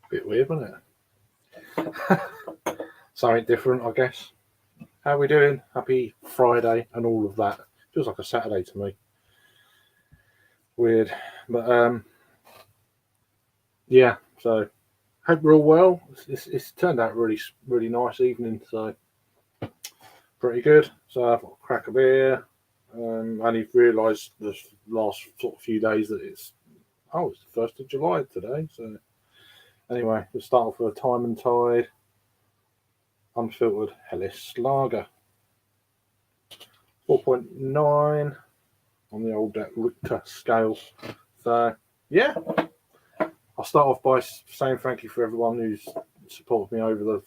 Bit weird, wasn't it? Something different, I guess. How are we doing? Happy Friday and all of that. Feels like a Saturday to me. Weird. But yeah, so hope we're all well. It's turned out really nice evening, so pretty good. So I've got a crack of beer. I only realised the last sort of few days that it's the 1st of July today. So anyway, we'll start off with a Time and Tide unfiltered Helles Lager, 4.9 on the old Richter scale. So yeah, I'll start off by saying thank you for everyone who's supported me over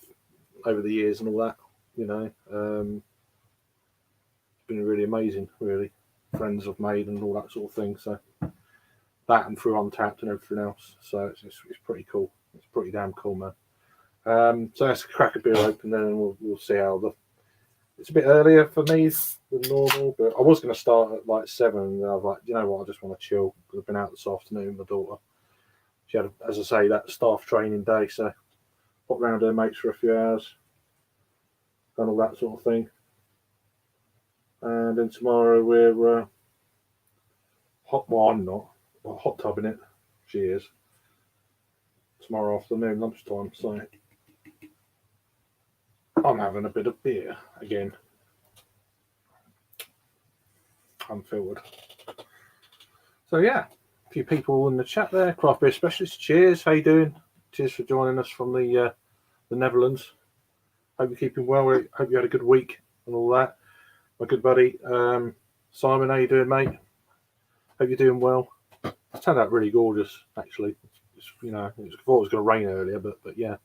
the years and all that. You know, it's been really amazing, really. Friends I've made and all that sort of thing. So that and through Untapped and everything else. So it's pretty cool. It's pretty damn cool, man. So let's crack a beer open then, and we'll see how the. It's a bit earlier for me than normal, but I was going to start at like 7, and then I was like, you know what, I just want to chill because I've been out this afternoon with my daughter. She had, as I say, that staff training day, so popped round her mates for a few hours, done all that sort of thing. And then tomorrow we're I'm not, hot tubbing it. She is. Tomorrow afternoon, lunchtime, so I'm having a bit of beer again. Unfiltered. So yeah, a few people in the chat there. Craft beer specialist. Cheers. How you doing? Cheers for joining us from the Netherlands. Hope you're keeping well. Hope you had a good week and all that. My good buddy Simon, how you doing, mate? Hope you're doing well. It turned out really gorgeous, actually. I thought it was going to rain earlier, but yeah.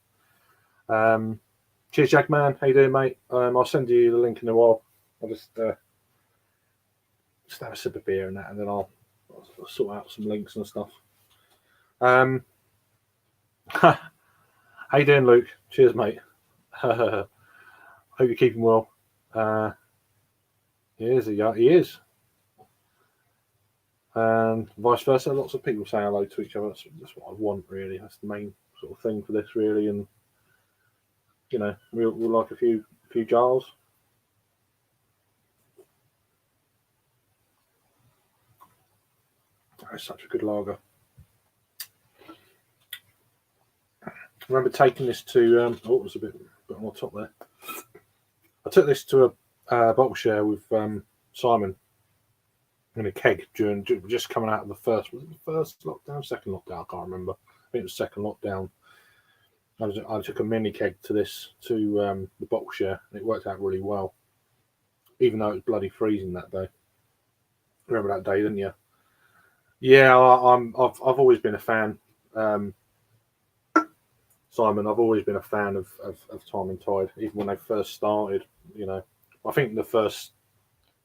Cheers, Jackman. How you doing, mate? I'll send you the link in a while. I'll just have a sip of beer and that, and then I'll sort out some links and stuff. How you doing, Luke? Cheers, mate. Hope you're keeping well. He is. And vice versa. Lots of people say hello to each other. That's what I want, really. That's the main sort of thing for this, really. And we'll like a few jars. It's such a good lager. I remember taking this to. It was a bit on the top there. I took this to a bottle share with Simon in a keg during just coming out of the first lockdown, second lockdown. I can't remember. I think it was second lockdown. I took a mini keg to the bottle share, and it worked out really well, even though it was bloody freezing that day. Remember that day, didn't you? Yeah, I've always been a fan, Simon. I've always been a fan of Time and Tide, even when they first started. I think the first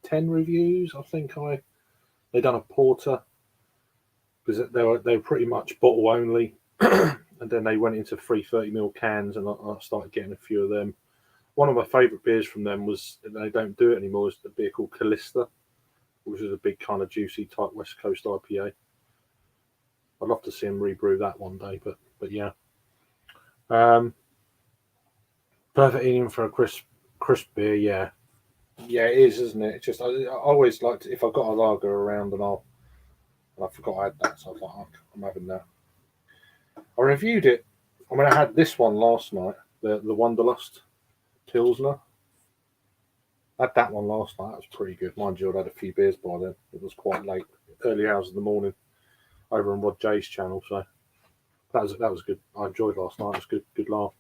10 reviews, they done a porter because they were pretty much bottle only. And then they went into 330ml cans, and I started getting a few of them. One of my favourite beers from them was, they don't do it anymore, is a beer called Callista, which is a big kind of juicy type West Coast IPA. I'd love to see them rebrew that one day, but yeah. Perfect eating for a crisp beer, yeah. Yeah, it is, isn't it? It's just I always like to, if I've got a lager around and I forgot I had that, so I was like, I'm having that. I reviewed it. I had this one last night, the Wanderlust Pilsner. I had that one last night. That was pretty good. Mind you, I'd had a few beers by then. It was quite late, early hours of the morning, over on Rod J's channel. So that was good. I enjoyed last night. It was good laugh.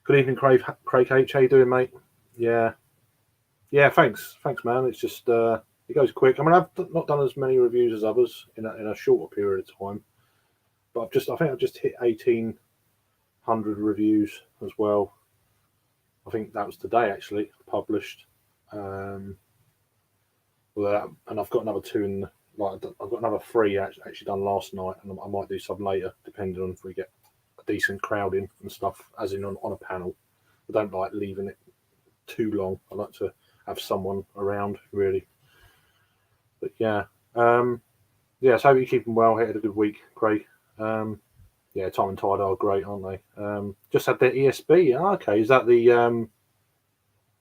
Good evening, Craig H. How you doing, mate? Yeah. Thanks, man. It's just it goes quick. I've not done as many reviews as others in a shorter period of time. But I think I've just hit 1,800 reviews as well. I think that was today actually published. And I've got another 2 I've got another 3 actually done last night, and I might do some later depending on if we get a decent crowd in and stuff, as in on a panel. I don't like leaving it too long. I like to have someone around, really. But yeah. So I hope you're keeping well. Had a good week, Craig. Yeah, Time and Tide are great, aren't they? Just had their ESB. Okay, is that the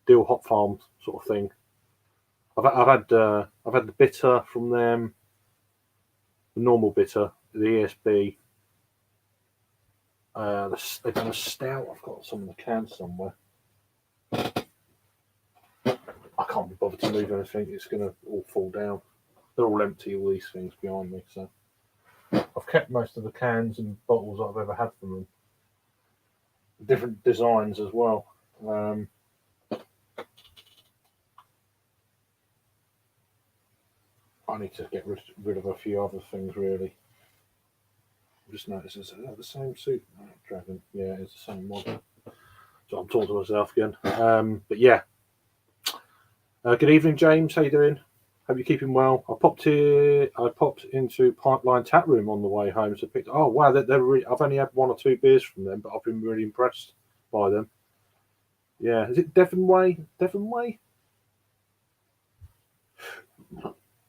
Deal Hop Farm sort of thing? I've had the bitter from them, the normal bitter, the ESB. They've done a stout. I've got some in the can somewhere. I can't be bothered to move anything. It's going to all fall down. They're all empty, all these things behind me. So I've kept most of the cans and bottles I've ever had from them. Different designs as well. I need to get rid of a few other things, really. I just noticed, is that the same suit? Oh, Dragon. Yeah, it's the same model. So I'm talking to myself again. But yeah. Good evening, James. How you doing? Hope you're keeping well. I popped into Pipeline Tap Room on the way home. So picked. Oh wow, I've only had 1 or 2 beers from them, but I've been really impressed by them. Yeah, is it Devon Way? Devon Way?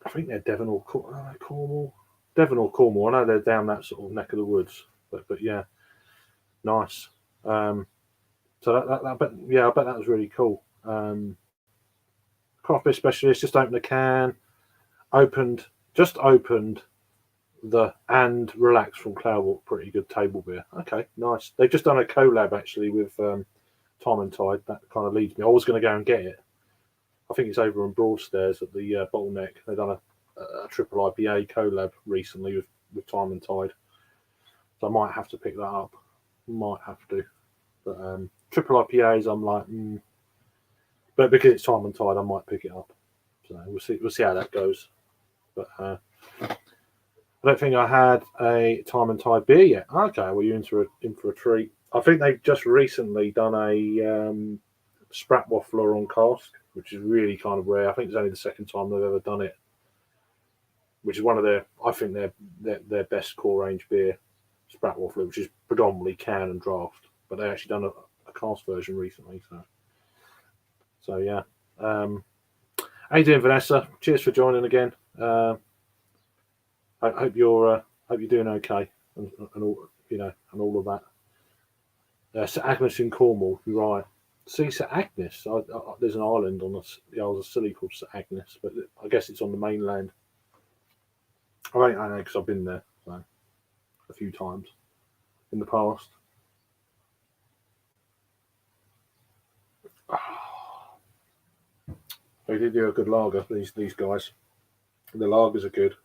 I think they're Devon or Cornwall. Devon or Cornwall. I know they're down that sort of neck of the woods. But yeah, nice. So I bet that was really cool. Craft beer specialist just opened a can. Just opened the and relax from Cloudwalk. Pretty good table beer. Okay, nice. They've just done a collab actually with Time and Tide. That kind of leads me. I was going to go and get it. I think it's over on Broadstairs at the Bottleneck. They've done a triple IPA collab recently with Time and Tide. So I might have to pick that up. Might have to. But triple IPAs, I'm like, but because it's Time and Tide, I might pick it up. So we'll see how that goes. But I don't think I had a Time and Tide beer yet. Okay, well you're in for a treat. I think they've just recently done a Sprat Waffler on cask, which is really kind of rare. I think it's only the second time they've ever done it. Which is one of their best core range beer, Sprat Waffler, which is predominantly can and draft. But they actually done a cask version recently. So yeah. How you doing, Vanessa? Cheers for joining again. I hope you're doing okay and all and all of that. St Agnes in Cornwall, you're right. See, St Agnes. There's an island on the Isles of Scilly called St Agnes, but I guess it's on the mainland. I know because I've been there a few times in the past. They did do a good lager. These guys. The lagers are good.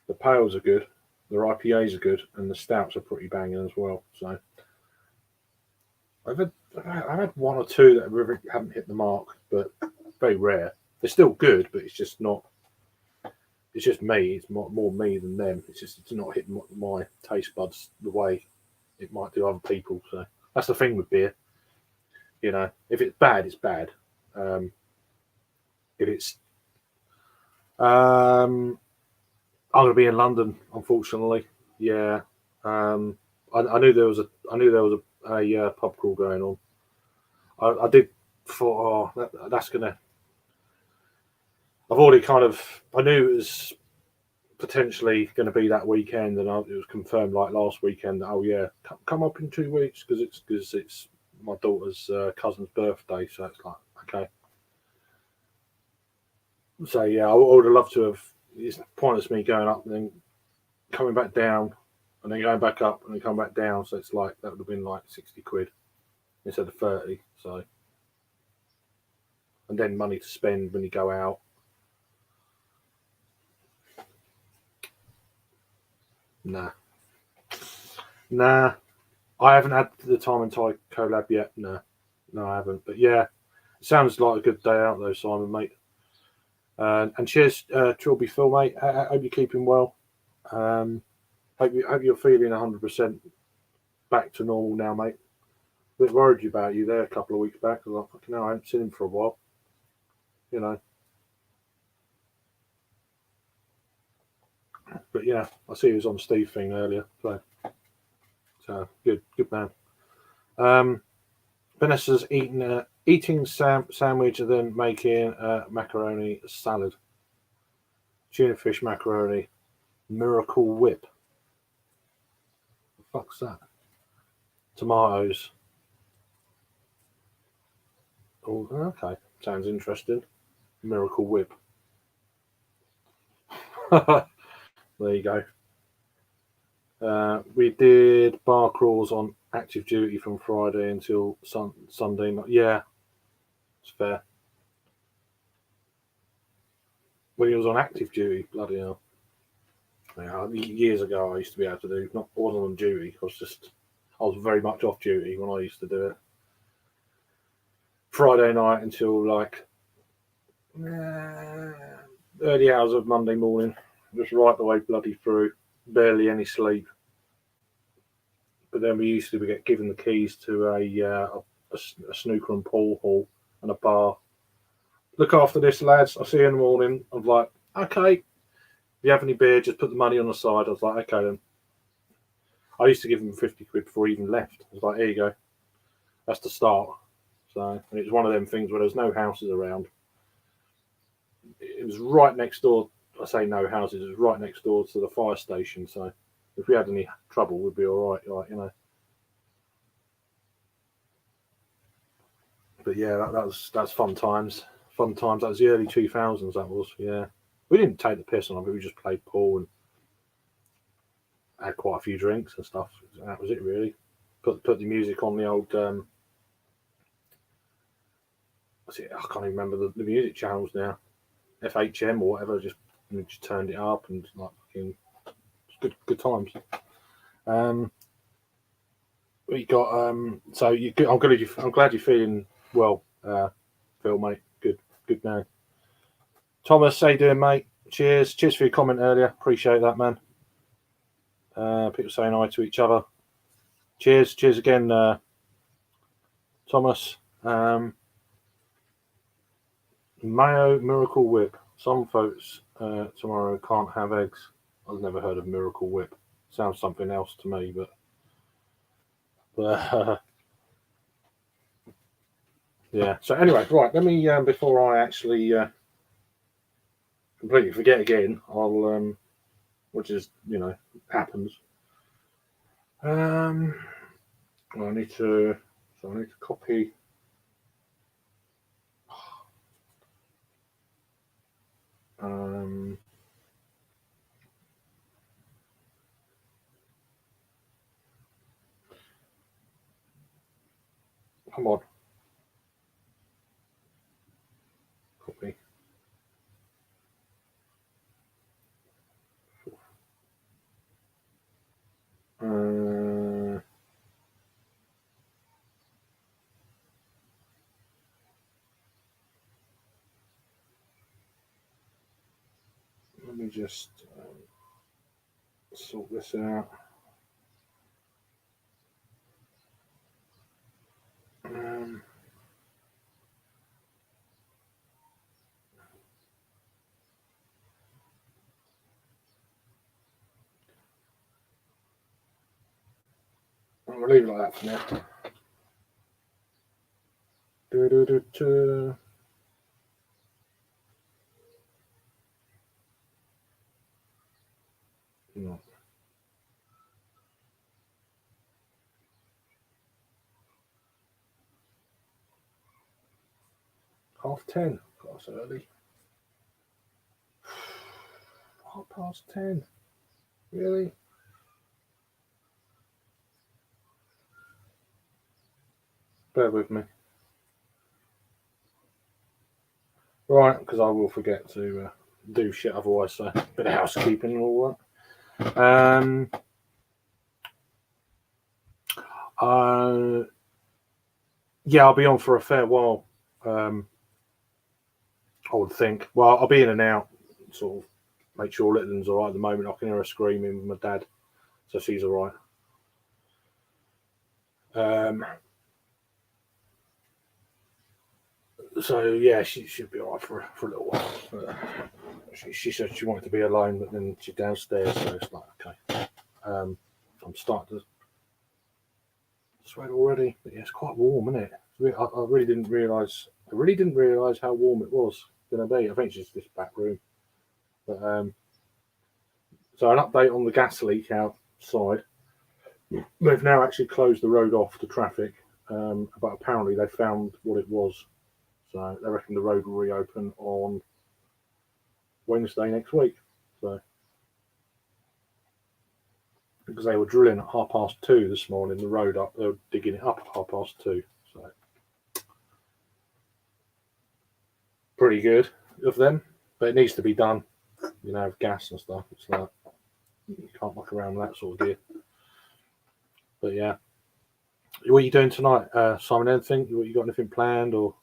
The pales are good. Their IPAs are good, and the stouts are pretty banging as well. So I've had 1 or 2 that haven't hit the mark, but very rare. They're still good, but it's just not. It's just me. It's more me than them. It's not hitting my taste buds the way it might do other people. So that's the thing with beer. If it's bad, it's bad. If it's I'm going to be in London, unfortunately. Yeah. I knew there was a pub crawl going on. I did thought, that's gonna. I've already I knew it was potentially going to be that weekend, and it was confirmed like last weekend. Oh yeah, come up in 2 weeks because it's my daughter's cousin's birthday, so it's like okay. So yeah, I would have loved to have. It's pointless me going up and then coming back down, and then going back up and then coming back down. So it's like that would have been like 60 quid instead of 30. So, and then money to spend when you go out. Nah. I haven't had the Time and Tide collab yet. No, I haven't. But yeah, it sounds like a good day out though, Simon, mate. And cheers, Trilby Phil, mate. I hope you're keeping well. Hope you're feeling 100% back to normal now, mate. A bit worried about you there a couple of weeks back. I was like, fucking hell, I haven't seen him for a while. But yeah, I see he was on Steve thing earlier. So good man. Vanessa's eating sandwich and then making macaroni salad. Tuna fish macaroni. Miracle Whip. fuck's that? Tomatoes. Oh, okay. Sounds interesting. Miracle Whip. There you go. We did bar crawls on active duty from Friday until Sunday night. Yeah, it's fair. When he was on active duty, bloody hell. Yeah, years ago, I used to be able to do. I wasn't on duty. I was very much off duty when I used to do it. Friday night until like early hours of Monday morning, just right the way bloody through. Barely any sleep. But then we used to get given the keys to a snooker and pool hall and a bar. Look after this, lads. I'll see you in the morning. I was like, okay. If you have any beer, just put the money on the side. I was like, okay then. I used to give them 50 quid before he even left. I was like, here you go. That's the start. So and it was one of them things where there was no houses around. It was right next door. I say no houses. It was right next door to the fire station. So if we had any trouble, we'd be all right. Like, you know. But yeah, that's fun times. Fun times. That was the early 2000s. That was, yeah. We didn't take the piss on it. We just played pool and had quite a few drinks and stuff. That was it, really. Put the music on the old. What's it? I can't even remember the music channels now. FHM or whatever. Just turned it up and like fucking good times. We got so you. I'm glad you're feeling well, Phil, mate. Good man. Thomas, how you doing, mate? Cheers for your comment earlier. Appreciate that, man. People saying hi to each other. Cheers again, Thomas. Mayo Miracle Whip. Some folks tomorrow can't have eggs. I've never heard of Miracle Whip. Sounds something else to me, but yeah. So anyway, right. Let me before I actually completely forget again. I'll which is happens. I need to copy. Come on. Copy. Let me just sort this out. I'm gonna leave it like that for now. No. 10:30. That's early. 10:30. Really? Bear with me. Right, because I will forget to do shit otherwise. So a bit of housekeeping and all that. Yeah, I'll be on for a fair while. I would think. Well, I'll be in and out. Sort of make sure Littleton's all right at the moment. I can hear her screaming with my dad, so she's all right. So yeah, she should be all right for a little while. She said she wanted to be alone, but then she's downstairs, so it's like okay. I'm starting to sweat already, but yeah, it's quite warm, isn't it? I really didn't realise. I really didn't realise how warm it was going to be. I think it's just this back room. But so an update on the gas leak outside. They've now actually closed the road off to traffic, but apparently they found what it was. So they reckon the road will reopen on Wednesday next week. So because they were drilling at 2:30 this morning, the road up, they were digging it up at 2:30. So pretty good of them, but it needs to be done. With gas and stuff. It's like you can't muck around with that sort of gear. But yeah, what are you doing tonight, Simon? Anything? You got anything planned, or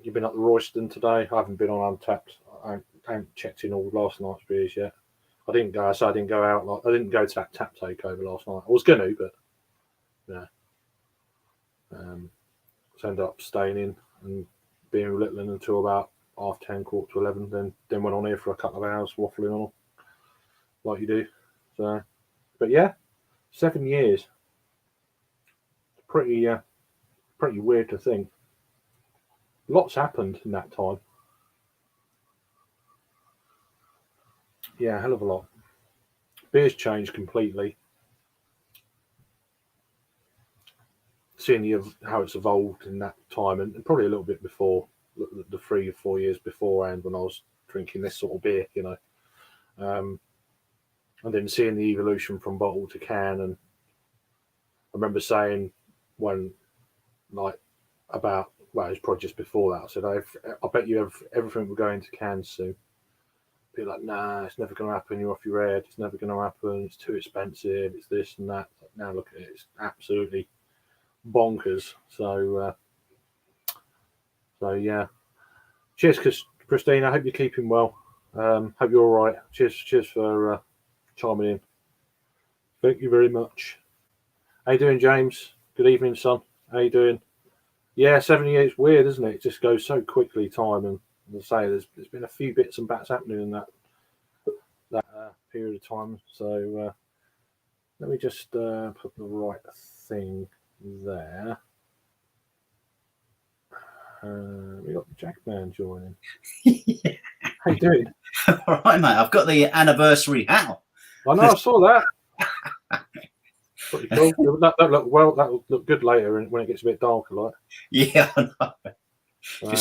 you've been up the Royston today? I haven't been on Untapped. I haven't checked in all last night's beers yet. I didn't go. So I didn't go out. I didn't go to that tap takeover last night. I was going to, but yeah. So I ended up staying in and being with Litland until about 10:30, 11:15. Then went on here for a couple of hours waffling on, like you do. So, but yeah, 7 years. Pretty weird to think. Lots happened in that time. Yeah, a hell of a lot. Beer's changed completely. Seeing how it's evolved in that time, and probably a little bit before, the 3 or 4 years beforehand when I was drinking this sort of beer, and then seeing the evolution from bottle to can. And I remember saying when, like, about, well, it was probably just before that, I said, I bet you everything will go into cans soon. Be like, nah, it's never going to happen. You're off your head. It's never going to happen. It's too expensive. It's this and that. Now look at it. It's absolutely bonkers. So yeah. Cheers, Christine. I hope you're keeping well. Hope you're all right. Cheers for chiming in. Thank you very much. How you doing, James? Good evening, son. How you doing? Yeah, 7 years. Weird, isn't it? It just goes so quickly, time. And as I say, there's been a few bits and bats happening in that period of time. So let me just put the right thing there. We got Jackman joining. Yeah. How you doing? All right, mate. I've got the anniversary hat. I know. I saw that. Pretty cool. That look well. That'll look good later when it gets a bit darker, like. Yeah, I know.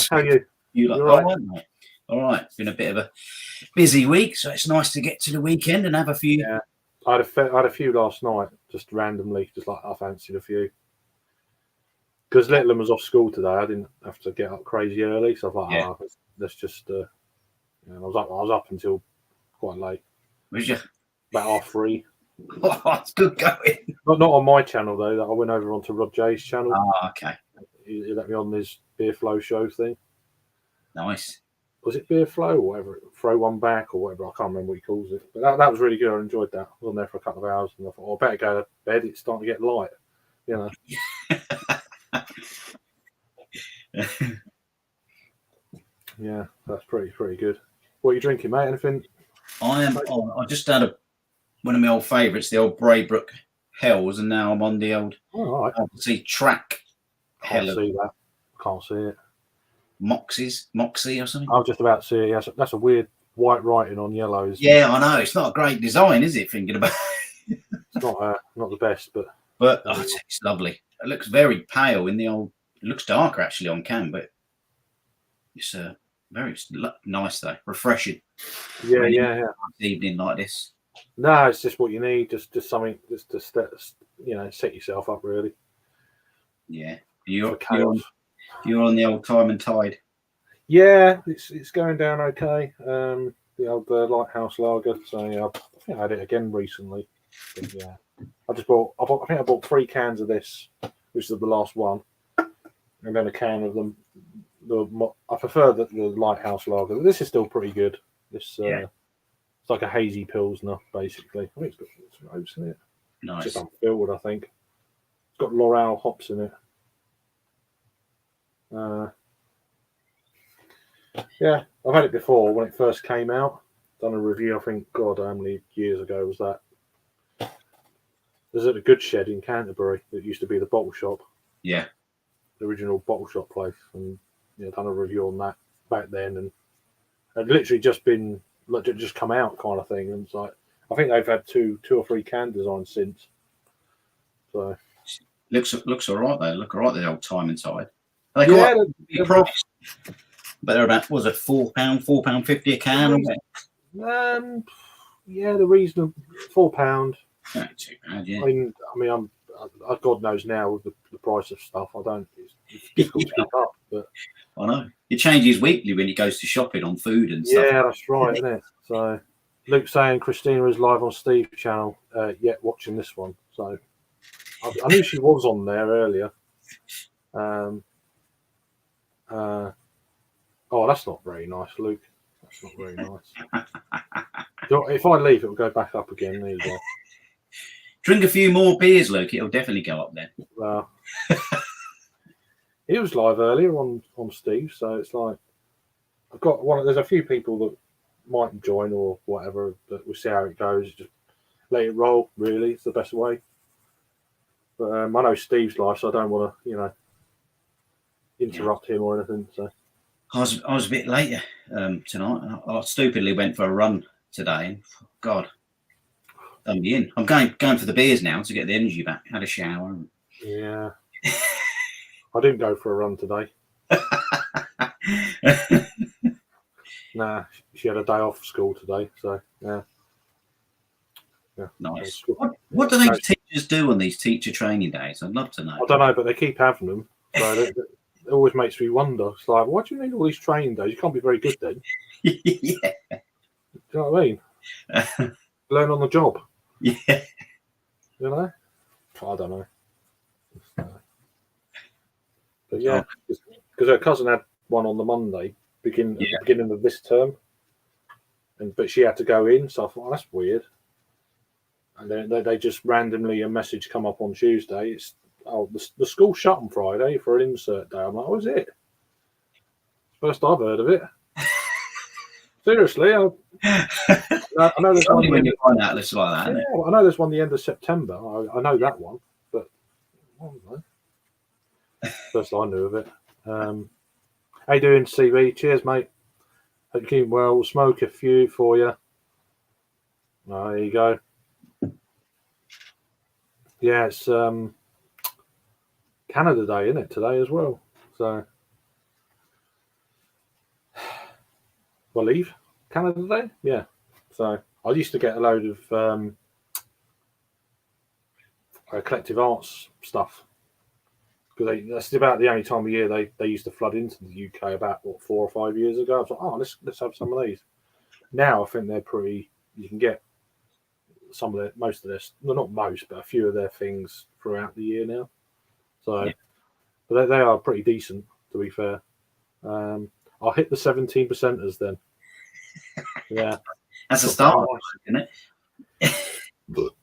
How are you? You like? All right, mate. All right. It's been a bit of a busy week, so it's nice to get to the weekend and have a few. Yeah, I had a few last night, just randomly, just like I fancied a few. Because Litland was off school today, I didn't have to get up crazy early, so I was like, let's just. I was up until quite late. Was you? About 3:30. Oh, it's good going. Not on my channel though. That I went over onto Rod J's channel. Oh, okay. He let me on his Beer Flow show thing. Nice. Was it Beer Flow or whatever? Throw one back or whatever. I can't remember what he calls it. But that was really good. I enjoyed that. I was on there for a couple of hours and I thought, I better go to bed. It's starting to get light. Yeah, that's pretty good. What are you drinking, mate? Anything? I just had one of my old favourites, the old Braybrook Hells, and now I'm on the old Track. Can't see that. Can't see it. Moxie or something. I was just about to see it. Yeah, that's a weird white writing on yellow. Yeah, I know. It's not a great design, is it? Thinking about it. It's not the best, but it's lovely. It looks very pale in the old. It looks darker actually on can, but it's very nice though, refreshing. Yeah. Evening like this. No, it's just what you need. Just something just to set yourself up really. Yeah, you're on the old time and tide. Yeah, it's going down okay. The old Lighthouse Lager. So yeah, I think I had it again recently. But yeah, I think I bought 3 cans of this, which is the last one, and then a can of them. I prefer the Lighthouse Lager. This is still pretty good. This it's like a hazy pilsner, basically. I think it's got some hops in it. Nice. It's just unfiltered, I think. It's got L'Oreal hops in it. Yeah, I've had it before when it first came out. Done a review, I think, God, how many years ago was that? There's a Good Shed in Canterbury that used to be the bottle shop. Yeah. The original bottle shop place. And done a review on that back then. And it literally just come out kind of thing. And it's like, I think they've had two or three can designs since. So looks all right though. Look all right. The old time inside. Are they yeah, quite priced? But they're about, was it £4, £4.50 a can? Yeah, the reasonable £4. Not too bad, yeah. I mean, God knows now with the price of stuff, it's difficult to keep up. But I know it changes weekly when he goes to shopping on food and stuff. Yeah, that's right, isn't it? So Luke's saying Christina is live on Steve's channel, yet watching this one. So I knew she was on there earlier. Oh, that's not very nice, Luke. That's not very nice. If I leave, it'll go back up again. There you go. Drink a few more beers, Luke. It'll definitely go up then. Well, he was live earlier on Steve, so it's like I've got one. There's a few people that might join or whatever, but we'll see how it goes. Just let it roll. Really, it's the best way. But I know Steve's live, so I don't want to, interrupt him or anything. So I was a bit later tonight. I stupidly went for a run today, and God, done me in. I'm going for the beers now to get the energy back. Had a shower. Yeah, I didn't go for a run today. Nah, she had a day off school today, so yeah. Nice. What do these teachers do on these teacher training days? I'd love to know. I don't know, but they keep having them. So it always makes me wonder. It's like, why do you need all these training days? You can't be very good then. Yeah. Do you know what I mean? Learn on the job. Yeah. You know? I don't know. But yeah, because her cousin had one on the Monday, at the beginning of this term, but she had to go in, so I thought, oh, that's weird. And then they just randomly a message come up on Tuesday. It's the school shut on Friday for an insert day. I'm like, oh, is it? First I've heard of it. Seriously, I know there's one when you find out lists like that. Yeah, I know there's one the end of September. I know that one, but I don't know. First I knew of it. How you doing, CB? Cheers, mate. Hope you keep well. We'll smoke a few for you. Oh, there you go. Yeah, it's Canada Day, isn't it, today as well? So, believe Canada Day? Yeah. So, I used to get a load of collective arts stuff because that's about the only time of year they used to flood into the UK about 4 or 5 years ago. I was like, oh, let's have some of these. Now I think they're pretty. You can get most of their, well, not most, but a few of their things throughout the year now. So, but they are pretty decent, to be fair. I'll hit the 17%ers then. Yeah, that's a start, isn't it?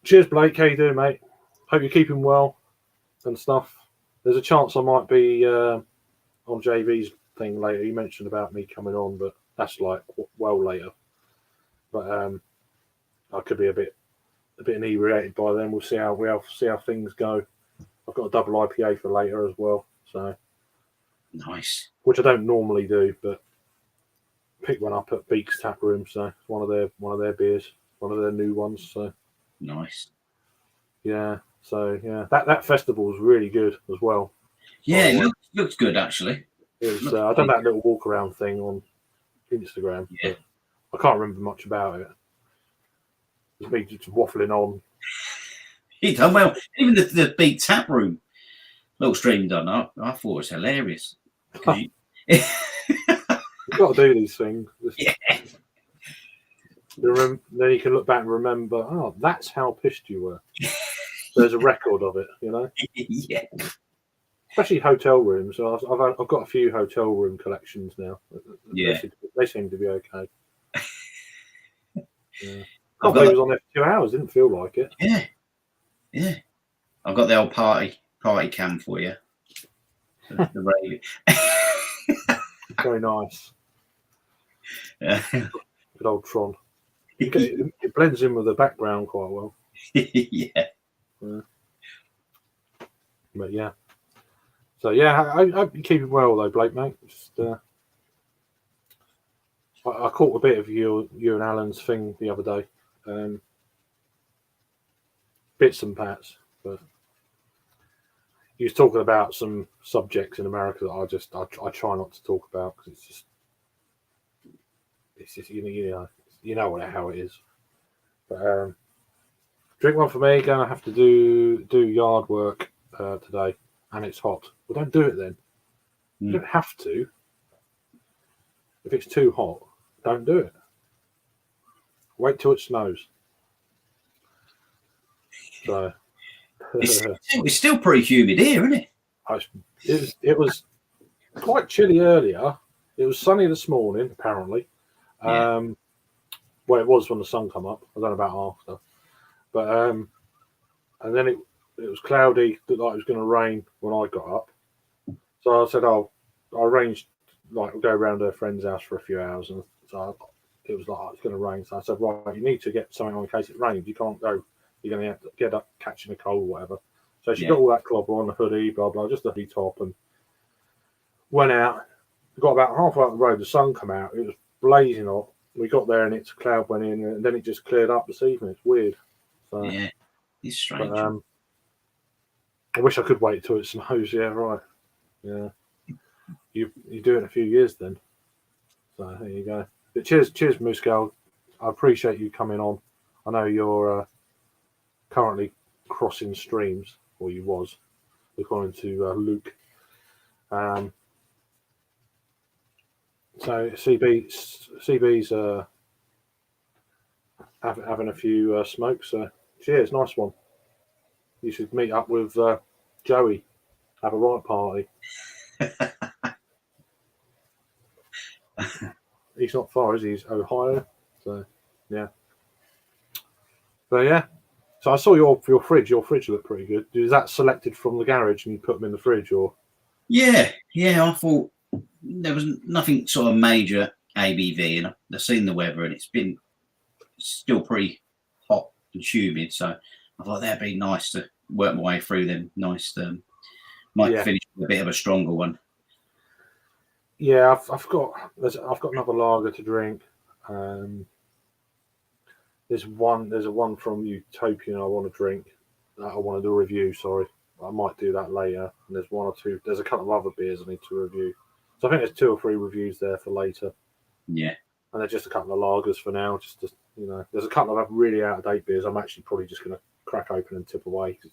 Cheers, Blake. How you doing, mate? Hope you're keeping well and stuff. There's a chance I might be on JV's thing later. You mentioned about me coming on, but that's like well later. But I could be a bit inebriated by then. We'll see how things go. I've got a double IPA for later as well. So nice. Which I don't normally do, but picked one up at Beak's Tap Room. So it's one of their beers, one of their new ones. So nice. Yeah. So yeah, that festival was really good as well. Yeah, it looks good actually. It was. I done that little walk around thing on Instagram, but I can't remember much about it. It's me just waffling on. He done well. Even the Beak Tap Room little stream done. I thought it was hilarious. You've got to do these things. Then you can look back and remember, oh, that's how pissed you were. So there's a record of it, you know. Yeah. Especially hotel rooms. I've got a few hotel room collections now. Yeah. They seem to be okay. Yeah. I believe it was on there for 2 hours. Didn't feel like it. Yeah. Yeah. I've got the old party cam for you. The radio. Very nice. Yeah. Good old Tron. It blends in with the background quite well. Yeah. But yeah. So yeah, I hope you keep it well though, Blake, mate. Just, I caught a bit of you and Alan's thing the other day. bits and pats. But he was talking about some subjects in America that I try not to talk about because it's just you know how it is. But drink one for me. Gonna have to do yard work today, and it's hot. Well, don't do it then. You don't have to. If it's too hot, don't do it. Wait till it snows. So It's still pretty humid here, isn't it? it was quite chilly earlier. It was sunny this morning, apparently. Yeah. Well, it was when the sun come up. I don't know about after, but and then it was cloudy. Looked like it was going to rain when I got up. So I said, I arranged like we'll go around her friend's house for a few hours, and so it was like it's going to rain. So I said, right, you need to get something on in case it rains. You can't go. You're going to have to get up catching a cold or whatever. So she got all that clobber on, the hoodie, blah blah, just a hoodie top, and went out. Got about halfway up the road. The sun come out. It was blazing hot. We got there and its cloud went in, and then it just cleared up this evening. It's weird. So, yeah, it's strange. But, I wish I could wait till it snows. Yeah, right. Yeah, you do it in a few years then. So there you go. But cheers, Muscal. I appreciate you coming on. I know you're currently crossing streams, or you was, according to Luke. So CB's having a few smokes. So cheers, nice one. You should meet up with Joey, have a right party. He's not far, is he? He's Ohio. So yeah. But yeah. So I saw your fridge. Your fridge looked pretty good. Is that selected from the garage and you put them in the fridge, or? Yeah. I thought there was nothing sort of major ABV, and I've seen the weather, and it's been still pretty hot and humid. So I thought that'd be nice to work my way through them. Nice, might finish with a bit of a stronger one. Yeah, I've got another lager to drink. There's a one from Utopian I want to drink. That I want to do a review. Sorry, I might do that later. And there's one or two. There's a couple of other beers I need to review. So I think there's 2 or 3 reviews there for later. Yeah, and they're just a couple of lagers for now. Just there's a couple of really out of date beers. I'm actually probably just going to crack open and tip away because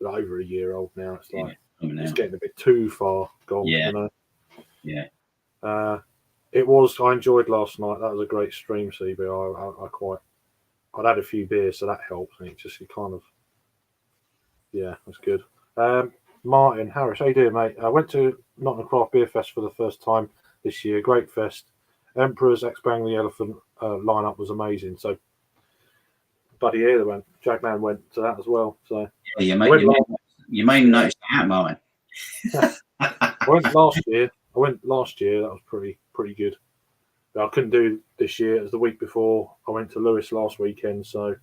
they're over a year old now. It's like it's getting a bit too far gone. Yeah, yeah. I enjoyed last night. That was a great stream, CB. I'd had a few beers, so that helps. And that's good. Martin Harris, how you doing, mate? I went to Nottingham Craft Beer Fest for the first time this year. Great fest. Emperor's Ex-Bang the Elephant lineup was amazing. So, Buddy here went. Jagman went to that as well. So, you may notice that, Martin. I went last year. That was pretty good. But I couldn't do this year. It was the week before. I went to Lewis last weekend, so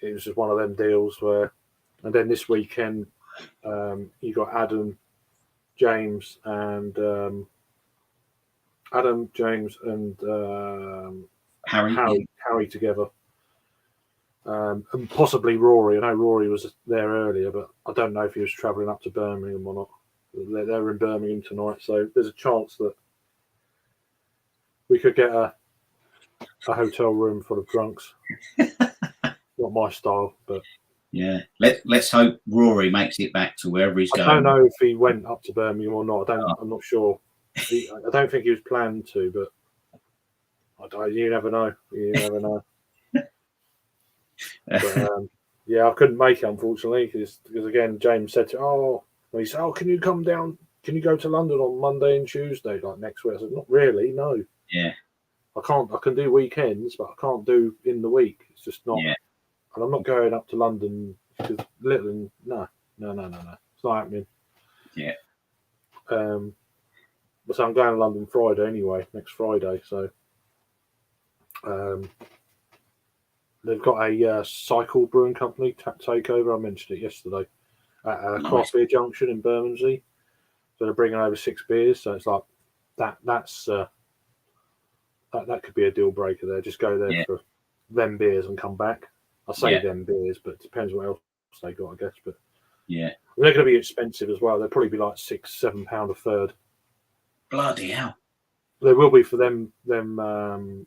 it was just one of them deals where. And then this weekend, you got Adam, James, and Harry together, and possibly Rory. I know Rory was there earlier, but I don't know if he was travelling up to Birmingham or not. They're in Birmingham tonight, so there's a chance that we could get a hotel room full of drunks. Not my style, but yeah. Let's hope Rory makes it back to wherever he's going. I don't know if he went up to Birmingham or not. I'm not sure. I don't think he was planned to, but you never know. But, I couldn't make it, unfortunately, because again, James said he said, can you come down? Can you go to London on Monday and Tuesday, like next week? I said, not really, no. Yeah. I can't. I can do weekends, but I can't do in the week. It's just not. Yeah. And I'm not going up to London because no. It's not happening. Yeah. So I'm going to London Friday anyway, next Friday. So they've got a cycle brewing company takeover. I mentioned it yesterday at Craft Beer Junction in Bermondsey. So they're bringing over 6 beers. So it's like that's that could be a deal breaker there. Just go there for them beers and come back. I say them beers, but it depends what else they got, I guess. But yeah, they're going to be expensive as well. They'll probably be like £6-7 a third. bloody hell. They will be for them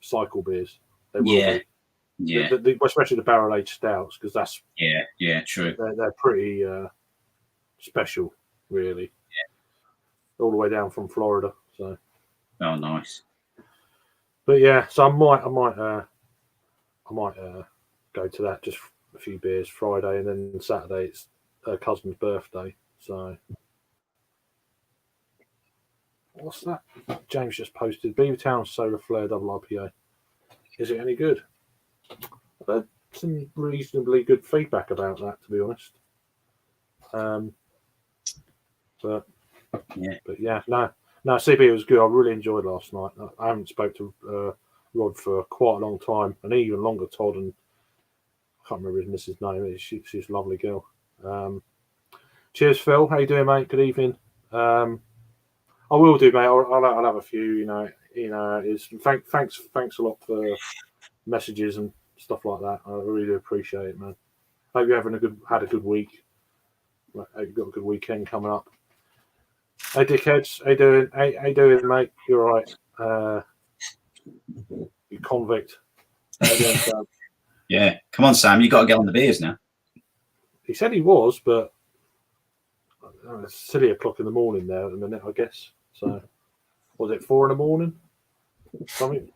cycle beers. They will be. Yeah, especially the barrel aged stouts, because that's true. They're pretty special, really. All the way down from Florida. So. Oh, nice. But yeah, so I might go to that, just a few beers Friday, and then Saturday it's her cousin's birthday. So what's that? James just posted Beavertown Solar Flare Double IPA. Is it any good? I've had some reasonably good feedback about that, to be honest. But yeah, no, CB was good. I really enjoyed last night. I haven't spoke to Rod for quite a long time, and even longer, Todd, and I can't remember his missus' name. She's a lovely girl. Cheers, Phil. How you doing, mate? Good evening. I will do, mate. I'll have a few. Thanks a lot for messages and stuff like that. I really appreciate it, man. Hope you're had a good week. Hope you've got a good weekend coming up. Hey, dickheads. How you doing? How you doing, mate? You're right. You convict. How you doing, Sam? Yeah, come on, Sam. You got to get on the beers now. He said he was, but it's silly o'clock in the morning there at the minute, I guess. So, was it 4 a.m? Something?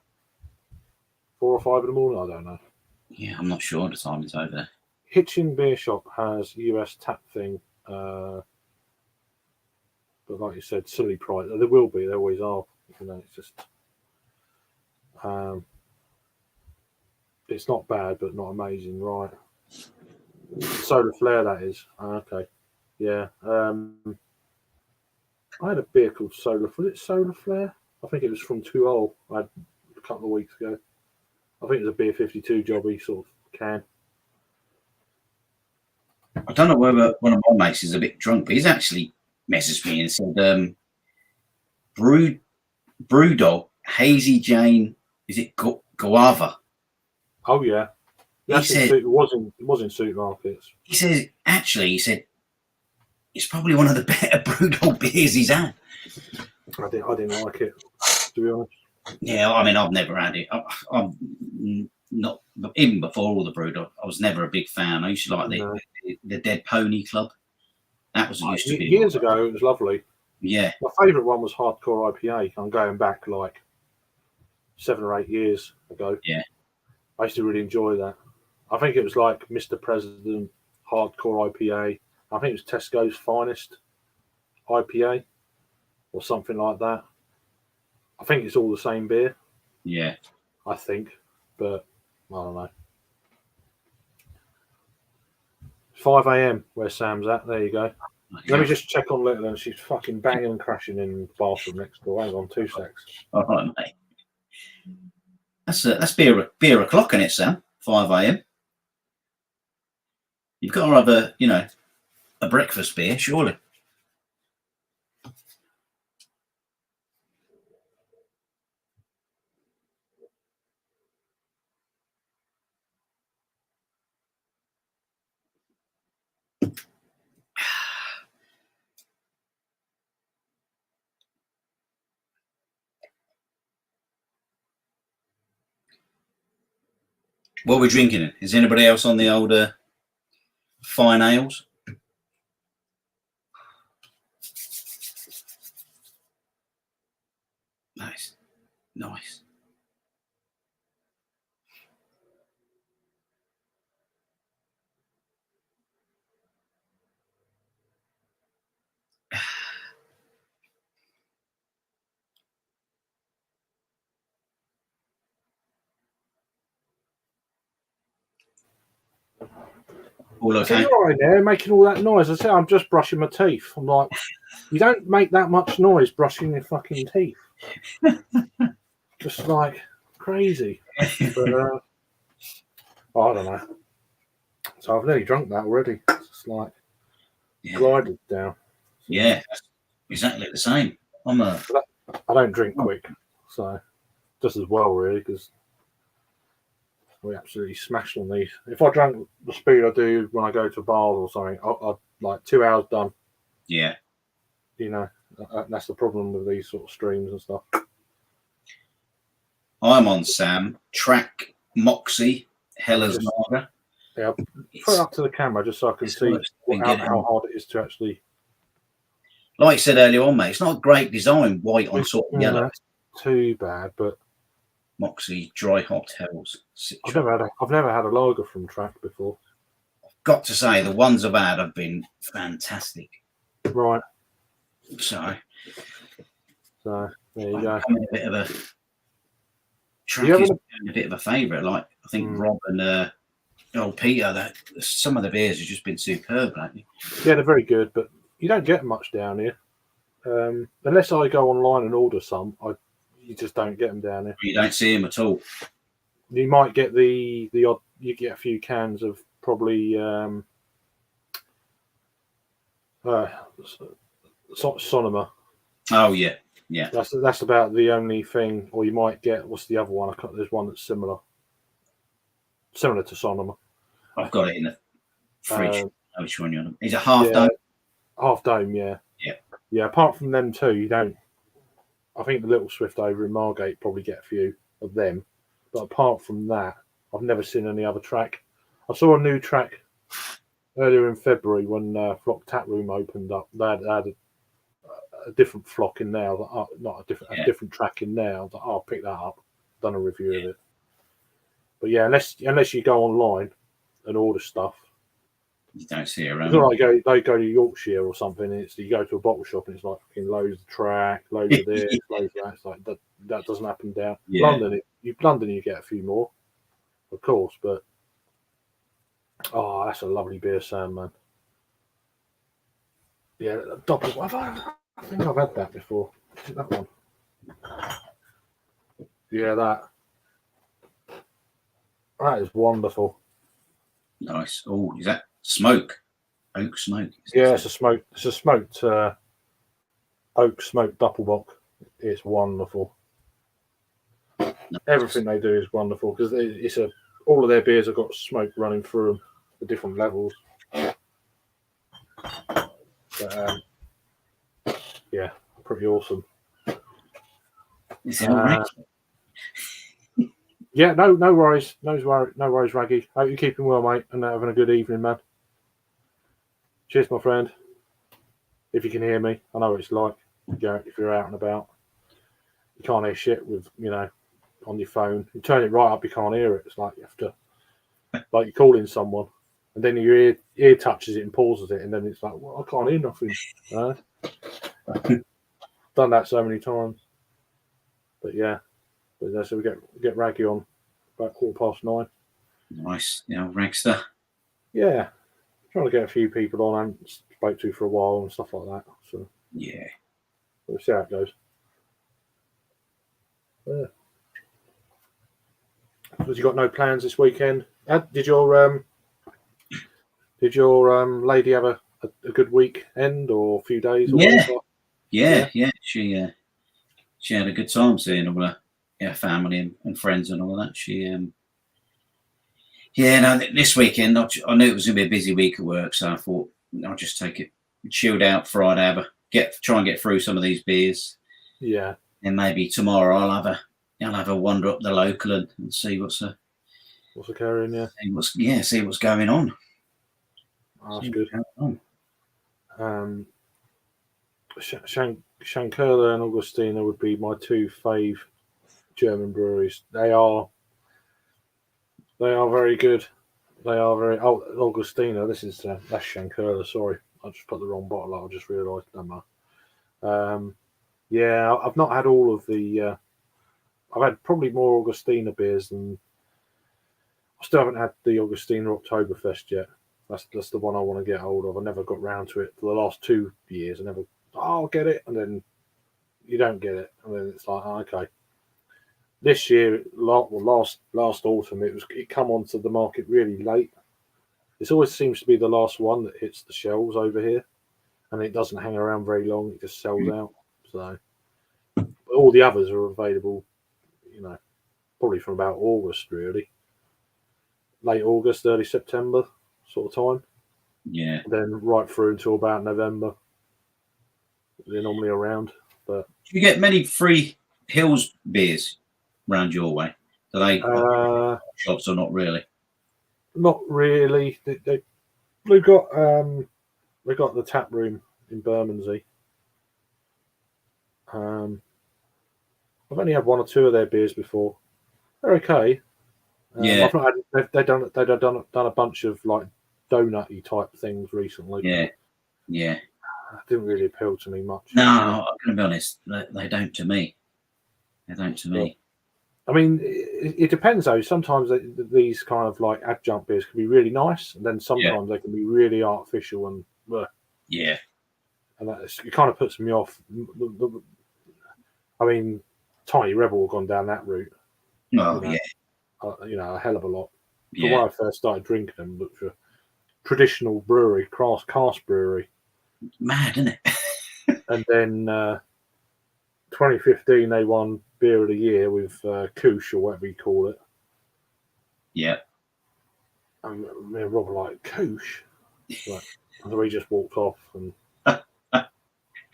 4 or 5 in the morning? I don't know. Yeah, I'm not sure the time it's over there. Hitchin Beer Shop has US tap thing, but like you said, silly price. There will be. There always are. It's just, it's not bad, but not amazing, right? Solar Flare, that is. Okay, yeah. I had a beer called Solar. Was it Solar Flare? I think it was from 2 I had a couple of weeks ago. I think it was a Beer 52 jobby sort of can. I don't know whether one of my mates is a bit drunk, but he's actually messaged me and said, Brewdog, Hazy Jane, is it Guava? Oh yeah. He said it was in supermarkets. He said it's probably one of the better Brewdog beers he's had. I didn't like it, to be honest. Yeah, I mean, I've never had it. I'm not, even before all the Brewdog, I was never a big fan. I used to like the Dead Pony Club. That was used to be years ago. It was lovely. Yeah, my favourite one was Hardcore IPA. I'm going back like 7 or 8 years ago. Yeah, I used to really enjoy that. I think it was like Mr. President Hardcore IPA. I think it was Tesco's Finest IPA or something like that. I think it's all the same beer. Yeah. I think, but I don't know. 5 a.m. where Sam's at. There you go. Okay. Let me just check on Little, and she's fucking banging and crashing in the bathroom next door. Hang on, 2 secs. All right, mate. That's beer o'clock in it, Sam. 5 a.m. You've got to have a breakfast beer, surely. What are we drinking? Is anybody else on the older fine ales? Nice. All okay? You're right there making all that noise. I said I'm just brushing my teeth. I'm like, you don't make that much noise brushing your fucking teeth. Just like crazy. But I don't know. So I've nearly drunk that already. It's like glided down. Yeah, exactly the same. I don't drink quick, so just as well really, because we absolutely smashed on these. If I drank the speed I do when I go to bars or something, I'd like 2 hours done. Yeah. You know, that's the problem with these sort of streams and stuff. I'm on Sam Track Moxie Heller's Lager. Yeah, put it up to the camera just so I can see how hard it is to actually. Like I said earlier on, mate, it's not a great design, white on sort of yellow. Too bad, but Moxie Dry Hopped Hells. I've never had a lager from Track before. I've got to say, the ones I've had have been fantastic. Right. So there you go. A bit of a Track is a bit of a favourite. Like I think Rob and old Peter, some of the beers have just been superb, haven't you? Yeah, they're very good, but you don't get much down here. Unless I go online and order some, you just don't get them down here. You don't see them at all. You might get the odd. You get a few cans of probably Sonoma. Oh yeah. That's about the only thing. Or you might get, what's the other one? There's one that's similar to Sonoma. I've got it in the fridge. Which one you're on? Is it Half Dome? Half Dome, yeah. Apart from them two, you don't. I think the Little Swift over in Margate probably get a few of them, but apart from that, I've never seen any other Track. I saw a new Track earlier in February when Flock Tap Room opened up. They had a different Flock in there, not a different Track in there. I was like, I'll pick that up. Done a review of it. But yeah, unless you go online and order stuff, you don't see it around. It's not like they go to Yorkshire or something. And you go to a bottle shop and it's like fucking loads of Track, loads of this, loads of that. It's like that doesn't happen down London. London, you get a few more, of course. But that's a lovely beer, Sam, man. Yeah, double. I think I've had that before. That one. Yeah, that is wonderful. Nice. Oh, is that smoke? Oak smoke. Yeah, it's a smoked oak smoked doppelbock. It's wonderful. Nice. Everything they do is wonderful because all of their beers have got smoke running through them at different levels. But, yeah, pretty awesome. Is it all right? Yeah, no worries. No worries, Raggy. Hope you're keeping well, mate, and having a good evening, man. Cheers, my friend. If you can hear me, I know what it's like. If you're out and about, you can't hear shit with, on your phone. You turn it right up, you can't hear it. It's like you have to, like you're calling someone, and then your ear touches it and pauses it, and then it's like, well, I can't hear nothing. Done that so many times. But yeah. So we get Raggy on about 9:15. Nice, Ragster. Yeah, trying to get a few people on I haven't spoke to for a while and stuff like that. So yeah, we'll see how it goes. Yeah. Have you got no plans this weekend? Did your lady have a good weekend or a few days? Or yeah. She had a good time seeing all her family and friends and all that. This weekend I knew it was going to be a busy week at work, so I thought I'll just take it chilled out Friday, try and get through some of these beers. Yeah, and maybe tomorrow I'll have a wander up the local and see what's occurring. Yeah, see what's going on. Oh, that's good. Shankerla and Augustina would be my two fave German breweries. They are very good. They are very. Oh, Augustina. That's Shankerla. Sorry, I just put the wrong bottle out. I just realised. Yeah, I've not had all of the. I've had probably more Augustina beers than. I still haven't had the Augustina Oktoberfest yet. That's the one I want to get hold of. I never got round to it for the last 2 years. I'll get it, and then you don't get it, and then it's like, okay. This year, last autumn, it come onto the market really late. It always seems to be the last one that hits the shelves over here, and it doesn't hang around very long. It just sells out. So all the others are available, probably from about August, really. late August, early September sort of time. Yeah. Then right through until about November. They're normally around. But Do you get many free Hills beers around your way? Do they shops or not really? not really. They've got the tap room in Bermondsey. I've only had one or two of their beers before. They're okay. Yeah. I've not had. They've done a bunch of like donutty type things recently. Yeah. Yeah. That didn't really appeal to me much. No, I'm going to be honest. They don't to me. They don't to me. I mean, it depends though. Sometimes these kind of like adjunct beers can be really nice, and then sometimes they can be really artificial and yeah, and it kind of puts me off. I mean, Tiny Rebel have gone down that route. Oh A hell of a lot. Yeah. But when I first started drinking them, looked for traditional brewery, cask brewery. Mad, isn't it? And then 2015 they won Beer of the Year with Koosh or whatever you call it. Yeah. And me and Rob were like, Koosh? Like, and we just walked off and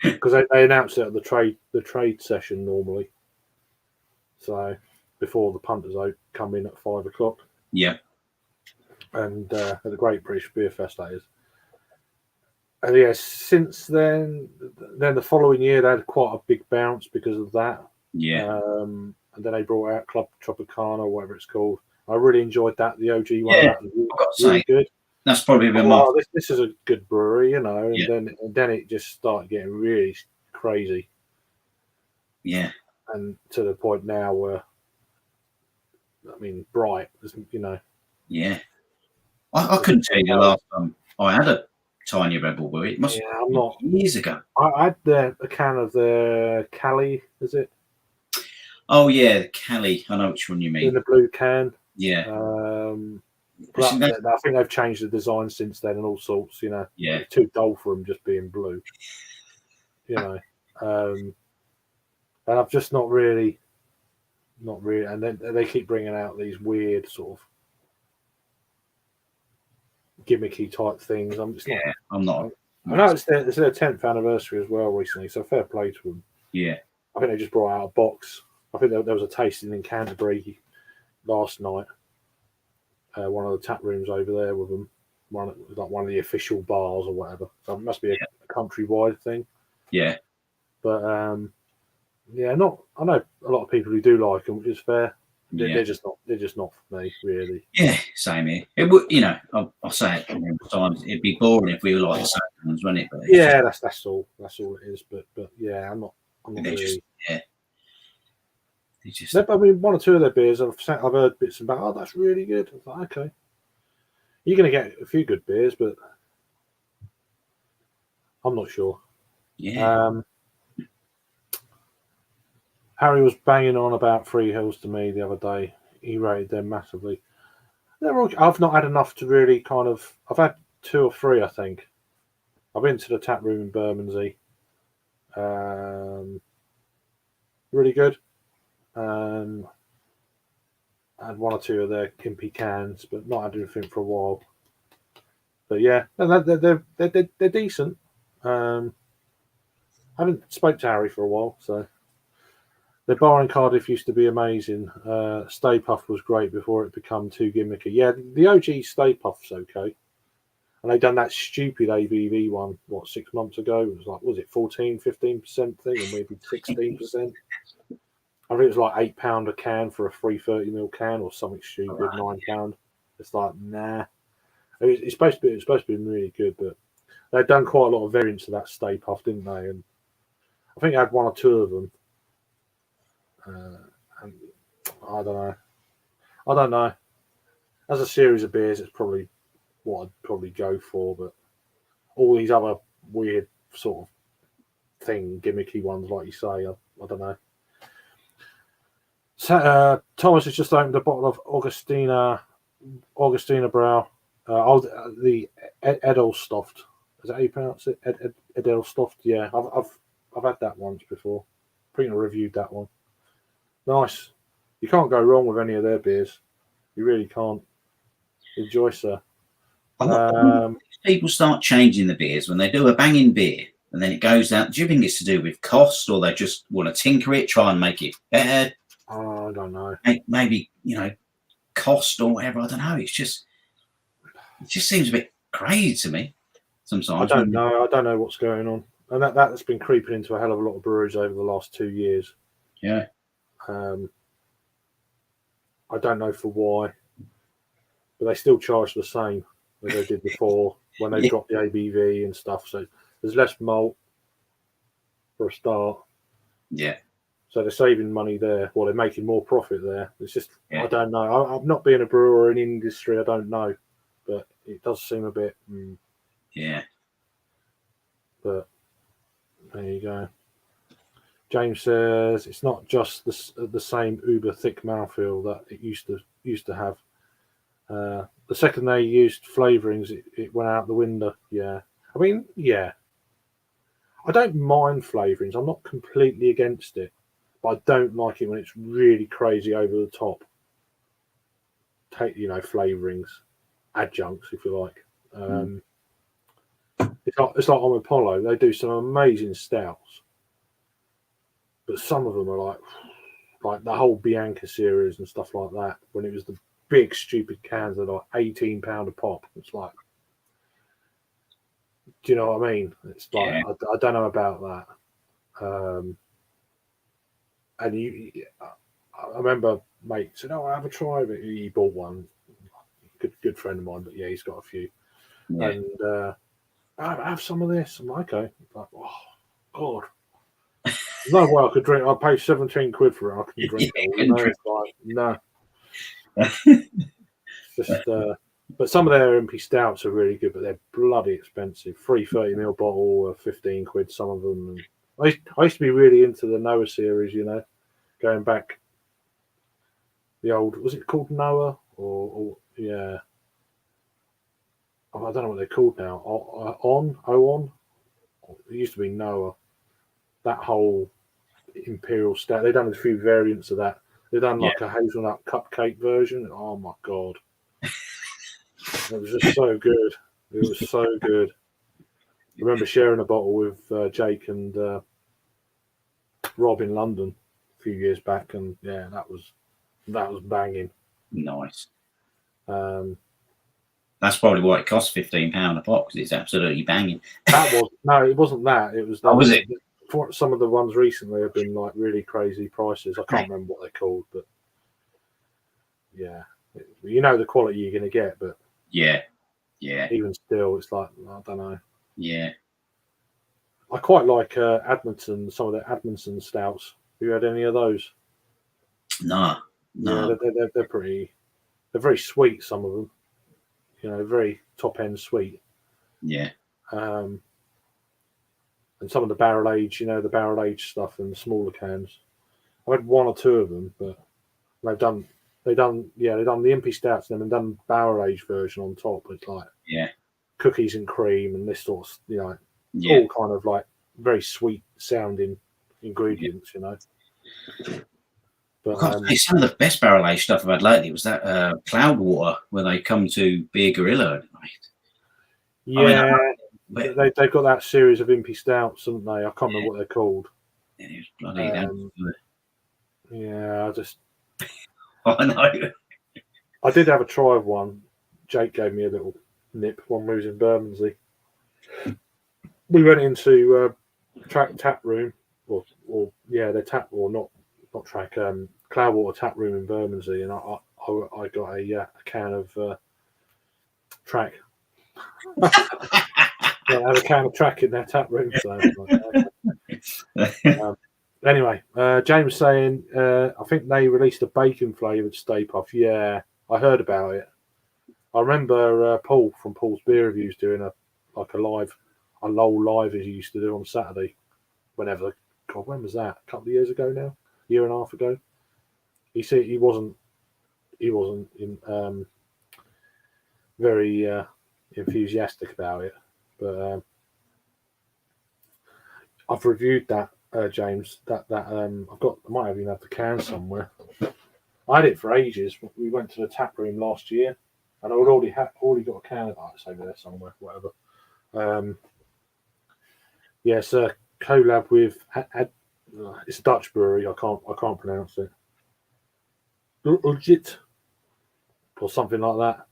because they announce it at the trade session normally. So before the punters come in at 5 o'clock. Yeah. And at the Great British Beer Fest, that is. And yeah, since then the following year they had quite a big bounce because of that. Yeah. And then they brought out Club Tropicana or whatever it's called. I really enjoyed that. The OG one, Yeah, that was really good. That's probably been my. This is a good brewery, you know. And Yeah. then it just started getting really crazy. Yeah. And to the point now where, I mean, Bright, you know. Yeah. I couldn't tell you the last time I had a Tiny Rebel beer. It must I'm not years ago. I had a can of the Cali, is it? Oh yeah, the Cali. I know which one you mean. In the blue can. Yeah. But I think they've changed the design since then and all sorts, you know. Yeah. It's too dull for them just being blue. You know. And I've just not really, and then they keep bringing out these weird sort of gimmicky type things. I'm not. I know it's their 10th anniversary as well recently, so fair play to them. Yeah. I think they just brought out a box. I think there was a tasting in Canterbury last night. One of the tap rooms over there with them, one of the official bars or whatever. So it must be a countrywide thing. Yeah. But I know a lot of people who do like them, which is fair. They're just not for me, really. Yeah, same here. It would, you know, I'll say it numerous times. It'd be boring if we were like the same ones, wouldn't it? But that's all it is. But yeah, I'm not really. I mean, one or two of their beers I've heard bits about. Oh, that's really good. I was like, okay, you're going to get a few good beers, but I'm not sure. Yeah. Harry was banging on about Free Hills to me the other day. He rated them massively. I've not had enough to really kind of. I've had 2 or 3, I think. I've been to the tap room in Bermondsey. Really good. And 1 or 2 of their Kimpy cans, but not had anything for a while. But yeah, they're decent. I haven't spoke to Harry for a while, so the bar in Cardiff used to be amazing. Stay Puft was great before it became too gimmicky. Yeah, the OG Stay Puft's okay. And they done that stupid ABV one, 6 months ago? It was like, was it 14, 15% thing, or maybe 16%? I think it was like £8 a can for a 330ml can, or something stupid, £9. It's like, nah. It's supposed to be really good, but they've done quite a lot of variants of that Stay Puft, didn't they? And I think I had 1 or 2 of them. And I don't know. As a series of beers, it's probably what I'd probably go for, but all these other weird sort of gimmicky ones, like you say, I don't know. So, Thomas has just opened a bottle of Augustina Brau. The Edelstoft. Is that how you pronounce it? Edelstoft. Yeah, I've had that once before. I think I reviewed that one. Nice. You can't go wrong with any of their beers. You really can't. Enjoy, sir. People start changing the beers when they do a banging beer and then it goes out. Do you think it's to do with cost, or they just want to tinker it, try and make it better? I don't know. Maybe, cost or whatever. I don't know. It just seems a bit crazy to me sometimes. I don't know. I don't know what's going on, and that's been creeping into a hell of a lot of breweries over the last 2 years. Yeah. I don't know for why, but they still charge the same as they did before when they dropped the ABV and stuff. So there's less malt for a start. Yeah. So they're saving money there. Well, they're making more profit there. It's just, I don't know. I'm not being a brewer in industry. I don't know, but it does seem a bit. Yeah. But there you go. James says it's not just the same uber thick mouthfeel that it used to have. The second they used flavourings, it went out the window. Yeah, I mean, yeah. I don't mind flavourings. I'm not completely against it, but I don't like it when it's really crazy over the top. Take flavourings, adjuncts, if you like. It's like on Apollo. They do some amazing stouts, but some of them are like the whole Bianca series and stuff like that. When it was the big stupid cans that are like £18 a pop, it's like, do you know what I mean? It's like I don't know about that. And I remember mate said, "Oh, I have a try of it." He bought one. Good friend of mine, but yeah, he's got a few. Yeah. And I have some of this. I'm like, okay. Like, oh God, there's no way I could drink. I pay 17 quid for it. I can drink it all. It's like, no. Just, but some of their MP stouts are really good, but they're bloody expensive. 330ml bottle, 15 quid. Some of them. And I used to be really into the Noah series. Going back. The old, was it called Noah or yeah? Oh, I don't know what they're called now. On. It used to be Noah. That whole imperial stout. They've done a few variants of that. They've done like a hazelnut cupcake version. Oh my god, it was just so good. It was so good. I remember sharing a bottle with Jake and Rob in London a few years back, and yeah, that was banging. Nice. That's probably why it costs £15 a pop, because it's absolutely banging. It wasn't that. It was that. Was it? Some of the ones recently have been like really crazy prices. I can't remember what they're called, but yeah, the quality you're going to get. But yeah, even still, it's like, I don't know. Yeah, I quite like Edmonton. Some of the Edmonton stouts. Have you had any of those? No. Yeah, they're pretty. They're very sweet. Some of them, very top end sweet. Yeah. And some of the barrel age, the barrel age stuff and the smaller cans. I've had one or two of them, but they've done the impy stouts and then done barrel age version on top. It's like cookies and cream and this sort of all kind of like very sweet sounding ingredients, But some of the best barrel aged stuff I've had lately was that Cloudwater, where they come to Beer Gorilla. They've got that series of impy stouts, haven't they? I can't remember what they're called. It was bloody yeah, I know. I did have a try of one. Jake gave me a little nip when we was in Bermondsey. We went into tap room, their tap or not track Cloudwater tap room in Bermondsey, and I got a can of track. I had a can of track in their tap room. So anyway, James saying I think they released a bacon flavoured Stay Puft. Yeah, I heard about it. I remember Paul from Paul's Beer Reviews doing a LOL live as he used to do on Saturday. When was that? A couple of years ago now, year and a half ago. He said he wasn't very enthusiastic about it, but I've reviewed that, James. That I might even have the can somewhere. I had it for ages. We went to the tap room last year, and I would already got a can of it's over there somewhere, whatever. It's a collab with it's a Dutch brewery. I can't pronounce it. Legit or something like that.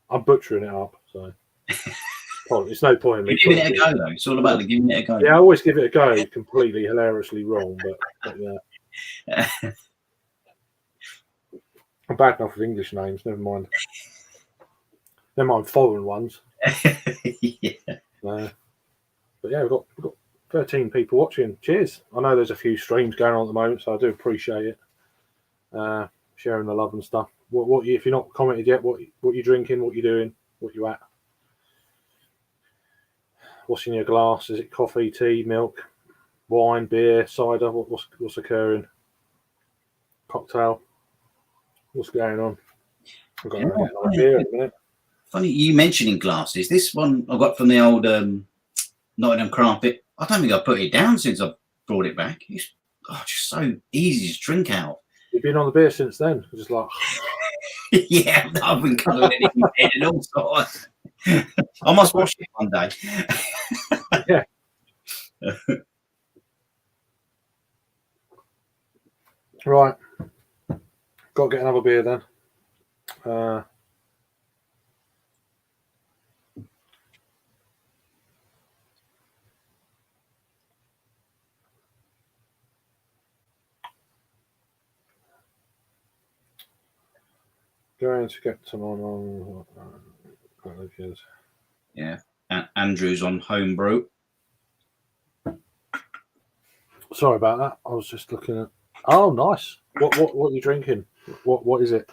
I'm butchering it up, so it's no point in me. You're giving it a go though. It's all about giving it a go. Yeah, I always give it a go, completely hilariously wrong, but yeah. I'm bad enough with English names, never mind. Never mind foreign ones. Yeah. But yeah, we've got 13 people watching. Cheers. I know there's a few streams going on at the moment, so I do appreciate it. Sharing the love and stuff. What if you're not commented yet, what you drinking, what you doing, what you at? What's in your glass? Is it coffee, tea, milk, wine, beer, cider? What's occurring? Cocktail? What's going on? I've got another beer in a minute. Funny you mentioning glasses. This one I got from the old Nottingham Craft bit. I don't think I put it down since I brought it back. It's just so easy to drink out. You've been on the beer since then? Just like yeah, I've been colouring it in my head and all sorts. I must wash it one day. Yeah. Right. Got to get another beer then. Going to get someone on. Yeah. Andrew's on homebrew. Sorry about that. I was just looking at. Oh, nice. What are you drinking? What is it?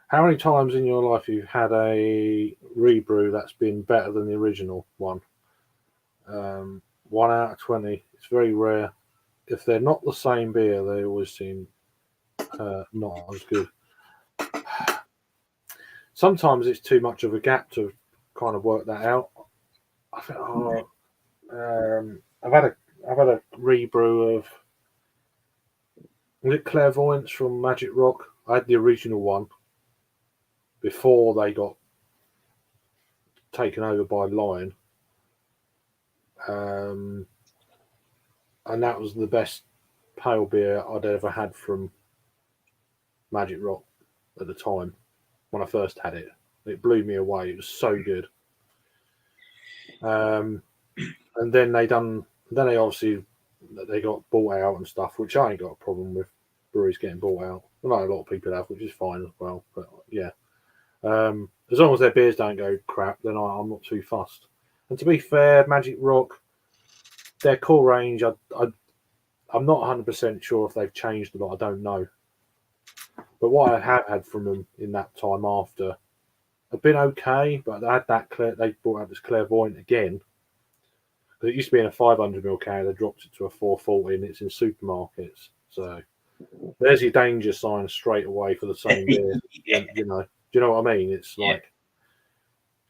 How many times in your life you've had a rebrew that's been better than the original one? 1 out of 20. It's very rare. If they're not the same beer, they always seem not as good. Sometimes it's too much of a gap to kind of work that out. I think I've had a rebrew of, was it Clairvoyance from Magic Rock? I had the original one before they got taken over by Lion, and that was the best pale beer I'd ever had from Magic Rock at the time. When I first had it, it blew me away. It was so good. And then they obviously got bought out and stuff, which I ain't got a problem with breweries getting bought out. I know a lot of people have, which is fine as well. But yeah, as long as their beers don't go crap, then I'm not too fussed. And to be fair, Magic Rock, their core range, I'm not 100% sure if they've changed a lot. I don't know. But what I have had from them in that time after have been okay, but they had they brought out this Clairvoyant again. Because it used to be in a 500ml can, they dropped it to a 440 and it's in supermarkets. So there's your danger sign straight away for the same beer. Yeah. Do you know what I mean? It's like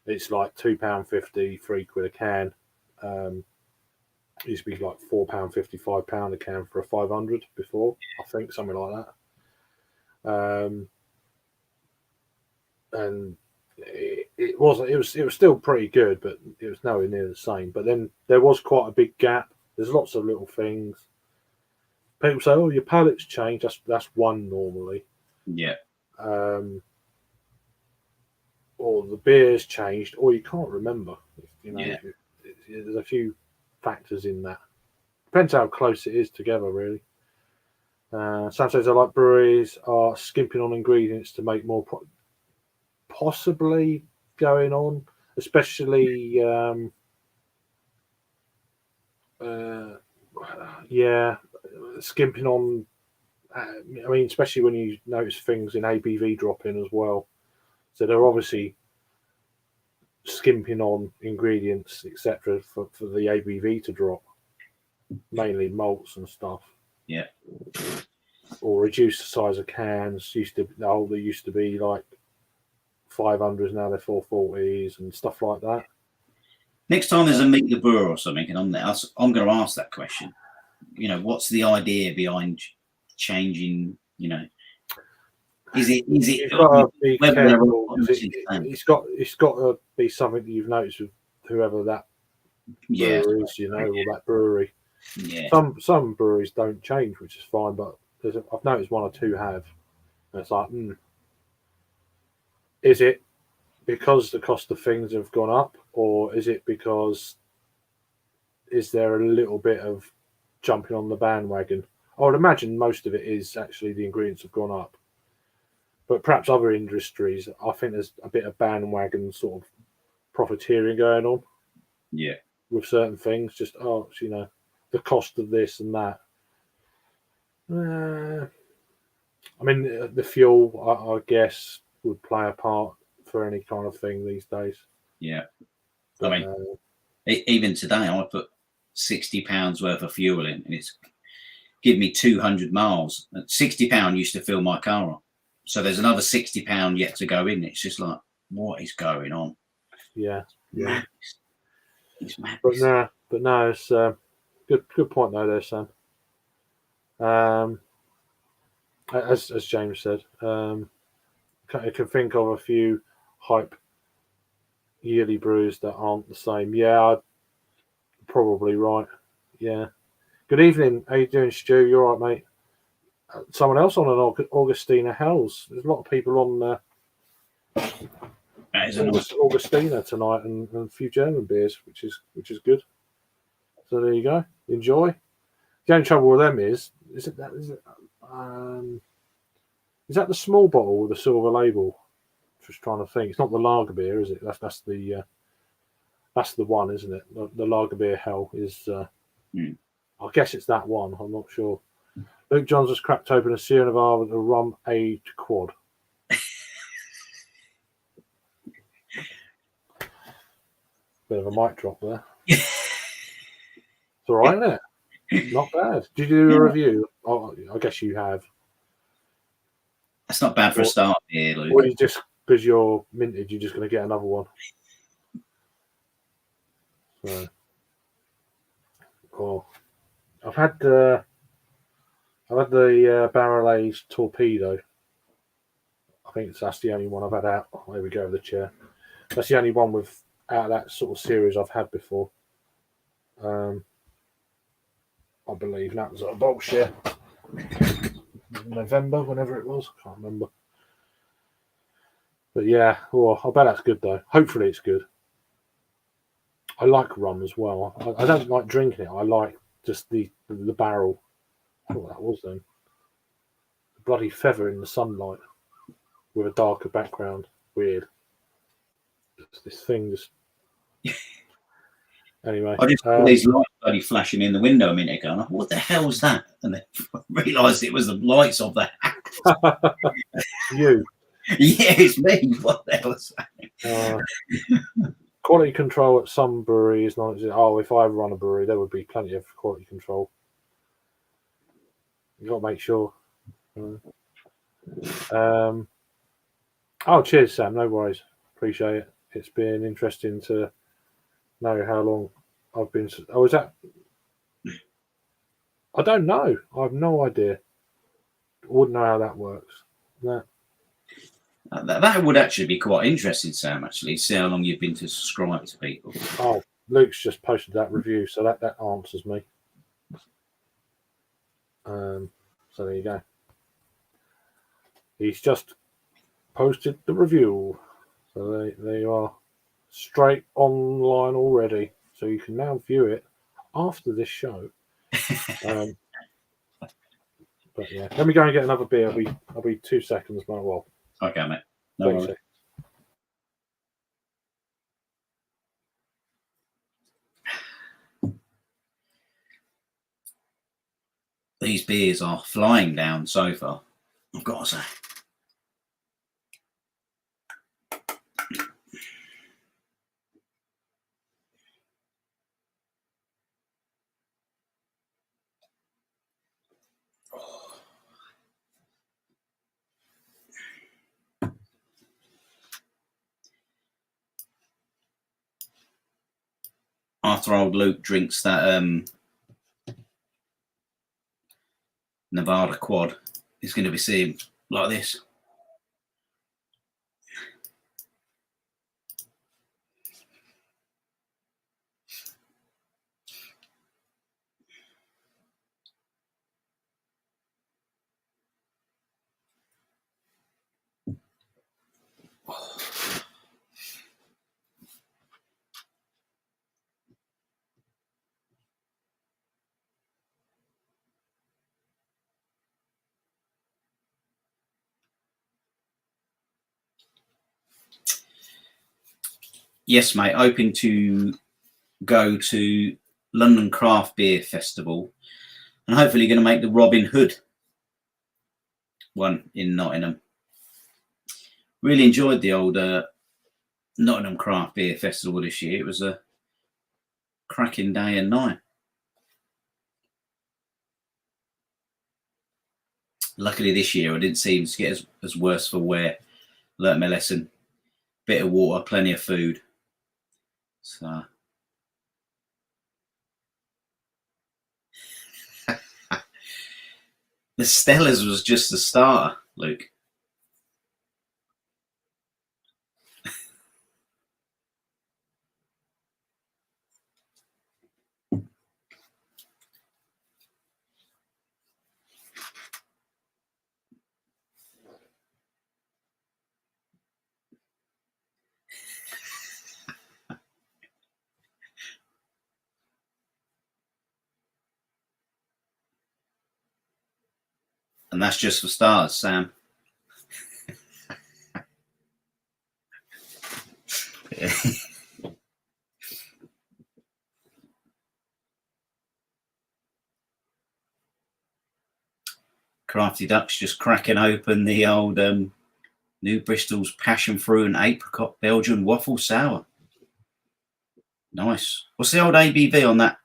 £2.50, £3 a can. It used to be like £4.50, £5 a can for a 500 before, I think, something like that. And it was still pretty good, but it was nowhere near the same. But then there was quite a big gap. There's lots of little things. People say, "Oh, your palate's changed." That's one normally. Yeah. Or the beer's changed, or you can't remember. There's a few factors in that. Depends how close it is together, really. Sam says, I like breweries are skimping on ingredients to make more possibly going on, especially skimping on. I mean, especially when you notice things in ABV dropping as well. So they're obviously skimping on ingredients, etc., for the ABV to drop, mainly malts and stuff. Yeah. Or reduce the size of cans. They used to be like 500s, now they're 440s and stuff like that. Next time there's a Meet the Brewer or something, and I'm going to ask that question. What's the idea behind changing? Is it? You've got to be whether they're careful. all 'Cause it's got to be something that you've noticed with whoever that yeah, brewer is, you know, or that brewery. yeah, Some breweries don't change, which is fine, but I've noticed one or two have. And it's like, is it because the cost of things have gone up, or is it because is there a little bit of jumping on the bandwagon? I would imagine most of it is actually the ingredients have gone up, but perhaps other industries, I think there's a bit of bandwagon sort of profiteering going on yeah, with certain things. Just the cost of this and that. I mean, the fuel, I guess, would play a part for any kind of thing these days. yeah. But, I mean, even today, I put £60 worth of fuel in, and it's give me 200 miles. And £60 used to fill my car up, so there's another £60 yet to go in. It's just like, what is going on? yeah. It's madness. But no, it's good point though, there, Sam. As James said, I can think of a few hype yearly brews that aren't the same. Yeah, probably right. Yeah. Good evening. How you doing, Stu? You all right, mate? Someone else on an Augustina Hells. There's a lot of people on Augustina tonight, and a few German beers, which is good. So there you go. Enjoy. The only trouble with them is that the small bottle with the silver label? Just trying to think. It's not the lager beer, is it? That's the one, isn't it? The lager beer hell is. I guess it's that one. I'm not sure. Luke Johns has cracked open a Sierra Nevada with a rum aged quad. Bit of a mic drop there. It's all right, isn't it? Not bad. Did you do a review? Oh, I guess you have. That's not bad for a start here, Luke. Or you just, because you're minted, you're just going to get another one. So, I've had the barrel aged torpedo. I think that's the only one I've had out. Oh, there we go, the chair. That's the only one out of that sort of series I've had before. I believe that was a bullshit. November, whenever it was, I can't remember. But yeah, I bet that's good though. Hopefully it's good. I like rum as well. I don't like drinking it. I like just the barrel. What that was then? A bloody feather in the sunlight with a darker background. Weird. This thing just. Anyway, I just saw these lights bloody flashing in the window a minute ago. And I thought, what the hell's that? And then I realised it was the lights of the house. You. Yeah, it's me. What the hell's that? Quality control at some breweries. If I run a brewery, there would be plenty of quality control. You got to make sure. Cheers, Sam. No worries. Appreciate it. It's been interesting to know how long I've been. Was that? I don't know. I have no idea. I wouldn't know how that works. No. That would actually be quite interesting, Sam, actually. See how long you've been to subscribe to people. Oh, Luke's just posted that review, so that answers me. So there you go. He's just posted the review. So there you are. Straight online already. So you can now view it after this show. But yeah, let me go and get another beer. I'll be 2 seconds, mate. Well, okay, mate. No worries. These beers are flying down so far, I've got to say. After old Luke drinks that Nevada quad, he's going to be seeing like this. Yes, mate. Hoping to go to London Craft Beer Festival, and hopefully going to make the Robin Hood one in Nottingham. Really enjoyed the old Nottingham Craft Beer Festival this year. It was a cracking day and night. Luckily this year I didn't seem to get as worse for wear. Learnt my lesson. Bit of water, plenty of food. So the Stellas was just the starter, Luke. And that's just for starters, Sam. Crafty Duck's just cracking open the old New Bristol's Passion Fruit and Apricot Belgian Waffle Sour. Nice. What's the old ABV on that,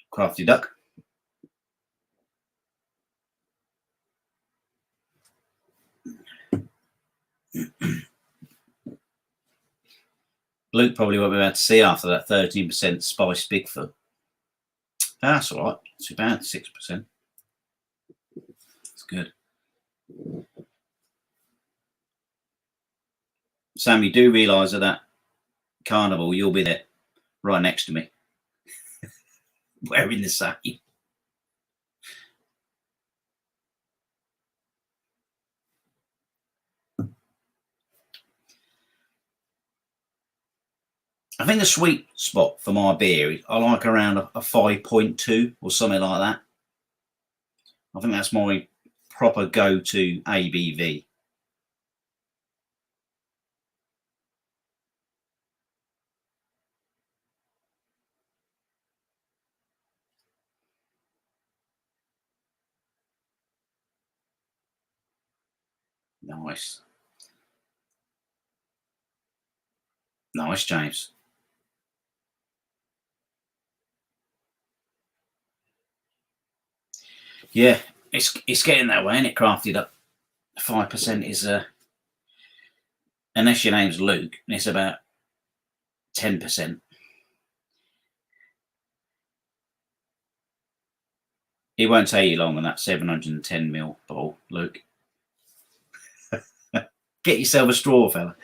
Crafty Duck? Luke probably won't be able to see after that 13% Spice Bigfoot. That's all right. It's about 6%. It's good. Sam, you do realise that carnival, you'll be there right next to me. Wearing the same. I think the sweet spot for my beer, I like around a 5.2 or something like that. I think that's my proper go-to ABV. Nice. Nice, James. Yeah, it's getting that way, isn't it? Crafted up. 5% is unless your name's Luke, and it's about 10%. It won't take you long on that 710ml bottle, Luke. Get yourself a straw, fella.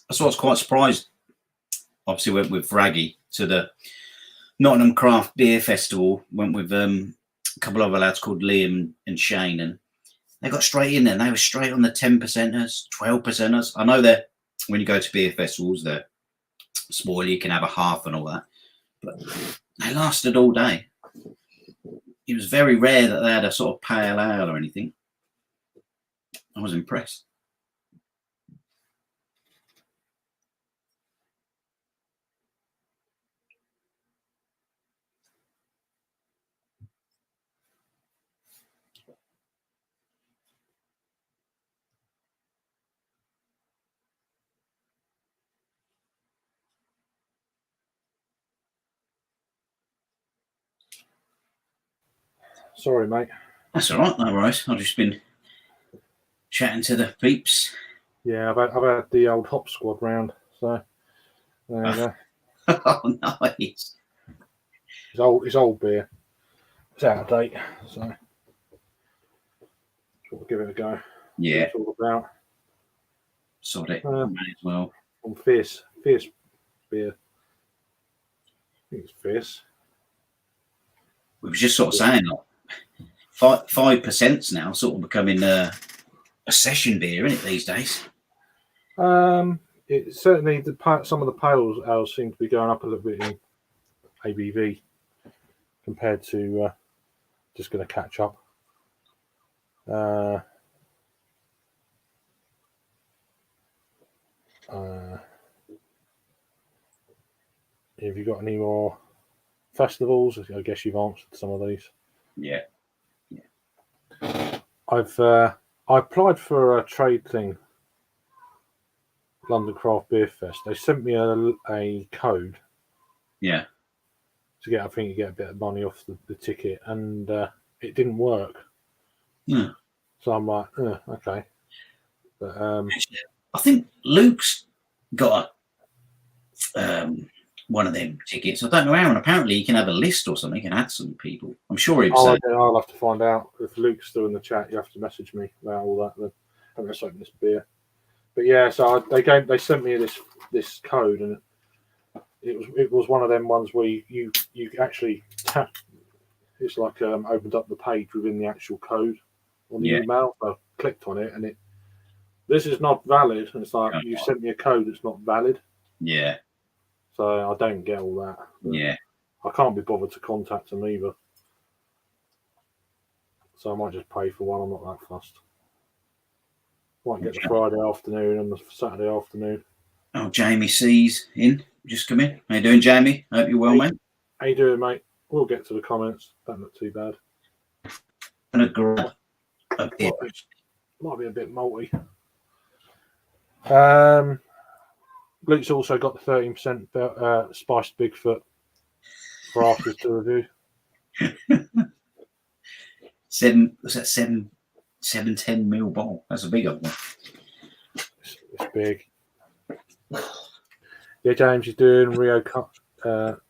That's what's quite surprised. Obviously, went with Vraggy to the Nottingham Craft Beer Festival. Went with a couple of other lads called Liam and Shane, and they got straight in there. They were straight on the 10%ers, 12%ers. I know that when you go to beer festivals, they're small. You can have a half and all that, but they lasted all day. It was very rare that they had a sort of pale ale or anything. I was impressed. Sorry, mate. That's all right, no worries. I've just been chatting to the peeps. Yeah, I've had the old hop squad round, so there you go. Oh, nice. It's old beer. It's out of date, so we'll give it a go. Yeah. It's all about. Sod it. May as well. On fierce beer. I think it's fierce. We were just sort of saying, like, 5% now, sort of becoming a session beer, isn't it, these days? It certainly some of the pale ales seem to be going up a little bit in ABV compared to just going to catch up. Have you got any more festivals? I guess you've answered some of these. Yeah. I applied for a trade thing, London Craft Beer Fest. They sent me a code. Yeah. I think you get a bit of money off the ticket, and it didn't work. Yeah. So I'm like, okay. But I think Luke's got one of them tickets. I don't know how, and apparently you can have a list or something and add some people. I'm sure he'd say. I'll have to find out. If Luke's still in the chat, you have to message me about all that. Then I'm going to open this beer. But yeah, so they sent me this code, and it was one of them ones where you actually tap. It's like opened up the page within the actual code on the email. I clicked on it, and this is not valid. And it's like, you sent me a code that's not valid. Yeah. So I don't get all that. Yeah. I can't be bothered to contact them either. So I might just pay for one. I'm not that fussed. Might get the Friday afternoon and the Saturday afternoon. Oh, Jamie C's in. Just come in. How you doing, Jamie? Hope you're well, mate. How you doing, mate? We'll get to the comments. Don't look too bad. And a grab a beer. Might be a bit malty. Luke's also got the 13% spiced Bigfoot for after to review. 710 ml bottle. That's a big one. It's big. Yeah, James is doing Rio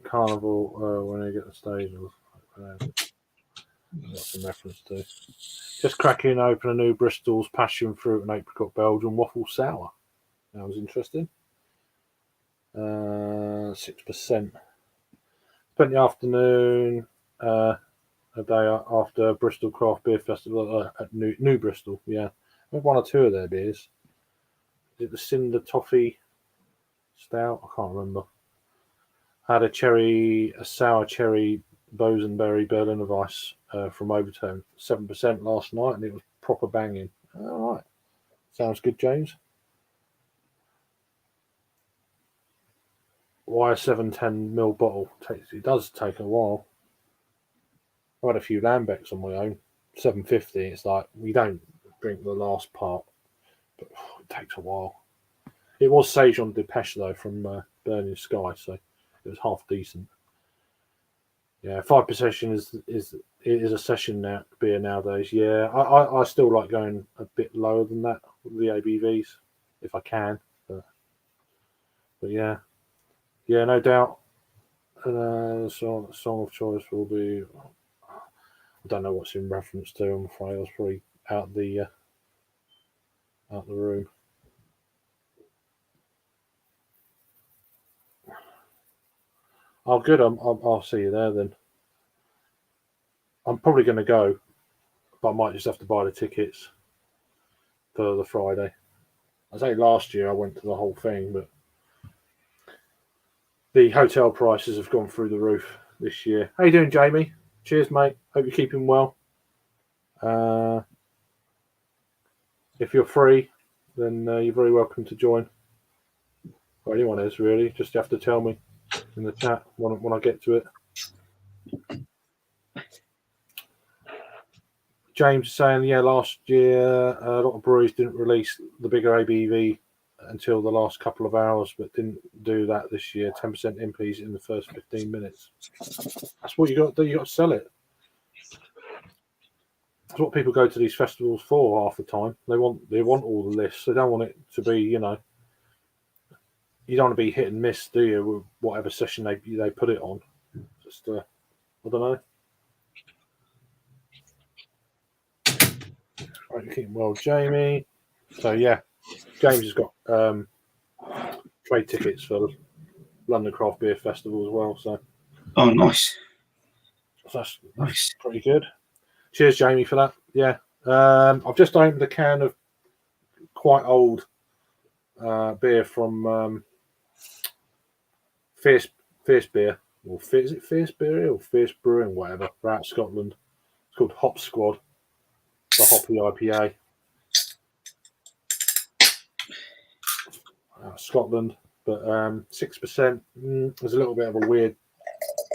Carnival when they get the stage. Got some reference to. Just cracking open a new Bristol's passion fruit and apricot Belgian waffle sour. That was interesting. 6%. Spent the afternoon a day after Bristol Craft Beer Festival at New Bristol. Yeah, I had one or two of their beers. Is it the Cinder Toffee Stout? I can't remember. Had a sour cherry bosenberry Berliner Weiss from Overtone, 7% last night, and it was proper banging. All right, sounds good, James. Why a 710 ml bottle? It does take a while. I had a few Lambecks on my own, 750. It's like, we don't drink the last part, but it takes a while. It was Saison Depeche though from Burning Sky, so it was half decent. Yeah, 5% is a session beer nowadays. Yeah, I still like going a bit lower than that with the ABVs if I can, but yeah, no doubt. Song of choice will be. I don't know what's in reference to. I'm afraid I was probably out the room. Oh, good. I'll see you there then. I'm probably going to go, but I might just have to buy the tickets for the Friday. I say last year I went to the whole thing, but the hotel prices have gone through the roof this year. How you doing, Jamie? Cheers, mate. Hope you're keeping well. If you're free, then you're very welcome to join. Or anyone is, really. Just have to tell me in the chat when I get to it. James is saying, yeah, last year a lot of breweries didn't release the bigger ABV until the last couple of hours, but didn't do that this year. 10% impees in the first 15 minutes. That's what you got to do. You got to sell it. That's what people go to these festivals for half the time. They want all the lists. They don't want it to be, you don't want to be hit and miss, do you, with whatever session they put it on. Just I don't know. Right, you're keeping well, Jamie. So yeah, James has got trade tickets for the London Craft Beer Festival as well. So nice. that's pretty good. Cheers, Jamie, for that. Yeah. I've just opened a can of quite old beer from Fierce Beer, or is it Fierce Beer or Fierce Brewing, whatever. They're out of Scotland. It's called Hop Squad. The Hoppy IPA. Out of Scotland, but 6%. There's a little bit of a weird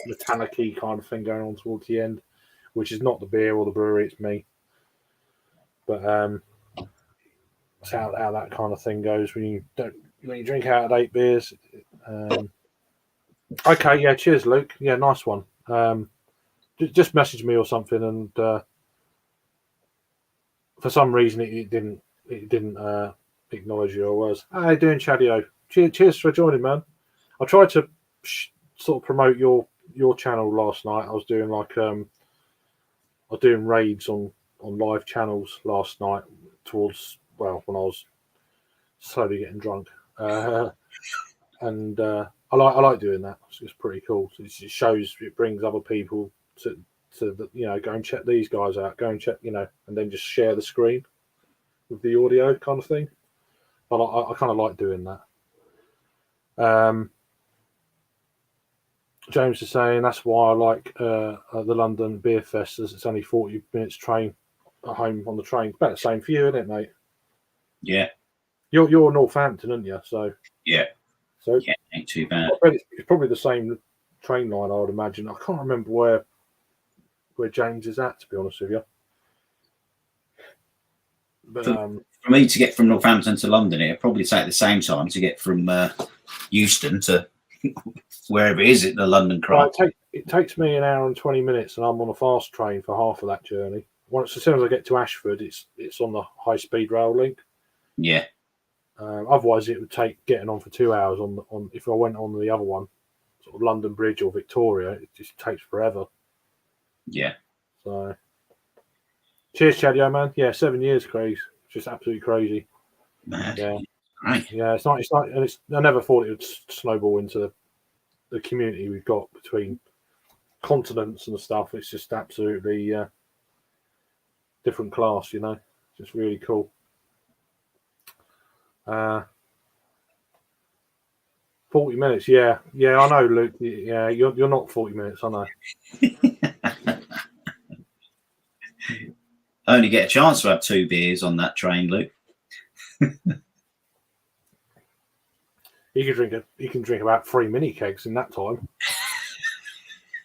metallic-y kind of thing going on towards the end, which is not the beer or the brewery, it's me. But that's how that kind of thing goes when you drink out of 8 beers. Okay, yeah, cheers, Luke. Yeah, nice one. Just message me or something, and for some reason it didn't acknowledge you. I was. How you doing, Chadio? Cheers for joining, man. I tried to sort of promote your channel last night. I was doing raids on live channels last night towards when I was slowly getting drunk, and I like doing that. It's pretty cool. It shows, it brings other people to go and check these guys out. Go and check, and then just share the screen with the audio kind of thing. I kind of like doing that. James is saying that's why I like the London Beer Fest, as it's only 40 minutes train at home on the train. It's about the same for you, isn't it, mate? Yeah. You're Northampton, aren't you? So yeah, so yeah, ain't too bad. I bet it's probably the same train line, I would imagine. I can't remember where James is at, to be honest with you. But for me to get from Northampton to London, it'd probably take the same time to get from Euston to wherever it is at the London Crowd. It takes me an hour and 20 minutes, and I'm on a fast train for half of that journey. As soon as I get to Ashford, it's on the high speed rail link. Yeah. Otherwise, it would take getting on for 2 hours on if I went on the other one, sort of London Bridge or Victoria. It just takes forever. Yeah. So, cheers, Chadio, man. Yeah, 7 years, Craig. Just absolutely crazy. Mad. Yeah. Right. Yeah, it's not, and I never thought it would snowball into the community we've got between continents and stuff. It's just absolutely different class, just really cool. 40 minutes, yeah, I know, Luke. Yeah, you're not 40 minutes, I know. I only get a chance to have 2 beers on that train, Luke. You can drink about 3 mini kegs in that time.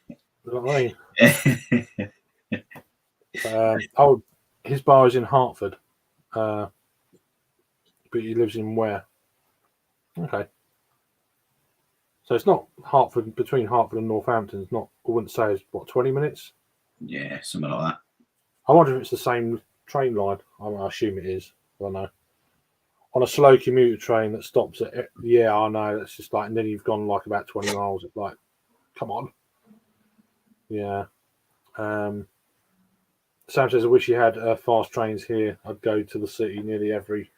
You know what I mean? His bar is in Hertford, but he lives in where? Okay. So it's not Hertford, between Hertford and Northampton. It's not, I wouldn't say it's 20 minutes? Yeah, something like that. I wonder if it's the same train line. I assume it is. I don't know. On a slow commuter train that stops at, yeah, I know. That's just and then you've gone about 20 miles. It's come on. Yeah. Sam says, I wish you had fast trains here. I'd go to the city nearly every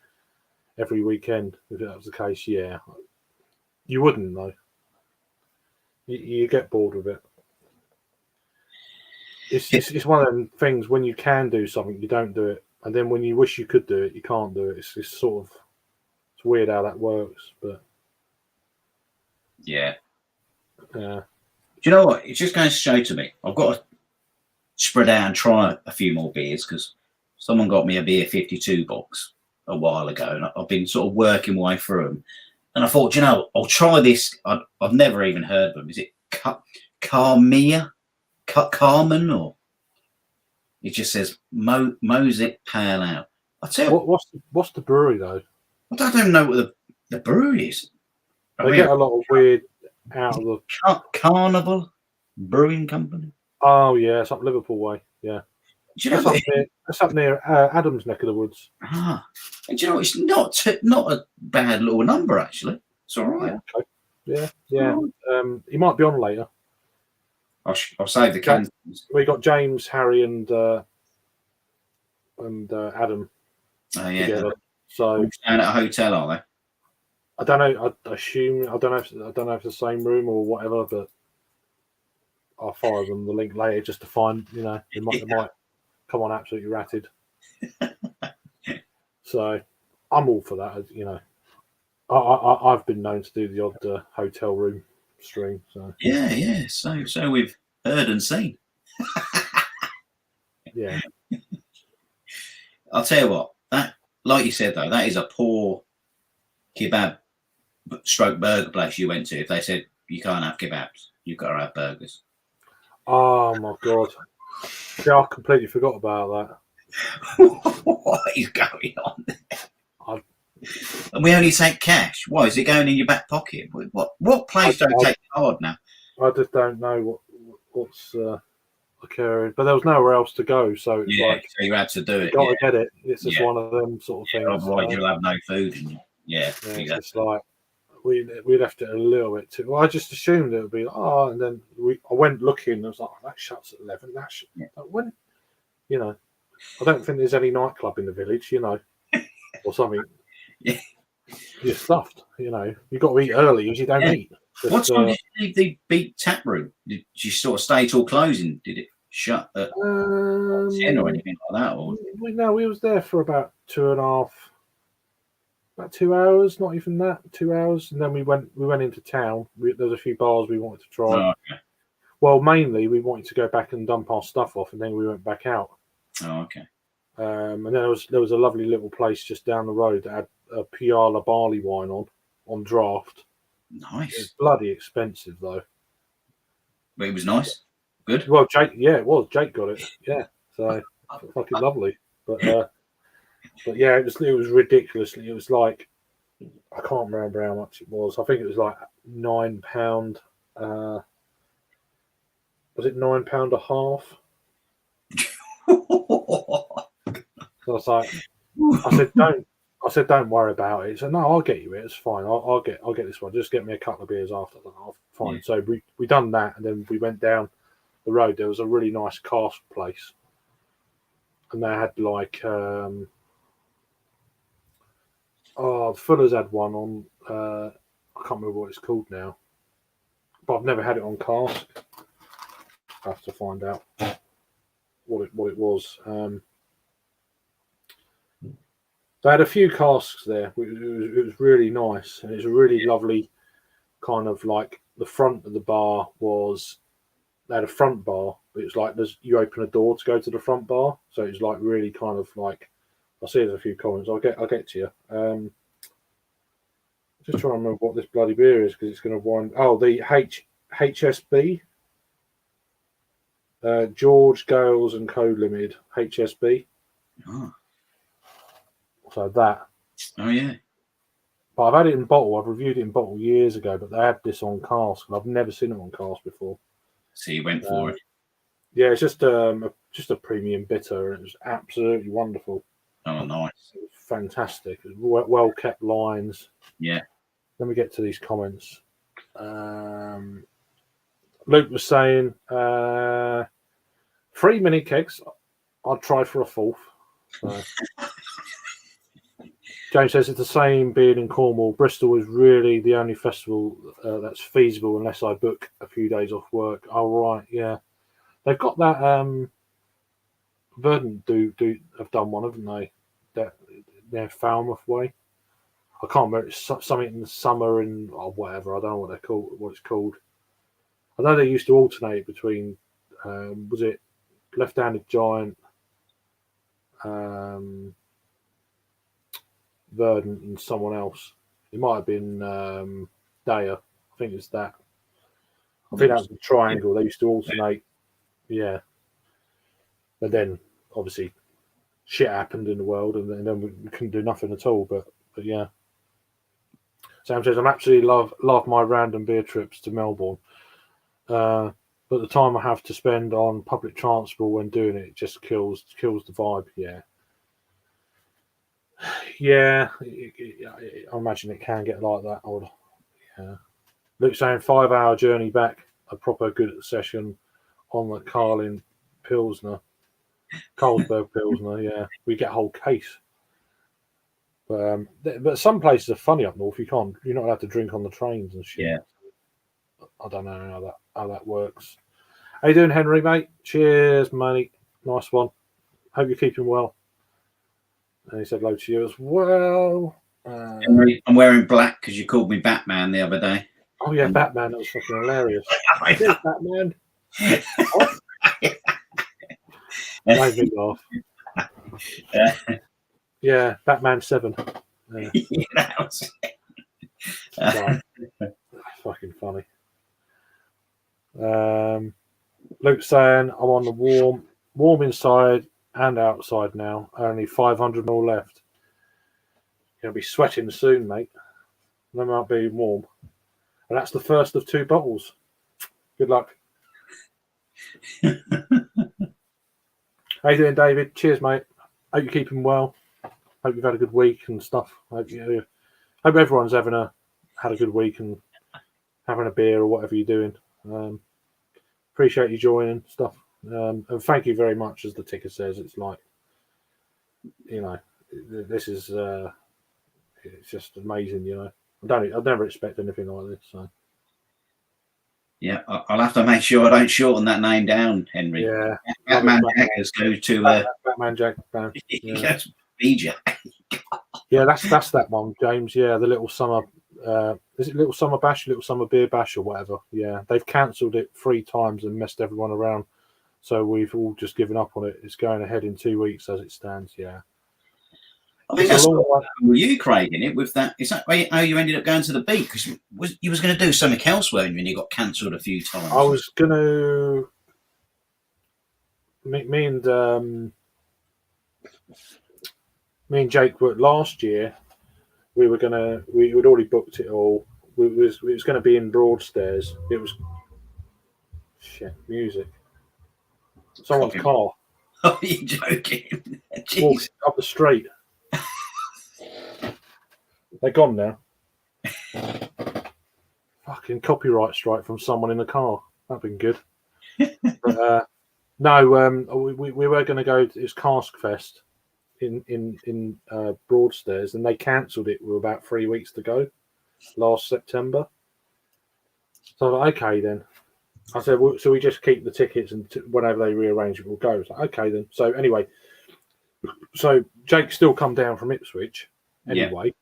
weekend if that was the case. Yeah. You wouldn't, though. You get bored with it. It's one of them things, when you can do something, you don't do it. And then when you wish you could do it, you can't do it. It's sort of, it's weird how that works. But yeah. Yeah. Do you know what? It's just going to show to me. I've got to spread out and try a few more beers, because someone got me a beer 52 box a while ago, and I've been sort of working my way through them. And I thought, I'll try this. I've never even heard of them. Is it Carmen, or it just says Mosaic Pale Ale? I tell you, what's the brewery though? I don't even know what the brewery is. They get a lot of weird out of the Carnival Brewing Company. Oh yeah, it's up Liverpool way. Yeah, that's up near Adam's neck of the woods. Ah, and it's not a bad little number actually. It's all right. Yeah, yeah. He might be on later. I'll save the cans. We got James, Harry, and Adam together. So staying at a hotel, are they? I don't know. I assume I don't know if it's the same room or whatever, but I'll follow them the link later just to find. They might come on, absolutely ratted. So I'm all for that. You know, I've been known to do the odd hotel room stream. So Yeah. So we've heard and seen. yeah, I'll tell you what, that, like you said though, that is a poor kebab stroke burger place you went to. If they said you can't have kebabs, you've got to have burgers. oh my god, yeah, I completely forgot about What is going on? that. And we only take cash. Why is it going in your back pocket? What place don't take card now? I just don't know what's occurring, but there was nowhere else to go, so it's Yeah, like so you had to do it. you got to get it. It's just Yeah. one of them sort of things. Otherwise, you'll have no food. And yeah, It's exactly. just like we left it a little bit too. Well, I just assumed it would be and then I went looking. And I was like, that shuts at 11. When, you know, I don't think there's any nightclub in the village, you know, or something. Yeah. You're stuffed, you know. You've got to eat early, as you don't eat. Just, what time did you leave the Beat tap room? Did you sort of stay till closing? Did it shut at 10 or anything like that? Or we was there for about 2 hours, not even that, 2 hours, and then we went into town. There was a few bars we wanted to try. Oh, okay. Well, mainly we wanted to go back and dump our stuff off, and then we went back out. Oh, okay. And then there was a lovely little place just down the road that had a Piala barley wine on draft. Nice. It's bloody expensive though. But it was nice. Good. Well, Jake, yeah, it was. Jake got it. Yeah, so fucking lovely. But yeah, it was ridiculously. It was like, I can't remember how much it was. I think it was like £9. Was it £9 a half? So I was like, I said, don't worry about it. He said, no, I'll get you it. It's fine. I'll get this one. Just get me a couple of beers after. Oh, fine. Yeah. So we done that, and then we went down the road. There was a really nice cask place, and they had like Fuller's had one on. I can't remember what it's called now, but I've never had it on cask. I have to find out what it was. They had a few casks there. It was really nice, and it was a really lovely kind of like the front of the bar was. They had a front bar. It was like you open a door to go to the front bar, so it was like really kind of like. I see there's a few comments. I'll get to you. Just trying to remember what this bloody beer is because it's going to wind. Oh, the HSB. George Gales and Co Limited HSB. Oh. So that. Oh yeah. But I've had it in bottle. I've reviewed it in bottle years ago, but they had this on cask, and I've never seen it on cask before. So you went for it. Yeah, it's just a premium bitter, and it was absolutely wonderful. Oh, nice! It was fantastic. It was well kept lines. Yeah. Let me get to these comments. Luke was saying 3 mini kegs. I'd try for a fourth. So. James says it's the same being in Cornwall. Bristol is really the only festival that's feasible unless I book a few days off work. Oh, right, yeah. They've got that. Verdant have done one, haven't they? They're Falmouth way. I can't remember. It's something in the summer and whatever. I don't know what they're called. What it's called. I know they used to alternate between. Was it Left-Handed Giant? Verdant and someone else. It might have been Daya. I think it's that. I think that was the triangle. They used to alternate. Yeah. But then, obviously, shit happened in the world, and then we couldn't do nothing at all. But yeah. Sam says, I'm absolutely love my random beer trips to Melbourne. But the time I have to spend on public transport when doing it just kills the vibe. Yeah. Yeah, I imagine it can get like that. Yeah. Luke saying 5-hour journey back, a proper good session on the Carlsberg Pilsner. Yeah, we get a whole case. But some places are funny up north. You're not allowed to drink on the trains and shit. Yeah. I don't know how that works. How you doing, Henry, mate? Cheers, mate. Nice one. Hope you're keeping well. And he said hello to you as well. Henry, I'm wearing black because you called me Batman the other day. Oh yeah, Batman. That was fucking hilarious. Cheers, Batman. Made me laugh. Yeah, Batman 7. That was Right. Fucking funny. Luke saying I'm on the warm inside and outside now. Only 500 ml left. You'll be sweating soon, mate. They might be warm. And that's the first of 2 bottles. Good luck. How you doing, David? Cheers, mate. Hope you're keeping well. Hope you've had a good week and stuff. Hope everyone's had a good week and having a beer or whatever you're doing. Appreciate you joining stuff. And thank you very much, as the ticker says. It's like, this is it's just amazing. I'd never expect anything like this. So yeah, I'll have to make sure I don't shorten that name down, Henry. yeah, Batman Jackers go to Batman Jack. Yeah. BJ. Yeah, that's that one, James. Yeah, the little summer. Is it Little Summer Bash, Little Summer Beer Bash, or whatever? Yeah, they've cancelled it 3 times and messed everyone around. So we've all just given up on it. It's going ahead in 2 weeks as it stands. Yeah. I think that's what you, Craig, in it with that. Is that how you ended up going to the beat? Because you was going to do something else, weren't you? And you got cancelled a few times. I was going to. Me and Jake were last year. We were gonna. We'd already booked it all. It was going to be in Broadstairs. It was music. Someone's car. Oh, you're joking? Walking up the street. They're gone now. Fucking copyright strike from someone in the car. That'd been good. But, no, we were going to go. It was Cask Fest in Broadstairs, and they cancelled it with about 3 weeks to go last September. So I was like, okay then. I said, well, so we just keep the tickets, and whenever they rearrange it, we'll go. It's like, okay then. So anyway, so Jake still come down from Ipswich anyway.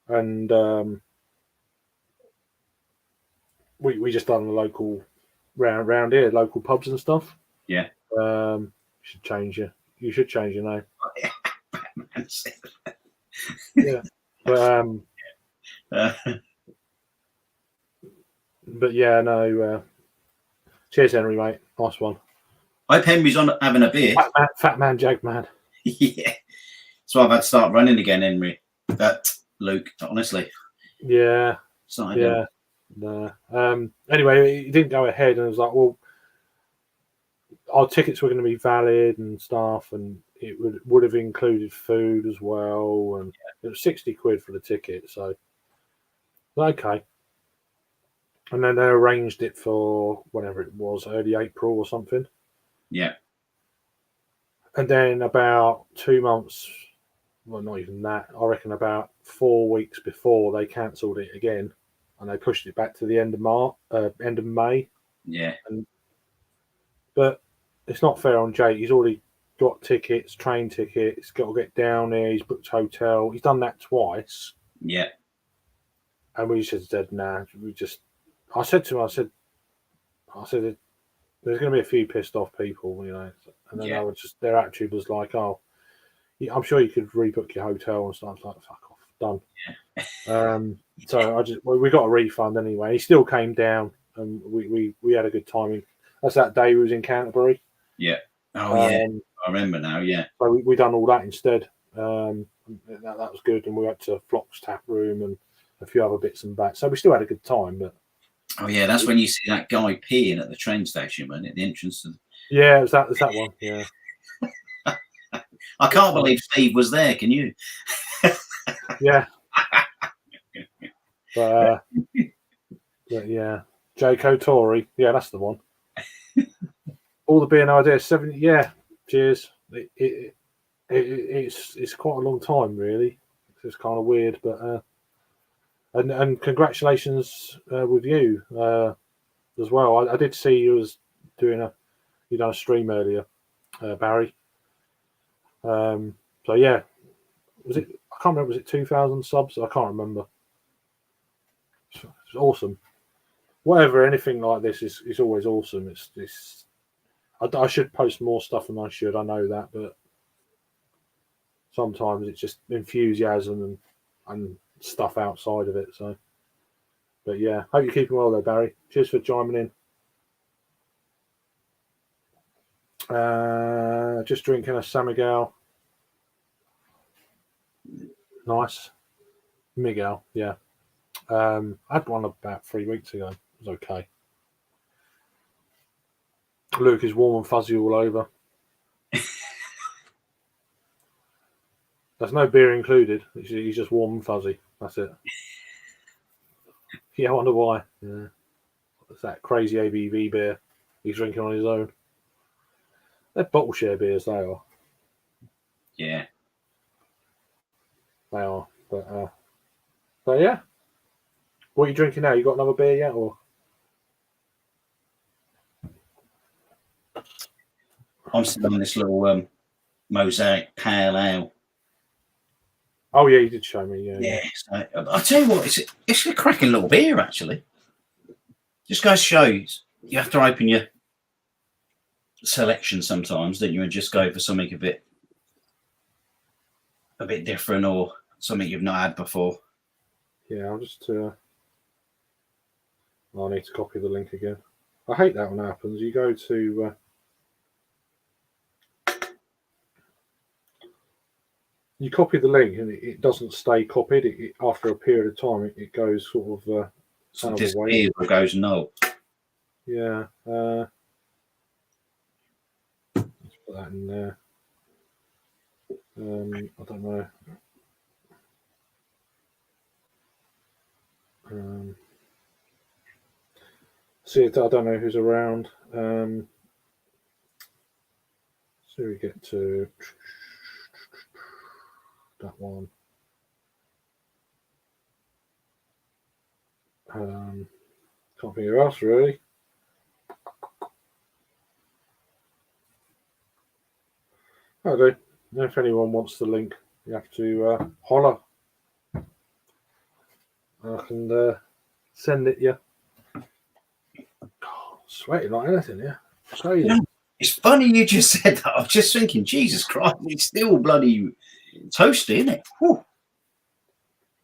Yeah. And we just done the local round here, local pubs and stuff. Yeah. You should change your name. Yeah. But yeah, no. Cheers, Henry, mate. Nice one. I hope Henry's on having a beer. Fat man, Jag-man. Yeah. So I've had to start running again, Henry. Luke, honestly. Yeah. Yeah. No. Anyway, he didn't go ahead, and it was like, well, our tickets were going to be valid and stuff, and it would have included food as well, and it was 60 quid for the ticket. So, okay. And then they arranged it for whenever it was, early April or something. Yeah. And then about 2 months, well, not even that, I reckon about 4 weeks before, they cancelled it again, and they pushed it back to the end of May. Yeah. But it's not fair on Jake. He's already got tickets, train tickets. He's got to get down there. He's booked hotel. He's done that twice. Yeah. And we just said, nah. I said to him, I said, there's going to be a few pissed off people, And then their attitude was like, oh, I'm sure you could rebook your hotel and stuff. Like, fuck off, done. Yeah. So we got a refund anyway. He still came down, and we had a good time. That's that day we was in Canterbury. Yeah. Oh yeah, I remember now. Yeah. So we done all that instead. That was good, and we went to Flock's Tap Room and a few other bits and bats. So we still had a good time, but. Oh yeah, that's when you see that guy peeing at the train station, wasn't it? The entrance to. Yeah, it was that one. Yeah. I can't believe Steve was there. Can you? Yeah. But yeah, Jaco Tory. Yeah, that's the one. All the beer and idea 70. Yeah, cheers. It's quite a long time, really. It's kind of weird, but and congratulations with you as well. I did see you was you done a stream earlier, Barry. So yeah, was it? I can't remember. Was it 2,000 subs? I can't remember. It's awesome. Whatever, anything like this is always awesome. It's. I should post more stuff than I should. I know that, but sometimes it's just enthusiasm and stuff outside of it. So, but yeah, hope you're keeping well there, Barry. Cheers for chiming in. Just drinking a San Miguel. Nice. Miguel, yeah. I had one about 3 weeks ago. It was okay. Luke is warm and fuzzy all over. There's no beer included. He's just warm and fuzzy. That's it. Yeah, I wonder why. Yeah. It's that crazy ABV beer he's drinking on his own. They're bottle share beers, they are. Yeah. They are. But yeah. What are you drinking now? You got another beer yet, or? I'm still on this little mosaic pale ale. Oh yeah, you did show me. Yeah. So, I'll tell you what, it's a cracking little beer actually. Just goes to show you have to open your selection sometimes, don't you, and just go for something a bit different or something you've not had before. Yeah, I'll just. I need to copy the link again. I hate that when that happens. You go to. You copy the link and it doesn't stay copied. After a period of time, it goes sort of So disappears or goes null. Yeah. Let's put that in there. I don't know. See, I don't know who's around. So we get to that one. Can't think of else really. I do. If anyone wants the link, you have to holler. I can send it you. God, sweating like anything, yeah. Crazy. You know, it's funny you just said that. I was just thinking, Jesus Christ, it's still bloody toasty, isn't it? Whew.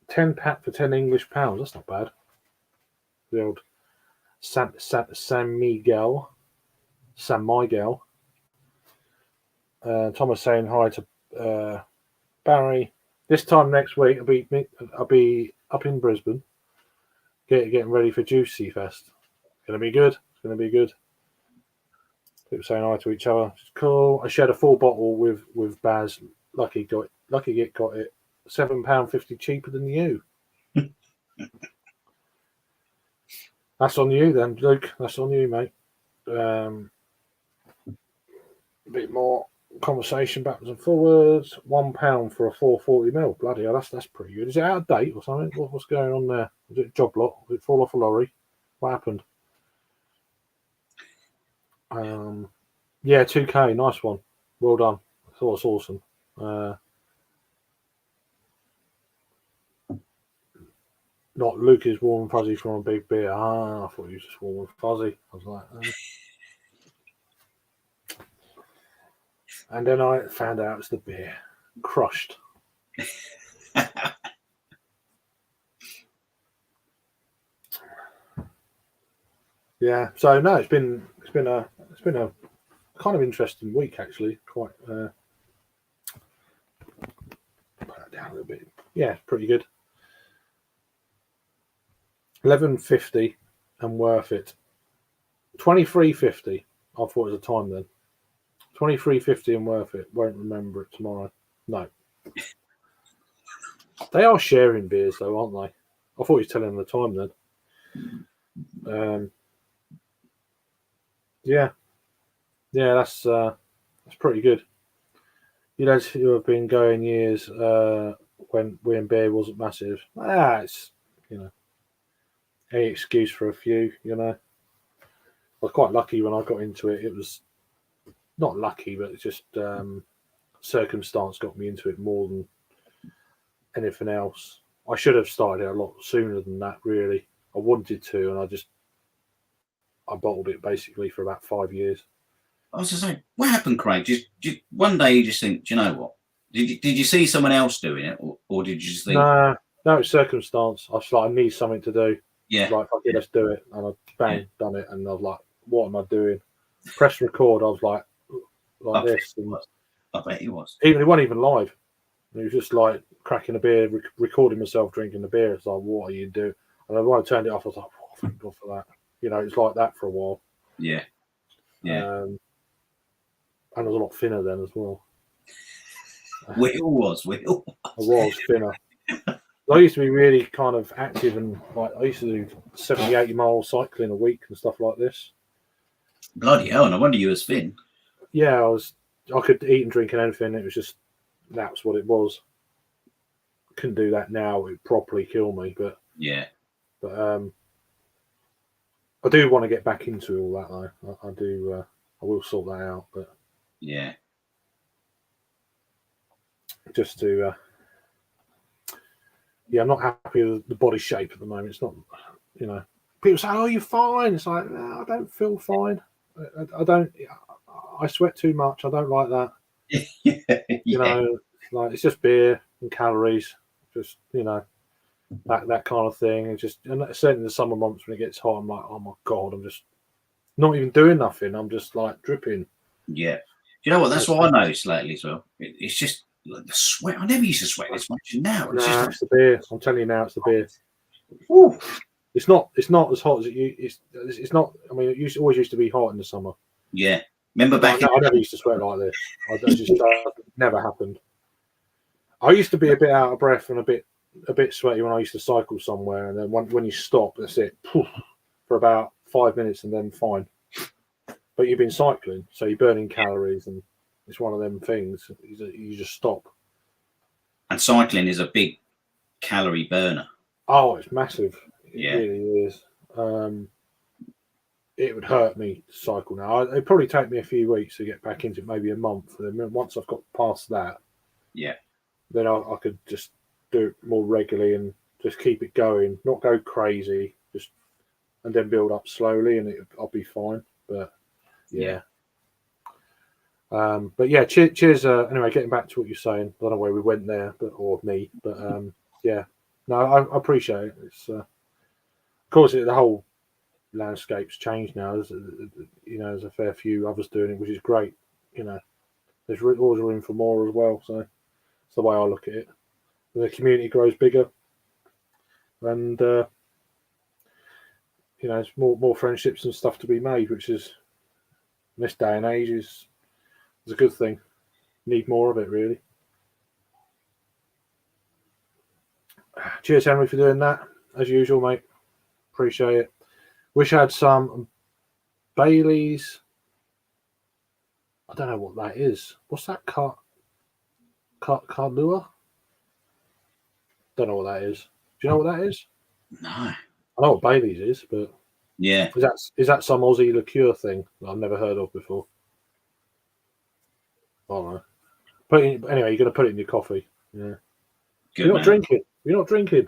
10 pack for 10 English pounds. That's not bad. The old San Miguel. San Miguel. Thomas saying hi to Barry. This time next week, I'll be up in Brisbane, getting ready for Juicy Fest. It's gonna be good. It's gonna be good. People saying hi to each other. It's cool. I shared a full bottle with Baz. Lucky got it. £7.50 cheaper than you. That's on you then, Luke. That's on you, mate. A bit more conversation backwards and forwards. £1 for a 440ml. Bloody hell, that's pretty good. Is it out of date or something? What's going on there? Was it a job lot? Did it fall off a lorry? What happened? Yeah, 2K, nice one. Well done. I thought it was awesome. Not Luke is warm and fuzzy from a big beer. I thought he was just warm and fuzzy. I was like, and then I found out it's the beer. Crushed. Yeah. So no, it's been a kind of interesting week actually. Quite put that down a little bit. Yeah, pretty good. 11.50 and worth it. 23.50. I thought it was a time then. 23.50 and worth it. Won't remember it tomorrow. No. They are sharing beers though, aren't they? I thought he was telling the time then. Yeah, that's pretty good. You know, who have been going years when beer wasn't massive. It's any excuse for a few. I was quite lucky when I got into it. It was not lucky, but it's just circumstance got me into it more than anything else. I should have started it a lot sooner than that. Really, I wanted to, and I bottled it basically for about 5 years. I was just saying, what happened, Craig? One day you just think, do you know what? Did you see someone else doing it, or did you just think? No, it's circumstance. I was like, I need something to do. Yeah. Like, okay, let's do it. And done it. And I was like, what am I doing? Press record. I was like this. And I bet he was. it wasn't even live. It was just like cracking a beer, recording myself drinking the beer. It's like, what are you doing? And when I turned it off, I was like, oh, thank God for that. It's like that for a while. Yeah. Yeah. And I was a lot thinner then as well. Will was. I was thinner. I used to be really kind of active and like I used to do 70, 80 miles cycling a week and stuff like this. Bloody hell, no wonder you was thin. Yeah, I could eat and drink and anything. It was just, that's what it was. Couldn't do that now. It'd properly kill me. But yeah. But I do want to get back into all that though. I do. I will sort that out. But yeah. Just to I'm not happy with the body shape at the moment. It's not, people say, oh, you're fine. It's like, no, I don't feel fine. I don't, I sweat too much. I don't like that. Yeah. Like it's just beer and calories, just, that kind of thing. It's just, and certainly in the summer months when it gets hot, I'm like, oh my God, I'm just not even doing nothing. I'm just like dripping. Yeah. Do you know what? That's what I noticed lately as well. It's just like the sweat. I never used to sweat this much. And now it's the beer. I'm telling you now, it's the beer. Woo. It's not as hot as it's not. I mean, always used to be hot in the summer. Yeah. Remember back? I never used to sweat like this. Never happened. I used to be a bit out of breath and a bit sweaty when I used to cycle somewhere, and then when you stop, that's it, for about 5 minutes, and then fine. But you've been cycling, so you're burning calories, and it's one of them things. You just stop. And cycling is a big calorie burner. Oh, it's massive. Yeah. It really is. It would hurt me to cycle now. It'd probably take me a few weeks to get back into it, maybe a month. And then once I've got past that, yeah, then I could just do it more regularly and just keep it going, not go crazy, and then build up slowly, and I'll be fine. But yeah. But yeah, cheers. Anyway, getting back to what you're saying, I don't know where we went there, or me, but yeah, no, I appreciate it. It's of course the whole landscape's changed now. There's a fair few others doing it, which is great. There's always room for more as well. So it's the way I look at it. The community grows bigger, and there's more friendships and stuff to be made, which is in this day and age is a good thing. Need more of it, really. Cheers, Henry, for doing that as usual, mate. Appreciate it. Wish I had some Bailey's. I don't know what that is. What's that? Kahlua? Don't know what that is. Do you know what that is? No. I know what Bailey's is, but yeah, is that some Aussie liqueur thing that I've never heard of before? I don't know. Anyway, you're going to put it in your coffee. Yeah. Good, You're not drinking. You're not drinking.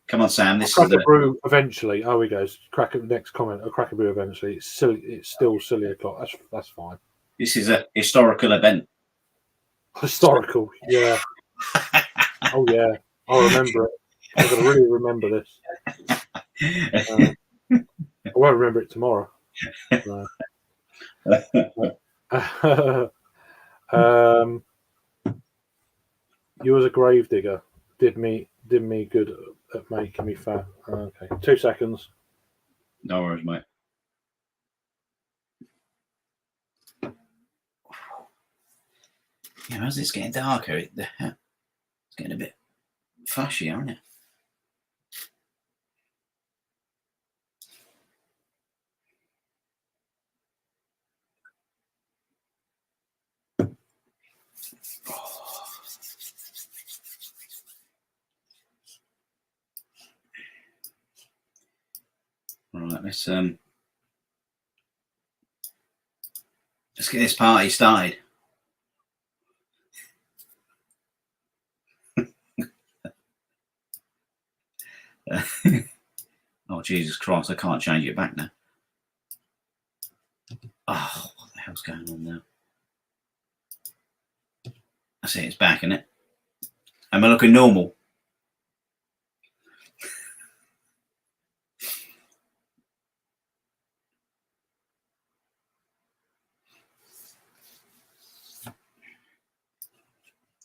Come on, Sam. This I'll is crack a brew eventually. Oh, he goes. Crack a next comment. I'll crack a brew eventually. It's silly. It's still silly o'clock. That's fine. This is a historical event. Historical, yeah. Oh yeah, I'll remember it. I'm going to really remember this. I won't remember it tomorrow. You as a gravedigger did me good at making me fat. Okay, 2 seconds. No worries, mate. Yeah, as it's getting darker, it's getting a bit flashy, aren't it? Right, let's Let's get this party started. Oh, Jesus Christ, I can't change it back now. Oh, what the hell's going on now? I see it's back, isn't it? Am I looking normal?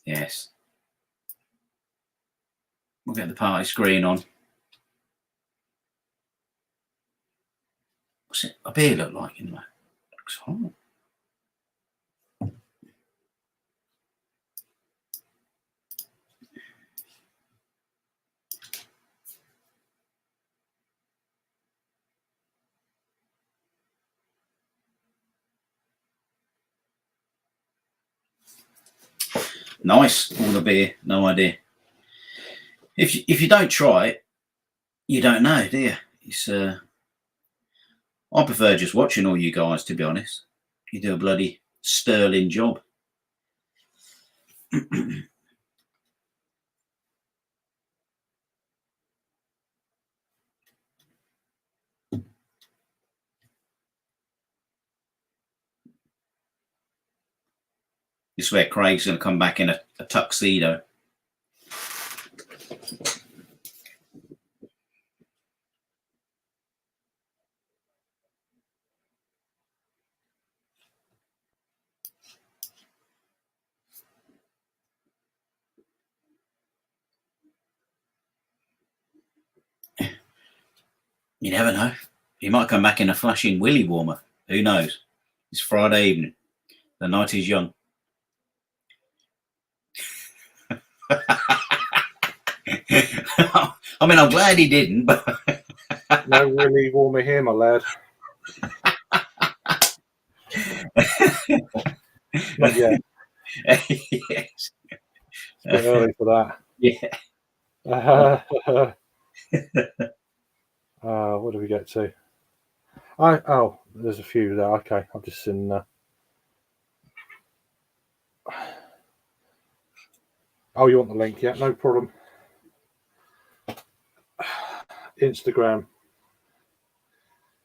Yes. We'll get the party screen on. What's it? A beer look like in there? Looks horrible. Nice, all the beer, no idea. If you don't try it, you don't know, do you? It's I prefer just watching all you guys, to be honest. You do a bloody sterling job. This is where Craig's going to come back in a tuxedo. You never know. He might come back in a flashing willy warmer. Who knows? It's Friday evening. The night is young. I mean, I'm glad he didn't, but no willy warmer here, my lad. Not yet. Yes. It's a bit early for that. Yeah. What do we get to? Oh, there's a few there. Okay, I've just seen. Oh, you want the link? Yeah, no problem. Instagram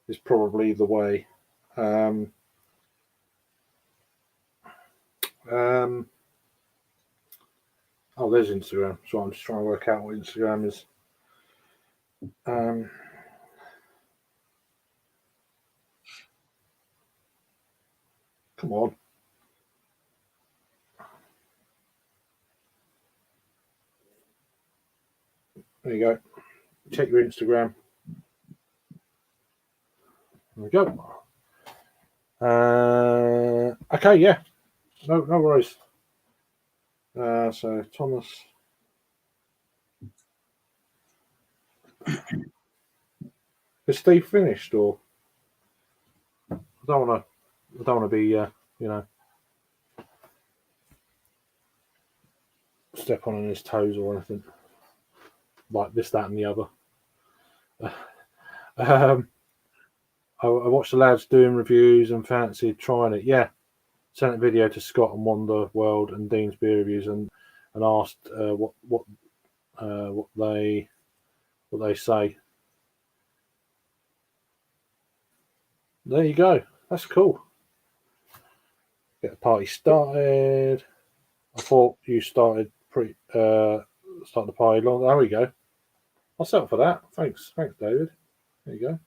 is probably the way. Oh, there's Instagram. So I'm just trying to work out what Instagram is. Come on. There you go. Check your Instagram. There we go. Okay, yeah. No worries. So Thomas. Is Steve finished, or I don't want to be, step on his toes or anything like this, that, and the other. I watched the lads doing reviews and fancied trying it. Yeah, sent a video to Scott and Wonder World and Dean's Beer Reviews and asked what they say. There you go. That's cool. Get the party started. I thought you started start the party long. There we go. I'll settle for that. Thanks, David. There you go.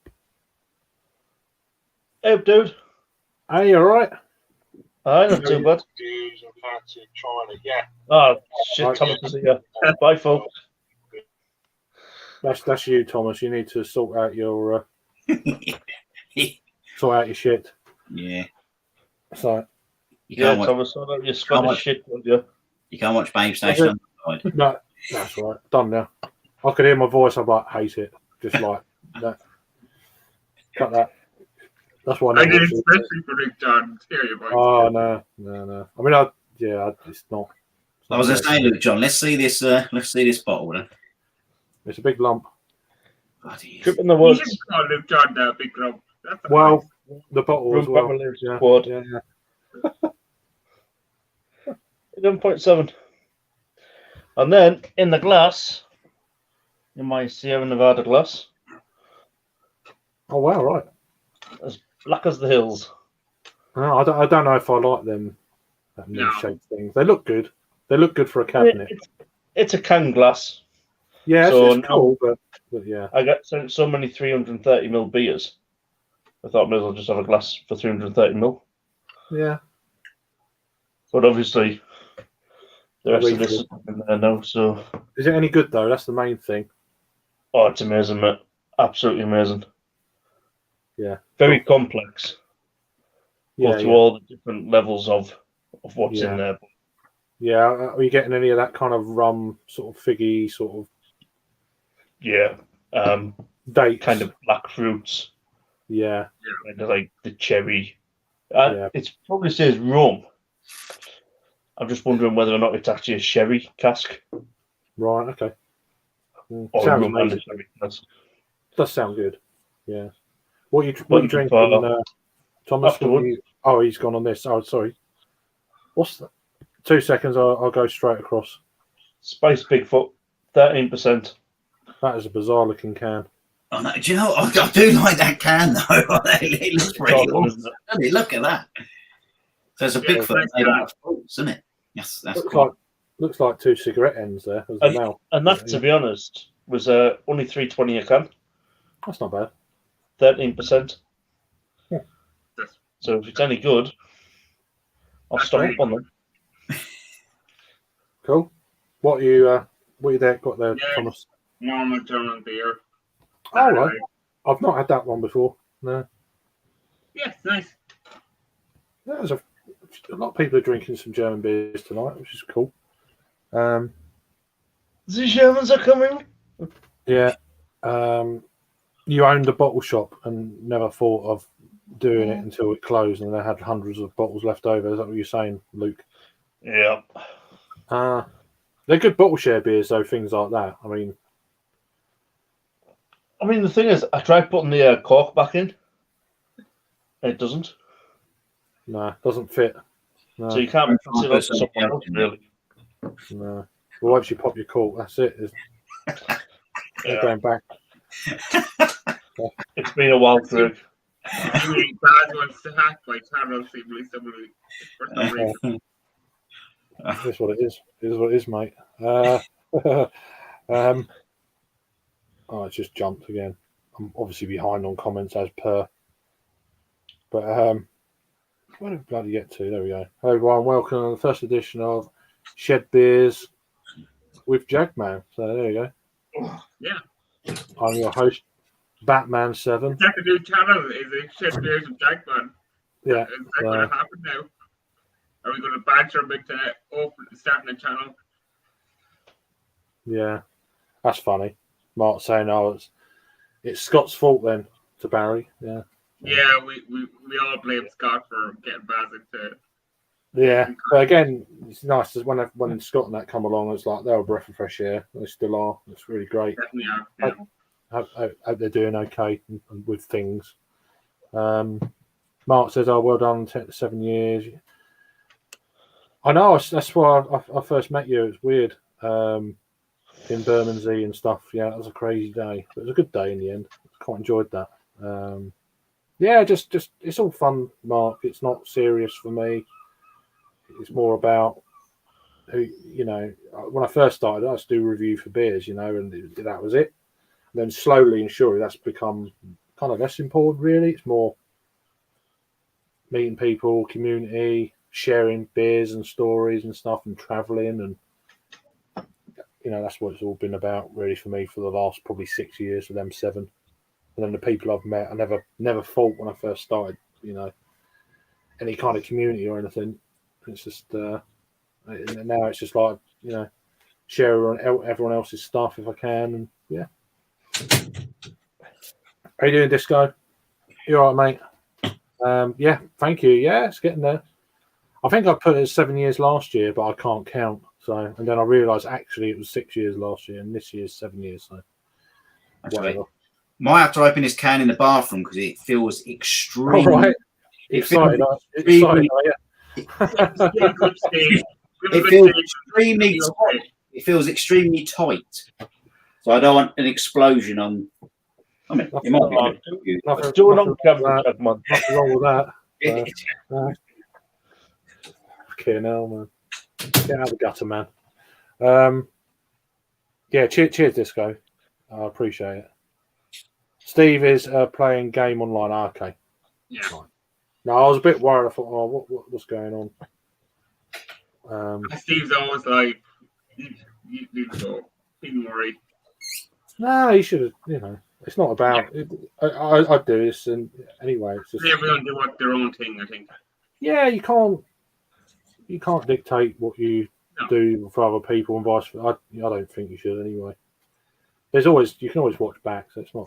Hey, dude. Hey, you all right? Aye, not too bad. Yeah. Oh, shit, Thomas is here. Bye, folks. That's you, Thomas. You need to sort out your shit. Yeah. So. Thomas, sort out your Scottish shit, don't you? You can't watch Babe Station. No, that's right. Done now. I could hear my voice. I like hate it. Just like that. Cut that. That's why I did especially for Rick John. Hear your voice. Oh no. I mean, it's not. I was going to say, Luke John, let's see this bottle then. It's a big lump. Trip in the woods. You should call Luke John now, big lump. Well, the bottle as well. Yeah. 11.7. And then in the glass, in my Sierra Nevada glass, Oh wow, right. as black as the hills. No, I don't know if I like them new No. shape things. They look good. They look good for a cabinet. It's a can glass. Yeah, So it's cool, but yeah. I got so many 330ml beers. I thought I may as well just have a glass for 330ml. Yeah. But obviously, the rest of this is Refill. in there now. So, Is it any good though? That's the main thing. oh, it's amazing, mate. Absolutely amazing. Yeah. Very complex. Yeah, Go through all the different levels of what's Yeah. in there. Yeah. Are you getting any of that kind of rum, sort of figgy, sort of Yeah. dates? Kind of black fruits. Yeah. Kind of like the cherry. Yeah. It probably says rum. I'm just wondering whether or not it's actually a sherry cask. Right. Okay. Or Sounds rum and amazing. a sherry cask. Does sound good. Yeah. What you But drinking, Thomas? afterwards. Oh, he's gone on this. Oh, sorry. What's that? 2 seconds. I'll go straight across. Spice Bigfoot, 13%. That is a bizarre looking can. Oh, no, do you know? I do like that can though. It looks pretty Awesome, awesome. isn't it? Doesn't it? Look at that. So it's a Yeah, Bigfoot it's made nice, out of fruits, isn't it? Yes, that's Looks like 2 cigarette ends there as a mouth. And that, to be honest, was only $3.20 a can, That's not bad. 13%. Yeah. So if it's any good, I'll That's stock great. up on them. Cool. What you got there, Yeah. Thomas? Normal German beer. Oh, right. I've not had that one before. No. Yeah, it's nice. Yeah, there's a lot of people are drinking some German beers tonight, which is cool. The Germans are coming. Yeah. You owned a bottle shop and never thought of doing it until it closed, and they had hundreds of bottles left over. Is that what you're saying, Luke? Yeah. They're good bottle share beers, though. Things like that. I mean, The thing is, I tried putting the cork back in. And it doesn't. no, doesn't fit. No, So you can't pass it on to someone else, really. no. Well, once you pop your cork, that's it. They're going back. It's been a while, Greg. Really bad ones to hack by Taro seemingly somebody for some reason. That's what it is. It is what it is, mate. Oh, it just jumped again. I'm obviously behind on comments as per. But where did we bloody get to? There we go. Hello, everyone. Welcome to the first edition of Shed Beers with Jagman. So there you go. Yeah. I'm your host, Batman7. Is that the new channel? Is it Shed Beers of Jackman? Yeah. Is that going to happen now? Are we going to banter him into starting a channel? Yeah. That's funny. Mark saying, oh, it's Scott's fault then to Barry. Yeah. Yeah, we all blame Scott for getting Baz into. Yeah, but again, it's nice when Scott and that come along. It's like they're a breath of fresh air. They still are. It's really great. Definitely are. Yeah. Hope they're doing okay with things. Mark says, "Oh, well done, 7 years." I know. That's why I first met you. It's weird in Bermondsey and stuff. Yeah, that was a crazy day, but it was a good day in the end. I quite enjoyed that. Yeah, just it's all fun, Mark. It's not serious for me. It's more about who, when I first started, I used to do review for beers, and that was it. And then slowly and surely that's become kind of less important, really. It's more meeting people, community, sharing beers and stories and stuff, and traveling. And, that's what it's all been about, really, for me for the last probably 6 years, for them 7. And then the people I've met, I never thought when I first started, any kind of community or anything. It's just now it's just like share everyone else's stuff if I can, and yeah. How you doing, Disco? You all right, mate? Yeah, thank you. Yeah, it's getting there. I think I put it as 7 years last year, but I can't count. So, and then I realised actually it was 6 years last year, and this year's 7 years. So, whatever. Might have to open this can in the bathroom because it feels extreme. All right. Excited, are you? Still good stage. It feels extremely tight. It feels extremely tight. So I don't want an explosion on. I mean, it might be good for you. Nothing, Do it nothing on camera, Chapman. nothing wrong with that. Fucking hell, man. Get out of the gutter, man. Yeah, cheers, Disco. I appreciate it. Steve is playing game online arcade. Yeah. No, I was a bit worried. I thought, oh, what's going on? Steve's always like, you go. Don't worry. No, you should have. It's not about. I do this, and anyway, it's just. Everyone do what their own thing, I think. Yeah, you can't dictate what you do for other people and vice versa. I don't think you should anyway. You can always watch back, so it's not.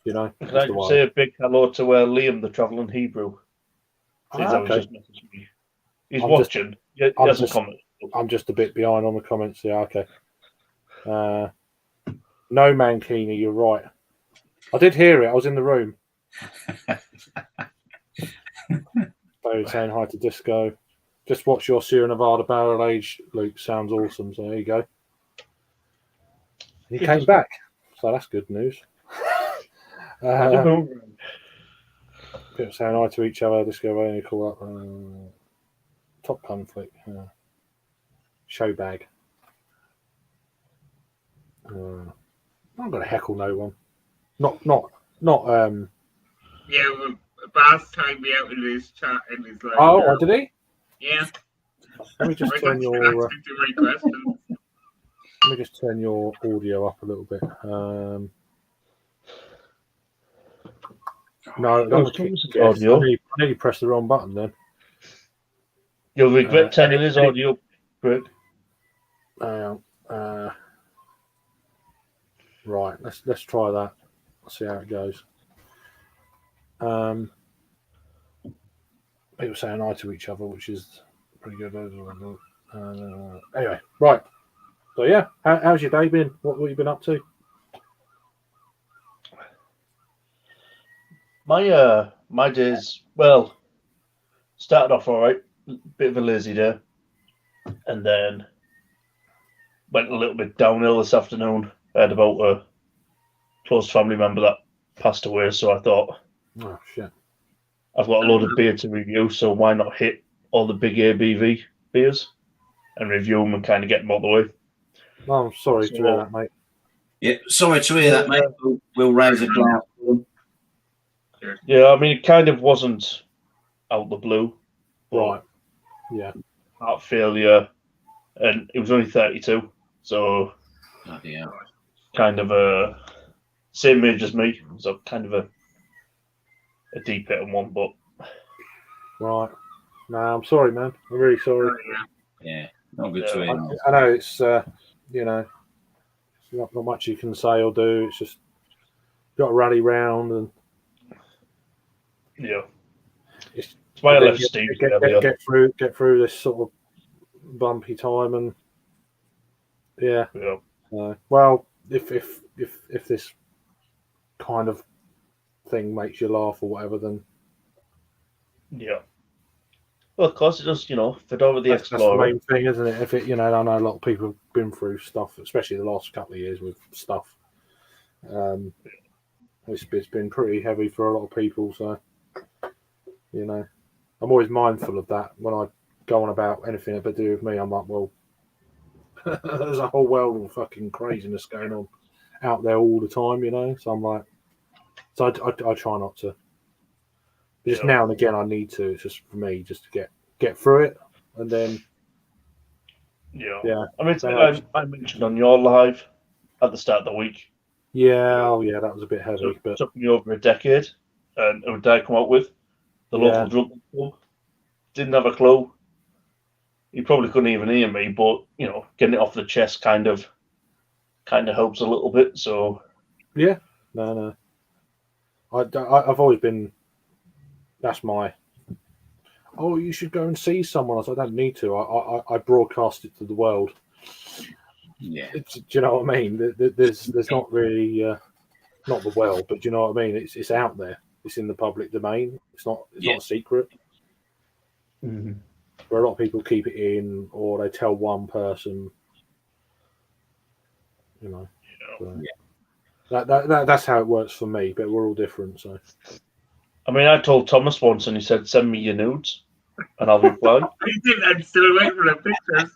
Can I just say a big hello to Liam, the travelling Hebrew? He's just messaged me. He's watching. He hasn't commented. I'm just a bit behind on the comments. Yeah, okay. No, Mankini, you're right. I did hear it. I was in the room. They were saying hi to Disco. Just watch your Sierra Nevada barrel age, Luke. Sounds awesome. So there you go. He came back, so that's good news. People saying hi to each other. Disco only call up. Top conflict. Show bag. I'm not going to heckle no one. Not. Yeah, well, Baz timed me out in his chat and he's like. Oh, did he? Yeah. Let me just turn your. Let me just turn your audio up a little bit. No, audio. I nearly pressed the wrong button then. You'll regret turning his audio, Brooke. Right, let's try that. See how it goes. People saying hi to each other, which is pretty good. Anyway, right. So yeah, how's your day been? What have you been up to? My days, well, started off all right, bit of a lazy day, and then went a little bit downhill this afternoon. I had about a close family member that passed away, so I thought, oh shit, I've got a load of beer to review, so why not hit all the big ABV beers and review them and kind of get them out of the way. Oh, I'm sorry to hear that, mate. Yeah, sorry to hear that, mate. We'll raise a glass. Yeah, I mean, it kind of wasn't out the blue. Right. Yeah. Heart failure, and it was only 32, so kind of a same age as me, so kind of a deep hit on one, but right. No, I'm sorry, man. I'm really sorry. Yeah, not good to hear. I know it's not much you can say or do. It's just got to rally round and it's why I left Steve. Get through this sort of bumpy time and well, if this kind of thing makes you laugh or whatever, then well, of course it does. Fit over the Explorer. That's the main thing, isn't it? If it, I know a lot of people have been through stuff, especially the last couple of years with stuff. It's been pretty heavy for a lot of people, so I'm always mindful of that when I go on about anything to do with me. I'm like, well, there's a whole world of fucking craziness going on out there all the time, So I'm like, so I try not to. Just now and again, I need to. It's just for me, just to get through it, and then I mean, I mentioned on your live at the start of the week. That was a bit heavy, but it took me over a decade, and who did I come up with? The local drunk club. Didn't have a clue. He probably couldn't even hear me, but getting it off the chest kind of helps a little bit. So no. I've always been. That's my. Oh, you should go and see someone. I said, I don't need to. I broadcast it to the world. Yeah. Do you know what I mean? There's not really not the world, but do you know what I mean? It's out there. It's in the public domain. It's not a secret. Mhm. Where a lot of people keep it in, or they tell one person. You know, so that's how it works for me. But we're all different, so. I mean, I told Thomas once, and he said, "Send me your nudes, and I'll reply." I did. I'm still waiting for the pictures.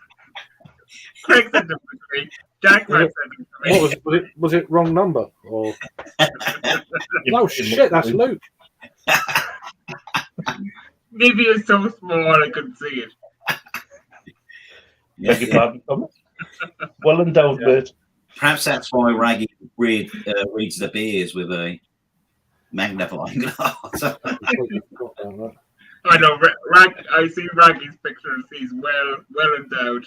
Craig sent them to me. Jack Was might it- send them to me. What was it wrong number or? No shit, that's Luke. Maybe it's so small I couldn't see it. Beg your pardon, Thomas. Well endowed, Yeah. mate. Perhaps that's why Raggy reads the beers with a magnifying glass. I know. I see Raggy's pictures. He's well endowed.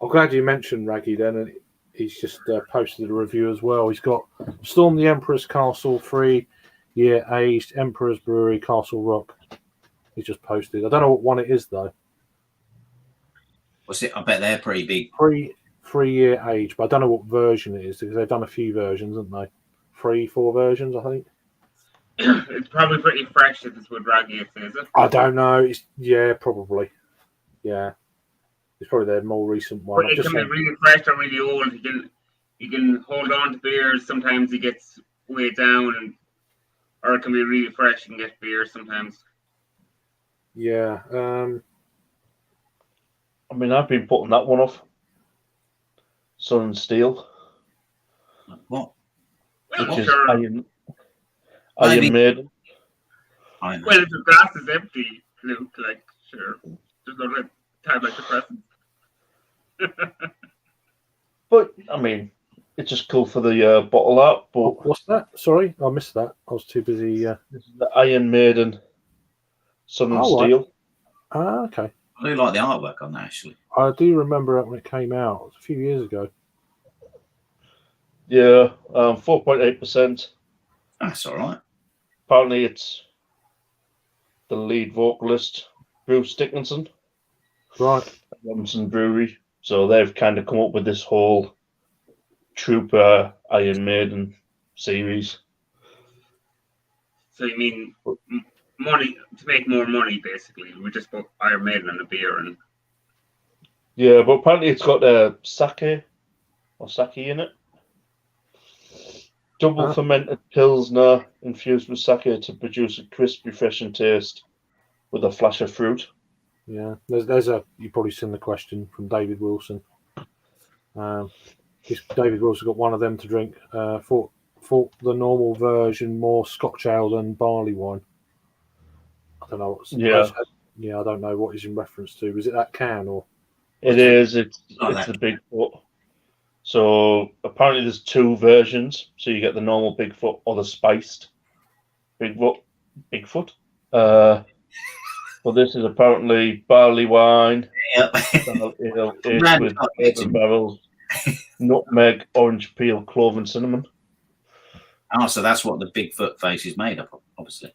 I'm glad you mentioned Raggy then, and he's just posted a review as well. He's got Storm the Emperor's Castle 3-year aged Emperor's Brewery Castle Rock. He's just posted. I don't know what one it is though. What's it? I bet they're pretty big. 3-year age, but I don't know what version it is because they've done a few versions, haven't they? 3-4 versions, I think. It's probably pretty fresh if it's with Raggy, is it? I don't know. Probably. Yeah. It's probably their more recent one. But it can be really fresh or really old. You can hold on to beers. Sometimes he gets way down, or it can be really fresh and get beer sometimes. Yeah. I mean, I've been putting that one off. Sun and Steel, What? which is Sure. Iron Maybe- Maiden. I know. Well, if the glass is empty, Luke, like, sure. There's no time like the present. But I mean, it's just cool for the bottle art. But What's that? Sorry, I missed that. I was too busy. this is the Iron Maiden, Sun and Oh, right. Steel. Okay. I do like the artwork on that, actually. I do remember it when it came out. It was a few years ago. Yeah, 4.8%. That's all right. Apparently, it's the lead vocalist, Bruce Dickinson, Right. at Robinson Brewery. So they've kind of come up with this whole Trooper Iron Maiden series. So you mean money to make more money, basically? We just put Iron Maiden and a beer, and Yeah, but apparently it's got sake in it. Double fermented pilsner infused with sake to produce a crisp, refreshing taste with a flash of fruit. Yeah. You've probably seen the question from David Wilson. David Wilson got one of them to drink. Thought the normal version more Scotch ale than barley wine. I don't know. I don't know what he's in reference to. Was it that can or? It is. It's that. the Bigfoot. So apparently there's two versions. So you get the normal Bigfoot or the spiced Bigfoot. Well, this is apparently barley wine, Yep. ale aged with bourbon barrels, nutmeg, orange peel, clove, and cinnamon. Oh, so that's what the Bigfoot face is made of, obviously.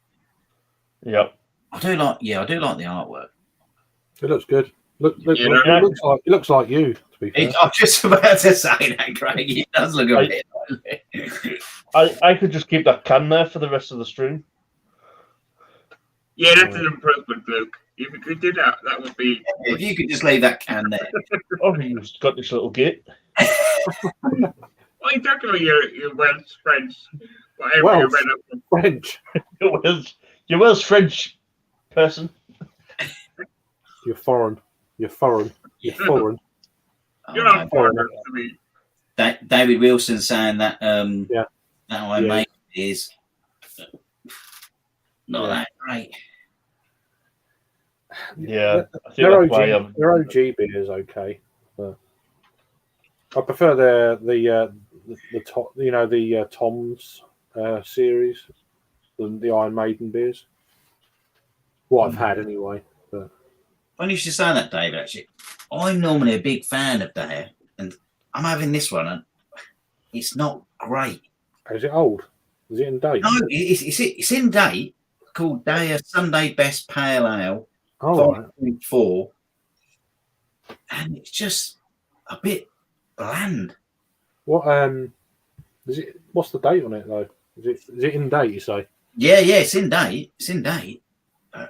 Yep. I do like the artwork. It looks good. Yeah, It looks like you. To be fair. I'm just about to say that, Craig. It does look a bit. I could just keep that can there for the rest of the stream. yeah, that's an improvement, Luke. If you could do that, that would be. If you could just leave that can there. Oh, you've got this little gate. Why talking about your Welsh, French, whatever Welsh. you read up from? French. You're Welsh French person. You're foreign. You're foreign. You're Oh, not foreigner to me. David Wilson saying that that I Yeah. made is not that great. Yeah, I think Their that's why OG beer is okay, but I prefer the Tom's series than the Iron Maiden beers. What I've had anyway. But When you should say that, David, actually, I'm normally a big fan of Daya, and I'm having this one, and it's not great. is it old? Is it in date? No, it's in date. Called Daya Sunday Best Pale Ale, Oh, right. 5.4, and it's just a bit bland. What is it? What's the date on it though? Is it in date? You say? Yeah, it's in date. It's in date. I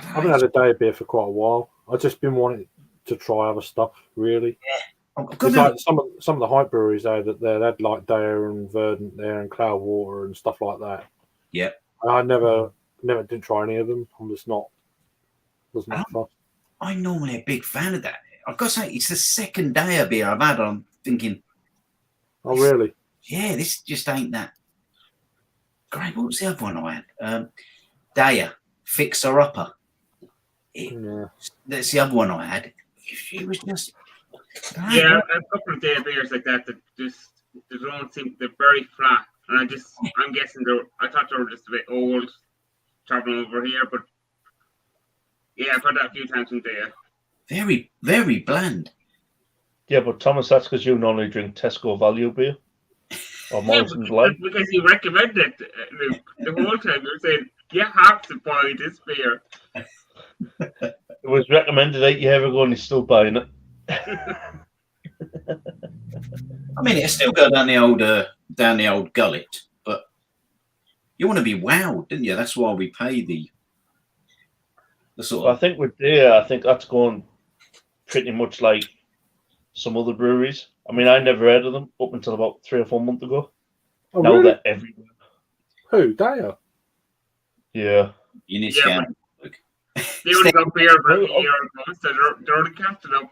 I haven't had a day of beer for quite a while. I've just been wanting to try other stuff, really. It's like some of the hype breweries there that they had like Dare and Verdant there and Cloudwater and stuff like that. Yeah. I never did try any of them. I'm just not wasn't that fast. I'm normally a big fan of that. I've got to say, it's the second day of beer I've had. I'm thinking, oh really? Yeah, this just ain't that great. What was the other one I had? Daya, Fixer Upper. That's the other one I had. It was just. Yeah, a couple of day beers like that just they don't seem they're very flat, and I'm guessing I thought they were just a bit old traveling over here, but yeah, I've had that a few times in there. Very, very bland. Yeah, but Thomas, that's because you normally drink Tesco value beer or Morrison's Light. Because you recommended it the whole time. You're saying you have to buy this beer. It was recommended 8 years ago, and he's still buying it. I mean, it still go down the old gullet, but you want to be wowed, didn't you? That's why we pay the sort of. I think with beer, I think that's going pretty much like some other breweries. I mean, I never heard of them up until about 3 or 4 months ago. Oh, now really? they're everywhere. Who? Daya? Yeah. You need to scan. They only got beer for a year ago, so they're already capped it up.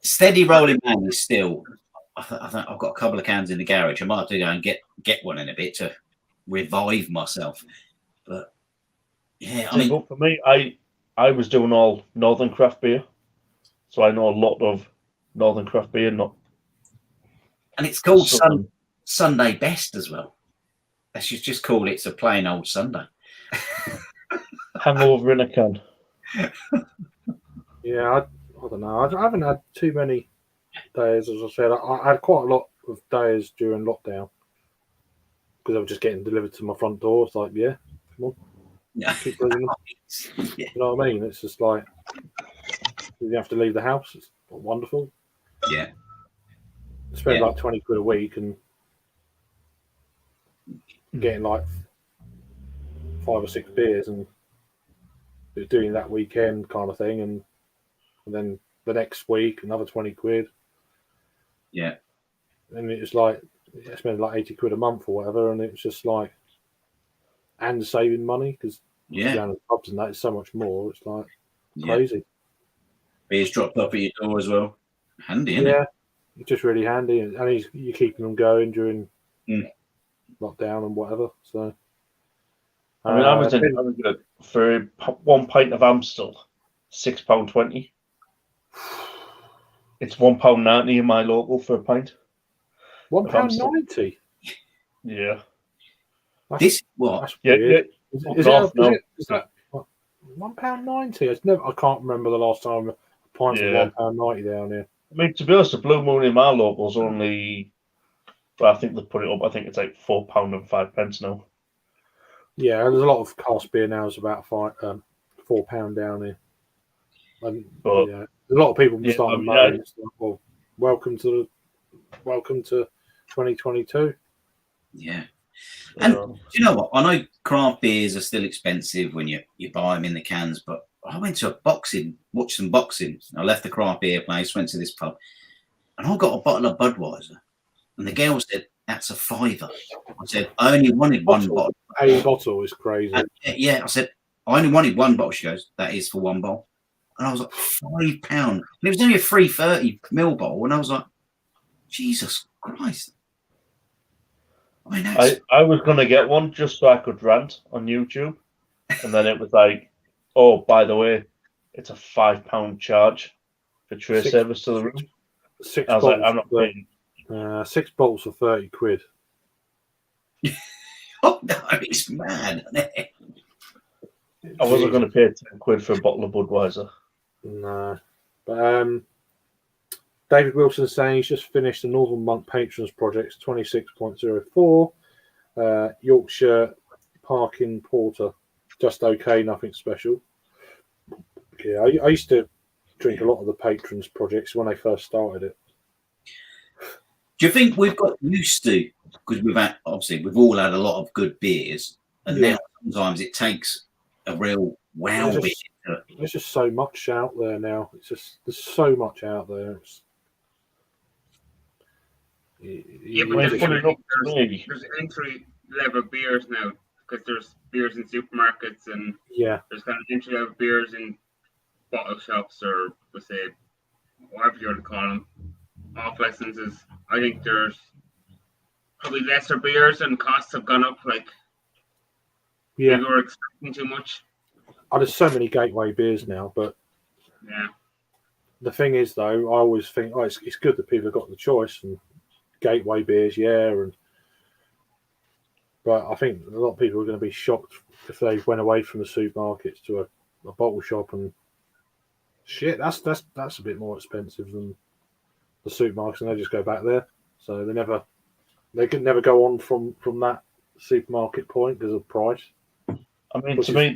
Steady Rolling Man is still. I think I've got a couple of cans in the garage. I might have to go and get one in a bit to revive myself. But yeah, I mean, but for me, I was doing all Northern craft beer, so I know a lot of Northern craft beer. And it's called Sunday Best as well. Let's just call it a plain old Sunday. Hangover in a can. Yeah, I don't know. I haven't had too many days, as I said. I had quite a lot of days during lockdown because I was just getting delivered to my front door. It's like, yeah, come on, keep bringing them. Yeah. You know what I mean? It's just like you have to leave the house. It's wonderful. Yeah, Spend like 20 quid a week and getting like 5 or 6 beers and doing that weekend kind of thing, and then the next week another 20 quid. Yeah. And it was like spending like 80 quid a month or whatever, and it was just like, and saving money because going to the pubs and that is so much more. It's like crazy. Beers dropped up at your door as well. Handy, isn't it? It's just really handy, and you're keeping them going during lockdown and whatever. So, I mean, I was good for 1 pint of Amstel, £6.20. It's £1.90 in my local for a pint. £1.90. Yeah. This what? That's weird. Is that £1.90? I can't remember the last time a pint was £1.90 down here. I mean, to be honest, the Blue Moon in my local's only. Well, I think they put it up. I think it's like £4 and 5 pence now. Yeah, there's a lot of cask beer now. It's about £4 down here. And, there's a lot of people starting moaning. Well, welcome to 2022. Yeah. And do you know what? I know craft beers are still expensive when you buy them in the cans, but I went to watched some boxing. I left the craft beer place, went to this pub, and I got a bottle of Budweiser. And the girl said, "That's a £5." I said, "I only wanted one bottle." A bottle is crazy. And, I said, "I only wanted one bottle." She goes, "That is for one bottle." And I was like, £5. And it was only a 330ml bottle. And I was like, Jesus Christ. I mean, I was going to get one just so I could rant on YouTube. And then it was like, oh, by the way, it's a £5 charge for tray service to the room. I was like, I'm not paying. 6 bottles for 30 quid. Oh, no, it's mad, isn't it? I wasn't going to pay 10 quid for a bottle of Budweiser. No. But David Wilson's saying he's just finished the Northern Monk Patrons Project's 26.04 Yorkshire Parking Porter. Just okay, nothing special. Yeah, I used to drink a lot of the Patrons Projects when they first started it. Do you think we've got used to, because we've all had a lot of good beers, And now sometimes it takes a real wow bit. There's just so much out there now. It's just there's so much out there. But there's entry level beers now because there's beers in supermarkets and there's kind of entry level beers in bottle shops or we'll say whatever you want to call them. Off licenses. I think there's probably lesser beers and costs have gone up. Like people were expecting too much. There's so many gateway beers now, but the thing is, though, I always think, it's good that people have got the choice and gateway beers, but I think a lot of people are going to be shocked if they went away from the supermarkets to a bottle shop and shit. That's a bit more expensive than the supermarkets, and they just go back there. So they can never go on from that supermarket point because of price. I mean, to me,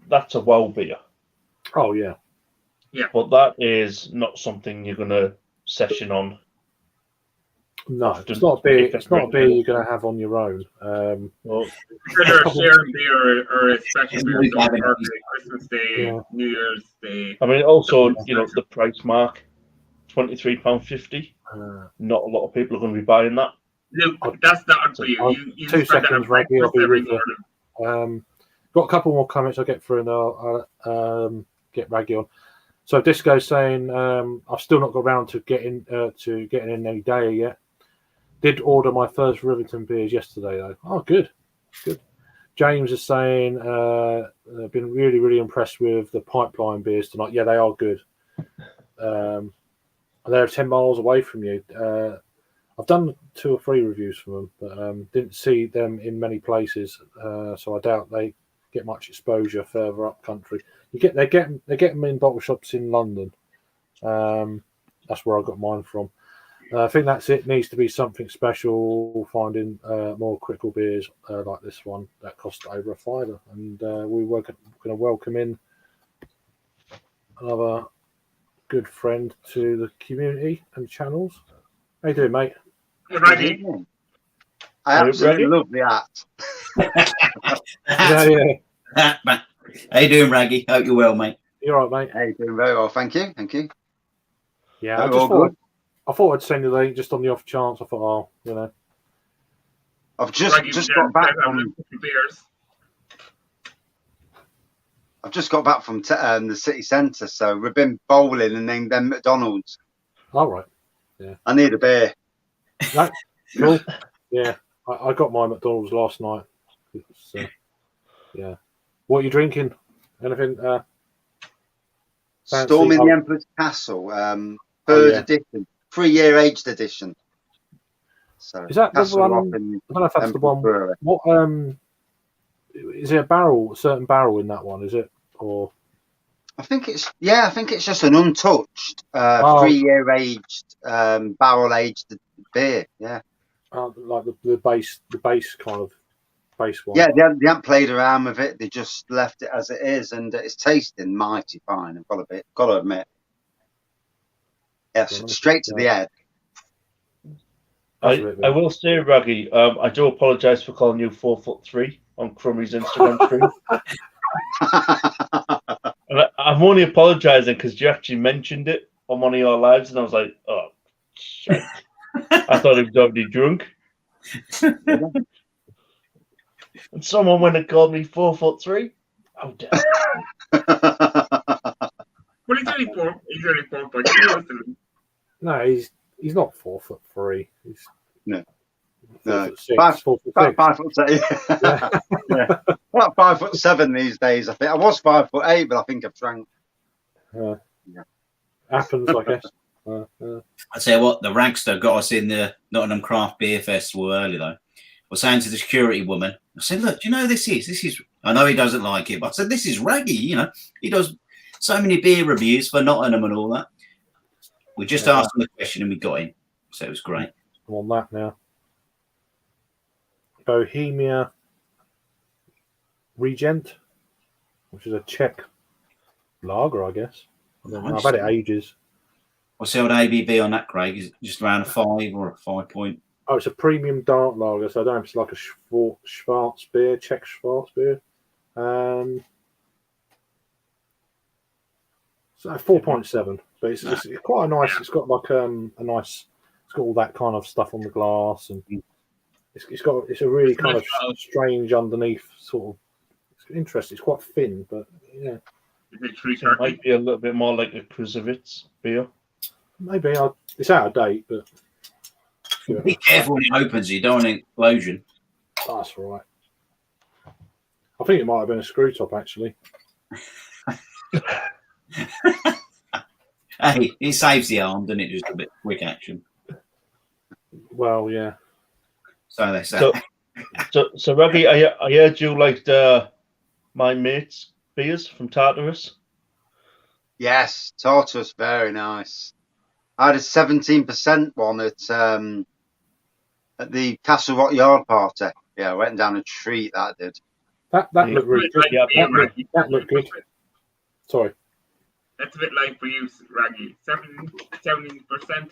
that's a well beer. Oh yeah. But that is not something you're going to session on. No, it's not a beer. It's not a beer you're going to have on your own. Either a sharing beer or a special beer, so Christmas Day, New Year's Day. I mean, also, the price mark, £23.50. Not a lot of people are going to be buying that. No, that's not for you. You 2 spend seconds, that Raggy. I'll be every with you. Got a couple more comments I'll get through, and I'll get Raggy on. So Disco's saying I've still not got around to getting in any day yet. Did order my first Rivington beers yesterday though. Oh, good. James is saying I've been really, really impressed with the Pipeline beers tonight. Yeah, they are good. They're 10 miles away from you. I've done 2 or 3 reviews from them, but didn't see them in many places. So I doubt they get much exposure further up country. They get them in bottle shops in London. That's where I got mine from. I think that's it. Needs to be something special. Finding more critical beers like this one that cost over £5, and we were going to welcome in another good friend to the community and channels. How you doing, mate? Ready? I absolutely love the hat. Yeah. How you doing, Raggy? Hope you're well, mate. You're all right, mate. How you doing? Very well, thank you. Yeah, I thought I'd send you the link just on the off chance. I thought, I've just got back from beers. I've just got back from the city centre, so we've been bowling and then McDonald's. All right. Yeah. I need a beer. No, cool. Yeah, I got my McDonald's last night. Yeah. What are you drinking? Anything? Storming the Emperor's Castle, third edition, 3-year aged edition. So is that the one? I don't know if that's the one. Brewery. What is it? A certain barrel in that one? Is it or? I think it's just an untouched 3-year aged barrel aged beer. Yeah. Like the base kind of base one. Yeah, they haven't played around with it. They just left it as it is, and it's tasting mighty fine. I've got to admit. Yes, straight to the head. I will say, Raggy, I do apologise for calling you 4'3" on Crummy's Instagram stream. And I'm only apologising because you actually mentioned it on one of your lives, and I was like, oh, shit. I thought he was already drunk. And someone went and called me 4'3". How dare Well, he's only 4'2". No, he's not 4'3". He's no. 4'6". 5'6". 5'6". Yeah. About 5'7" these days. I think I was 5'8", but I think I've shrank. Happens, I guess. I tell you what, the Ragster got us in the Nottingham Craft Beer Festival early though. I was saying to the security woman, I said, look, do you know this is, I know he doesn't like it, but I said, this is Raggy, he does so many beer reviews for Nottingham and all that. We just asked him the question and we got him. So it was great. I'm on that now. Bohemia Regent, which is a Czech lager, I guess. Nice. I've had it ages. What's the old ABV on that, Craig? Is it just around a 5 or a 5 point? Oh, it's a premium dark lager, so I don't know if it's like a Schwarzbier, Czech Schwarzbier. So 4.7, but it's quite a nice. It's got like a nice. It's got all that kind of stuff on the glass, and it's a really kind of strange underneath sort of. It's interesting. It's quite thin, but yeah. It might be a little bit more like a Krusovitz beer. Maybe it's out of date, but be careful when it opens. You don't want an explosion. That's right. I think it might have been a screw top actually. Hey, it saves the arm, doesn't it? Just a bit quick action. Well, yeah. So they say. So Raggy, I heard you liked my mate's beers from Tartarus. Yes, Tartarus, very nice. I had a 17% one at the Castle Rock Yard party. Yeah, I went down a treat, that did. That looked really good. That looked good. Sorry. That's a bit light for you, Raggy. 17%.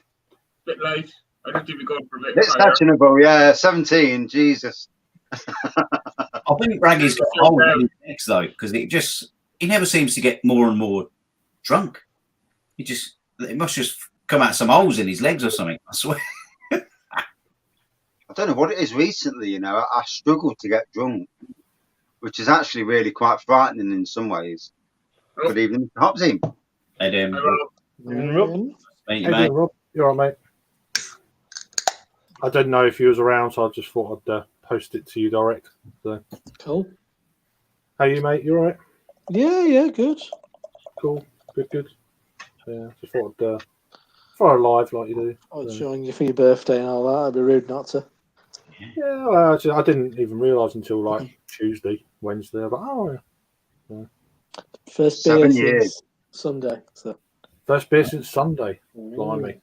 Bit light. I think you'd be going for a bit It's higher. sessionable, yeah. 17, Jesus. I think Raggy's got a hole in his neck though, because he never seems to get more and more drunk. It must just come out some holes in his legs or something. I swear. I don't know what it is recently, you know. I struggle to get drunk, which is actually really quite frightening in some ways. Good evening, Mr. Hopsy. Hey, Hey, mate. Rob. You all right, mate? I didn't know if you was around, so I just thought I'd post it to you direct. So. Cool. How are you, mate? You all right? Yeah, good. Cool. Good. Yeah, just thought I'd live like you do. I was showing you for your birthday and all that. It'd be rude not to. Yeah, well, I didn't even realise until like Tuesday, Wednesday. I was like, oh, yeah. First 7 beer years. since Sunday. So. First beer since Sunday. Blimey.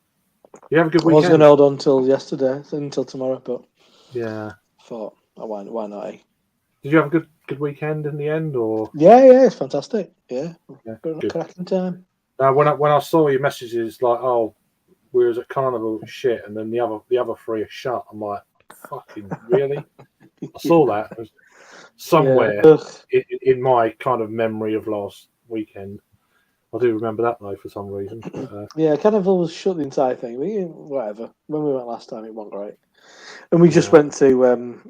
You have a good I was weekend? going to hold on until yesterday, until tomorrow, but Yeah. thought, oh, why not? Eh? Did you have a good weekend in the end, or? Yeah, it's fantastic. Yeah, Good. cracking time. Now, when I saw your messages like, oh, we was at Carnival, shit, and then the other three are shut. I'm like, fucking really? I saw that. It was somewhere in my kind of memory of last weekend. I do remember that though for some reason. But, Yeah, Carnival was shut the entire thing. But whatever. When we went last time, it wasn't great. And we just went to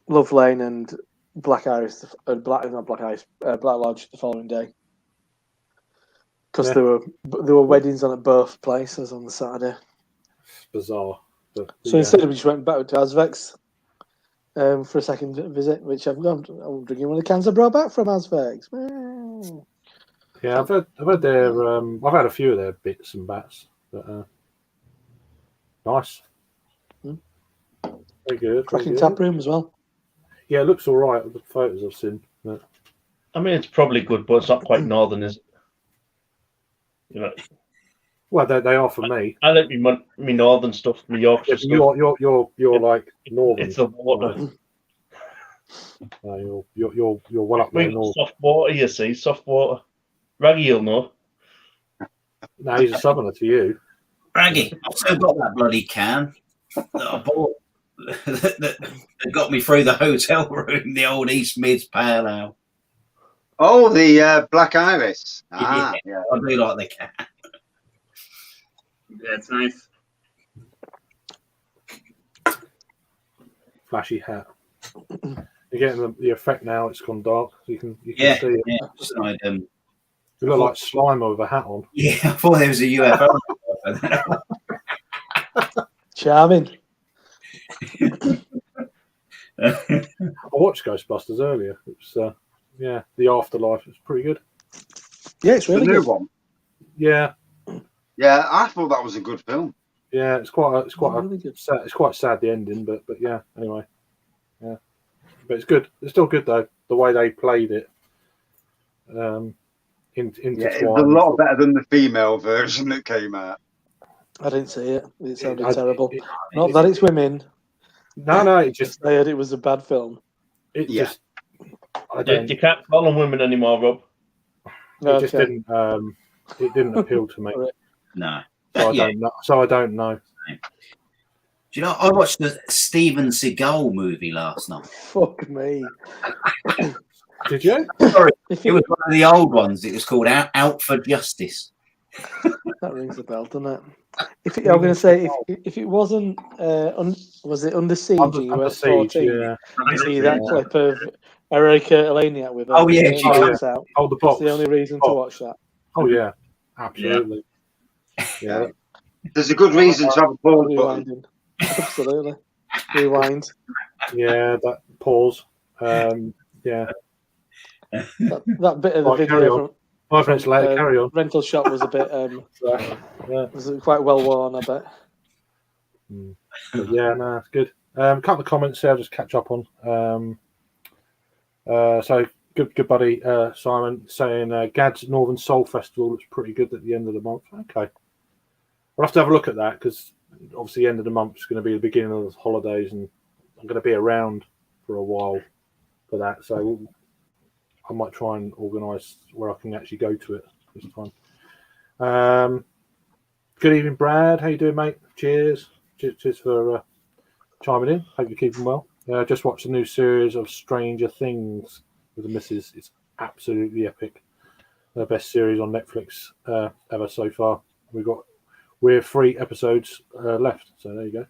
Love Lane and Black Lodge the following day. Because there were weddings on at both places on the Saturday. It's bizarre. But, so instead we just went back to Asvex for a second visit, which I'm drinking one of the cans I brought back from Asvex. Yeah, I've had their I've had a few of their bits and bats, but nice. Very good. Cracking tap room as well. Yeah, it looks all right with the photos I've seen. But... I mean, it's probably good, but it's not quite northern, is it? You know. Well, they are for me. I like me northern stuff, me Yorkshire stuff. You're like northern. It's the water. You're well up there north. Soft water, you see, soft water. Raggy, you'll know. No, he's a southerner to you. Raggy, I've still got that bloody can that I bought that got me through the hotel room, the old East Mids Pale Ale. Oh, the Black Iris. Yeah. I do like the can. Yeah, it's nice. Flashy hat. You're getting the effect now. It's gone dark. So you can see it. Yeah. Just like, you look like Slimer with a hat on. Yeah, I thought there was a UFO. Charming. I watched Ghostbusters earlier. It was the afterlife. It's pretty good. Yeah, it's really the new good. one. Yeah, I thought that was a good film. yeah. It's quite Really good. sad. It's quite sad the ending, but yeah. Anyway, yeah. But it's good. It's still good though. The way they played it. It's a lot better than the female version that came out. I didn't see it. It sounded terrible. Not that it's women. No. It just they heard it was a bad film. It Yeah. just. You can't call them women anymore, Rob. It just didn't. It didn't appeal to me. No. So I don't know. Do you know, I watched the Steven Seagal movie last night. Fuck me. Did you? Sorry, If it was one of the old ones. It was called Out for Justice. that rings a bell, doesn't it? I'm going to say if it wasn't, was it Under Siege? and you Under were Siege, 14. yeah. You see that clip of Erika Eleniak with her Oh, yeah, she box out. Hold the That's box. the only reason to watch that. Oh yeah, absolutely. Yeah. There's a good reason to have a pause button. Rewinding. Absolutely. Rewind. Yeah, that pause. Yeah. That bit of the Right, carry video on. 5 minutes later, carry on. rental shop was a bit Yeah. was quite well worn, I bet. But yeah, no, it's good. A couple of comments there, I'll just catch up on. So good buddy Simon saying Gad's Northern Soul Festival looks pretty good at the end of the month. Okay, we'll have to have a look at that because obviously the end of the month is going to be the beginning of the holidays, and I'm going to be around for a while for that. So I might try and organise where I can actually go to it this time. Good evening, Brad. How you doing, mate? Cheers for chiming in. Hope you're keeping well. Just watched a new series of Stranger Things with the missus. It's absolutely epic. The best series on Netflix ever so far. We're 3 episodes left, so there you go.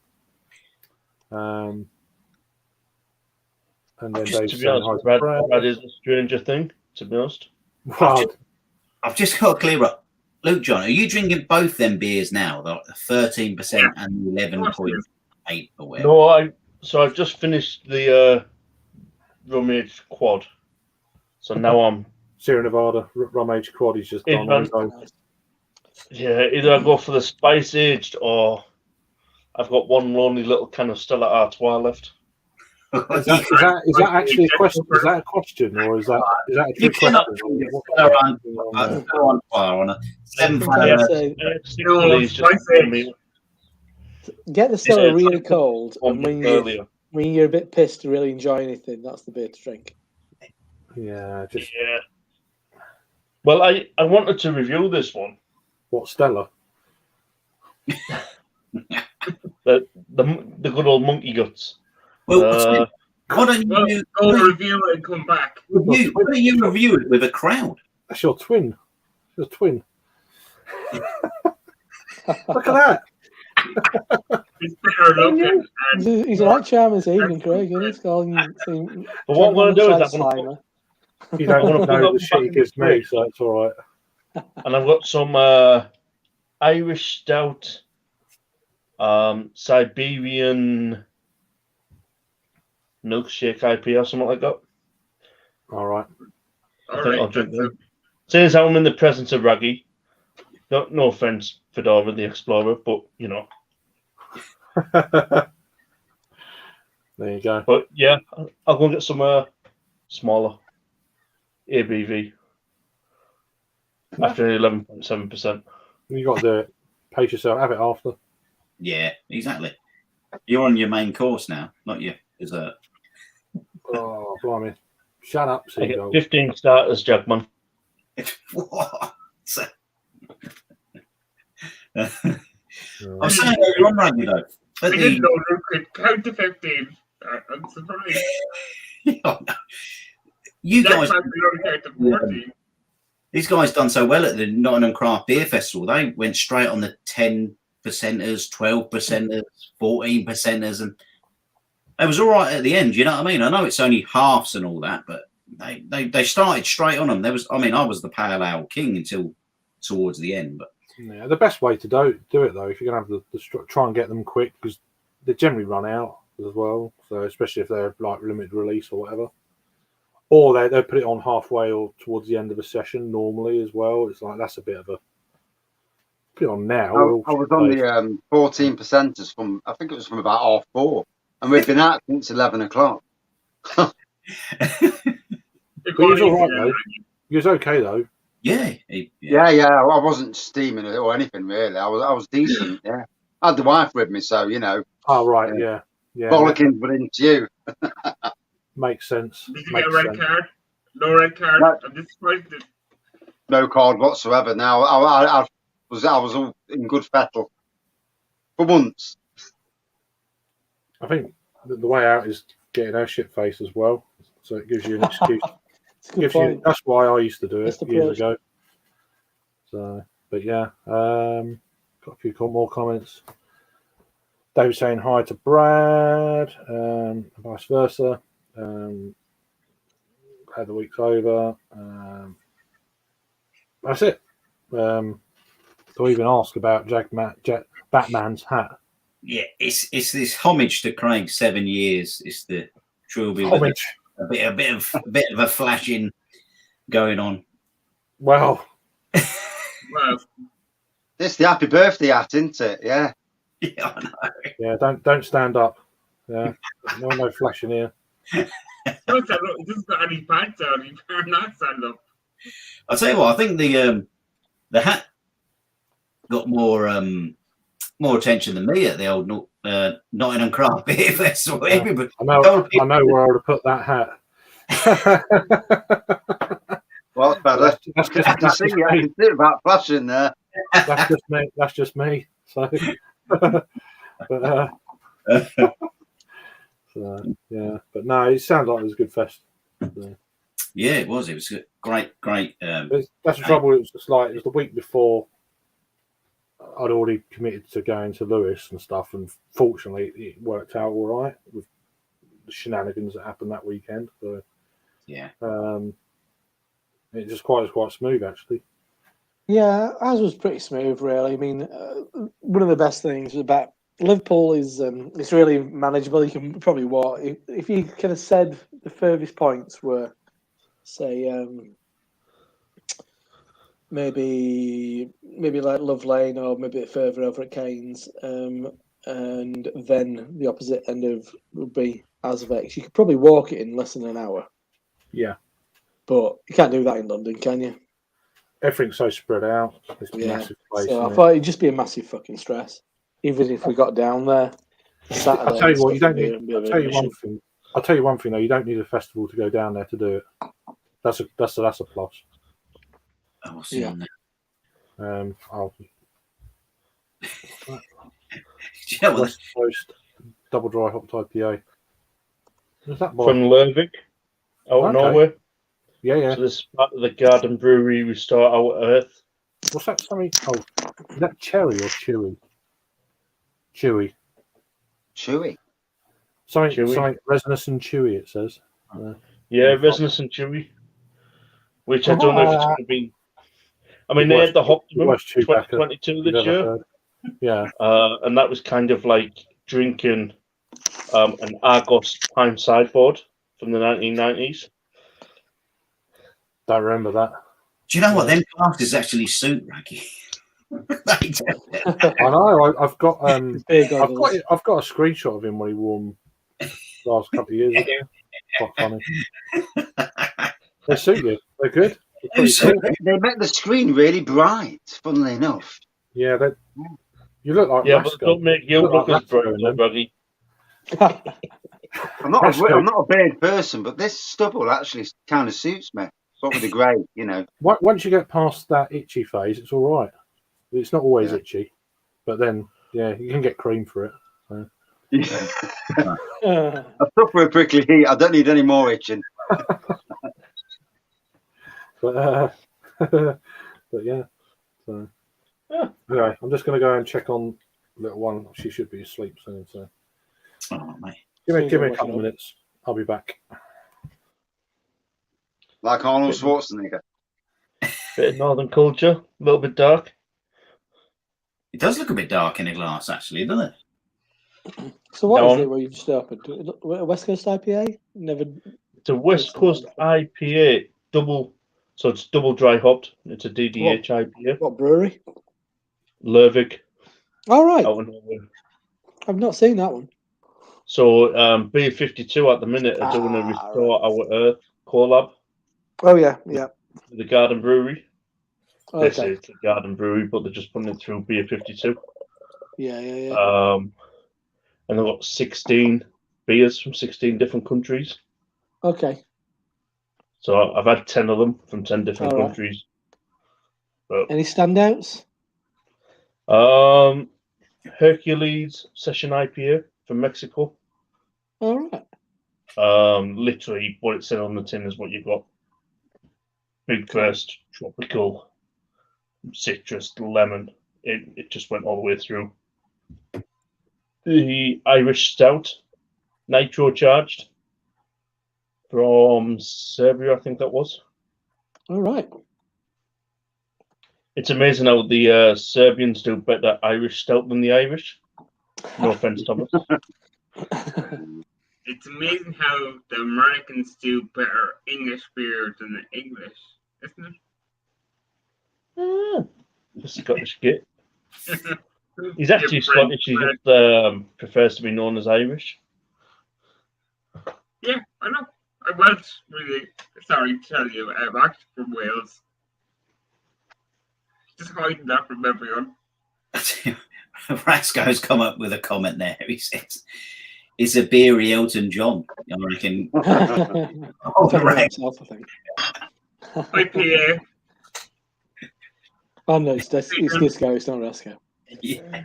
And then Dave's To be saying, honest, "Hi, Brad is a Stranger Thing, to be honest. I've just got to clear up. Luke, John, are you drinking both them beers now? The 13% and 11.8 or whatever? No, I've just finished the rum aged quad. So now I'm Sierra Nevada rum aged quad. He's just gone on his own. either I go for the spice aged or I've got one lonely little can of Stella Artois left. Is that actually a question? Is that a question, or is that a You trick cannot question? drink a Stella on fire on a 7 Get the Stella really cold, One and when earlier. you're a bit pissed to really enjoy anything, that's the beer to drink. Yeah, just Yeah. Well, I wanted to review this one. what Stella? The good old monkey guts. Well, why don't you go review it and come back? why don't you review it with a crowd? That's your twin. Your twin. Look at that. It's better looking. He's a right charm this evening, Craig. He's calling. But what I'm going to do is I'm going to You don't know the shit he gives me, so it's all right. and I've got some Irish stout, Siberian milkshake IPA or something like that. All right. I think I'll drink them. Since I'm in the presence of Raggy, no offense, Fedora the Explorer, but you know. There you go. But yeah, I'll go and get some smaller ABV after 11.7%. You got to do it. Pace yourself. Have it after. Yeah, exactly. You're on your main course now, not your dessert. Oh, blimey. Shut up, I get Seagull. 15 starters, Jackman. What? I'm saying you're on Rugby though. I didn't know you could count to 15. I'm surprised. You guys, count to 14. these guys done so well at the Nottingham Craft Beer Festival. They went straight on the 10%ers, 12%ers, 14%ers, and it was all right at the end. You know what I mean? I know it's only halves and all that, but they started straight on them. I was the pale ale king until towards the end, but. Yeah, the best way to do it though, if you're gonna have the try and get them quick, because they generally run out as well. So especially if they're like limited release or whatever, or they put it on halfway or towards the end of a session normally as well. It's like that's a bit of a put it on now. I was on the 14%ers from I think it was from about 4:30, and we've been out since 11 o'clock. But he was all right though. He was okay though. Yeah. I wasn't steaming it or anything really. I was decent. Yeah, I had the wife with me, so you know. Oh right, yeah. Bollockings, but into you. Makes sense. Did you get a red card? No red card. No. I'm disappointed. No card whatsoever. Now I was all in good fettle for once. I think the way out is getting her shit faced as well. So it gives you an excuse. It's a good point. That's why I used to do it Best years approach. ago. So, but yeah, got a few more comments. David saying hi to Brad, vice versa. Had the week's over. That's it. To even ask about Batman's hat. Yeah, it's this homage to Craig. 7 years. It's the trilby with Homage. a bit of a flashing going on. Well, Well, This is the happy birthday hat, isn't it? Yeah. Yeah, I know. yeah. Don't stand up. Yeah, no flashing here. he doesn't got any pants on. He better not stand up. I'll tell you what. I think the hat got more attention than me at the old Nottingham Craft Beer Festival. Yeah. Everybody, I know where I would have put that hat. Well, it's better. That's I can see it about flashing there. That's just me. That's just me. So, but, so, yeah. But no, it sounds like it was a good fest. So. Yeah, it was. It was great. That's the trouble. It was just like it was the week before. I'd already committed to going to Lewis and stuff, and fortunately, it worked out all right with the shenanigans that happened that weekend. So, yeah, it just quite smooth actually. Yeah, ours was pretty smooth, really. I mean, one of the best things about Liverpool is it's really manageable. You can probably walk. If you kind of said the furthest points were, say, maybe like Love Lane or maybe a bit further over at Keynes, and then the opposite end of would be Azvex. You could probably walk it in less than an hour. Yeah, but you can't do that in London, can you? Everything's so spread out. It's a massive place. So I thought it'd just be a massive fucking stress, even if we got down there Saturday. I'll tell you what, you don't need. I'll tell you one thing though. You don't need a festival to go down there to do it. That's a plus. I'll see on that. West Coast double dry hopped IPA. Is that from Lervik, out of Norway? Yeah. So this is part of the Garden Brewery Restore Our Earth. What's that? Sorry. Oh, is that cherry or chewy? Chewy. Something resinous and chewy. It says. Yeah, resinous and chewy. Which I don't know if it's going to be. I mean, they had the Hoptimum 2022 this year. Yeah. And that was kind of like drinking an Argos Prime sideboard from the 1990s. Don't remember that. Do you know what? Them glasses actually suit Raggy. I know. I've got a screenshot of him when he wore them last couple of years ago. Quite funny. They suit you. They're good. They make the screen really bright. Funnily enough. Yeah. You look like but don't make you look as bright, Raggy. I'm not a beard person, but this stubble actually kind of suits me. What with the grey, you know. Once you get past that itchy phase, it's all right. It's not always itchy, but then you can get cream for it. So. I suffer a prickly heat. I don't need any more itching. but yeah. So anyway, I'm just going to go and check on little one. She should be asleep soon. So mate. Give me a couple of minutes. I'll be back. Like Arnold Schwarzenegger. Bit of northern culture, a little bit dark. It does look a bit dark in a glass, actually, doesn't it? So what is it where you've just opened? West Coast IPA? Never. It's a West Coast IPA double, so it's double dry hopped. It's a DDH IPA. What brewery? Lervik. All right. Out of Norway. I've not seen that one. So B52 at the minute are doing a Restore Our Earth collab. Oh yeah. The Garden Brewery. Okay. They say it's the Garden Brewery, but they're just putting it through Beer 52. Yeah. And they've got 16 beers from 16 different countries. Okay. So I've had 10 of them from 10 different countries. But, any standouts? Hercules Session IPA from Mexico. All right. Literally, what it said on the tin is what you got. Big crest, tropical, citrus, lemon. It just went all the way through. The Irish Stout, nitro charged, from Serbia, I think that was. All right. It's amazing how the Serbians do better Irish Stout than the Irish. No offense, Thomas. It's amazing how the Americans do better English beer than the English, isn't The Scottish git. it? He's actually Different. Scottish. He just prefers to be known as Irish. Yeah, I know. I was really sorry to tell you, I'm actually from Wales. Just hiding that from everyone. Rasco's come up with a comment there. He says, "It's a beery Elton John." I reckon. Oh, right. Himself, I think. IPA. Oh no, it's this guy. It's not Rasco. Yeah.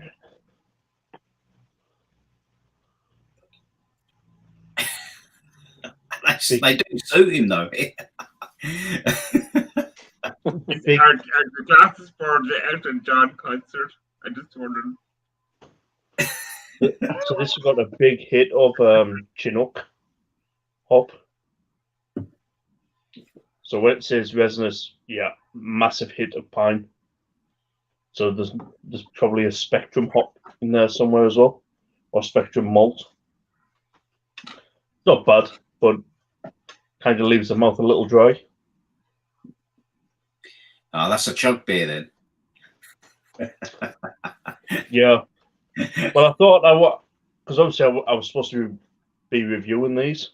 They do suit him though. Are the glasses for the Elton John concert? I just wondered. So this has got a big hit of Chinook hop. So when it says resinous, yeah, massive hit of pine. So there's probably a Spectrum hop in there somewhere as well, or Spectrum malt. Not bad, but kind of leaves the mouth a little dry. Oh, that's a chug beer then. Yeah. Well, I thought because obviously I was supposed to be reviewing these,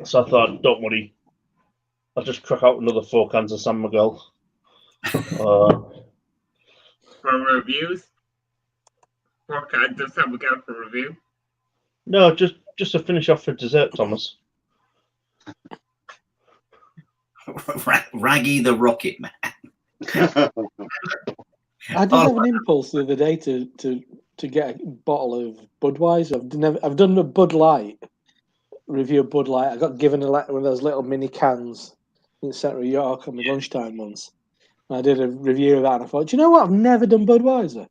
so I thought, don't worry, I'll just crack out another 4 cans of San Miguel. For reviews? 4 cans of San Miguel for review? No, just to finish off for dessert, Thomas. Raggy the Rocket Man. I did have an impulse the other day to get a bottle of Budweiser. I've done a Bud Light review of Bud Light. I got given one of those little mini cans in the centre of York on my lunchtime once. And I did a review of that, and I thought, do you know what? I've never done Budweiser.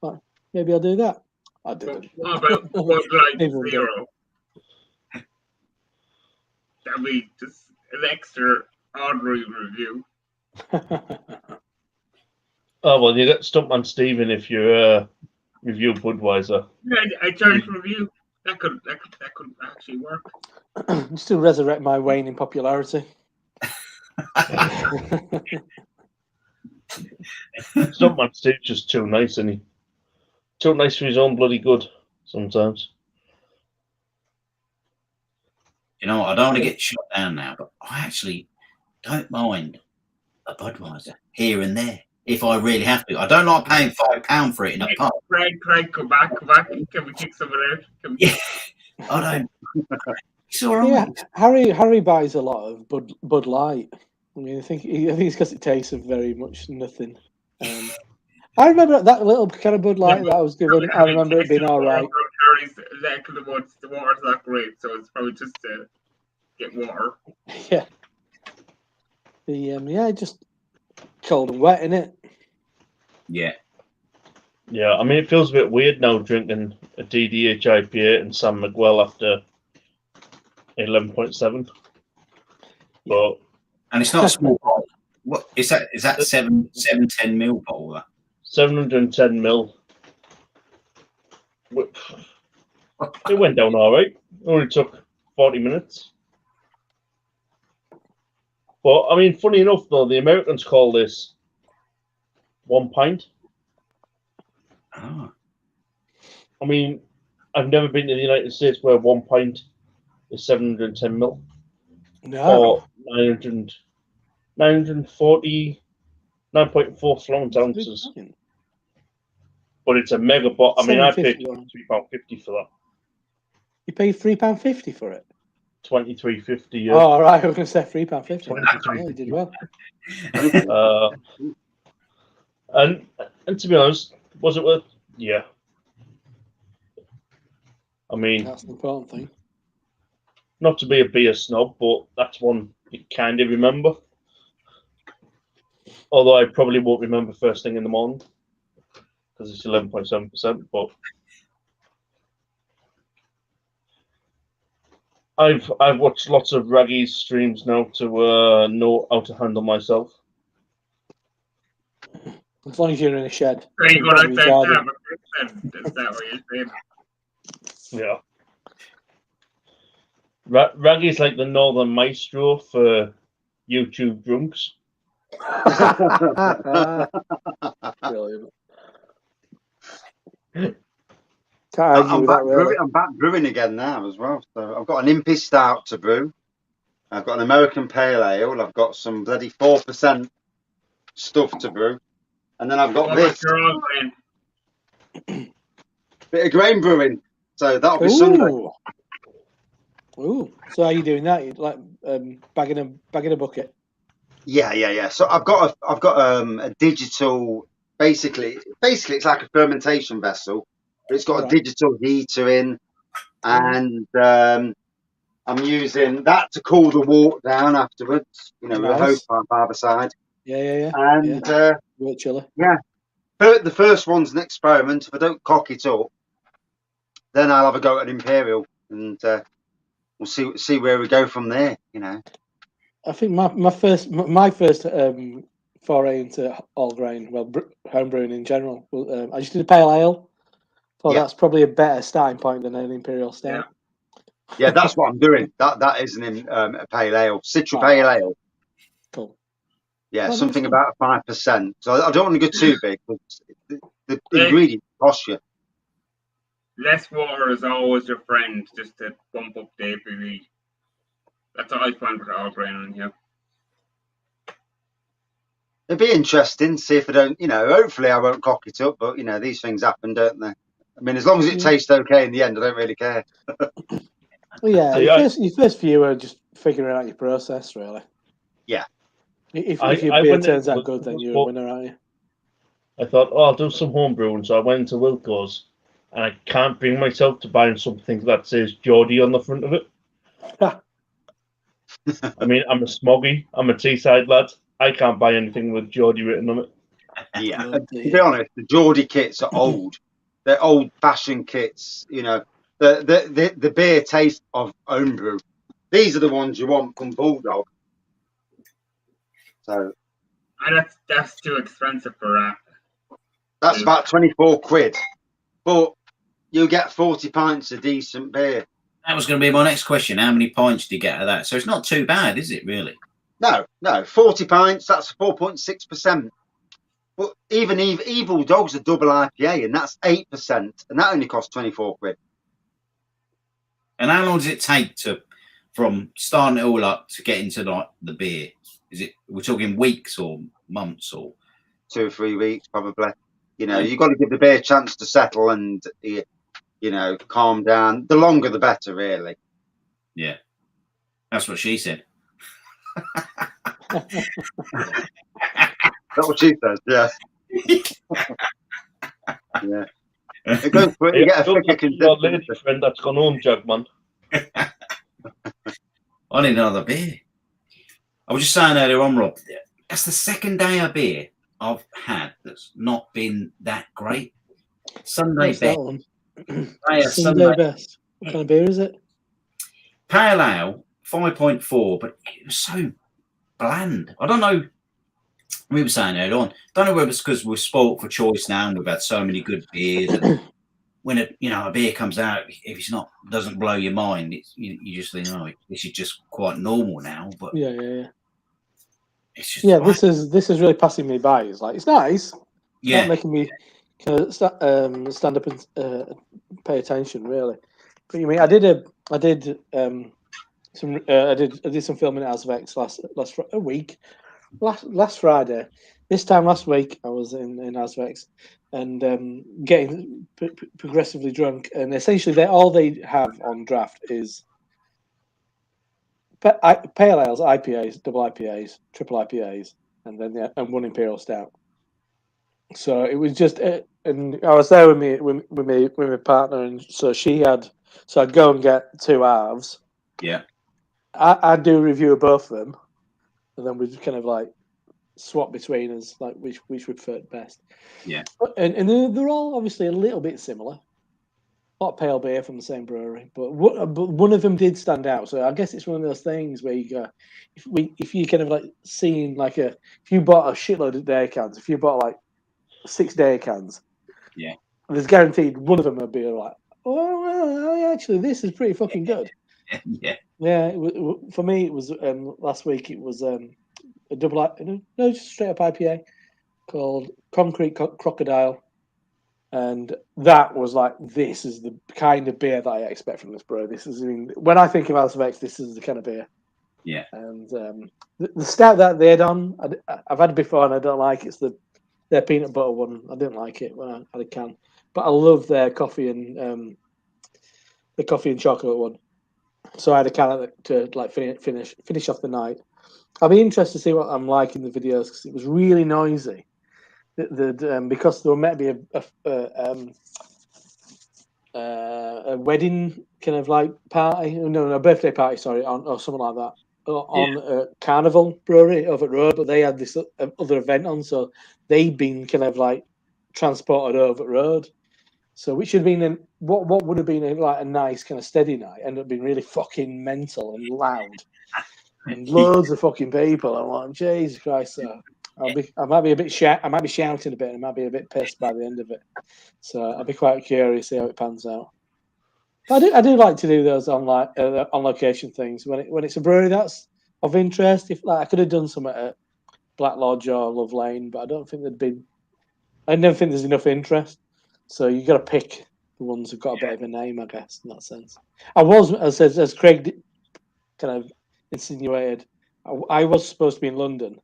Like, maybe I'll do that. I didn't. What about Bud Light Zero? That'd be just an extra ordinary review. Oh well, you get Stuntman Steven if you review Budweiser. Yeah, I charge review. That could actually work. Just to resurrect my waning popularity. Stuntman Steve's just too nice, isn't he? Too nice for his own bloody good sometimes. You know, I don't want to get shut down now, but I actually don't mind a Budweiser here and there if I really have to. I don't like paying £5 for it in a pub. Craig, come back. Can we kick someone out? Yeah, I don't. It's all right. Yeah, Harry buys a lot of Bud Light. I mean, I think it's because it tastes of very much nothing. I remember that little kind of Bud Light that I was given. I remember it being all right. The water's not great, so it's probably just to get water. Yeah. Just cold and wet, innit? Yeah. Yeah, I mean, it feels a bit weird now drinking a DDH IPA and San Miguel after 11.7. But and it's not a small bottle. What is that? Is that 710 ml bottle? That 710 ml. It went down all right. It only took 40 minutes. But I mean, funny enough though, the Americans call this 1 pint. Oh. I mean, I've never been to the United States where 1 pint is 710 ml. No. Or 940, 9.4 fluent ounces. But it's a mega bottle. I mean, I paid £23.50 for that. You paid £3.50 for it? £23.50. Yeah. Oh, all right. I was going to say £3.50. £23.50. Yeah, you did well. And to be honest, was it worth? Yeah. I mean, That's the important thing. not to be a beer snob, but that's one you kind of remember. Although I probably won't remember first thing in the morning because it's 11.7%. But I've watched lots of Raggy's streams now to know how to handle myself. As long as you're in a shed. Are you going Probably outside garden. now? Is that what you're saying? Yeah. Raggy's like the northern maestro for YouTube drunks. Brilliant. Can't argue with that, really. I'm back brewing again now as well. So I've got an Impy Stout to brew. I've got an American Pale Ale. I've got some bloody 4% stuff to brew. And then I've got this bit of grain brewing. So that'll be Sunday. Ooh. So how are you doing that? You like bagging a bucket? Yeah. So I've got a digital. Basically, it's like a fermentation vessel, but it's got a digital heater in, and I'm using that to cool the wort down afterwards. You know, with a hose pipe either side. Yeah. And Wort chiller. Yeah, the first one's an experiment. If I don't cock it up, then I'll have a go at an Imperial, and we'll see where we go from there. You know. I think my first foray into all grain, well, home brewing in general. I just did a pale ale. So that's probably a better starting point than an Imperial Stout. Yeah, that's what I'm doing. That is a pale ale, Citra pale ale. Cool. Yeah, something about 5%. So I don't want to go too big, because the ingredients cost you. Less water is always your friend, just to bump up the ABV. That's what I find with all grain on here. It'd be interesting to see if I don't, hopefully I won't cock it up, but, these things happen, don't they? I mean, as long as it tastes okay in the end, I don't really care. Well, yeah, your first few are just figuring out your process, really. Yeah. If your beer turns out good, then you're a winner, aren't you? I thought, I'll do some home brewing, so I went into Wilco's, and I can't bring myself to buying something that says Geordie on the front of it. I mean, I'm a smoggy, I'm a Teesside lad. I can't buy anything with Geordie written on it. Yeah, to be honest, the Geordie kits are old. They're old-fashioned kits. The beer taste of homebrew. These are the ones you want from Bulldog. So, and that's too expensive for that. That's about 24 quid, but you get 40 pints of decent beer. That was going to be my next question. How many pints do you get out of that? So it's not too bad, is it, really? No, 40 pints, that's 4.6%. But even Evil Dog's a double IPA, and that's 8%, and that only costs 24 quid. And how long does it take from starting it all up to get into the beer? We're talking weeks or months or 2 or 3 weeks, probably. You've got to give the beer a chance to settle and calm down. The longer, the better, really. Yeah, that's what she said. That's what she says. Yeah. Yeah. It goes quick. You get a thicker consistency. Friend that's gone home, Jugman. I need another beer. I was just saying earlier on, Rob, that's the second day of beer I've had that's not been that great. Sunday best. Sunday best. What kind of beer is it? Pale Ale, 5.4, but it was so bland. I don't know. We were saying earlier on, don't know whether it's because we're spoilt for choice now and we've had so many good beers. And when a beer comes out, if it's doesn't blow your mind, you just think, this is just quite normal now. But yeah. It's just this is really passing me by. It's like, it's nice. It's not making me kind of stand up and pay attention, really. But I did some filming at House of X last Friday. This time last week, I was in House of X and getting progressively drunk. And essentially, all they have on draft is pale ales, IPAs, double IPAs, triple IPAs, and then one Imperial Stout. So it was just, and I was there with my partner, and so she had So I'd go and get 2 halves. Yeah. I'd do a review of both of them, and then we'd kind of like swap between us, like which we preferred best. Yeah. And they're all obviously a little bit similar. A lot of pale beer from the same brewery, but one of them did stand out. So I guess it's one of those things where you go, if you kind of like seeing like if you bought a shitload of day cans, if you bought like 6 day cans, yeah, there's guaranteed one of them would be like, oh, well, actually, this is pretty fucking good. yeah. Yeah, for me, it was last week. It was a double, no, just straight up IPA called Concrete Crocodile. And that was like, this is the kind of beer that I expect from this brewery. This is, when I think of House of X, this is the kind of beer. Yeah. And the stout that they had on, I've had it before and I don't like it. It's their peanut butter one. I didn't like it when I had a can, but I love their coffee and chocolate one. So I had a can of it to like finish off the night. I'll be interested to see what I'm like in the videos because it was really noisy. Because there were meant to be a wedding kind of like party, no, a birthday party, sorry, or something like that, on Carnival Brewery over at Road, but they had this other event on, so they'd been kind of like transported over at Road. So which should have been what would have been like a nice kind of steady night, ended up being really fucking mental and loud, and loads of fucking people. I'm like, Jesus Christ! So I might be shouting a bit, and I might be a bit pissed by the end of it. So I'll be quite curious to see how it pans out. But I do like to do those on location things when it's a brewery that's of interest. If like I could have done some at Black Lodge or Love Lane, but I don't think there'd been. I never think there's enough interest. So you got to pick the ones who've got a bit of a name, I guess, in that sense. I was, as Craig kind of insinuated, I was supposed to be in London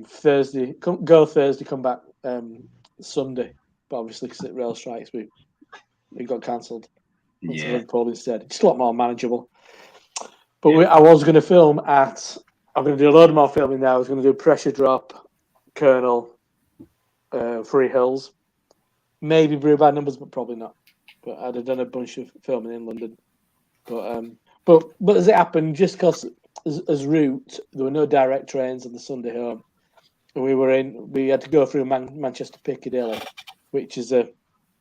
Thursday, come back Sunday, but obviously because of rail strikes, we got cancelled. To Liverpool instead. It's a lot more manageable. But I was going to film I'm going to do a load more filming now. I was going to do Pressure Drop, Colonel, Free Hills, maybe Brew Bad Numbers, but probably not. But I'd have done a bunch of filming in London. But as it happened, just because as route, there were no direct trains on the Sunday home. And we had to go through Manchester Piccadilly, which is a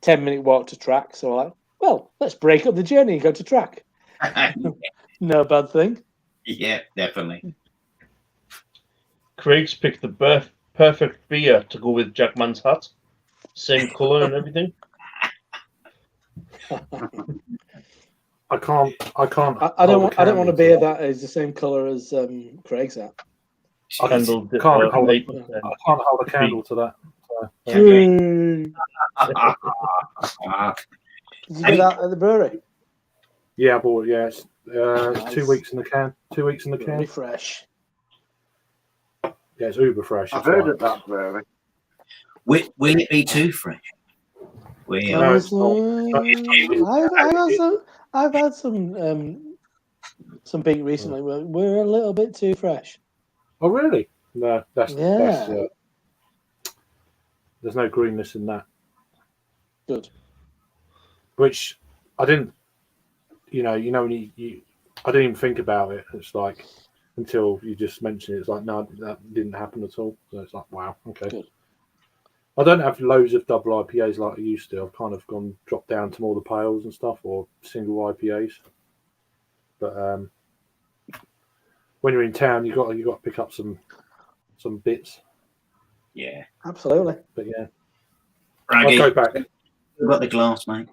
10-minute walk to track. So we're like, well, let's break up the journey and go to track. No bad thing. Yeah, definitely. Craig's picked the perfect beer to go with Jackman's hat. Same colour and everything. I can't. I don't want a beer that is the same colour as Craig's hat. I can't hold a candle to that. So, Did you get that at the brewery? Yeah, I bought it. Yeah, it's 2 weeks in the can. 2 weeks in the can. Very fresh. Yeah, it's uber fresh. I've heard of that brewery. Will it be too fresh? No, it's not. I've had some beat recently. We're a little bit too fresh. Oh, really? No, that's there's no greenness in that. Good. Which I didn't, when I didn't even think about it. It's like until you just mentioned it, it's like no, that didn't happen at all. So it's like wow, okay. Good. I don't have loads of double IPAs like I used to. I've kind of dropped down to more the pales and stuff or single IPAs. But when you're in town, you got to pick up some bits. Yeah, absolutely. But yeah, Braggy, I'll go back. You've got the glass, mate.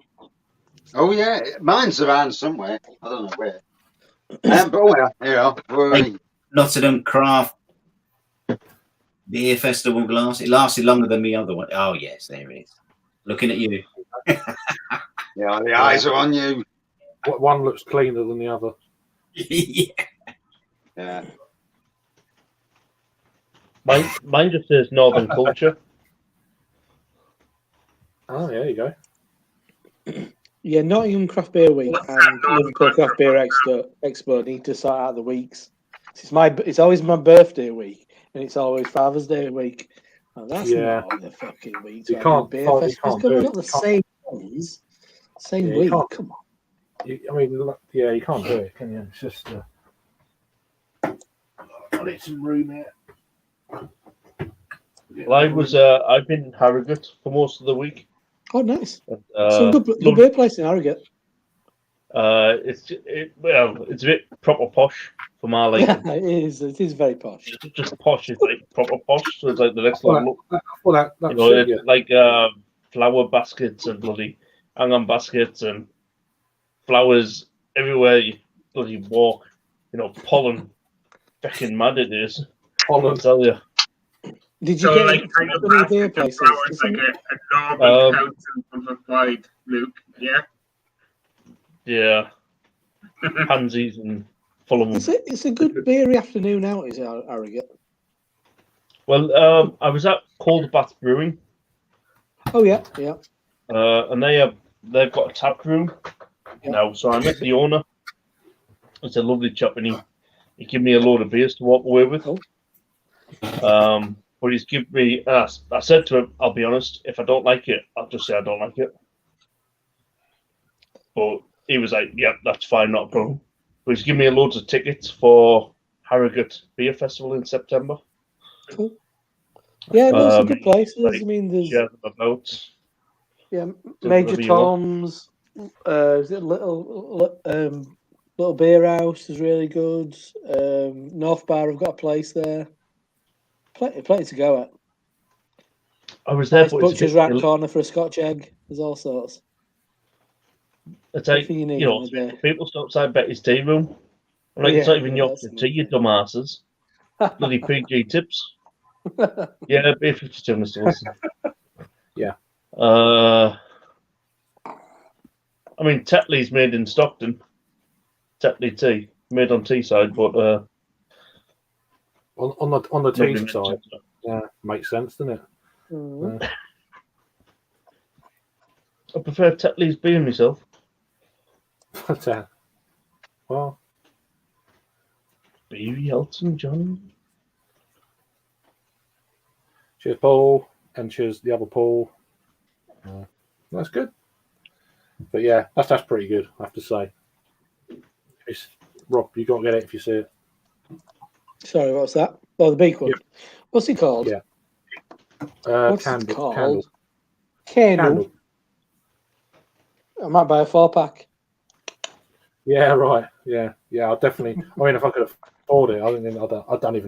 Oh yeah, mine's around somewhere. I don't know where. But well, Hey, Nottingham Craft Beer Festival glass. It lasted longer than the other one. Oh yes, there it is. Looking at you. Yeah, the eyes are on you. One looks cleaner than the other. Yeah. Mine just says Northern Culture. Oh, there you go. Yeah, Nottingham Craft Beer Week and Liverpool Craft Beer Expo need to sort out the weeks. It's always my birthday week, and it's always Father's Day week. Oh, that's not the fucking week. You can't. Beer festivals coming up the same ones. Same Yeah, you week. can't- Come on. You can't do it, can you? It's just. I need some room here. Well, I've been in Harrogate for most of the week. Oh, nice. And, Some good beer place in Harrogate. it's a bit proper posh for my liking. Yeah, it is. It is very posh. It's just posh is like proper posh, so it's like the next level up. Well, You know, it's like flower baskets and bloody hang-on baskets and flowers everywhere you bloody walk. You know, pollen, fucking mad it is. I'll tell you. Did you So, get like, any kind of beer basket of places? flowers, like a normal house of a wide, Luke. Yeah. Yeah. Pansies and Fulham. It's a good beery afternoon out, is it, Harrogate? Well, I was at Cold Bath Brewing. Oh yeah. And they've got a tap room now. So I met the owner. It's a lovely chap, and he gave me a load of beers to walk away with. Oh. But he's given me. I said to him, I'll be honest. If I don't like it, I'll just say I don't like it. But he was like, "Yeah, that's fine, not a problem." But he's given me loads of tickets for Harrogate Beer Festival in September. Cool. Yeah, no, it's a good place. Like, I mean, there's share them about. Major Tom's. Is it Little Beer House is really good. North Bar have got a place there. Plenty to go at. I was there, Nice but butcher's rat corner for a Scotch egg. There's all sorts. It's like, people stop outside Betty's tea room. I'm like, it's not even Yorkshire tea, you dumbasses. Bloody PG tips. Yeah, beer 52, Mr. Wilson. Yeah. I mean, Tetley's made in Stockton. Tetley tea, made on Teesside, but on the tea side, yeah, makes sense, doesn't it? Mm-hmm. I prefer Tetley's beer myself. Well, Beery Elton John. Cheers, Paul, and cheers the other Paul. That's good. But yeah, that's pretty good, I have to say. Rob, you got to get it if you see it. Sorry, what's that? Oh, the big one. Yep. What's it called? Yeah. What's it called? Candle. I might buy a 4-pack. Yeah, right. Yeah. I'll definitely. I mean, if I could afford it, I don't even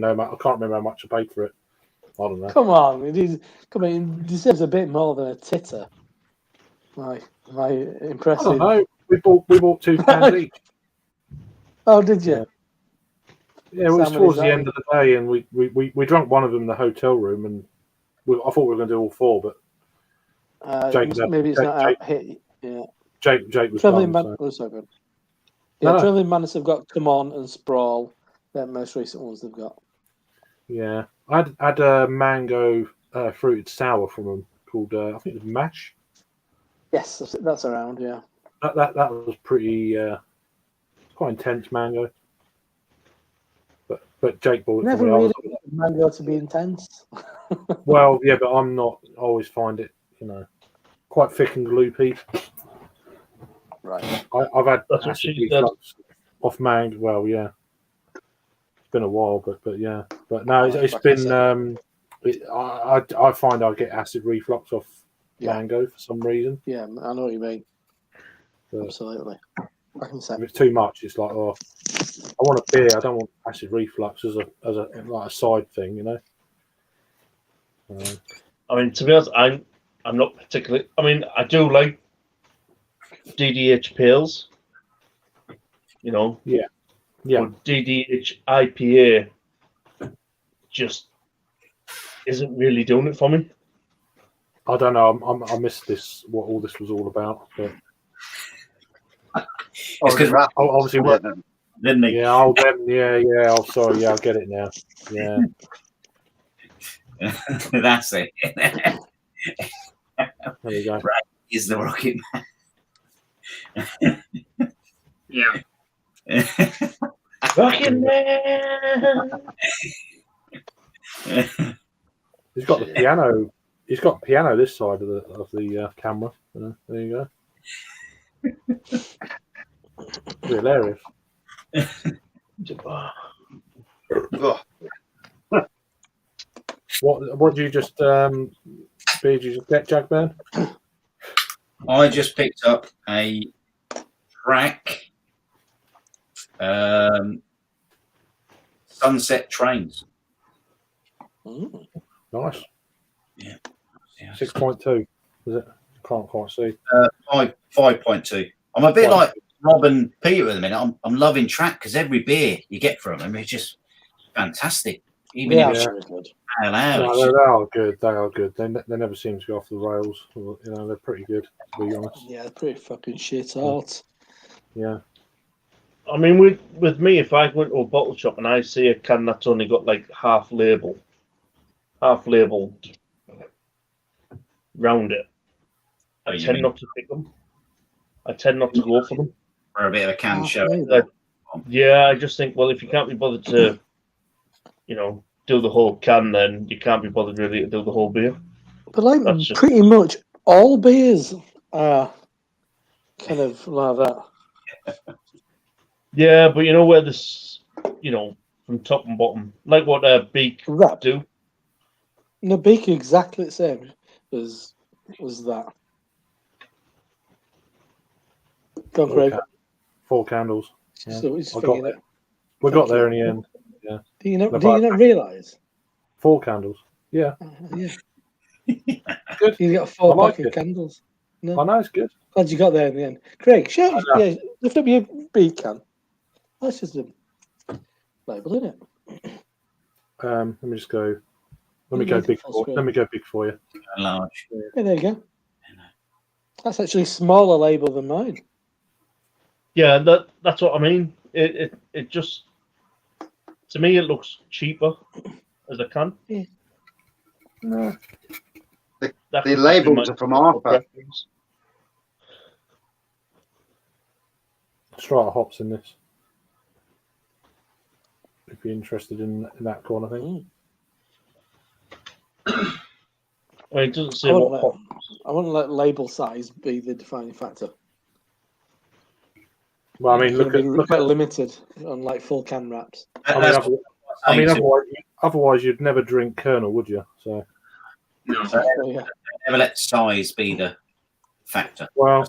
know. I can't remember how much I paid for it. I don't know. Come on, it deserves a bit more than a titter. My impressive. I don't know. We bought 2 cans each. Oh, did you? Yeah, it was towards the end of the day, and we drank one of them in the hotel room, and I thought we were going to do all 4, but maybe it's not out hit. Yeah. Jake was Travelling done. so good. Yeah, Travelling Madness have got Come On and Sprawl. They're the most recent ones they've got. Yeah, I had a mango fruited sour from them called I think it was Mash. Yes, that's around. Yeah. That was pretty quite intense mango. But Jake bought it. Never really mango to be intense. Well, yeah, but I'm not. I always find it, quite thick and gloopy. Right. I've had acid reflux off mango. Well, yeah. It's been a while, but yeah. But no, it's been. I find I get acid reflux off mango for some reason. Yeah, I know what you mean. But absolutely. If it's too much, it's like, I want a beer. I don't want acid reflux as a side thing, I mean, to be honest, I'm not particularly. I mean, I do like DDH pales. Yeah. But DDH IPA just isn't really doing it for me. I don't know. I missed this. What all this was all about, but. It's because obviously, didn't he? Yeah, yeah. Oh, sorry. Yeah, I get it now. Yeah, that's it. There you go. Right, he's the Rocket Man. Yeah. Rocket Man. He's got the piano. He's got piano this side of the camera. There you go. Hilarious. Oh, What do you just did you just get, Jagman? I just picked up a track Sunset Trains. Mm. Nice. Yeah. 6.2. Is it? Can't quite see. 5.2. I'm a bit Right. like Rob and Peter at the minute. I'm loving track because every beer you get from them is just fantastic. Even Yeah, if it's very good. pale ale, No, it's they just- are good. They are good. They never seem to go off the rails. You know, they're pretty good, to be honest. Yeah, pretty fucking shit out. Yeah. I mean, with me, if I go into a bottle shop and I see a can that's only got like half labeled round it, Oh, I you tend mean- not to pick them. I tend not to go for them. for a bit of a can show. Yeah, I just think, well, if you can't be bothered to, do the whole can, then you can't be bothered really to do the whole beer. But like That's just- pretty much all beers are kind of like that. Yeah, but you know where this, from top and bottom, like what Beak Wrap. do. No, Beak exactly the same as that. Go on, Craig. 4 candles. Yeah. So it's I got figuring it. We got there in the end. Do you not? No, Do you not realise? 4 candles. Yeah. Yeah. Good. You got 4 I like pack of it. candles. I know it's good. Glad you got there in the end. Craig, show I know. yeah, lift up your beak can. That's just a label, isn't it? Let me just go. Let me You go need big. a full For, screen. let me go big for you. Large. Yeah, there you go. That's actually a smaller label than mine. Yeah, that's what I mean. It just, to me, it looks cheaper as a can. No. That the could labels be my are from Arthur. preference. Strata hops in this. If you're interested in that kind of thing. Mm. I mean, it doesn't say I what wouldn't hop. I wouldn't let label size be the defining factor. Well, I mean, It's look gonna be at. quite limited on like full can wraps. I mean, otherwise you'd never drink Colonel, would you? So. No. So, yeah. Never let size be the factor. Well,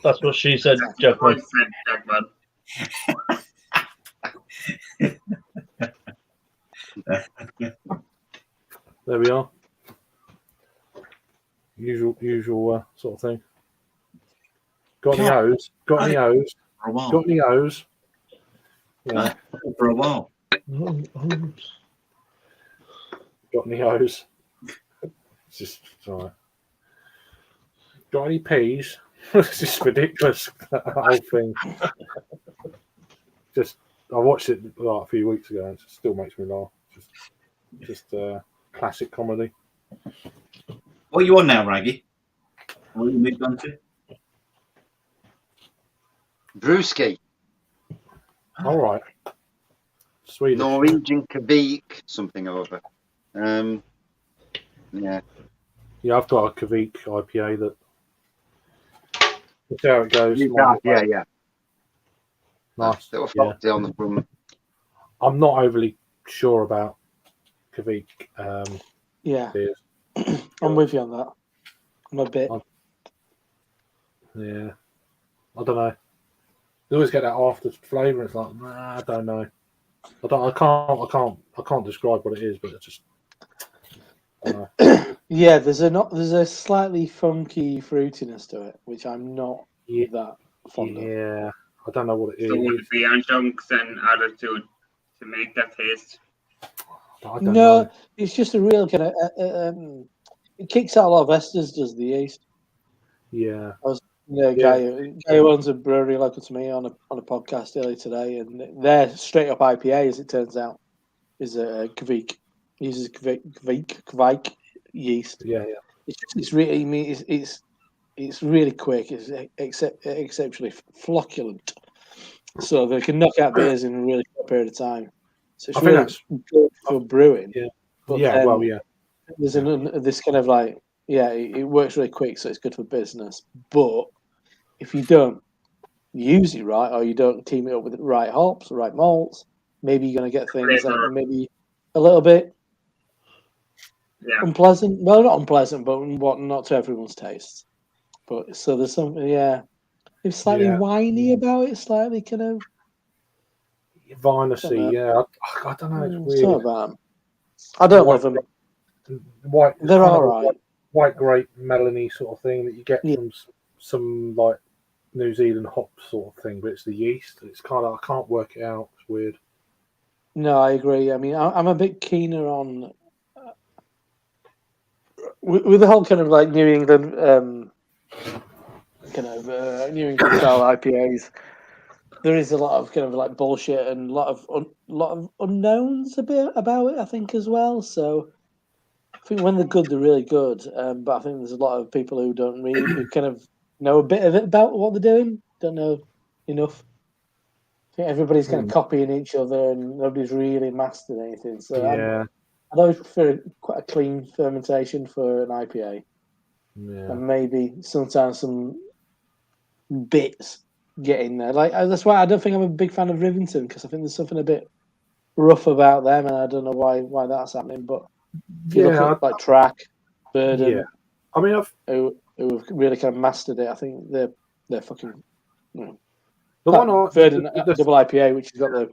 That's what she said, Jeff. I said Jackman. there we are. Usual sort of thing. Got any O's? Got any O's? For a while. Got any O's? Yeah. For a while. Got any O's? It's just sorry. Got any P's? It's just ridiculous. That whole thing. Just I watched it like a few weeks ago. And it still makes me laugh. Just classic comedy. What are you on now, Raggy? What have you moved on to? Brewski, All right. Swedish. Norwegian Kvik, something or other. Yeah. Yeah, I've got a Kvik IPA that. Let's see how it goes. Yeah. Nice. Little Yeah. foxy on the front. I'm not overly sure about Kvik Yeah, beers. I'm with you on that. I'm a bit. Yeah, I don't know. You always get that after flavour. It's like, nah, I don't know. I can't describe what it is, but it's just. I don't know. Yeah, there's a slightly funky fruitiness to it, which I'm not Yeah. that fond of. Yeah, I don't know what it is. So would it be on chunks and added to make that taste? I don't No, know. it's just a real kind of. It kicks out a lot of esters, does the yeast. Yeah, The guy who owns a brewery local to me on a podcast earlier today, and they're straight up IPA, as it turns out, is a Kvik. Uses Kvik yeast. yeah. It's really, I mean, it's really quick. It's exceptionally flocculent, so they can knock out beers in a really short period of time. So it's I think really that's good for brewing. Yeah. But Yeah, then well, yeah. there's this kind of like, it works really quick, so it's good for business, but if you don't use it right, or you don't team it up with the right hops, the right malts, maybe you're going to get things that are maybe a little bit unpleasant. Well, not unpleasant, but not to everyone's taste. But so there's something, it's slightly whiny about it, slightly kind of vinous-y, I don't know. It's weird. Some of them. I don't love them. White, they're all right. White grape melony sort of thing that you get from some like New Zealand hop sort of thing, but it's the yeast. It's kind of, I can't work it out. It's weird. No, I agree. I mean, I'm a bit keener on with the whole kind of like New England New England style IPAs. There is a lot of kind of like bullshit and a lot of unknowns about it, I think, as well. So I think when they're good, they're really good. But I think there's a lot of people who don't really who kind of know a bit of it about what they're doing. Don't know enough. I think everybody's kind of copying each other, and nobody's really mastered anything. So I'd always prefer quite a clean fermentation for an IPA, and maybe sometimes some bits get in there. Like that's why I don't think I'm a big fan of Rivington, because I think there's something a bit rough about them, and I don't know why that's happening. But if you look at like Track, Burden, I mean, who have really kind of mastered it, I think they're fucking. The one Verdant double IPA, which has got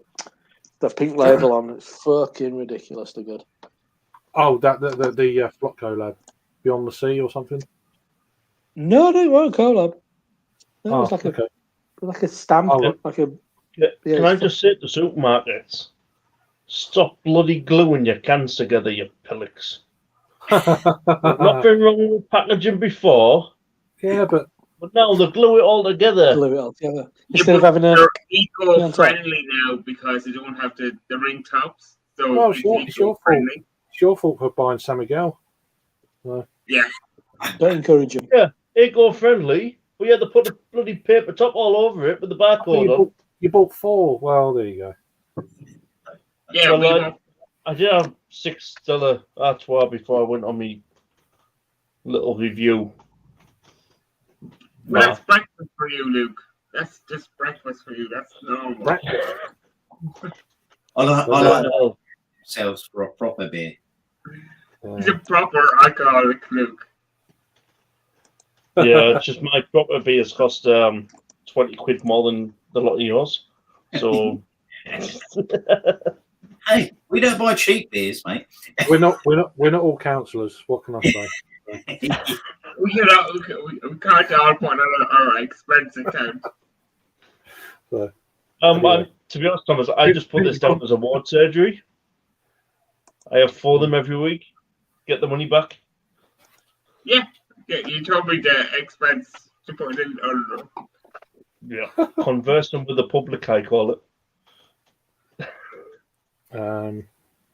the pink label on, it's fucking ridiculously good. Oh, the Flotco lab, Beyond the Sea or something. No, it wasn't collab. No, it was like a stamp, like a. Can I just say to supermarkets, stop bloody gluing your cans together, you pillocks. Nothing wrong with packaging before. Yeah, but now they glue it all together. Instead of having they're eco-friendly now because they don't have the ring tops. So it's your fault. It's your fault for buying San Miguel. Yeah. Don't encourage them. Yeah, eco-friendly. But yeah, they put a bloody paper top all over it with the barcode on. You bought 4. Well, there you go. Yeah, well, I did have 6 Stella Artois before I went on my little review. But that's breakfast for you, Luke. That's just breakfast for you. That's normal. I like ourselves for a proper beer. He's a proper alcoholic, Luke. Yeah, it's just my proper beers cost 20 quid more than the lot of yours. So hey, we don't buy cheap beers, mate. We're not all counsellors. What can I say? we can't all put on our expense account. So, to be honest, Thomas, I just put this down as a ward surgery. I have 4 of them every week. Get the money back. Yeah, you told me the expense to put it in. Yeah, conversing with the public, I call it.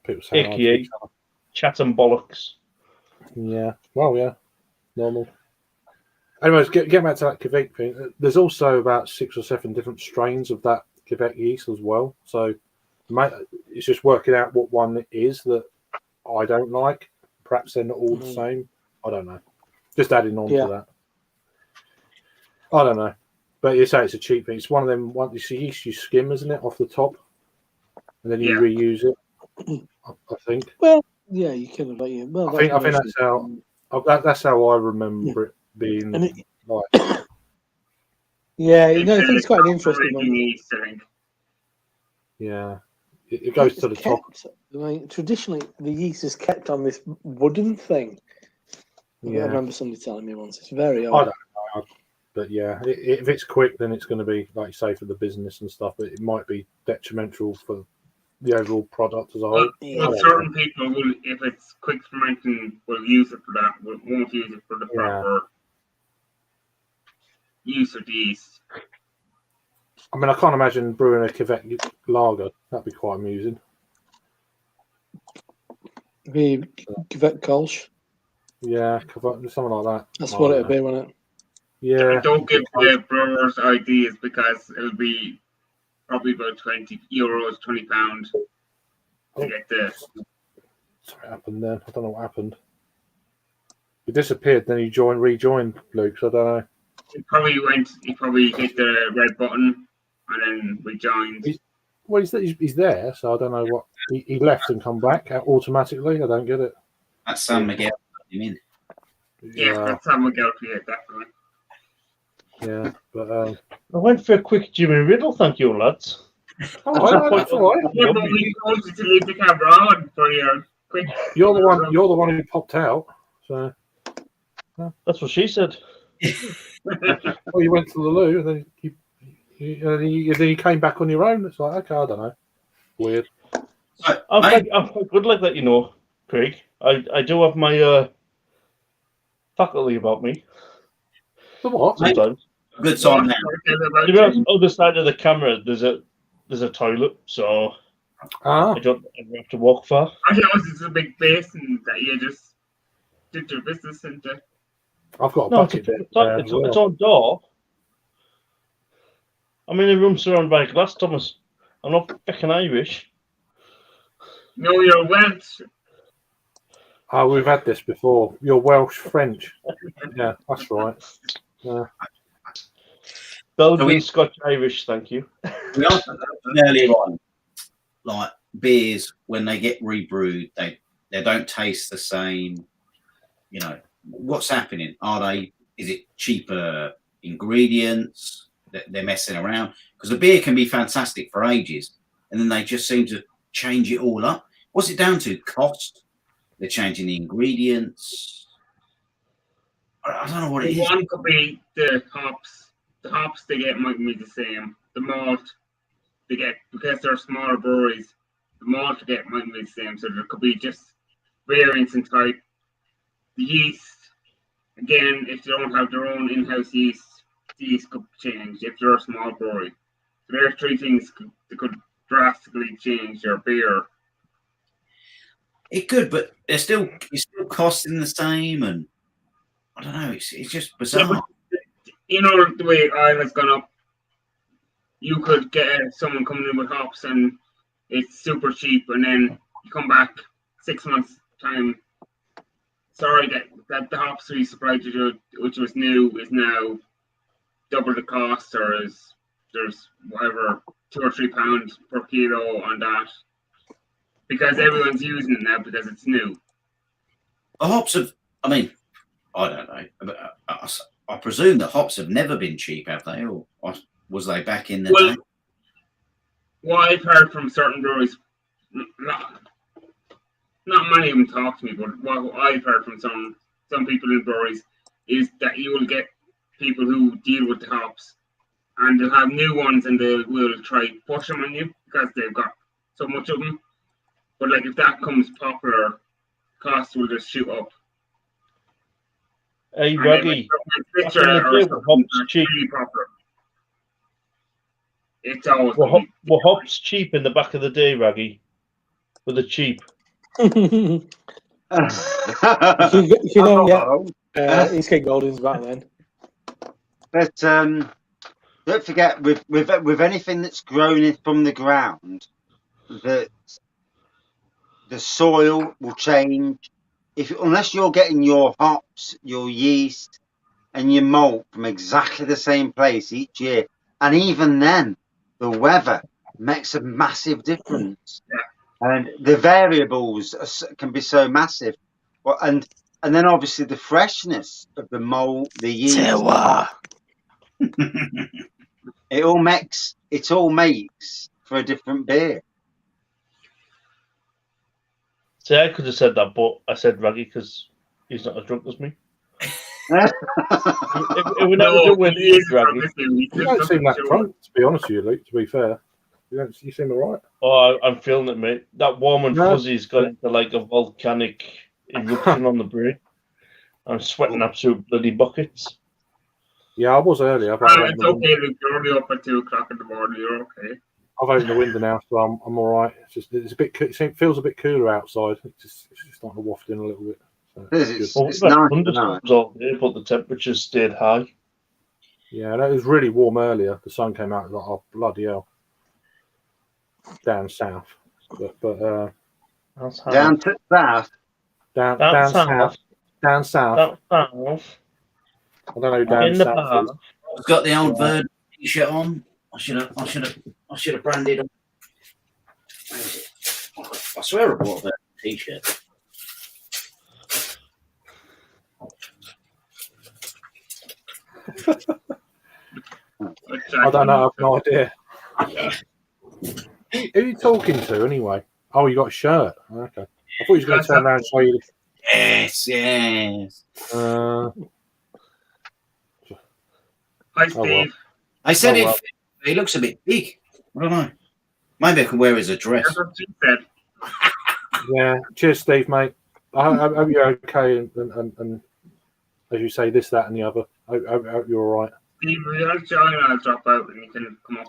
People say AKA chat and bollocks. Yeah, well, yeah, normal. Anyways, getting back to that Quebec thing, there's also about 6 or 7 different strains of that Quebec yeast as well. So it's just working out what one it is that I don't like. Perhaps they're not all the same. I don't know. Just adding on to that. I don't know. But you say it's a cheap thing. It's one of them. It's a yeast you skim, isn't it, off the top, and then you reuse it. I think. Well, yeah, you kind of like. Well, I think that's how. That's how I remember it being. Like. Yeah, I think it's quite an interesting one. Yeah, it goes to the top. Like, traditionally, the yeast is kept on this wooden thing. Yeah. I remember somebody telling me once. It's very odd. I don't know. But yeah, if it's quick, then it's going to be, like you say, for the business and stuff. But it might be detrimental for the overall product as a whole. Well, certain people will, if it's quick fermenting, will use it for that. Won't use it for the proper use of the yeast. I mean, I can't imagine brewing a Quebec lager. That'd be quite amusing. Maybe Quebec Kolsch. Yeah, something like that. That's what it'd be, wouldn't it? Yeah. Don't give the brewers ideas, because it'll be probably about €20, £20 to get the. Something happened then. I don't know what happened. He disappeared, then he rejoined Luke. So I don't know. He probably hit the red button, and then we joined. Well, he's there, so I don't know what he left and come back automatically. I don't get it. That's San Miguel. You mean? Yeah, that's how we go for you, definitely. Yeah, but I went for a quick Jimmy Riddle, thank you, lads. oh, that's all right. Yeah, but we told you to leave the camera on for your quick. You're the one who popped out. So That's what she said. well, you went to the loo, and then you came back on your own. It's like, okay, I don't know, weird. I'm good like that, you know, Craig. I do have my faculty about me. The what? Sometimes. Good song now. To be honest, other side of the camera, there's a toilet, so I don't ever have to walk far. I thought it was just a big basin that you just did your business into. I've got a No, bucket. it's its own door. I'm in a room surrounded by glass, Thomas. I'm not fucking Irish. No, you're Welsh. Oh, we've had this before. You're Welsh French. Yeah, that's right. Yeah. Belgian, Scotch, Irish, thank you. We asked earlier on, like beers when they get rebrewed, they don't taste the same. You know, what's happening? Is it cheaper ingredients that they're messing around? Because the beer can be fantastic for ages, and then they just seem to change it all up. What's it down to? Cost? They're changing the ingredients. I don't know what it is. One could be the hops. The hops they get might be the same. The malt they get, because they're smaller breweries, the malt they get might be the same. So there could be just variance in type. The yeast, again, if they don't have their own in-house yeast, the yeast could change if you're a small brewery. So there are three things that could drastically change your beer. It could, but it's still costing the same, and I don't know. It's just bizarre. Yeah, you know the way oil has gone up. You could get someone coming in with hops, and it's super cheap, and then you come back 6 months time. Sorry that the hops we supplied you, which was new, is now double the cost, or there's whatever £2 or £3 per kilo on that. Because everyone's using it now because it's new. The hops have, I mean, I don't know. But I presume that hops have never been cheap, have they? Or was they back in the day? What I've heard from certain breweries, not many of them talk to me, but what I've heard from some people in breweries is that you will get people who deal with the hops, and they'll have new ones, and they will try push them on you because they've got so much of them. But like if that comes popular, costs will just shoot up. Hey, Ruggy, It's always were hops cheap in the back of the day, Raggy? Were they cheap? East King Golding's back then. But don't forget, with anything that's grown from the ground, that the soil will change. Unless you're getting your hops, your yeast, and your malt from exactly the same place each year, and even then, the weather makes a massive difference. And the variables can be so massive. Well, and then obviously the freshness of the malt, the yeast, it all makes for a different beer. See, I could have said that, but I said Raggy because he's not as drunk as me. You don't seem that drunk, to be honest with you, Luke, to be fair. You seem all right. Oh, I'm feeling it, mate. That warm and fuzzy's got into like a volcanic eruption on the brain. I'm sweating absolute bloody buckets. Yeah, I was earlier. It's okay, Luke. You're only up at 2 o'clock in the morning. You're okay. I've opened the window now, so I'm all right. It's a bit. It feels a bit cooler outside. It's just starting to waft in a little bit. So it's nice. Thunderstorms all day, but the temperatures stayed high. Yeah, and it was really warm earlier. The sun came out like, oh bloody hell, down south. But down to south. Down south. I don't know who Dan In the South bar. is. I've got the old Bird t-shirt on. I should have branded them. I swear I bought a Bird t-shirt. I don't know. I've no idea. Who are you talking to anyway? Oh, you got a shirt. Okay. I thought you was going to turn around and show you. Yes. Hi, Steve. I said Oh, he looks a bit big. I don't know. Maybe I can wear his dress. That's what she said. Yeah. Cheers, Steve, mate. I hope you're okay, and as you say, this, that, and the other. I hope you're all right. Steve, if you're join, I'll drop out and you can come up.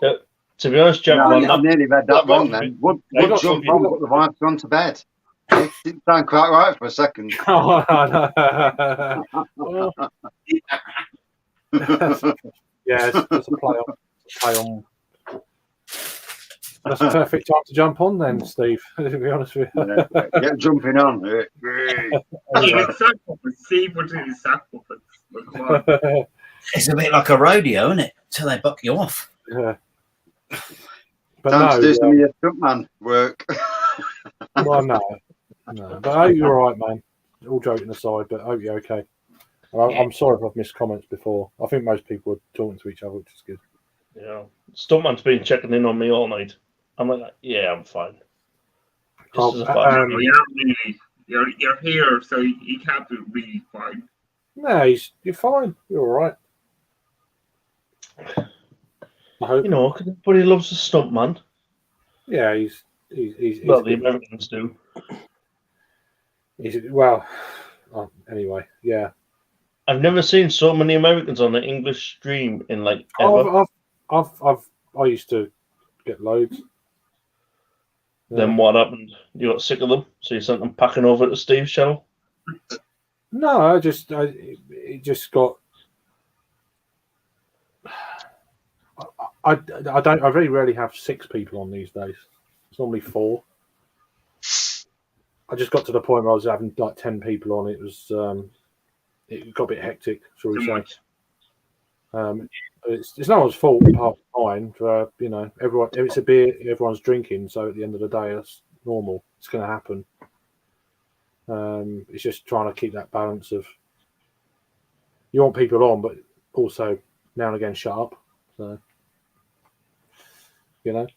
To be honest, No, gentlemen, I nearly read that wrong then. Would jump on, but the wife's gone to bed. It didn't sound quite right for a second. Oh, no. Yeah, it's a play on. That's a perfect time to jump on then, Steve, to be honest with you. Yeah, get jumping on. Steve would do his sack puppets. But come on. It's a bit like a rodeo, isn't it? Until they buck you off. Yeah. But Time to do some no, of your stuntman work. well, no. But I hope you're all right, man. All joking aside, but I hope you're okay. I'm sorry if I've missed comments before. I think most people are talking to each other, which is good. Yeah, Stuntman's been checking in on me all night. I'm like, yeah, I'm fine. Oh, Just as a fine. You're not really. You're here, so you can't be really fine. No, you're fine. You're all right. I hope. You know, because everybody loves a stuntman. Yeah, he's Well, the Americans do. Anyway, yeah. I've never seen so many Americans on the English stream in like ever. I used to get loads. Then what happened? You got sick of them, so you sent them packing over to Steve's channel. No, it just got. I very rarely have 6 people on these days. It's normally 4. I just got to the point where I was having like 10 people on. It was it got a bit hectic, shall we say? It's no one's fault apart from mine. You know, everyone. If it's a beer, everyone's drinking. So at the end of the day, that's normal. It's going to happen. It's just trying to keep that balance of you want people on, but also now and again shut up. So you know,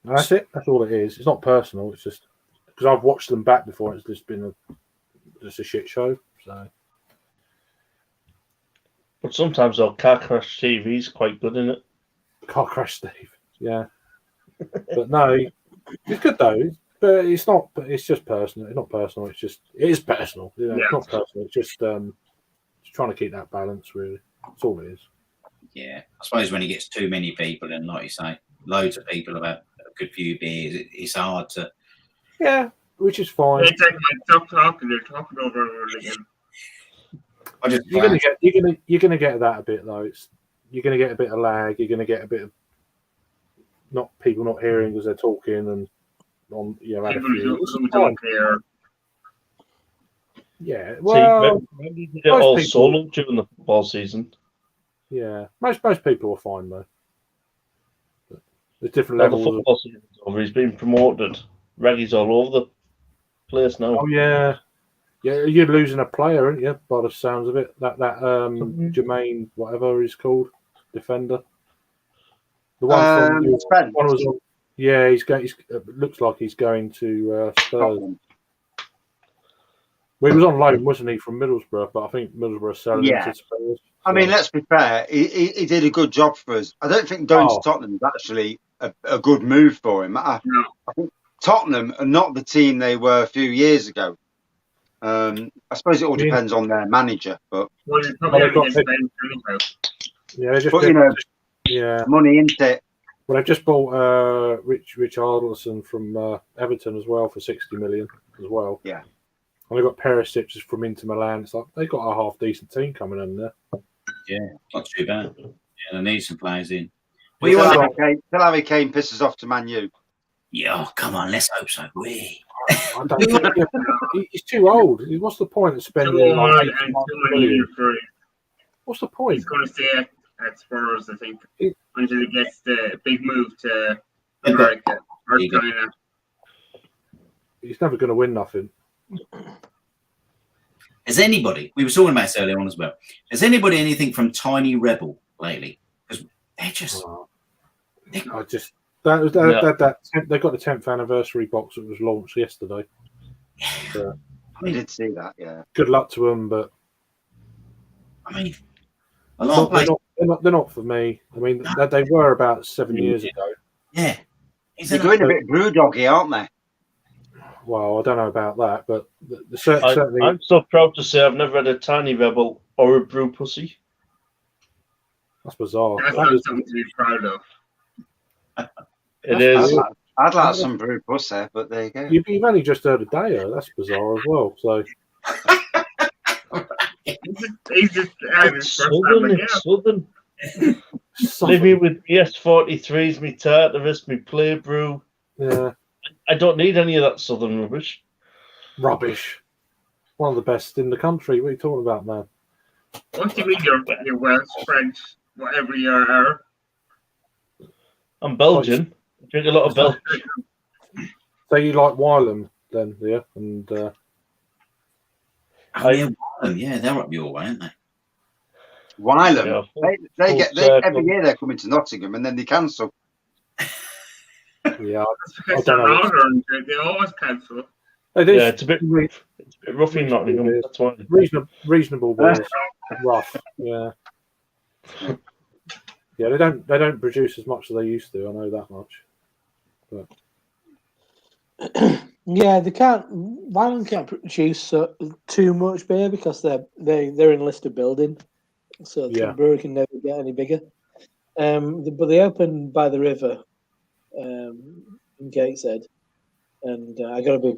and that's it. That's all it is. It's not personal. It's just because I've watched them back before. It's just been just a shit show. So. But sometimes our Car Crash TV is quite good, isn't it? Car Crash Steve, yeah. But no, it's good though. But it's not. But it's just personal. It's not personal. It is personal. You know, Yeah. It's not personal. It's just trying to keep that balance. Really, that's all it is. Yeah, I suppose when he gets too many people, and like you say, loads of people have had a good few beers, it's hard to. Yeah, which is fine. It's like stop talking. They're talking over again. You're gonna get that a bit though. You're gonna get a bit of lag. You're gonna get a bit of people not hearing because they're talking and on had a People few. who don't care. Yeah, well, maybe you get all people- solo during the football season. yeah, most people are fine though. But there's different Now the levels. football season's over. He's been promoted. Reggae's all over the place now. Oh yeah. Yeah, you're losing a player, aren't you? By the sounds of it, that Jermaine, whatever he's called, defender. The one Spence. one was on. Yeah, he's going. Looks like he's going to Spurs. Well, he was on loan, wasn't he, from Middlesbrough? But I think Middlesbrough selling him to Spurs. I mean, let's be fair. He did a good job for us. I don't think going to Tottenham is actually a good move for him. I think Tottenham are not the team they were a few years ago. I suppose it all depends on their manager, but Well, you're probably Well, having they've expense anyhow. yeah, they just but you know, yeah. money into it. Well, they've just bought Rich Ardelson from Everton as well for 60 million as well. Yeah. And they've got Perisic from Inter Milan. It's like they've got a half decent team coming in there. Yeah, not too bad. Yeah, they need some players in. Till Harry Kane pisses off to Man U. Yeah, oh, come on, let's hope so. I don't think he's too old. What's the point of spending Too old like and 85 too many million? years for it. What's the point? He's going to stay at Spurs, I think, It- until he gets the big move to They've got- America or you go. China. He's never going to win nothing. Has anybody? We were talking about this earlier on as well. Has anybody anything from Tiny Rebel lately? Because they're just. I just they got the 10th anniversary box that was launched yesterday. I did see that. Yeah. Good luck to them, but I mean, a lot of places. they're not for me. I mean, they were about 7 years ago. Yeah. They're going a bit brew doggy, aren't they? Well, I don't know about that, but certainly. I'm so proud to say I've never had a Tiny Rebel or a Brew Pussy. That's bizarre. That's not something to be proud of. It is. I'd like some brew pussy, but there you go. You've only just heard a Deo. That's bizarre as well. So He's just having his first time again. Southern. Living with BS43s, me Tartarus, me Play Brew. Yeah, I don't need any of that Southern rubbish. rubbish. One of the best in the country. What are you talking about, man? Once you read your Welsh, French, whatever you are, I'm Belgian. I drink a lot of Belgian. So you like Wylam then, yeah? And Yeah, they're up your way, aren't they? Wylam. Yeah, Every year they come into Nottingham and then they cancel. yeah, that's because they're northern. They always cancel. it is. Yeah, it's a bit rough in Nottingham. That's why. Reasonable beers, rough. Yeah, yeah. They don't produce as much as they used to. I know that much. But Yeah, they can't. Wyland can't produce too much beer because they're in listed building, so the brewery can never get any bigger. But they opened by the river in Gateshead, and I got to be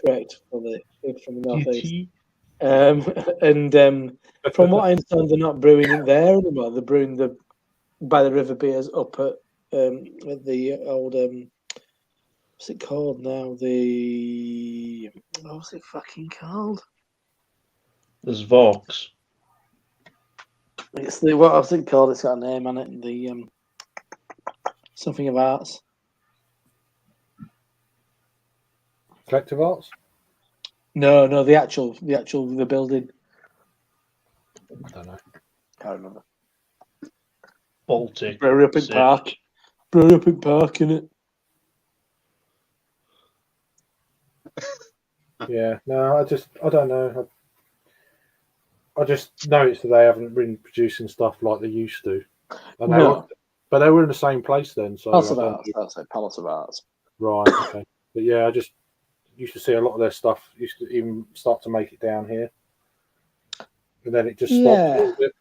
correct for the people from the northeast. From what I understand, they're not brewing it there anymore. They're brewing the by the river beers up at the old. What's it called now? What's it fucking called? There's Vaux. It's what's it called? It's got a name on it. The something of arts. Collective Arts? No, the building. I don't know. Can't remember. Baltic. Brewery up in Park. Brewery up in Park, innit? Yeah, no, I don't know. I just noticed that they haven't been producing stuff like they used to. But they were in the same place then. So Palace of Arts. That's it. Palace of Arts. Right. Okay. But yeah, I just used to see a lot of their stuff used to even start to make it down here, and then it just stopped a little bit.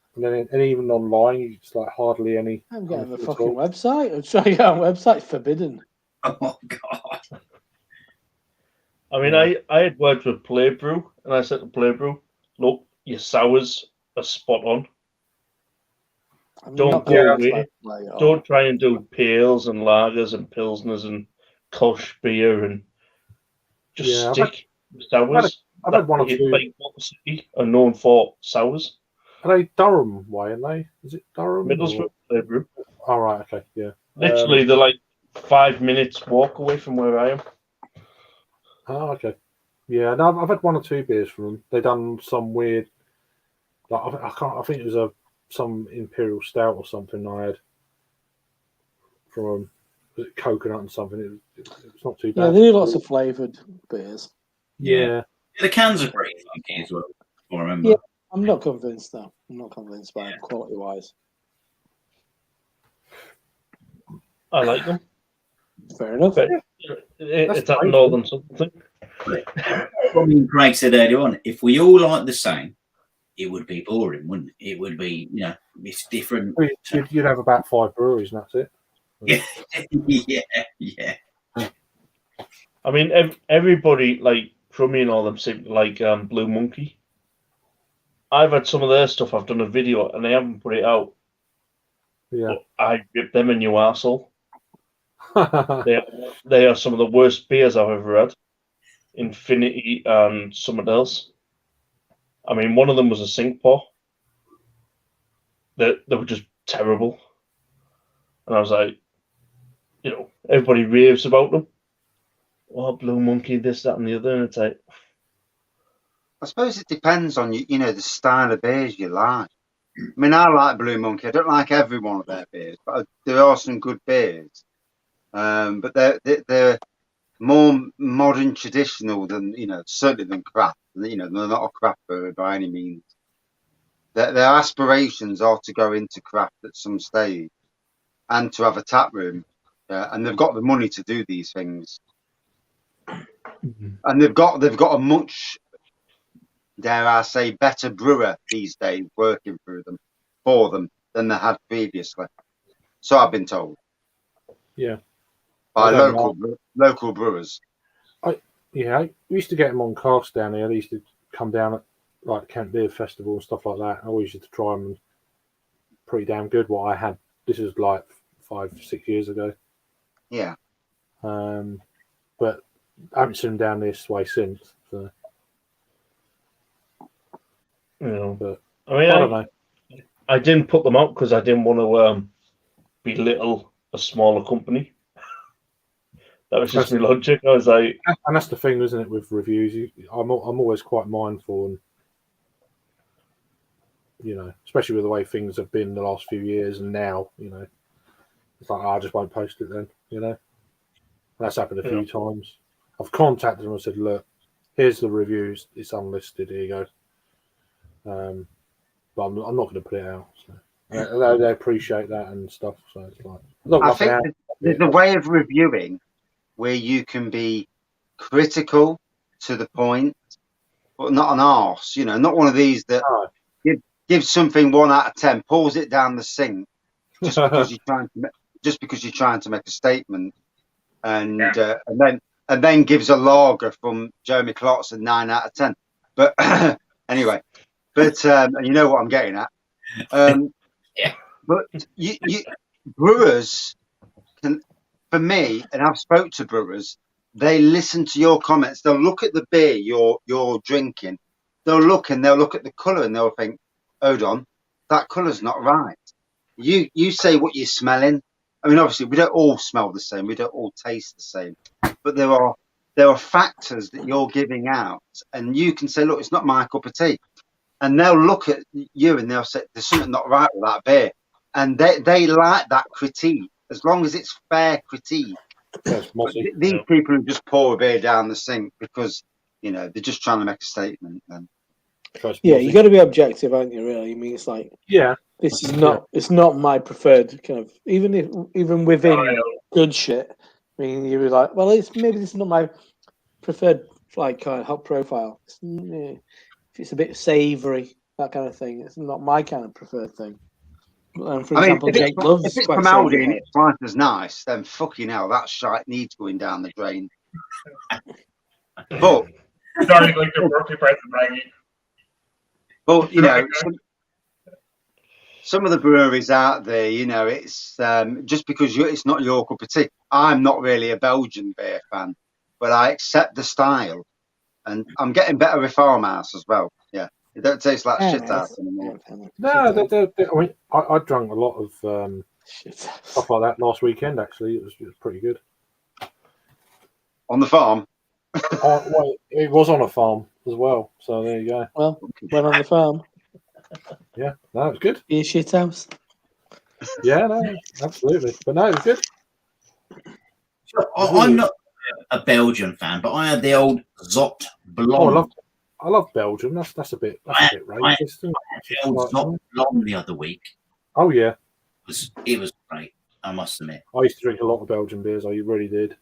And even online, you just like hardly any. I'm getting the fucking website. I'm trying to get on website. Forbidden. Oh God. I mean, I had worked with Play Brew, and I said to Play Brew, look, your sours are spot on. Don't go away. Don't try and do pales and lagers and pilsners and Kolsch beer and just stick with sours. I've had one or two. Like Water City are known for sours. Are they Durham way? Are they? Is it Durham? Middlesbrough, Play Brew. All right. Okay. Yeah. Literally, they're like 5 minutes walk away from where I am. Oh, okay. Yeah, no, I've had one or two beers from them. They done some weird, like I think it was some imperial stout or something I had from them. Was it coconut and something? It was not too bad. Yeah, they do lots of flavoured beers. Yeah. The cans are pretty funky as well. I remember. Yeah, I'm not convinced though. I'm not convinced by them quality wise. I like them. Fair enough. But it's that northern something. What me and Craig said earlier on, if we all like the same, it would be boring, wouldn't it? It would be, it's different. You'd have about 5 breweries and that's it. Yeah. Yeah. I mean, everybody like Crummy and all them seem like Blue Monkey. I've had some of their stuff. I've done a video and they haven't put it out. Yeah. But I rip them a new arsehole. They are some of the worst beers I've ever had. Infinity and something else. I mean, one of them was a sink pour. they were just terrible. And I was like, everybody raves about them. Oh, Blue Monkey, this, that, and the other. And it's like, I suppose it depends on the style of beers you like. I mean, I like Blue Monkey. I don't like every one of their beers, but there are some good beers. But they're more modern, traditional than certainly than craft. They're not a craft brewery by any means. Their aspirations are to go into craft at some stage and to have a tap room, and they've got the money to do these things. And they've got a much, dare I say, better brewer these days working for them than they had previously. So I've been told. Yeah. By local brewers. We used to get them on cask down here. They used to come down at like Kent Beer Festival and stuff like that. I always used to try them. Pretty damn good. What I had. This was like 5-6 years ago. Yeah. But I haven't seen them down this way since. So. But I mean, I don't know. I didn't put them out because I didn't want to belittle a smaller company. That was just my logic. I was like, and that's the thing, isn't it, with reviews? I'm always quite mindful, and especially with the way things have been the last few years, and now, it's like I just won't post it then, And that's happened a few times. I've contacted them and said, look, here's the reviews. It's unlisted. Here you go. But I'm not going to put it out. So. They appreciate that and stuff. So it's like I think there's a way of reviewing where you can be critical to the point, but not an arse. Not one of these that gives something 1 out of 10, pulls it down the sink just because you're trying to make a statement, and then gives a lager from Jeremy Clarkson 9 out of 10. But anyway. But and you know what I'm getting at. But you brewers can, for me, and I've spoke to brewers, they listen to your comments. They'll look at the beer you're drinking. They'll look at the colour and they'll think, hold on, that colour's not right. You say what you're smelling. I mean, obviously, we don't all smell the same. We don't all taste the same. But there are factors that you're giving out, and you can say, look, it's not my cup of tea. And they'll look at you and they'll say, there's something not right with that beer. And they like that critique, as long as it's fair critique. These people who just pour a beer down the sink because, they're just trying to make a statement. Then. Yeah, you got to be objective, aren't you, really? I mean, it's like, this is it's not my preferred kind of, even within good shit. I mean, you were like, well, maybe this is not my preferred, like, kind of hot profile. It's a bit savoury, that kind of thing. It's not my kind of preferred thing. For example, Jake loves if it's quite from Aldi and savoury. it's twice as nice, then fucking hell, that shite needs going down the drain. But Sorry, like your birthday present, Maggie. But some of the breweries out there, it's just because it's not your cup of tea. I'm not really a Belgian beer fan, but I accept the style. And I'm getting better with Farmhouse as well. Yeah, it don't taste like shit out anymore. No, I drank a lot of stuff like that last weekend. Actually, it was pretty good. On the farm. It was on a farm as well. So there you go. Well, went on the farm. Yeah, no, it was good. Be a shit house. Yeah, no, absolutely. But no, it was good. I'm not a Belgian fan, but I had the old Zot Blonde. I love Belgium. That's a bit racist. I had the old Zot Blonde the other week. Oh yeah, it was great. I must admit. I used to drink a lot of Belgian beers. I really did.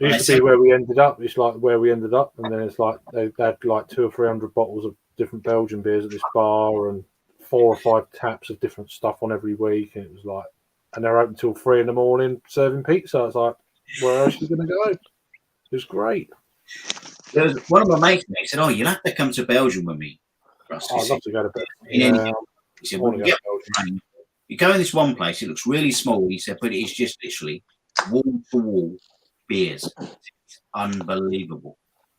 It used to be where we ended up. It's like where we ended up, and then it's like they had like 200 or 300 bottles of different Belgian beers at this bar, and 4 or 5 taps of different stuff on every week, and it was like. And they're open till 3 a.m. serving pizza. It's like, where else are you going to go? It was great. There was one of my mates said, "Oh, you'll have to come to Belgium with me." I'd love to go to Belgium. He said, "Well, you go in this one place. It looks really small." He said, "But it's just literally wall to wall beers. It's unbelievable."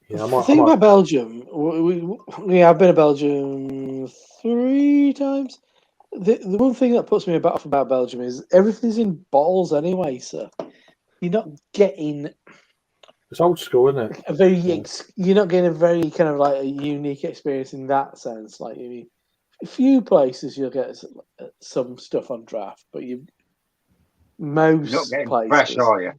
Yeah, the thing about Belgium, I've been to Belgium 3 times. The one thing that puts me off about Belgium is everything's in bottles anyway, so you're not getting It's old school, isn't it? you're not getting a very kind of like a unique experience in that sense. Like, you mean, a few places you'll get some stuff on draft, but You're most not getting places. fresh, are you?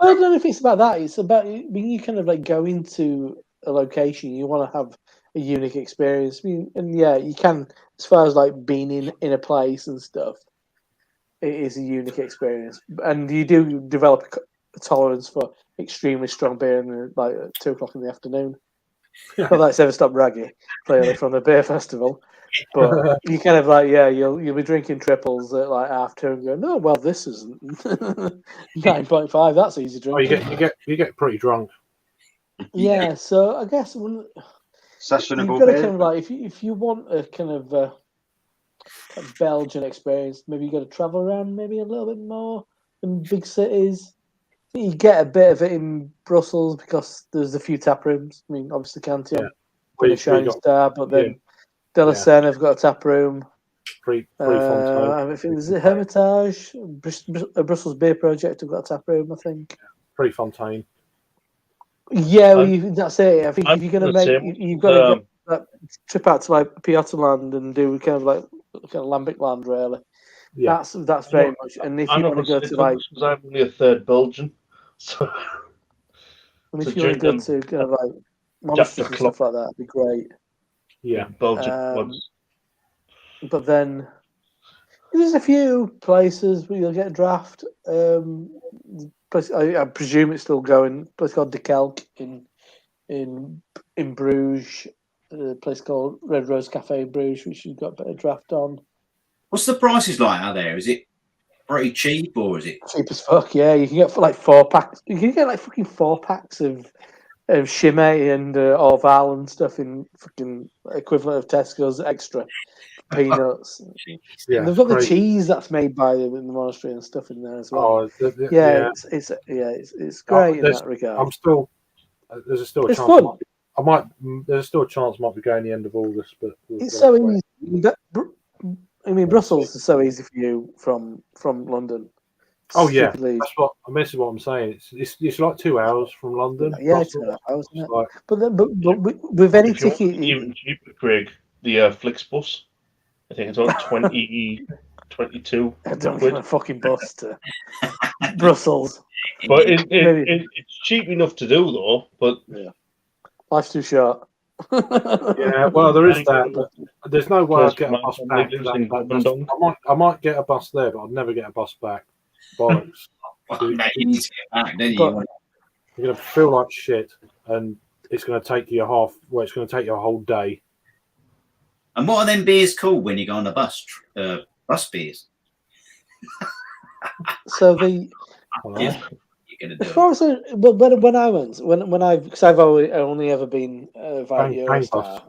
I don't know if it's about that. It's about when you kind of like go into a location, you want to have a unique experience. I mean, and yeah, you can, as far as like being in a place and stuff, it is a unique experience, and you do develop a tolerance for extremely strong beer in like at 2 o'clock in the afternoon. Not that it's ever stopped bragging, clearly, from the beer festival. But you kind of like, yeah, you'll be drinking triples at like 2:30 and going, no, well, this isn't 9.5. That's easy Oh, you drinking. get pretty drunk. Yeah, so I guess you've Sessionable got to beer. kind of like, if you want a kind of Belgian experience, maybe you got to travel around maybe a little bit more in big cities. You get a bit of it in Brussels because there's a few tap rooms. I mean, obviously Cantillon, been a shining star, but then De La Seine have got a tap room. Fontaine. I think is it Hermitage, a Brussels Beer Project have got a tap room, I think. Fontaine. Yeah, well, that's it. I think if you're going to make, you've got to get that trip out to like Pieterland and do kind of Lambic land, really. Yeah. That's very much. And if you want to go to like, because I'm only a third Belgian, so. And if you want to go to kind of like monasteries and stuff like that, it'd be great. Yeah, Belgium. But then there's a few places where you'll get a draft. Place, I presume it's still going. A place called De Kelk in Bruges. A place called Red Rose Cafe in Bruges, which you've got a bit of draft on. What's the prices like out there? Is it pretty cheap or is it cheap as fuck? Yeah, you can get for like 4 packs. You can get like fucking 4 packs of Chimay and Orval and stuff in fucking equivalent of Tesco's extra peanuts. Yeah, and they've got the cheese that's made by them in the monastery and stuff in there as well. It's great in that regard. I'm still there's still a it's chance. Fun. There's still a chance I might be going the end of August, but it's so easy. I mean, Brussels is so easy for you from London. Oh yeah, that's what I'm saying. It's like 2 hours from London. Yeah, 2.5 hours. Isn't it? Like, but with any ticket, even cheaper, Craig, the Flixbus. I think it's about 22. I don't get a fucking bus to Brussels. But it's cheap enough to do though. But yeah, life's too short. Yeah, well, there is that. There's no way I'd get a bus back. I might get a bus there, but I'd never get a bus back. Bollocks. You're going to feel like shit, and it's going to take you it's going to take you a whole day. And what are them beers called when you go on the bus? Bus beers. So the when I went, because I've only ever been via Eurostar,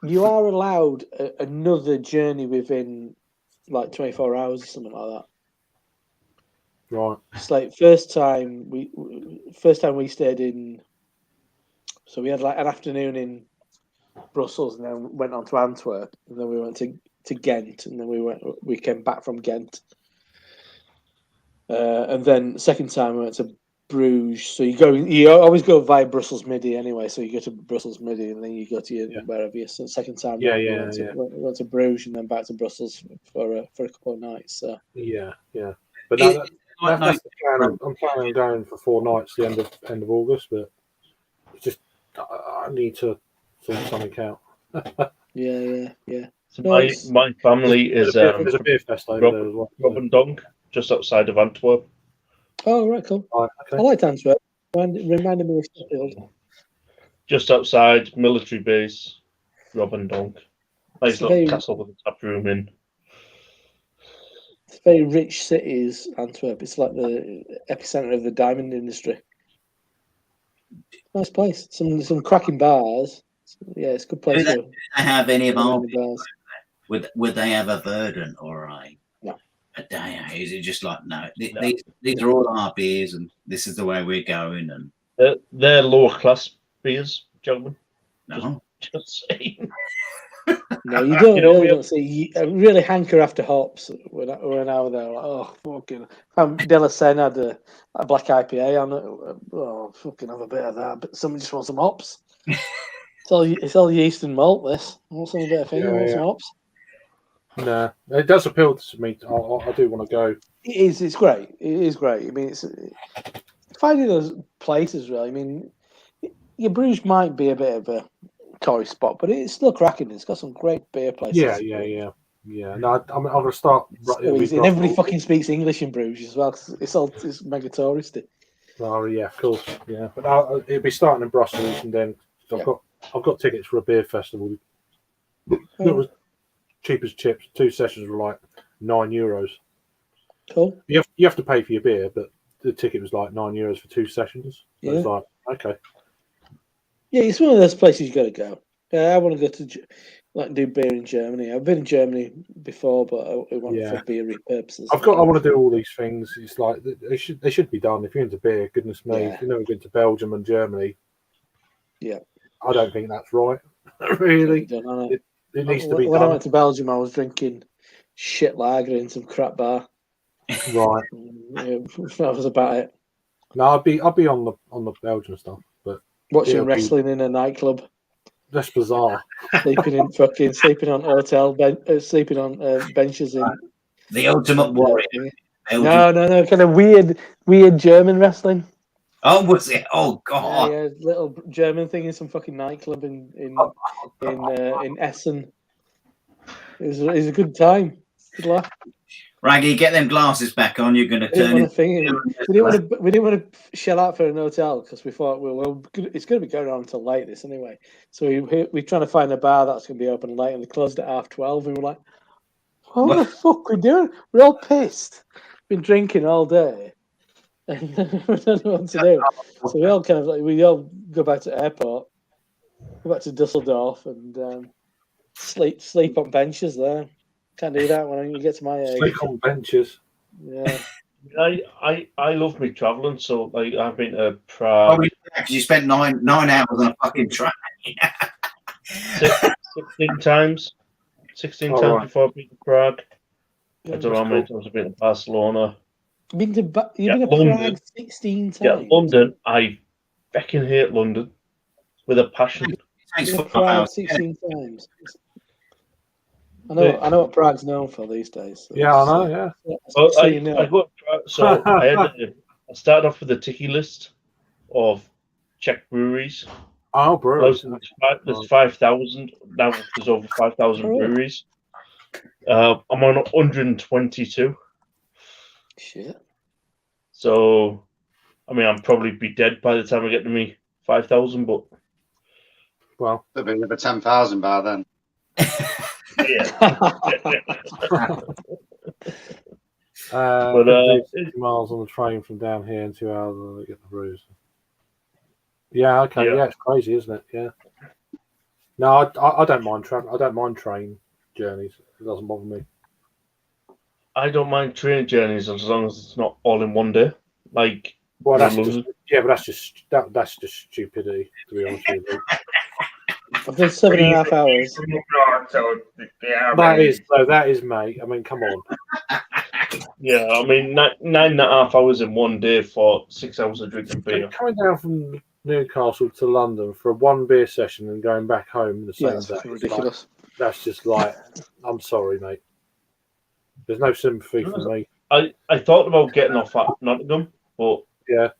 you are allowed another journey within like 24 hours or something like that. Right. It's like first time we stayed in, so we had like an afternoon in Brussels and then went on to Antwerp and then we went to Ghent and then we came back from Ghent. And then second time we went to Bruges. So you always go via Brussels Midi anyway. So you go to Brussels Midi and then you go to wherever you. So second time we went to Bruges and then back to Brussels for a couple of nights. So yeah. But that's the plan. I'm planning on going for 4 nights the end of August, but it's just I need to sort something out. Yeah. So my family is there's a beer fest over there as well. Robendonk, just outside of Antwerp. Oh, right, cool. Okay. I like Antwerp. Reminded me of Sheffield. Just outside military base, Robendonk. Nice little castle with a tap room in. It's a very rich city, Antwerp. It's like the epicenter of the diamond industry. Nice place. Some cracking bars. Yeah, it's a good place. Do they have any of our bars? Would they have a Verdant or a Daya? Is it just like no? These are all our beers, and this is the way we're going. And they're lower class beers, gentlemen. No. Just saying. No, you don't You know, really don't see. I really hanker after hops when I was there. Like, oh, fucking. Della Sen had a black IPA on it. Oh, fucking have a bit of that. But somebody just wants some hops. It's all yeast and malt. This. I want some better thing. I want some hops. Nah, it does appeal to me. I do want to go. It is. It's great. It is great. I mean, it's finding those places. Really. I mean, your Bruges might be a bit of a Corey spot, but it's still cracking. It's got some great beer places. Yeah. No, I'm going to start. So easy. And everybody fucking speaks English in Bruges as well. Cause it's mega touristy. Oh yeah, of course. Yeah, but it'll be starting in Brussels, and then I've got tickets for a beer festival. That was cheap as chips. 2 sessions were like €9. Cool. You have to pay for your beer, but the ticket was like €9 for 2 sessions. So it's like okay. Yeah, it's one of those places you got to go. I want to go to do beer in Germany. I've been in Germany before, but I want for beery purposes. I want to do all these things. It's like they should be done. If you're into beer, goodness me, if you've never been to Belgium and Germany, I don't think that's right. Really, it needs to be when done. I went to Belgium, I was drinking shit lager in some crap bar. Right, that was about it. No, I'll be on the Belgian stuff, but watching wrestling in a nightclub. That's bizarre. Sleeping on sleeping on benches in the Ultimate Warrior. No, kind of weird German wrestling. Oh, was it? Oh God! Yeah, little German thing in some fucking nightclub in Essen. It was a good time. Good laugh. Raggy, get them glasses back on. You're going to turn. We didn't want to shell out for an hotel because we thought, well, it's going to be going on until late this anyway. So we're trying to find a bar that's going to be open late, and they closed at 12:30. And we're like, what the fuck are we doing? We're all pissed. Been drinking all day, and we don't know what to do. So we all go back to the airport, go back to Dusseldorf, and sleep on benches there. Can't do that when you get to my age. Sleep on benches. Yeah. I love me traveling, so like I've been to Prague. Oh, because you spent nine hours on a fucking train. 16 times. 16 times before I've been to Prague. I don't know how many times I've been to Barcelona. You've been to Prague 16 times. Yeah, London. I fucking hate London with a passion. Prague 16 times. I know what Prague's known for these days. So yeah, I know. Yeah. I started off with a ticky list of Czech breweries. Oh, breweries. There's 5,000 now. There's over 5,000 breweries. I'm on 122. Shit. So, I mean, I'll probably be dead by the time I get to me 5,000. But well, there'll be over 10,000 by then. Yeah. 50 miles on the train from down here in 2 hours and I get the brews. Yeah, okay, yeah, it's crazy, isn't it? Yeah. No, I don't mind travel. I don't mind train journeys. It doesn't bother me. I don't mind train journeys as long as it's not all in one day. Like, well, that's just stupidity, to be honest with you. I've done 7.5 hours. That is, mate. I mean, come on. Yeah, I mean, 9.5 hours in one day for 6 hours of drinking beer. Coming down from Newcastle to London for a 1 beer session and going back home the same day. Ridiculous. That's just like, I'm sorry, mate. There's no sympathy for me. I thought about getting off at Nottingham, but the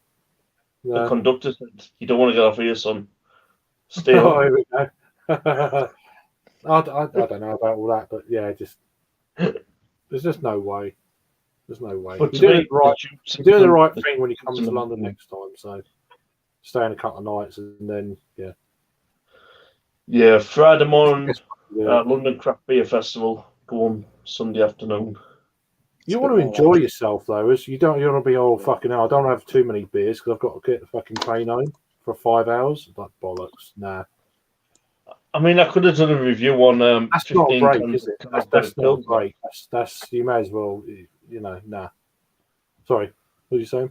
conductor said, you don't want to get off here, son. Stay on. Here we go. I don't know about all that, but yeah, just there's just no way. There's no way. But you're doing the right thing when you come to London next time. So stay in a couple of nights and then Friday morning, London Craft Beer Festival. Go on Sunday afternoon. You want to enjoy yourself though, as you don't want to be all fucking hell. I don't have too many beers because I've got to get the fucking train home for 5 hours. Like bollocks, nah. I mean, I could have done a review on. That's not a break, is it? That's not a break. That's you may as well, nah. Sorry, what did you say?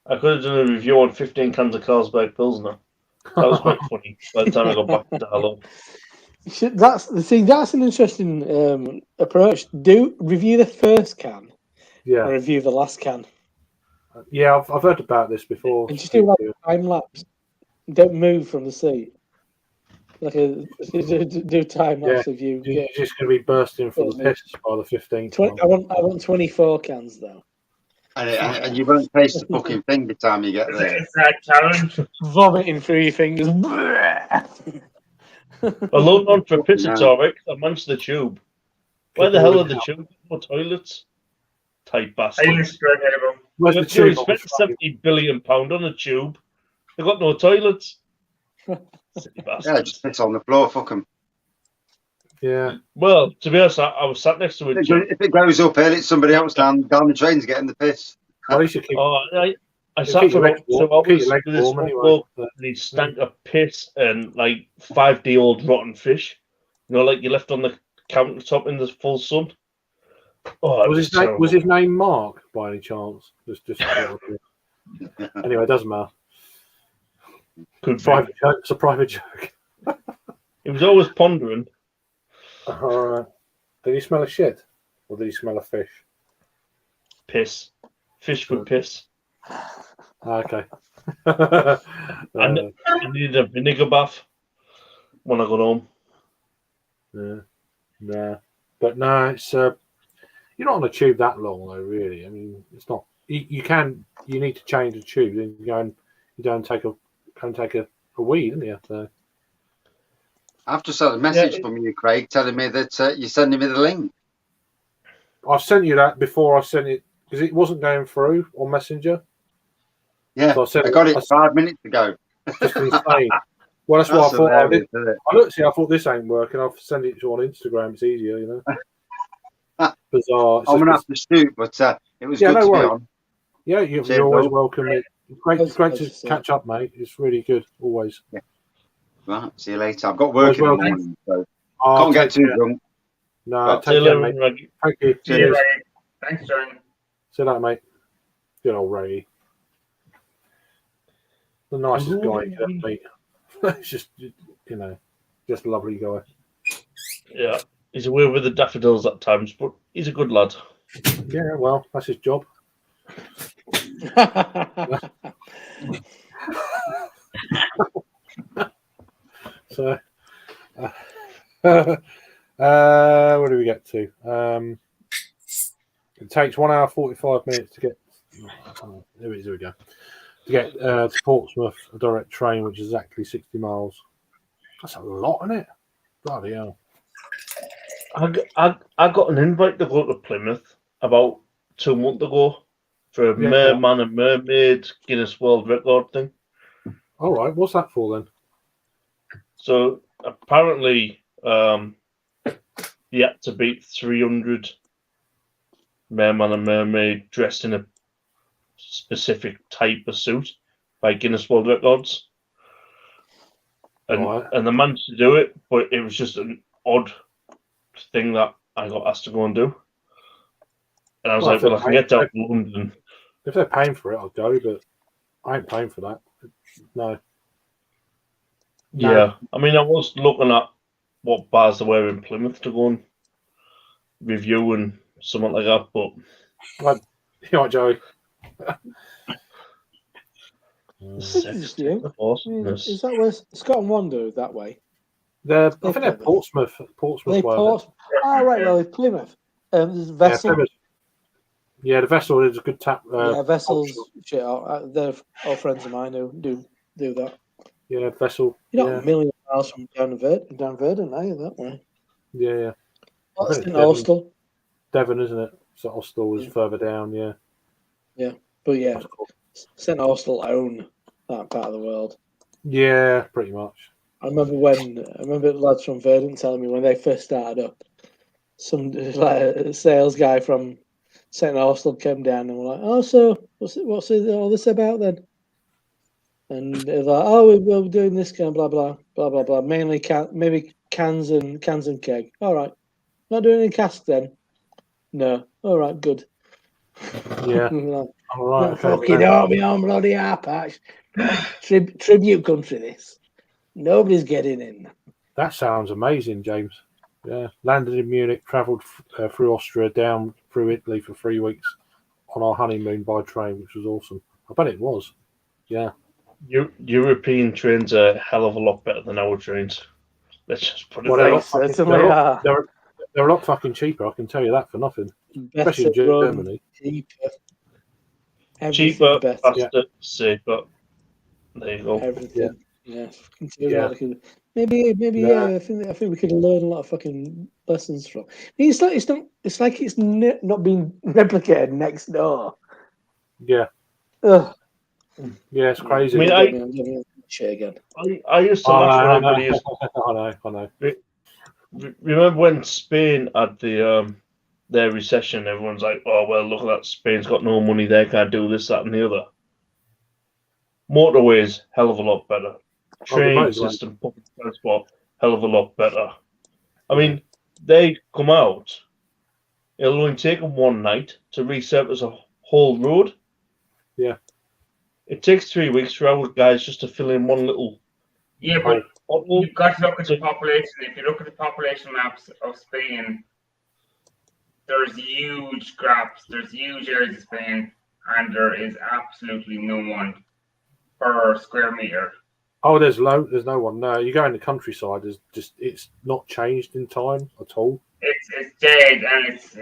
I could have done a review on 15 cans of Carlsberg Pilsner. That was quite funny. By the time I got back to Hello, That's an interesting approach. Do review the first can Yeah, or review the last can, yeah. I've heard about this before. and just do like a time lapse. Don't move from the seat. Like do time Yeah, lapse of you. you're just going to be bursting for the piss by the 15th. I want 24 cans though. And you won't taste the fucking thing by the time you get there. It's that challenge. Vomiting through your fingers. alone on for piss, it's No. all right. I'm onto the tube. Where the hell are the tube? No toilets. Tight I bastard. used to get them. Where's the You tube? spent £70 billion on a tube. They got no toilets. Silly Yeah, bastards. just piss on the floor. Fuck them. Yeah, Well, to be honest, I was sat next to a tube. If it goes uphill, it's somebody else down the train's getting the piss. at least you keep. Oh, I keep sat for your about legs 2 warm, hours keep with your legs this warm one anyway. bloke, and he stank of piss and like 5-day-old rotten fish. You know, like you left on the countertop in the full sun. Oh, it Was terrible. his name Mark by any chance? Just anyway, it doesn't matter. Could be. Private joke. It's a private joke. He was always pondering. Did he smell a shit, or did he smell a fish? Piss. Fish with piss. Okay. And I needed a vinegar bath when I got home. Yeah. But no, it's you're not on a tube that long though, really. I mean, it's not. You need to change the tube. Then you don't take a wee, didn't you? So. I've just had a message from you, Craig, telling me that you're sending me the link. I've sent you that before I sent it because it wasn't going through on Messenger. Yeah, So I got it 5 minutes ago. Just insane. Well, that's what I thought. hilarious, isn't it? I thought this ain't working. I'll send it to you on Instagram. It's easier, you know. Bizarre. It's I'm going to have just- to shoot, but it was Yeah, good no to be worries. on. Yeah, you're Cheers, always Bill. welcome. It's great to catch up, mate. It's really good, always. Right, see you later. I've got work in the Always morning, so Oh, can't get take too care. drunk. No, Well, take care, mate. Reggie. Thank you. See you, Cheers. Ray. Thanks, John. See you later, mate. Good old Ray. The nicest guy you could ever meet. It's just, just a lovely guy. Yeah, he's away with the daffodils at times, but he's a good lad. Yeah, well, that's his job. So, where do we get to? It takes 1 hour 45 minutes to get. Here we go. To get to Portsmouth, a direct train, which is exactly 60 miles. That's a lot, isn't it? Bloody hell. I got an invite to go to Plymouth about 2 months ago for a Yeah. Merman and Mermaid Guinness World Record thing. All right, what's that for then? So apparently, you had to beat 300 Merman and Mermaid dressed in a specific type of suit by Guinness World Records. And, Right. and they managed to do it, but it was just an odd thing that I got asked to go and do. And I was Well, like, well, I can get down to London. If they're paying for it, I'll go, but I ain't paying for that. No. No. Yeah. I mean, I was looking at what bars there were in Plymouth to go and review and something like that, but You know, Joey. Interesting. the I mean, awesomeness. is that where Scott and Wanda that way? I think they're Portsmouth. They Portsmouth. way, Port. Oh, right. Well, it's Plymouth. There's Vessel. Plymouth. Yeah, the Vessel is a good tap. Yeah, Vessel's shit. They're all friends of mine who do that. Yeah, Vessel. You're not Yeah, a million miles from down Verdon, are you? That way. yeah. That's think in Devon. Austell. Devon, isn't it? So Austell is further down. Yeah. But yeah, St Austell own that part of the world. Yeah, pretty much. I remember lads from Verdon telling me when they first started up, some like a sales guy from St Austell came down and were like, "Oh, so what's all this about then?" And they're like, "Oh, we're doing this kind of blah blah blah blah blah. Mainly maybe cans and keg. All right, not doing any cask then. No, all right, good. Yeah. Like, All right. "No, fucking out me on bloody Arpax. Tribute country, this. Nobody's getting in. That sounds amazing, James. Yeah. Landed in Munich, travelled through Austria, down through Italy for 3 weeks on our honeymoon by train, which was awesome. I bet it was. Yeah. European trains are a hell of a lot better than our trains. Let's just put it Well, that they're, way. a lot fucking, Certainly they're, a lot, are. they're a lot fucking cheaper, I can tell you that for nothing. Especially Better in run, Germany. cheaper. Everything Cheaper, better. faster, safer. There you go. Everything. Yeah. Fucking too Yeah. right. Maybe. Yeah. Yeah. I think we could learn a lot of fucking lessons from. I mean, it's like it's not being replicated next door. Yeah. Ugh. Yeah, it's crazy. I mean, I'm getting shit again. I used to laugh when everybody used. I know. Remember when Spain had their recession? Everyone's like, "Oh well, look at that. Spain's got no money. They can't do this, that, and the other." Motorways, hell of a lot better. Train motorway. system, public transport, hell of a lot better. I mean, they come out. It'll only take them one night to resurface a whole road. Yeah. It takes 3 weeks for our guys just to fill in one little. Yeah, but pothole. you've got to look at the population. If you look at the population maps of Spain, there's huge gaps, there's huge areas of Spain, and there is absolutely no one per square meter. Oh, there's no one. No, you go in the countryside. It's not changed in time at all. It's dead, and it's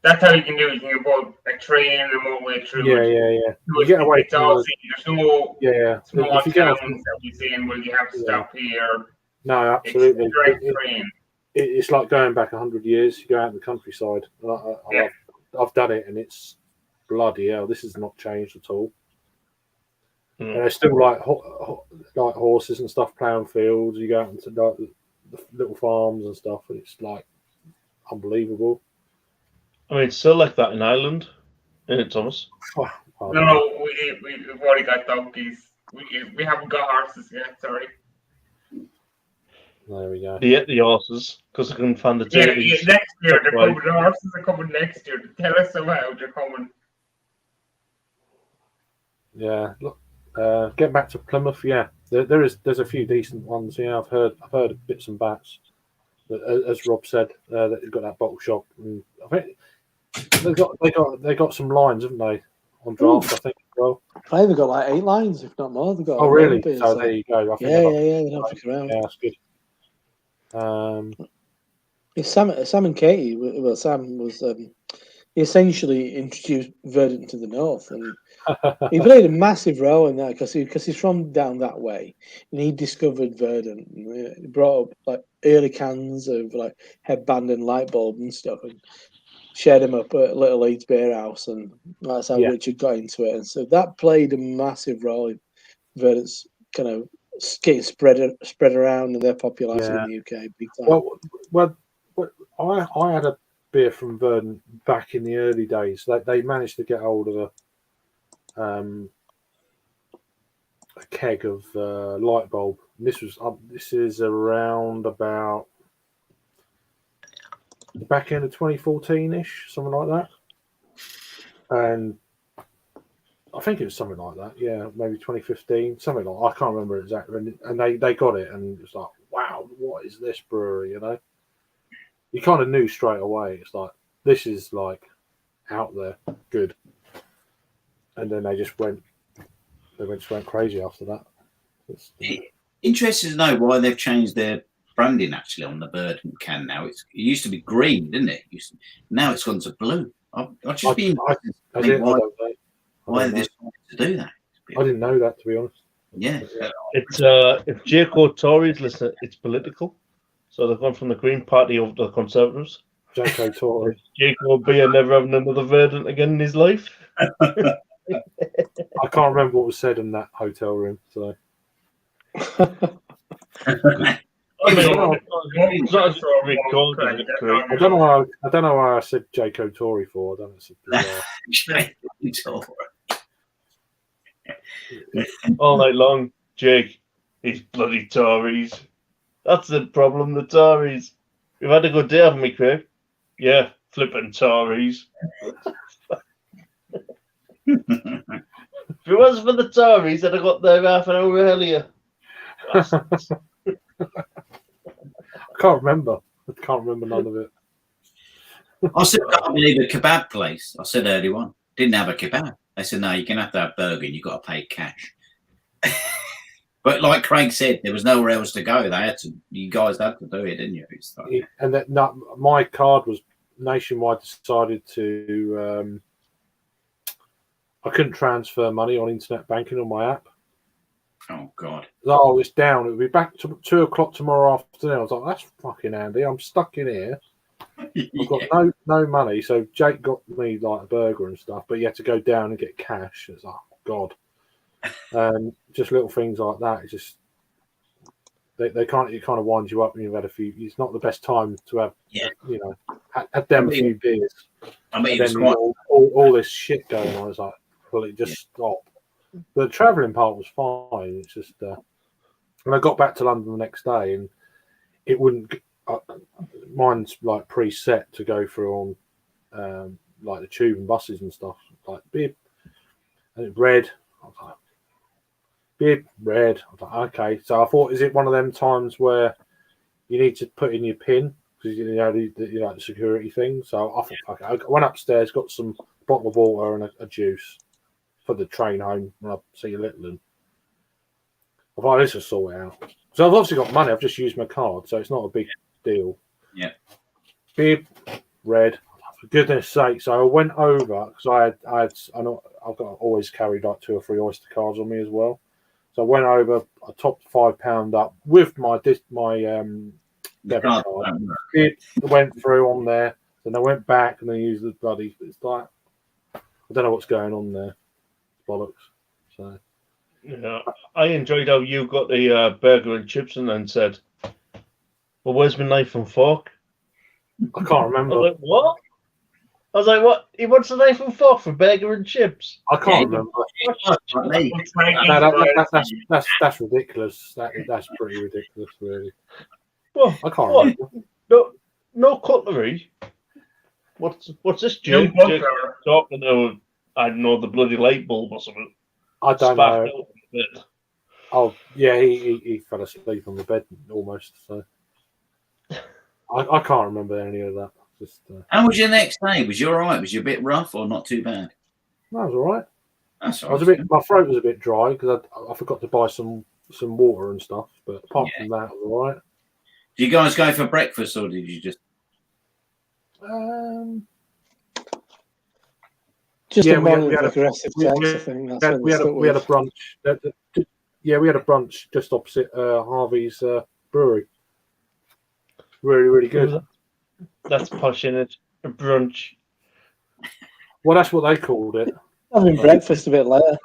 that's how you can do it. You can put a train and a motorway through. Yeah. You get away It's all there's no small If you get towns off, that we see, and well, you have to stop here. no, absolutely. It's a direct train. It's like going back 100 years. You go out in the countryside. I've done it, and it's bloody hell. This has not changed at all. And there's still like horses and stuff ploughing fields. You go out into like the little farms and stuff, and it's like unbelievable. I mean, it's still like that in Ireland, isn't it, Thomas? No, we've already got donkeys. We haven't got horses yet. Sorry. There we go. They ate the horses because they couldn't find the Yeah, turkeys. next year they're Right. coming. The horses are coming next year. Tell us somehow they're coming. Yeah, look, getting back to Plymouth. Yeah, there's a few decent ones. Yeah, I've heard bits and bats. But as Rob said, that they've got that bottle shop, and I think they got some lines, haven't they, on draft? I think as well. I think they've got like 8 lines, if not more. They've got. Oh, really? Bit, So there you go. I think yeah. They don't fuck around. Yeah, that's good. Sam and Katie. Well, Sam was. He essentially introduced Verdant to the north, and he played a massive role in that because he's from down that way, and he discovered Verdant. He brought up like early cans of like headband and light bulb and stuff, and shared them up at Little Leeds Beer House, and that's how Richard got into it. And so that played a massive role in Verdant's kind of getting spread around and their popularity in the UK big time. Well, I had a beer from Verdant back in the early days. They managed to get hold of a keg of light bulb. And this is around about the back end of 2014-ish, something like that. And I think it was something like that. Yeah, maybe 2015, something like that. I can't remember exactly. And they got it, and it's like, wow, what is this brewery? You know, you kind of knew straight away. It's like, this is like out there, good. And then they just went crazy after that. Interested to know why they've changed their branding actually on the Verdant can now. It used to be green, didn't it? Now it's gone to blue. I've just been why they decided to do that. I didn't know that, to be honest. Yeah. It's if Jaco Tories listen, it's political. So they've gone from the Green Party over to the Conservatives. Jaco Tory. Jaco Beer never having another Verdant again in his life. I can't remember what was said in that hotel room. So. I don't know why I said Jaco Tory for. I don't know. All night long, Jake. These bloody Tories. That's the problem. The Tories. We've had a good day, haven't we, Craig? Yeah, flipping Tories. If it wasn't for the Tories, I'd have got there half an hour earlier. I can't remember. I can't remember none of it. I still can't believe a kebab place. I said earlier on, didn't have a kebab. They said, no, you're going to have burger and you've got to pay cash. But like Craig said, there was nowhere else to go. They had to. You guys had to do it, didn't you? And that my card was Nationwide decided to. I couldn't transfer money on internet banking on my app. Oh God! Oh, it's down. It'll be back to 2 o'clock tomorrow afternoon. I was like, that's fucking handy. I'm stuck in here. I've got no money. So Jake got me like a burger and stuff, but you had to go down and get cash. It's like, oh, God. Just little things like that. It's just they can't. It kind of winds you up when you've had a few. It's not the best time to have. Yeah. You know, had them a few beers. I mean, And then all this shit going on. It's like, well, it just stop. The travelling part was fine. It's just when I got back to London the next day, and it wouldn't. Mine's like preset to go through on like the tube and buses and stuff. Like beep, and it red. I was like, beep, red. I was like, okay. So I thought, is it one of them times where you need to put in your PIN because you know the security thing? So I thought, okay. I went upstairs, got some bottle of water and a juice for the train home when I see you little. And I thought, this will sort it out. So I've obviously got money. I've just used my card, so it's not a big deal. Yeah. Beep, red. For goodness sake! So I went over because I know I've got always carried like 2 or 3 Oyster cards on me as well. So I went over. I topped £5 up with my debit card. It went through on there. Then I went back and then used the bloody. It's like I don't know what's going on there. Bollocks. So. Yeah, I enjoyed how you got the burger and chips and then said, "Well, where's my knife and fork?" I can't remember. I was like, what? I was like, what? He wants a knife and fork for burger and chips. I can't remember. That's ridiculous. That's pretty ridiculous, really. Well, I can't remember. No cutlery. What's this, Jake? Talking to, I don't know, the bloody light bulb or something. I don't know. Oh yeah, he fell asleep on the bed almost. So I can't remember any of that. Just how was your next day? Was you all right? Was you a bit rough or not too bad? No, I was all right. That's all I was right. my throat was a bit dry because I forgot to buy some water and stuff. But apart from that, I was all right. Did you guys go for breakfast or did you just? Just yeah, a we had aggressive text, I think. We had a brunch. Yeah, we had a brunch just opposite Harvey's brewery. Really good. That's posh, in it. A brunch. Well, that's what they called it. Having breakfast a bit later.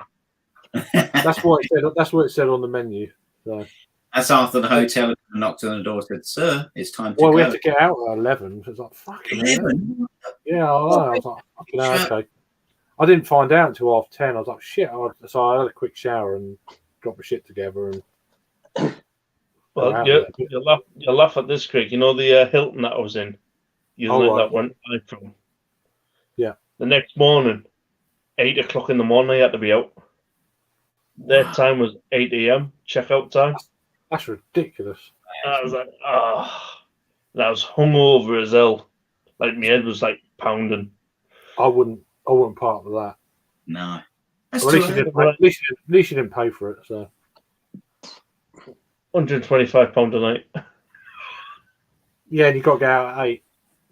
That's what it said. That's what it said on the menu. So. That's after the hotel knocked on the door and said, "Sir, it's time to go." Well, we had to get out at 11. So it was like, fucking 11? Yeah, I know. I was like, fucking hell, okay. I didn't find out until 10:30. I was like, shit. So I had a quick shower and got my shit together. And well, you'll laugh at this, Craig. You know the Hilton that I was in? That went from. Yeah. The next morning, 8 o'clock in the morning, I had to be out. Their time was 8 a.m. checkout time. That's ridiculous. And I was like, and I was hungover as hell. Like my head was like pounding. I wouldn't part with that. No. Well, at least you didn't pay for it. So. £125 a night. Yeah, and you got to get out at 8.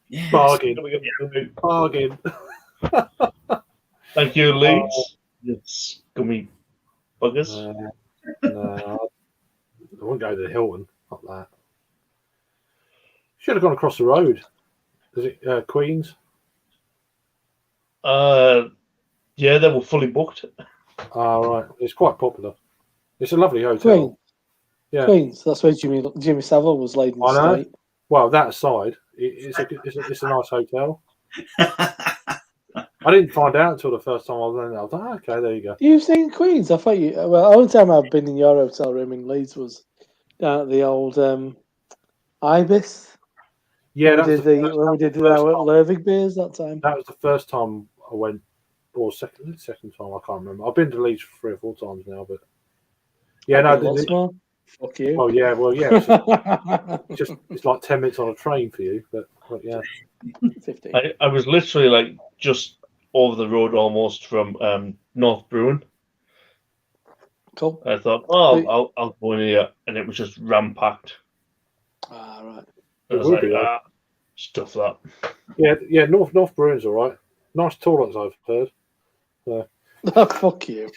Yes. Bargain. Thank you, Leeds. You scummy buggers. No, I wouldn't go to the Hilton. Not that. Should have gone across the road. Is it Queens? Yeah, they were fully booked. Right. It's quite popular. It's a lovely hotel. Queens. That's where Jimmy Savile was laid in the state. Well, that aside, it's a nice hotel. I didn't find out until the first time I was there. I was like, okay, there you go. You've seen Queens? I thought you. Well, the only time I've been in your hotel room in Leeds was down at the old Ibis. Yeah, when we did our Lervig beers that time. that was the first time I went, or second time, I can't remember. I've been to Leeds 3 or 4 times now, but yeah, no, Lots more. Fuck you. well, yeah, it's like 10 minutes on a train for you, but yeah. 15. I was literally like just over the road almost from North Brewing. Cool. I thought, oh, I'll go in here, and it was just ram-packed. Ah, right. I was It will like, be, stuff that. Yeah, North Brewing's all right. Nice toilets, I've heard. So. Oh, fuck you.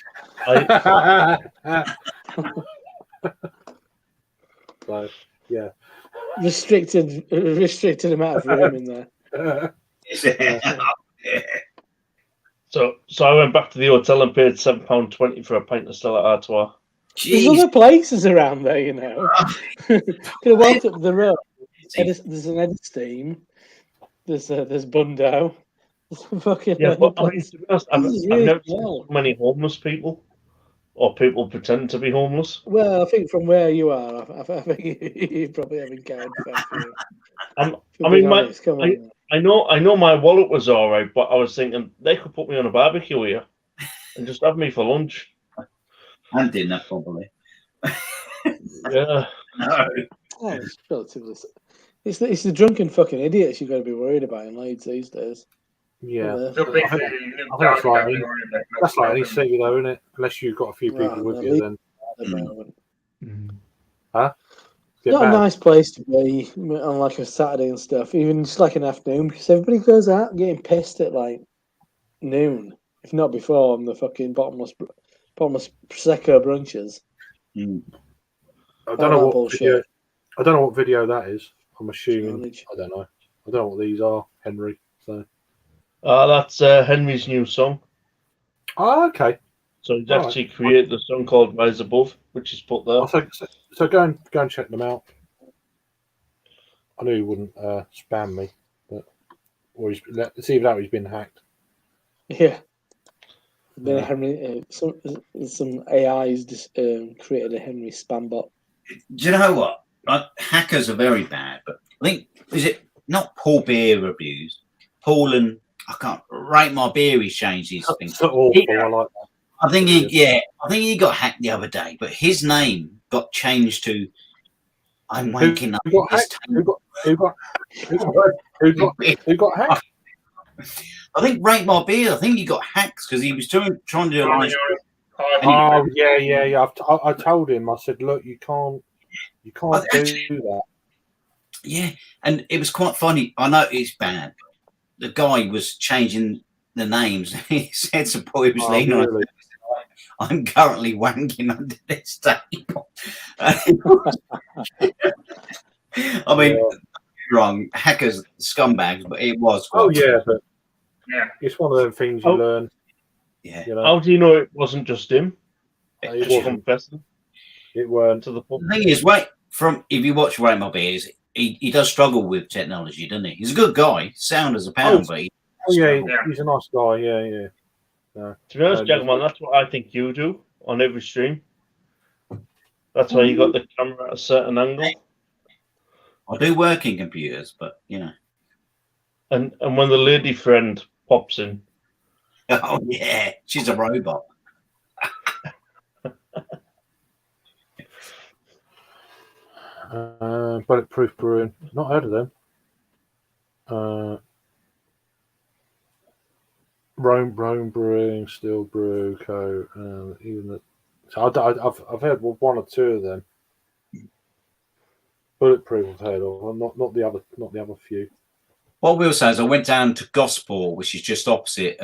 So, yeah. Restricted amount of room in there. So I went back to the hotel and paid £7.20 for a pint of Stella Artois. There's other places around there, you know. Could have walked up the road. There's an Edstein. There's Bundo. There's fucking Yeah, but I mean, place. to be honest, I've never seen so many homeless people, or people pretending to be homeless. Well, I think from where you are, I think you probably haven't cared for you. I know my wallet was all right, but I was thinking they could put me on a barbecue here and just have me for lunch. And dinner, probably. Yeah. No. Oh, it's relatively. It's the drunken fucking idiots you've got to be worried about in Leeds these days. Yeah. So basically, I think that's like any city, though, isn't it? Unless you've got a few people with you, then. Huh? It's not a nice place to be on like a Saturday and stuff, even just like an afternoon, because everybody goes out getting pissed at like noon, if not before, on the fucking bottomless prosecco brunches. I don't know what video. I don't know what video that is. I'm assuming. I don't know. I don't know what these are, Henry. So. That's Henry's new song. Oh, okay. So he's actually created a song called Rise Above, which is put there. So go and check them out. I knew he wouldn't spam me, but it's either that or he's been hacked. Yeah. Then Henry, some AIs just created a Henry spam bot. Do you know what? Hackers are very bad, but I think is it not Paul Beer reviews? Paul and I can't rate my beer. He's changed his thing. So awful. I like that. I think he got hacked the other day, but his name got changed to I'm wanking up. Who got hacked? I think Rate My Beer. I think he got hacked because he was trying to do a nice. Oh yeah. I told him. I said, look, you can't do that. Yeah, and it was quite funny. I know it's bad. The guy was changing the names. He said to Paul, he was leaning on. I'm currently wanking under this table. I mean, wrong. Hackers, scumbags, but it was. But it's one of them things you learn. Yeah. You know? How do you know it wasn't just him? It wasn't. It weren't. To the thing is, if you watch Rate My Beers, he does struggle with technology, doesn't he? He's a good guy, sound as a pound, but he's a nice guy. Yeah. To be honest, gentlemen, that's what I think you do on every stream. That's why you got the camera at a certain angle. I do work in computers, but you know. And when the lady friend pops in. Oh yeah, she's a robot. Bulletproof Brewing. Not heard of them. Rome Brewing, Steel Brew Co. So I've heard one or two of them. Bulletproof I've heard of, not the other few. What I will say is I went down to Gosport, which is just opposite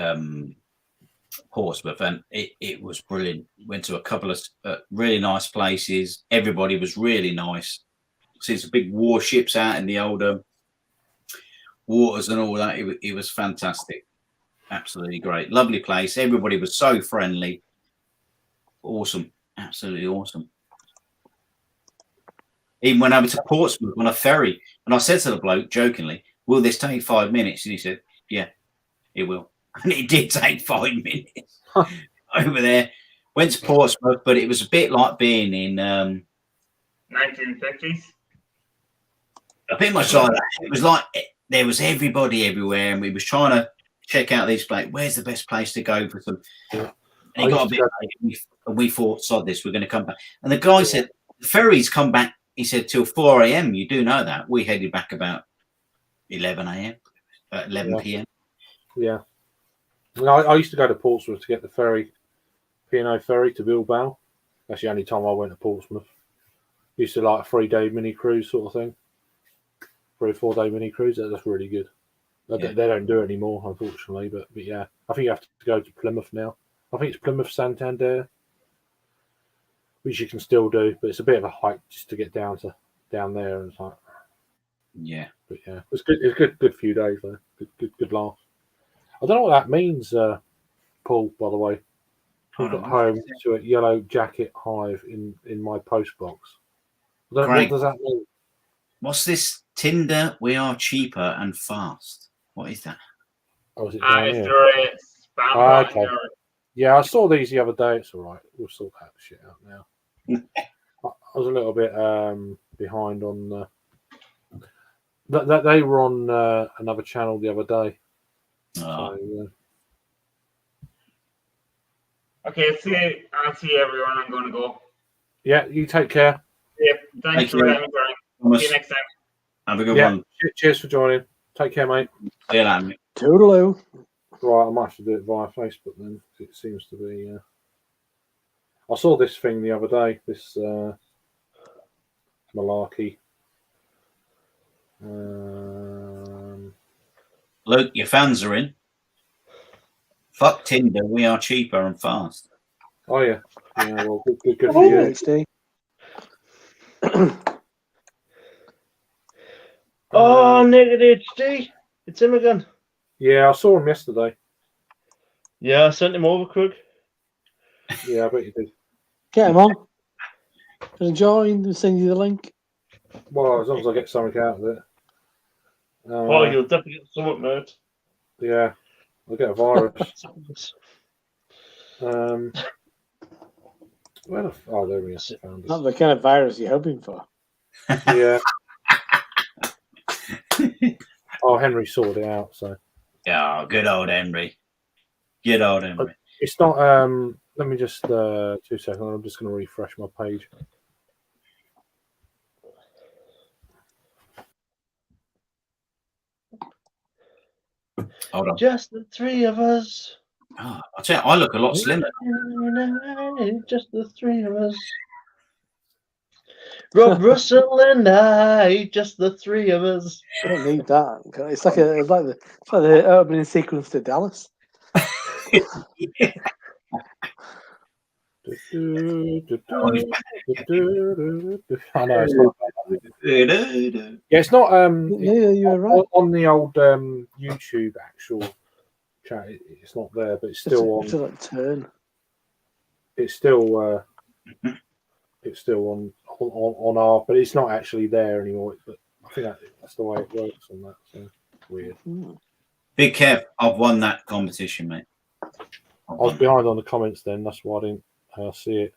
Portsmouth, and it was brilliant. Went to a couple of really nice places. Everybody was really nice. See some big warships out in the older waters and all that. It was fantastic. Absolutely great. Lovely place. Everybody was so friendly. Awesome. Absolutely awesome. Even went over to Portsmouth on a ferry. And I said to the bloke jokingly, will this take 5 minutes? And he said, yeah, it will. And it did take 5 minutes over there. Went to Portsmouth, but it was a bit like being in 1950s. Pretty much like that. It was like there was everybody everywhere, and we was trying to check out these places. Where's the best place to go for some? Yeah. And he got a bit late, and we thought, sod this, we're going to come back. And the guy said, the ferries come back, he said, till 4 a.m. You do know that. We headed back about 11 a.m., 11 p.m. Yeah. I used to go to Portsmouth to get the ferry, P&O ferry to Bilbao. That's the only time I went to Portsmouth. Used to like a 3-day mini cruise sort of thing. 3 or 4-day mini cruise. That's really good. They don't do it anymore, unfortunately. But yeah, I think you have to go to Plymouth now. I think it's Plymouth Santander, which you can still do, but it's a bit of a hike just to get down there. And it's like, yeah, but yeah, it's good. It's good few days though. Good laugh. I don't know what that means, Paul. By the way, I got home to a yellow jacket hive in my post box. What does that mean? What's this? Tinder, we are cheaper and fast. What is that? Oh, is it down Is here? there a spam bot Okay. or Yeah, I saw these the other day. It's all right. We'll sort that shit out now. I was a little bit behind on. They were on another channel the other day. So, Okay, I'll see everyone. I'm going to go. yeah, you take care. Yeah, thanks Thank for you. letting me join. See you next time. Have a good Yeah, one. cheers for joining. Take care, mate. See you later, mate. Toodaloo. Right, I might have to do it via Facebook then. It seems to be. I saw this thing the other day. This malarkey. Luke, your fans are in. Fuck Tinder, we are cheaper and fast. Oh yeah. Yeah. Well, good for you. HD. Oh, Naked HD. It's him again. Yeah, I saw him yesterday. Yeah, I sent him over, Krug. Yeah, I bet you did. Get him on. Can I join and send you the link? Well, as long as I get something out of it. Oh, you'll definitely get something, mate. Yeah, I'll get a virus. Where the oh, there we are. Found Not us. the kind of virus you're hoping for. Yeah. Oh, Henry sorted it out. So Yeah, good old Henry. Good old Henry. it's not. Let me just 2 seconds. I'm just going to refresh my page. Hold on. Just the three of us. Oh, I tell you, I look a lot slimmer. Just the three of us. Rob Russell and I, just the three of us. I don't need that. It's like the opening sequence to Dallas. I know it's not. Yeah, it's not. Yeah, you were right. On the old YouTube actual chat. It's not there, but it's still It's a like turn. It's still. It's still on our, but it's not actually there anymore. But I think that's the way it works on that. So weird. Big Kev, I've won that competition, mate. I was behind on the comments then. That's why I didn't see it.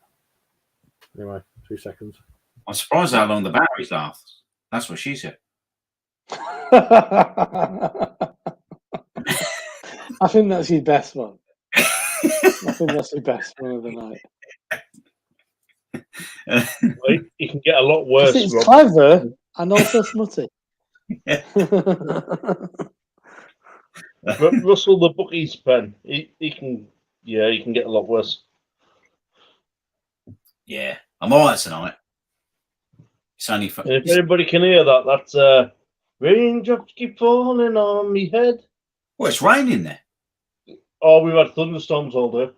Anyway, 2 seconds. I'm surprised how long the batteries last. That's what she said. I think that's your best one. I think that's your best one of the night. Well, you can get a lot worse. It's Rob. clever and also smutty. Russell the Bookie's pen. He can get a lot worse. Yeah, I'm all right tonight. It's only for. And if anybody can hear that, that's raindrops keep falling on me head. Well, it's raining there. Oh, we've had thunderstorms all day.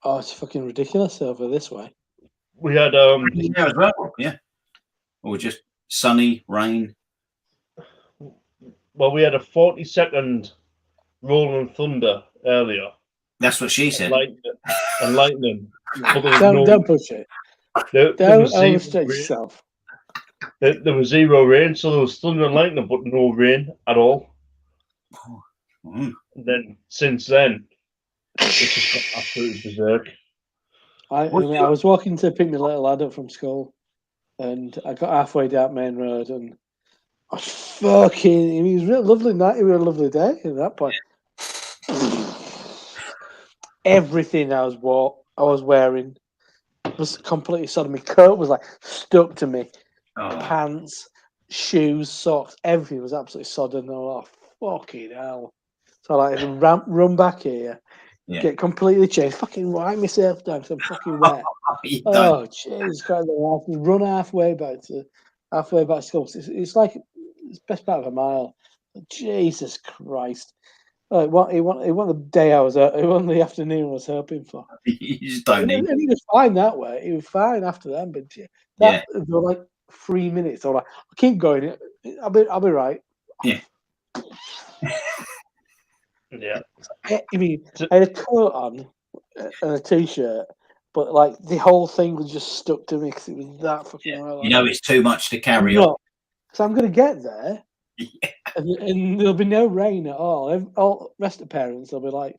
Oh, it's fucking ridiculous over this way. We had Yeah, as well. Yeah. Or just sunny rain. we had a 40-second rolling thunder earlier. That's what she said. And lightning. But there was Don't push it. there Don't was zero overstretch rain. yourself. There was zero rain, so there was thunder and lightning, but no rain at all. Mm. And then since then, it's just got absolutely berserk. I was walking to pick my little lad up from school, and I got halfway down Main Road, and I was fucking. It was a real lovely night. It was a lovely day at that point. Everything I was wearing was completely sodden. My coat was like stuck to me. Oh, Pants, shoes, socks, everything was absolutely sodden. I was like, fucking hell. So I run back here, Yeah. get completely changed, fucking wipe myself down because I'm fucking wet. you don't. Oh, Jesus Christ! I have to run halfway back to school. It's like it's the best part of a mile. Jesus Christ! It wasn't the day I was. It wasn't the afternoon I was hoping for. You just don't need. And he was fine that way. He was fine after that, but Yeah. there were like 3 minutes. I was like, I'll keep going. I'll be right. Yeah. Yeah. I mean, I had a coat on and a t-shirt, but like the whole thing was just stuck to me because it was that fucking well. You know, it's too much to carry I'm on. not, because I'm going to get there, and there'll be no rain at all. All rest of the parents will be like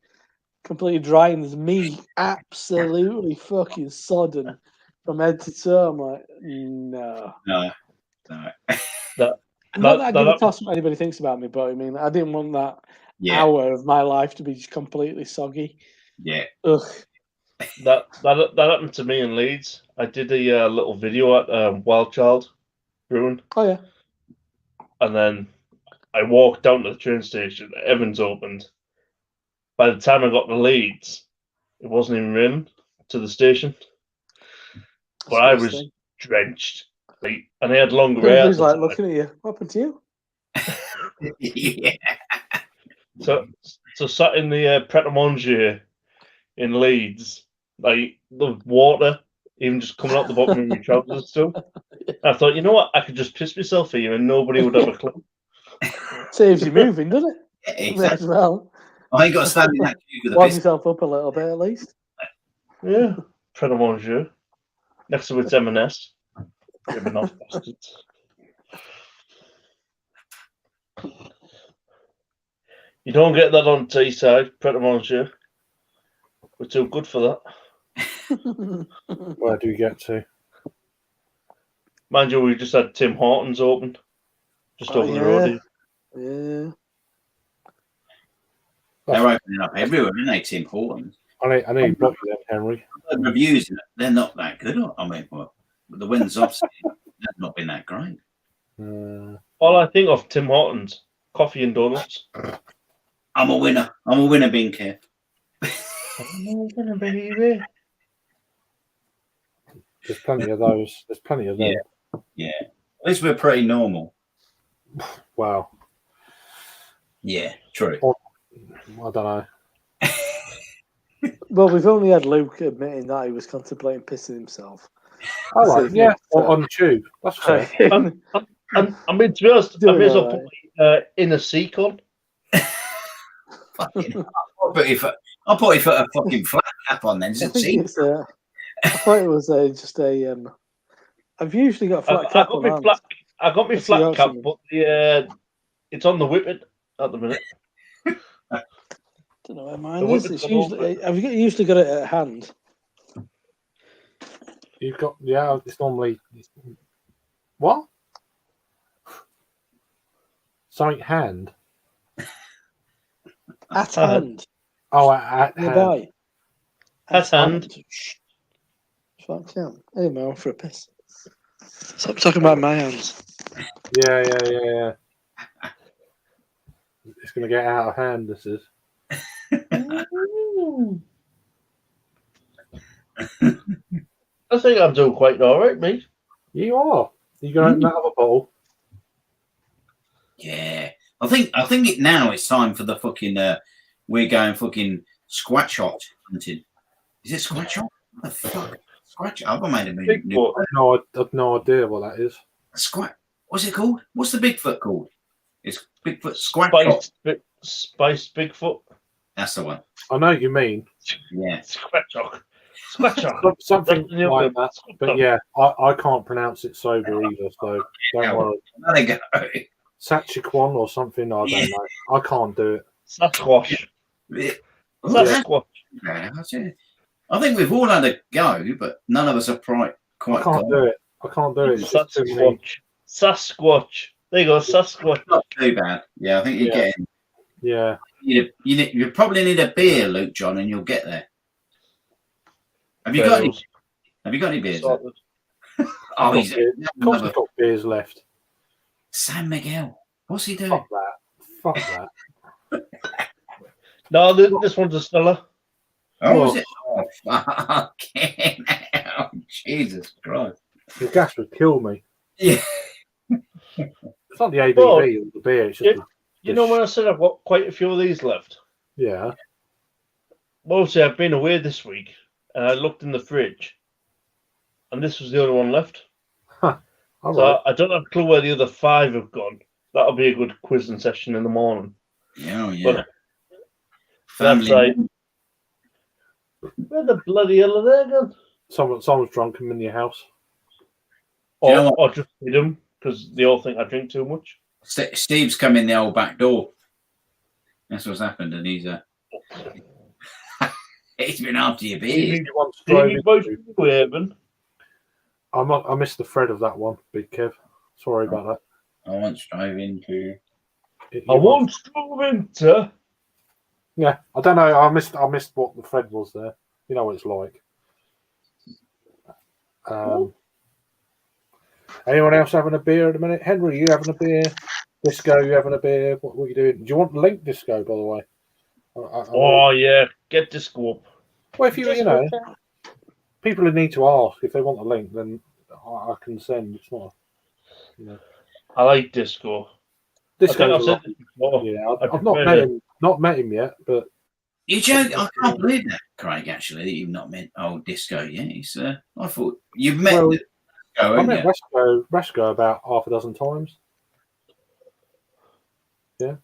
completely dry, and there's me absolutely fucking sodden from head to toe. I'm like, no. No. Not that I give a toss what anybody thinks about me, but I mean, I didn't want that hour of my life to be just completely soggy. Yeah. Ugh. That happened to me in Leeds. I did a little video at Wild Child Brewing. Oh yeah. And then I walked down to the train station. Evans opened. By the time I got to Leeds, it wasn't even raining to the station. But I was drenched. Right? And I had longer hair. Everybody's like looking at you. What happened to you? Yeah. So sat in the Pret a Manger in Leeds, like the water even just coming out the bottom of my trousers still. I thought, you know what? I could just piss myself here and nobody would have a clue. Saves you moving, doesn't it? Yeah, exactly. As well. I ain't got to stand in that queue with a Warm piss. yourself up a little bit at least. Yeah, Pret a Manger. Next to it's M&S. Maybe not bastards. You don't get that on Teesside, Pret a Manger. We're too good for that. Where do you get to? Mind you, we just had Tim Hortons open just over the road here. Yeah. They're opening up everywhere, aren't they, Tim Hortons? I need to block you then, Henry. The reviews, they're not that good. I mean, well, the ones I've seen, they've not been that great. All I think of Tim Hortons, coffee and donuts. I'm a winner. I'm a winner, being Kev. I'm a winner, baby. There's plenty of those. There's plenty of them. Yeah. At least we're pretty normal. Wow. Yeah, true. I don't know. Well, we've only had Luke admitting that he was contemplating pissing himself. All right, yeah, on the tube. That's fair. I mean, to be honest, I may as well put in a seek on. I'll put you for a fucking flat cap on then. I thought it was just a. I've usually got a flat cap on. I got my flat cap, but it's on the whippet at the minute. I don't know where mine is. It's usually, I've usually got it at hand. You've got, it's normally. What? Something hand? At hand. Oh, at hand. At hand. Fuck yeah. Anyway, I'm for a piss. Stop talking about my hands. Yeah. It's going to get out of hand, this is. I think I'm doing quite all right, mate. You are. You going to open that other bottle? Yeah. I think now it's time for the fucking, we're going fucking squatch hot hunting. Is it squatch hot? What the fuck? Squatch hot? I've made a new. I've no idea what that is. What's it called? What's the Bigfoot called? It's Bigfoot squatch hot. Spiced Bigfoot. That's the one. I know what you mean. Yeah. Squatch Something like that. But yeah, I can't pronounce it sober either, so don't worry. There you go. Sachiquan or something, I don't know. I can't do it. Sasquatch. Sasquatch. Yeah, I think we've all had a go, but none of us are quite I can't do it. It's just too many. Sasquatch. There you go, Sasquatch. Not too bad. Yeah, I think you're Yeah. getting. Yeah. You probably need a beer, Luke John, and you'll get there. Have you got any? Fails. Have you got any beers? Sorted. Oh, Got he's beers. Of course, we've got beers left. San Miguel. What's he doing? Fuck that. Fuck that. No, this one's a Stella. Oh, is it? Oh, fucking hell. Jesus Christ. The gas would kill me. Yeah. It's not the ABV Well, or the beer. It's just You know when I said I've got quite a few of these left? yeah. Mostly I've been away this week and I looked in the fridge and this was the only one left. All So right. I don't have a clue where the other 5 have gone. That'll be a good quizzing session in the morning. Yeah, oh, yeah. But that's right. Where the bloody hell are they gone? Someone's drunk them in your house. Do you know Or just feed them because they all think I drink too much. Steve's come in the old back door. That's what's happened, and he's he's been after your beers. I missed the thread of that one, Big Kev. Sorry about that. I once drove into. I once drove into. Yeah, I don't know. I missed what the thread was there. You know what it's like. Anyone else having a beer at the minute? Henry, you having a beer? Disco, you having a beer? What are you doing? Do you want link disco, by the way? Oh yeah, get Disco up. Well, if you know, people who need to ask if they want a link, then I can send. It's not, I like Disco. Disco. I've said this before. Yeah, I've not met him yet, but You joke? I can't believe that, Craig. Actually, that you've not met Disco yet. He's. I thought you've met. Well, Disco, I met you? Resco about half a dozen times. Yeah.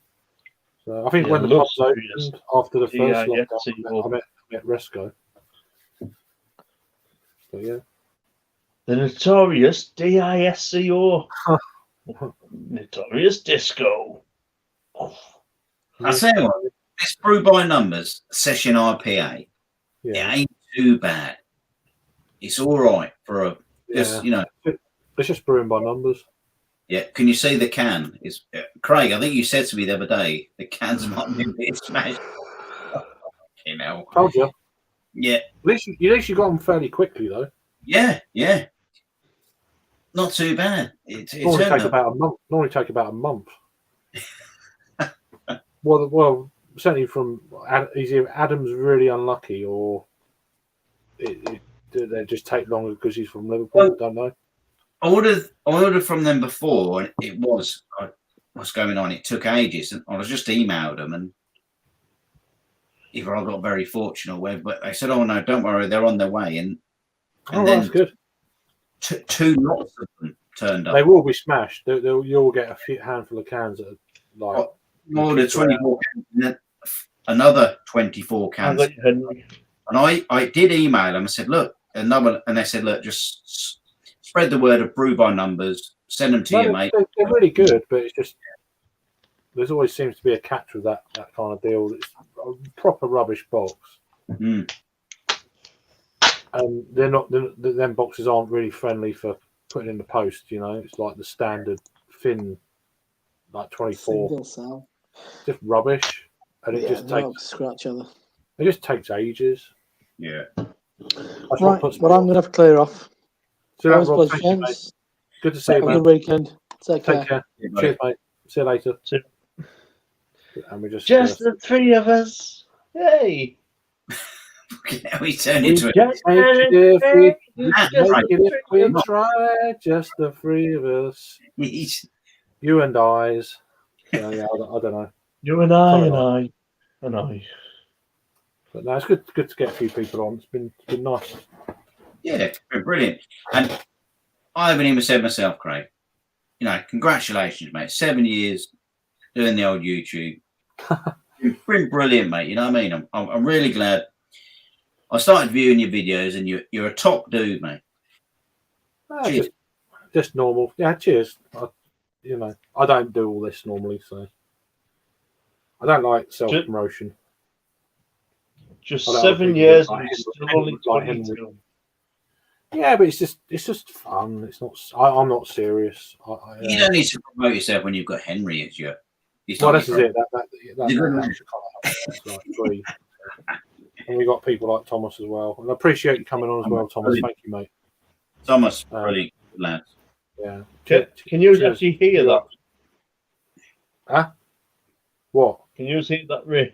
So I think when the pubs opened after the first lockdown, I met Resco. But yeah. The notorious DISCO. Notorious Disco. I say what, this brew by numbers session IPA, it ain't too bad. It's all right for a just It's just brewing by numbers. Yeah, can you see the can? It's Craig. I think you said to me the other day the cans might be a bit smashed. You know. Told you. Yeah. At least you got them fairly quickly though. Yeah. Not too bad. It's normally take about a month. Well, certainly from either Adam's really unlucky or they just take longer because he's from Liverpool. Well, I don't know. I ordered from them before, and it was what's going on. It took ages, and I was just emailed them, and either I got very fortunate, or whatever. But they said, "Oh no, don't worry, they're on their way." And then that's good. Two lots of them turned up. They will be smashed. You'll get a handful of cans that are like. I ordered 24 cans, and then another 24 cans. And I did email them. I said, "Look," and they said, "Look, just spread the word of brew by numbers. Send them to you, mate." They're really good, but it's just there's always seems to be a catch with that kind of deal. It's a proper rubbish box, and they're not. Them boxes aren't really friendly for putting in the post. You know, it's like the standard thin, like 24. Single cell. Just rubbish, and it just takes scratch other. It just takes ages. Yeah. Right. Well, I'm gonna have to clear off. So that was good to see you, Have a man. good weekend. Take care. Yeah, cheers, mate. See you later. And we just the 3 of us. Hey. We turned into it. Make it if we try, just the 3 of us. You and I's. I don't know. You and I. But no, it's good to get a few people on. It's been nice. Yeah, it's been brilliant. And I haven't even said myself, Craig. You know, congratulations, mate. 7 years doing the old YouTube. It's been brilliant, mate. You know what I mean? I'm really glad. I started viewing your videos, and you're a top dude, mate. Just normal. Yeah, cheers. I don't do all this normally, so I don't like self-promotion. Just 7 years and still only 22. Yeah, but it's just fun. It's not. I'm not serious. You don't need to promote yourself when you've got Henry as your. Well, this is it. That was it's like three. And we got people like Thomas as well. And I appreciate you coming on as well, Thomas. Thank you, mate. Thomas, really good lad. Yeah. Can you actually hear that? Huh? What? Can you hear that, Ray?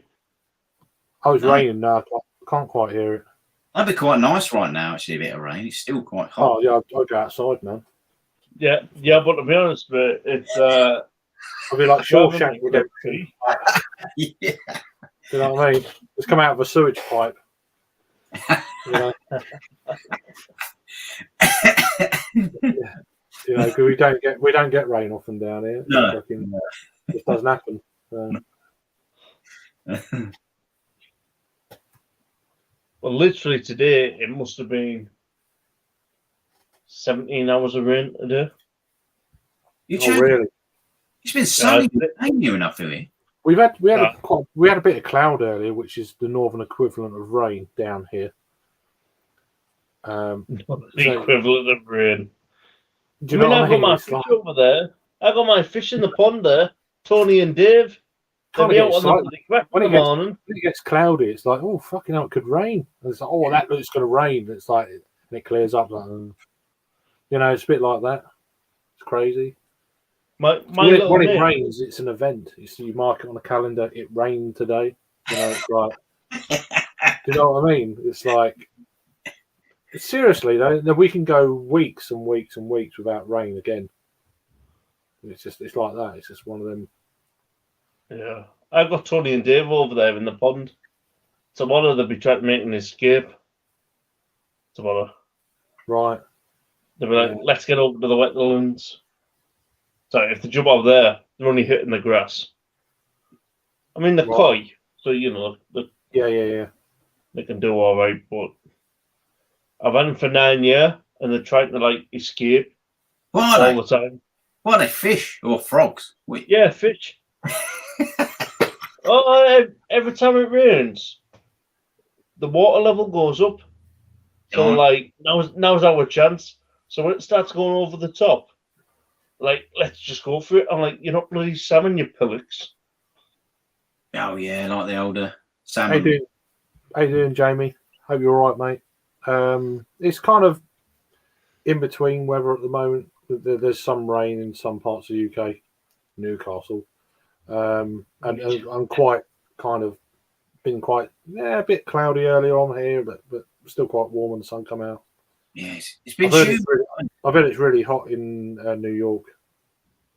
Oh, it's raining now. I can't quite hear it. That'd be quite nice right now, actually, a bit of rain. It's still quite hot. Oh, yeah, I'll go outside, man. Yeah, but to be honest, mate, it's I'll be like Shawshank Redemption. Yeah. Do you know what I mean? It's come out of a sewage pipe. You know? Yeah. You know, 'cause we don't get rain often down here. No. It just doesn't happen. Well, literally today, it must have been 17 hours of rain a day. Oh, really? It's been sunny near enough here. We had a bit of cloud earlier, which is the northern equivalent of rain down here. The equivalent of rain. Do you know what I mean? I've got my fish over there. I got my fish in the pond there. Tony and Dave. When Morning. it gets cloudy, it's like, oh, fucking hell, it could rain. And it's like, oh, that looks going to rain. It's like, and it clears up. Like, you know, it's a bit like that. It's crazy. When it rains, it's an event. You mark it on the calendar. It rained today. You know, it's like, do you know what I mean? It's like, seriously though, we can go weeks and weeks and weeks without rain again. It's like that. It's just one of them. Yeah, I've got Tony and Dave over there in the pond. Tomorrow they'll be trying to make an escape. Tomorrow, right? They'll be like, let's get over to the wetlands. So if they jump over there, they're only hitting the grass. I mean, they're coy, so you know, yeah. They can do all right. But I've had them for 9 years, and they're trying to like escape all the time. What are they, fish or frogs? Wait. Yeah, fish. Every time it rains, the water level goes up. So like now's our chance. So when it starts going over the top, like let's just go for it. I'm like, you're not bloody salmon, you pillocks. Oh yeah, like the older salmon. How you doing, Jamie? Hope you're all right, mate. It's kind of in between weather at the moment. There's some rain in some parts of the UK, Newcastle. And I'm quite kind of been quite a bit cloudy earlier on here, but still quite warm when the sun come out. Yes, it's been humid. I bet it's really hot in New York.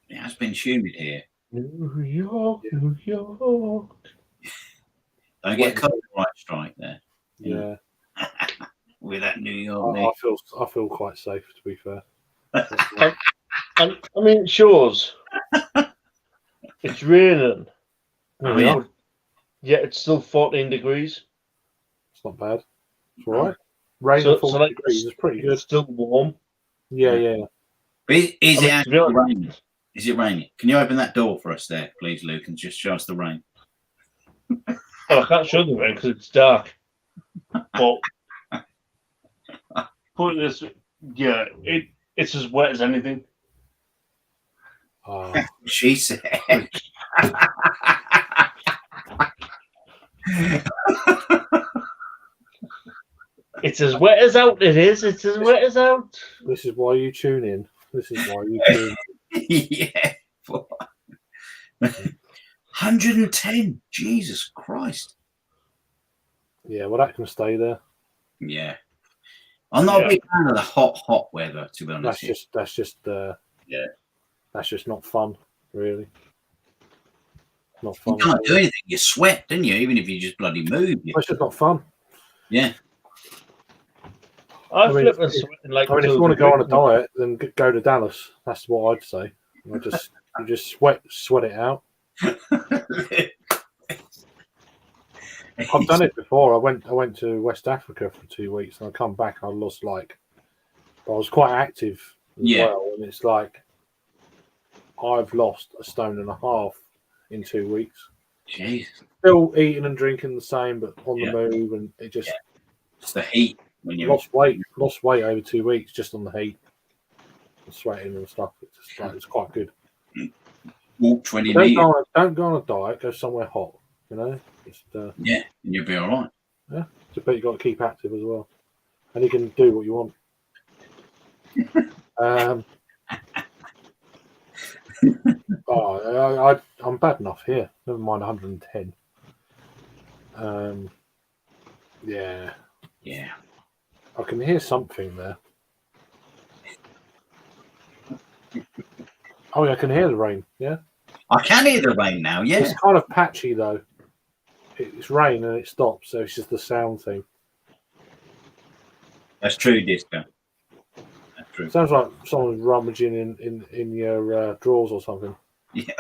Yeah, it's been humid here. New York. Don't get a copyright strike there. Yeah. With that New York. I feel quite safe, to be fair. I mean, it shows. It's raining. Oh, yeah. Yeah, it's still 14 degrees. It's not bad. It's all right. Rain at 14 degrees is pretty good. It's still warm. Yeah. But is it actually raining? Is it raining? Can you open that door for us there, please, Luke, and just show us the rain? Well, I can't show the rain because it's dark. But put this, yeah, it's as wet as anything. Oh. She said. It's as wet as out. It is. It's as wet as out. This is why you tune in. Yeah. 110. Jesus Christ. Yeah, well, that can stay there. Yeah. I'm not a big fan of the hot weather, to be honest. That's just not fun, really. Not fun. You can't do anything. You sweat, don't you? Even if you just bloody move. It's just not fun. Yeah. I mean, if you want to go on a diet, then go to Dallas. That's what I'd say. You just sweat it out. I've done it before. I went to West Africa for 2 weeks, and I come back and I lost I was quite active as well, and it's like I've lost 1.5 stone in 2 weeks. Jeez. Still eating and drinking the same, but on the move, and it just it's the heat. when you lost weight over 2 weeks just on the heat, and sweating and stuff. It's just like it's quite good. walk 20 But meters. don't go on a diet. Go somewhere hot. You know, just Yeah, and you'll be all right. yeah. But you got to keep active as well, and you can do what you want. I'm bad enough here. Never mind 110. Yeah, Yeah. I can hear something there. Oh, yeah, I can hear the rain. Yeah, I can hear the rain now. Yeah. it's kind of patchy though. It's rain and it stops, so it's just the sound thing. That's true, Disco. That's true. Sounds like someone's rummaging in your drawers or something. Yeah.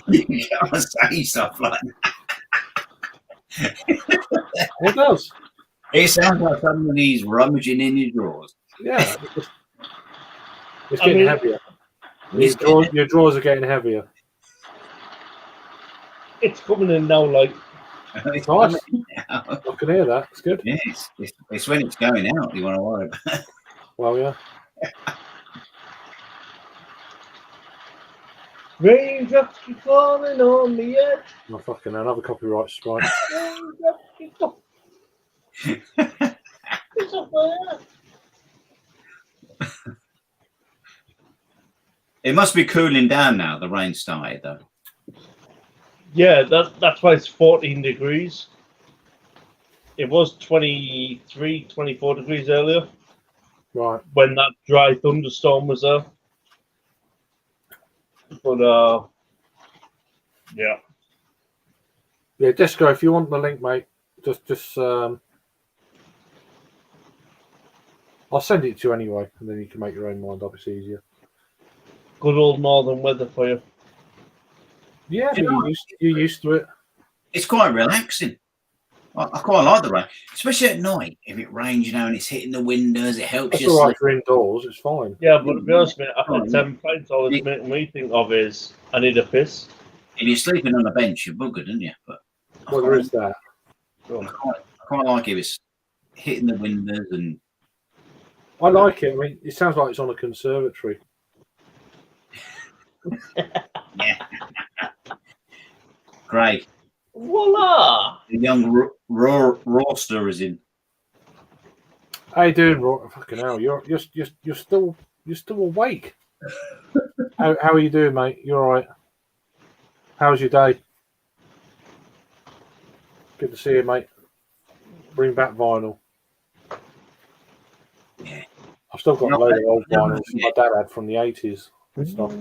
You can't say stuff like that. It does. It sounds like somebody's rummaging in your drawers. Yeah. It's getting heavier. Your drawers are getting heavier. It's coming in now, like. It's nice. I can hear that. It's good. Yeah, it's when it's going out you want to worry about. Well, yeah. Raindrops keep falling on the edge. Oh, fucking hell, another copyright strike. Raindrops keep falling. It's up there. It must be cooling down now. The rain started though. Yeah, that's why it's 14 degrees. It was 23, 24 degrees earlier Right. when that dry thunderstorm was there. But yeah. Yeah, Disco, if you want the link, mate, just I'll send it to you anyway, and then you can make your own mind up. It's easier. Good old northern weather for you. Yeah, You know, you're used to it. It's quite relaxing. I quite like the rain, especially at night. If it rains, you know, and it's hitting the windows, it helps That's you all right sleep. for indoors. It's fine. Yeah, but to be honest, mate, after 10 pints, all it's making me think of is I need a piss. If you're sleeping on a bench, you're buggered, aren't you? But Well, there is that. I quite like if it's hitting the windows and. I like it. I mean, it sounds like it's on a conservatory. Yeah. Great. Voila! The young roaster is in. How you doing, fucking hell? You're still awake. How are you doing, mate? You all right? How's your day? Good to see you, mate. Bring back vinyl. Yeah. I've still got a load of old vinyls my dad had from the 80s and stuff.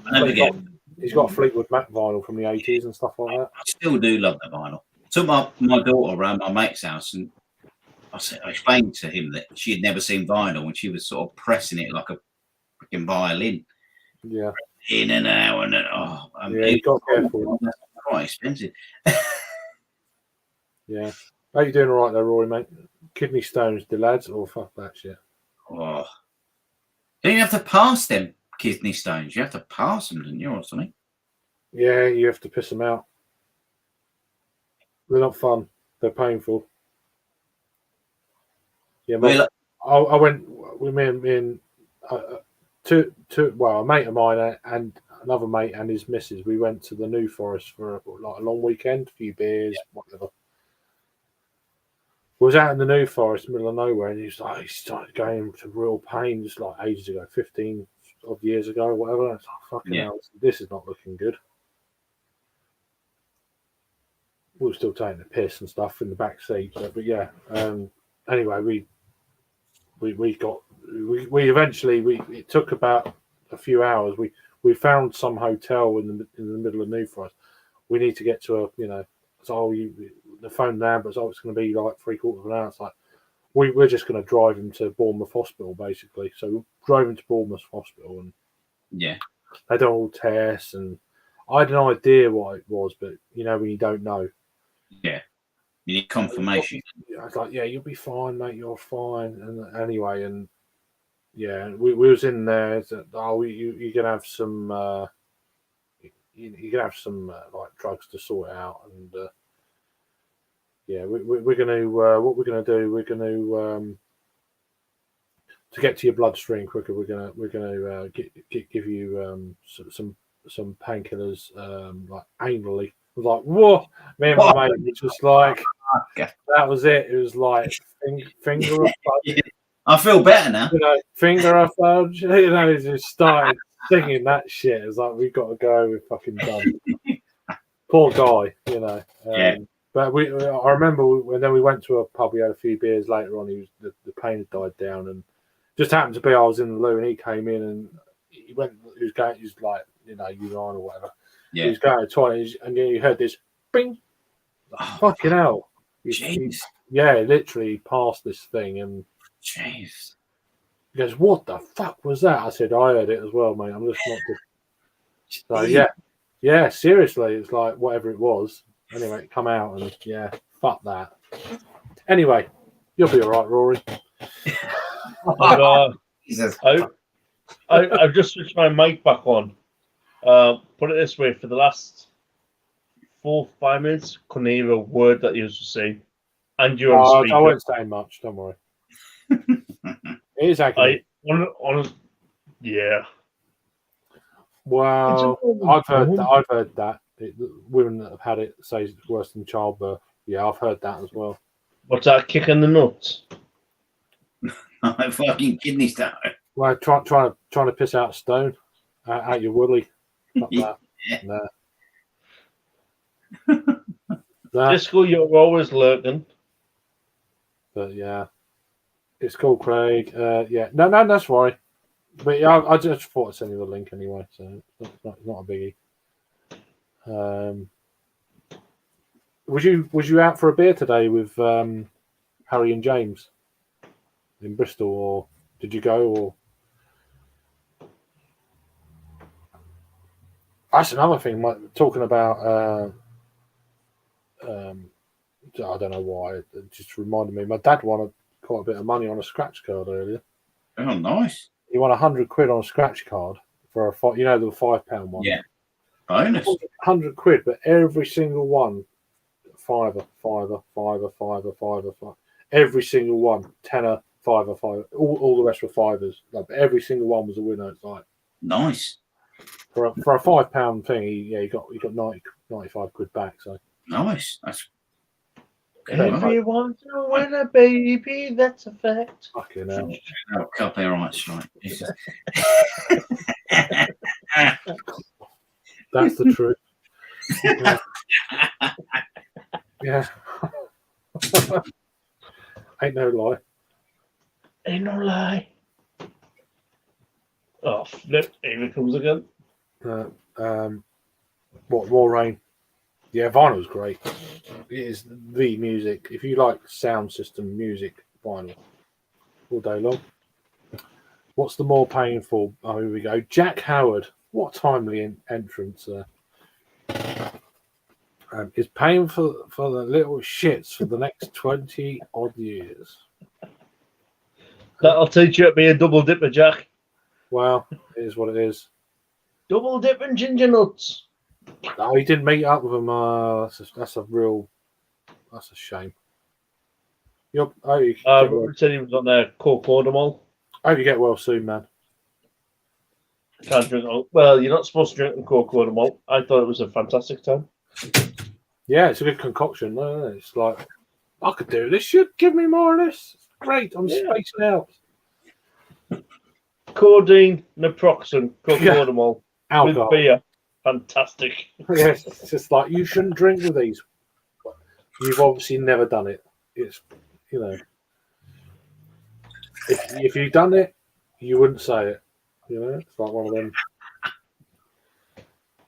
I never get. He's got a Fleetwood Mac vinyl from the 80s and stuff like that. I still do love the vinyl. Took my daughter around my mate's house and I explained to him that she had never seen vinyl and she was sort of pressing it like a freaking violin. Yeah. In and out and then, yeah, you got careful. Quite expensive. Yeah. How you doing all right there, Rory, mate? Kidney stones, the lads, or fuck that shit. Oh. Don't you have to pass them kidney stones? You have to pass them, didn't you, or something? Yeah, you have to piss them out. They're not fun. They're painful. Yeah, I went with me and a mate of mine and another mate and his missus. We went to the New Forest for a long weekend, a few beers, whatever. We was out in the New Forest, middle of nowhere, and he started going to real pain, just like ages ago, 15 odd years ago, or whatever. I was like, fucking hell, this is not looking good. We were still taking the piss and stuff in the back seat, but yeah. Anyway, we eventually it took about a few hours. We found some hotel in the middle of New Forest. We need to get to the phone now, but it's going to be like 3/4 of an hour. It's like we're just going to drive him to Bournemouth Hospital, basically. So we drove him to Bournemouth Hospital, and yeah, they done all tests, and I had an idea what it was, but you know when you don't know. Yeah, you need confirmation. I was like, yeah, you'll be fine, mate. You're fine. And anyway, and yeah, we was in there. You can have some. You can have some like drugs to sort it out, and yeah, we're going to what we're going to do. We're going to get to your bloodstream quicker. We're going to give you some painkillers like anally. I was like, whoa! Me and my mate were just like, that was it. It was like finger of fudge. Yeah. I feel better now. You know, finger of fudge. You know, he just started singing that shit. It's like, we've got to go. We're fucking done. Poor guy, you know. Yeah. But I remember when then we went to a pub. We had a few beers later on. The pain had died down, and just happened to be I was in the loo, and he came in and he went. He was like, you know, urine or whatever. Yeah. He was going to the toilet, and then you heard this bing. Oh, Fucking hell! jeez. Yeah, literally passed this thing, and Jeez. he goes, "What the fuck was that?" I said, "I heard it as well, mate. I'm just not." So yeah, seriously, it's like whatever it was. Anyway, it come out and yeah, fuck that. Anyway, you'll be all right, Rory. Jesus. I've just switched my mic back on. Put it this way: for the last 4-5 minutes, couldn't hear a word that you was saying, and you're on speaker. I won't say much. Don't worry. It is accurate. Yeah. Well, I've heard that. Women that have had it say it's worse than childbirth. Yeah, I've heard that as well. What's that? Kick in the nuts? My fucking kidney stone. Well, trying to piss out stone out your woolly. Not that. Yeah. Nah. Disco, you're always lurking. But yeah, it's cool, Craig. Yeah, no, that's right. But yeah, I just thought I'd send you the link anyway, so it's not a biggie. Was you out for a beer today with Harry and James in Bristol, or did you go? Or that's another thing. Like, talking about, I don't know why. It just reminded me. My dad won quite a bit of money on a scratch card earlier. Oh, nice. He won £100 on a scratch card for the £5 one. Yeah. Bonus. 100 quid, but every single one, fiver. Every single one, tenner, fiver. All the rest were fivers. Like, every single one was a winner. It's like Nice. for a £5 thing, he got 95 quid back. So Nice. That's Everyone to win a baby, that's a fact. fucking hell. oh, copyright right. Jesus. That's the truth. Yeah. Ain't no lie. Ain't no lie. Oh, flip. Here it comes again. What, More Rain? Yeah, vinyl's great. It is the music. If you like sound system music, vinyl all day long. What's the more painful? Oh, here we go. Jack Howard. What timely entrance. Is paying for the little shits for the next 20 odd years. That'll teach you to be a double dipper, Jack. Well, it is what it is. Double dipping ginger nuts. Oh, he didn't meet up with him. That's a shame. Robert said he was on their Cocodamol. I hope you get well soon, man. Can't drink. Well, you're not supposed to drink the Cocodamol. I thought it was a fantastic time. Yeah, it's a good concoction. It's like, I could do this. Should give me more of this. It's great. I'm spacing out. Codeine, naproxen, Cocodamol Alcohol. with beer. Fantastic. Yes, it's just like, you shouldn't drink with these. You've obviously never done it. It's, you know, if you've done it, you wouldn't say it. You know, it's like one of them.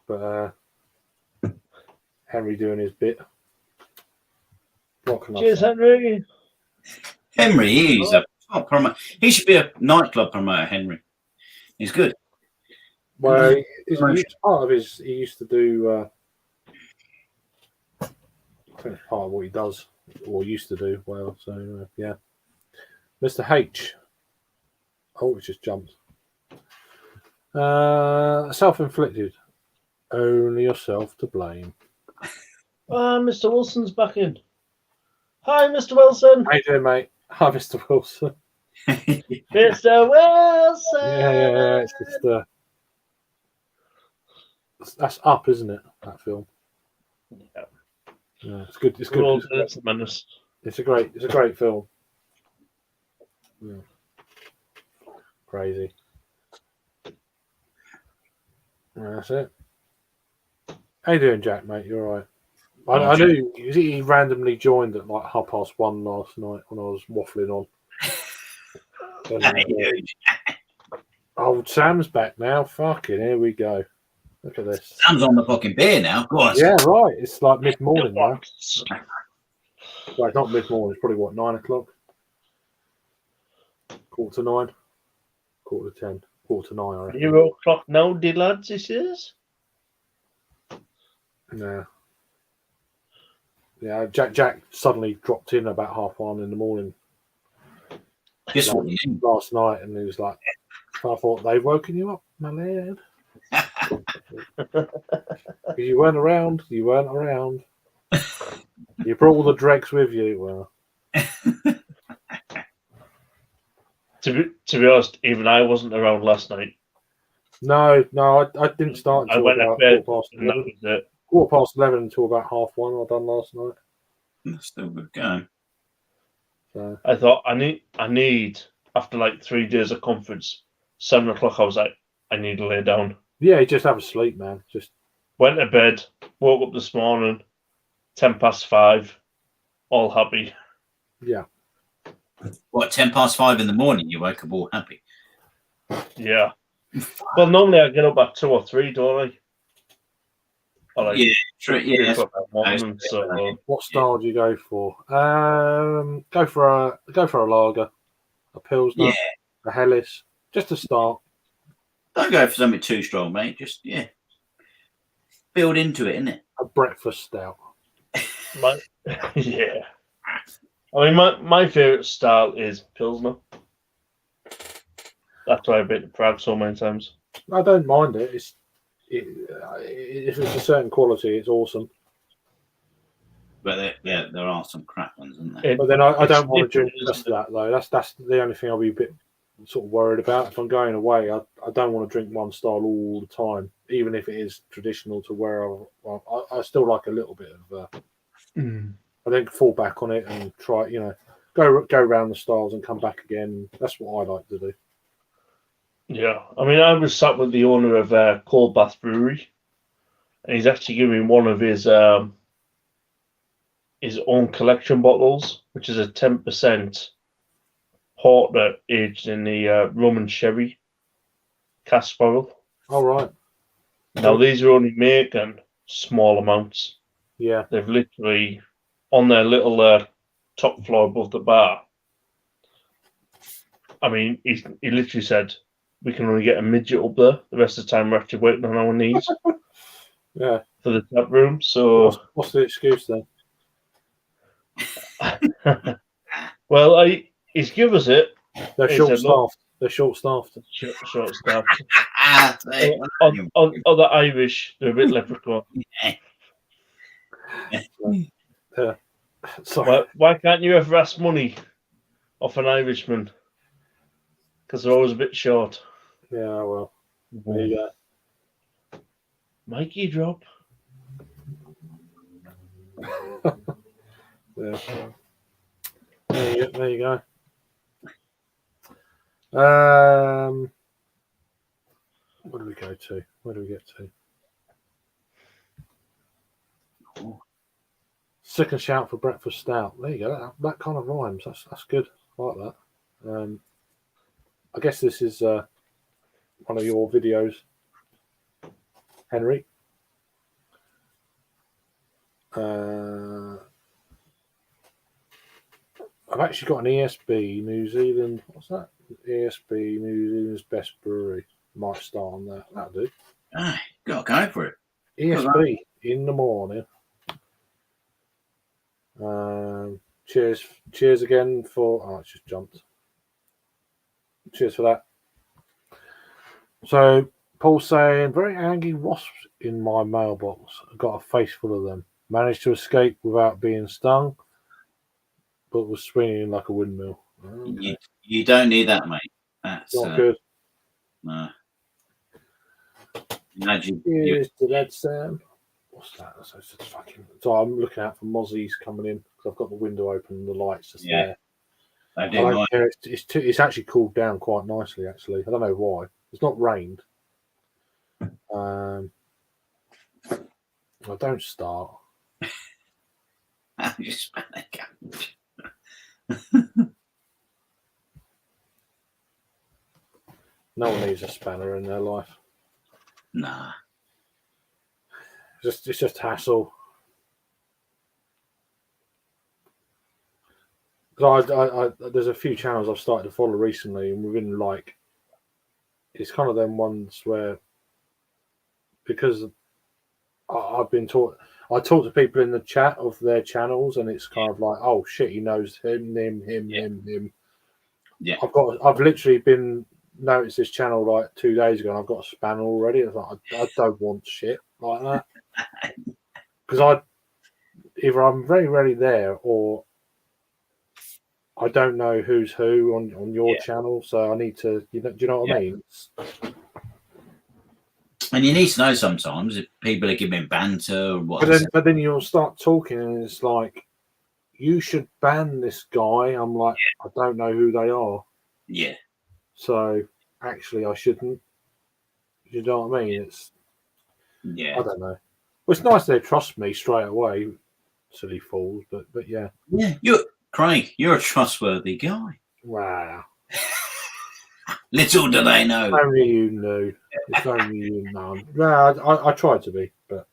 But Henry doing his bit. What can Cheers, I say? Henry. Henry, he's a top promoter. He should be a nightclub promoter, Henry. He's good. Well, he's part of his. He used to do. I think it's part of what he does, or used to do. Well, so yeah. Mr. H. Oh, it just jumped. Self-inflicted. Only yourself to blame. Mr. Wilson's back in. Hi, Mr. Wilson. How you doing, mate? Hi, Mr. Wilson. Mr. Wilson. Yeah. It's just that's Up, isn't it? That film. Yeah. Yeah, it's good. It's We're all good. Dennis the Menace. It's a great film. Yeah. Crazy. Yeah, that's it. How you doing, Jack, mate? You all right? I knew he randomly joined at like 1:30 last night when I was waffling on. Old Sam's back now. Fucking here we go. Look at this. Sam's on the fucking beer now. Go on. Yeah, right. It's like mid-morning now. Well, it's not mid-morning. It's probably what, 9 o'clock? 9:45? 9:45, 9:45, I reckon. 0 o'clock now, dear lads, he says. Yeah. Yeah, Jack suddenly dropped in about 1:30 in the morning Just what you need. last night, and he was like, I thought they've woken you up, my lad. You weren't around. You brought all the dregs with you. Well, To be honest, even I wasn't around last night. no, I didn't start I until went to about bed, 11:15. and that was it. 11:15 until about 1:30. I done last night. That's still good going. So I thought I need after like 3 days of conference, 7 o'clock. I was like, I need to lay down. yeah, you just have a sleep, man. Just Went to bed, woke up this morning, 5:10, all happy. yeah. What, 5:10 in the morning? You woke up all happy. Yeah. Well, normally I get up at 2 or 3, don't I? Or like Yeah, true. 3 Yeah, o'clock in the morning, so What style do you go for? Go for a lager, a pilsner, yeah. a Helles, just to start. Don't go for something too strong, mate. Just build into it, innit? A breakfast stout. yeah. I mean, my favourite style is Pilsner. That's why I've been to Prague so many times. I don't mind it. If it's a certain quality, it's awesome. But there are some crap ones, isn't there? But then I don't want to different, drink just isn't it? that though. That's the only thing I'll be a bit sort of worried about. If I'm going away, I don't want to drink one style all the time, even if it is traditional to where I still like a little bit of. I think fall back on it and try, go around the styles and come back again. That's what I like to do. Yeah. I mean, I was sat with the owner of Cold Bath Brewery, and he's actually giving me one of his own collection bottles, which is a 10% porter aged in the rum and sherry cask barrel. All right. Now, these are only making small amounts. Yeah. They've literally, on their little top floor above the bar, I mean, he literally said, we can only get a midget up there. The rest of the time, we're actually waiting on our knees Yeah. for the tap room. So, What's the excuse then? well, he's give us it. They're He short said, "Look, staffed. They're short staffed. short staffed. Hey, Other Irish, they're a bit leprechaun. Yeah. Sorry. Why can't you ever ask money off an Irishman? Because they're always a bit short. Yeah. Well. There you go. Mikey drop. Yeah. There you go. Where do we go to? Where do we get to? Second shout for breakfast stout. There you go. That kind of rhymes. That's good. I like that. I guess this is one of your videos, Henry. I've actually got an ESB New Zealand. What's that? ESB New Zealand's best brewery. Might start on that. That'll do. ah, gotta go for it. ESB in the morning. Cheers again for. Oh, it's just jumped. Cheers for that. So Paul's saying very angry wasps in my mailbox. I got a face full of them. Managed to escape without being stung. but was swinging like a windmill. Okay. You don't need that, mate. That's Not good. no. Imagine Here's the lead Sam. What's that? So I'm looking out for mozzies coming in because I've got the window open and the lights just there. I I do don't mind. care. It's actually cooled down quite nicely. Actually, I don't know why. It's not rained. I don't start. I'm just panicking. No one needs a spanner in their life. Nah. It's just hassle. There's a few channels I've started to follow recently, and within like, it's kind of them ones where, because I've been taught, I talk to people in the chat of their channels, and it's kind of like, oh shit, he knows him. Yeah. I've literally been noticed this channel like 2 days ago, and I've got a spanner already. I was like, I don't want shit like that because either I'm very rarely there, or I don't know who's who on your channel, so I need to, do you know what I mean? And you need to know sometimes if people are giving banter or what. But then you'll start talking, and it's like, you should ban this guy. I'm like, I don't know who they are. Yeah. So actually, I shouldn't. You know what I mean? I don't know. Well, it's nice they trust me straight away, silly fools. But yeah. Yeah, Craig, you're a trustworthy guy. Wow. Little do they know. If only you knew. If only you know. No, I tried to be, but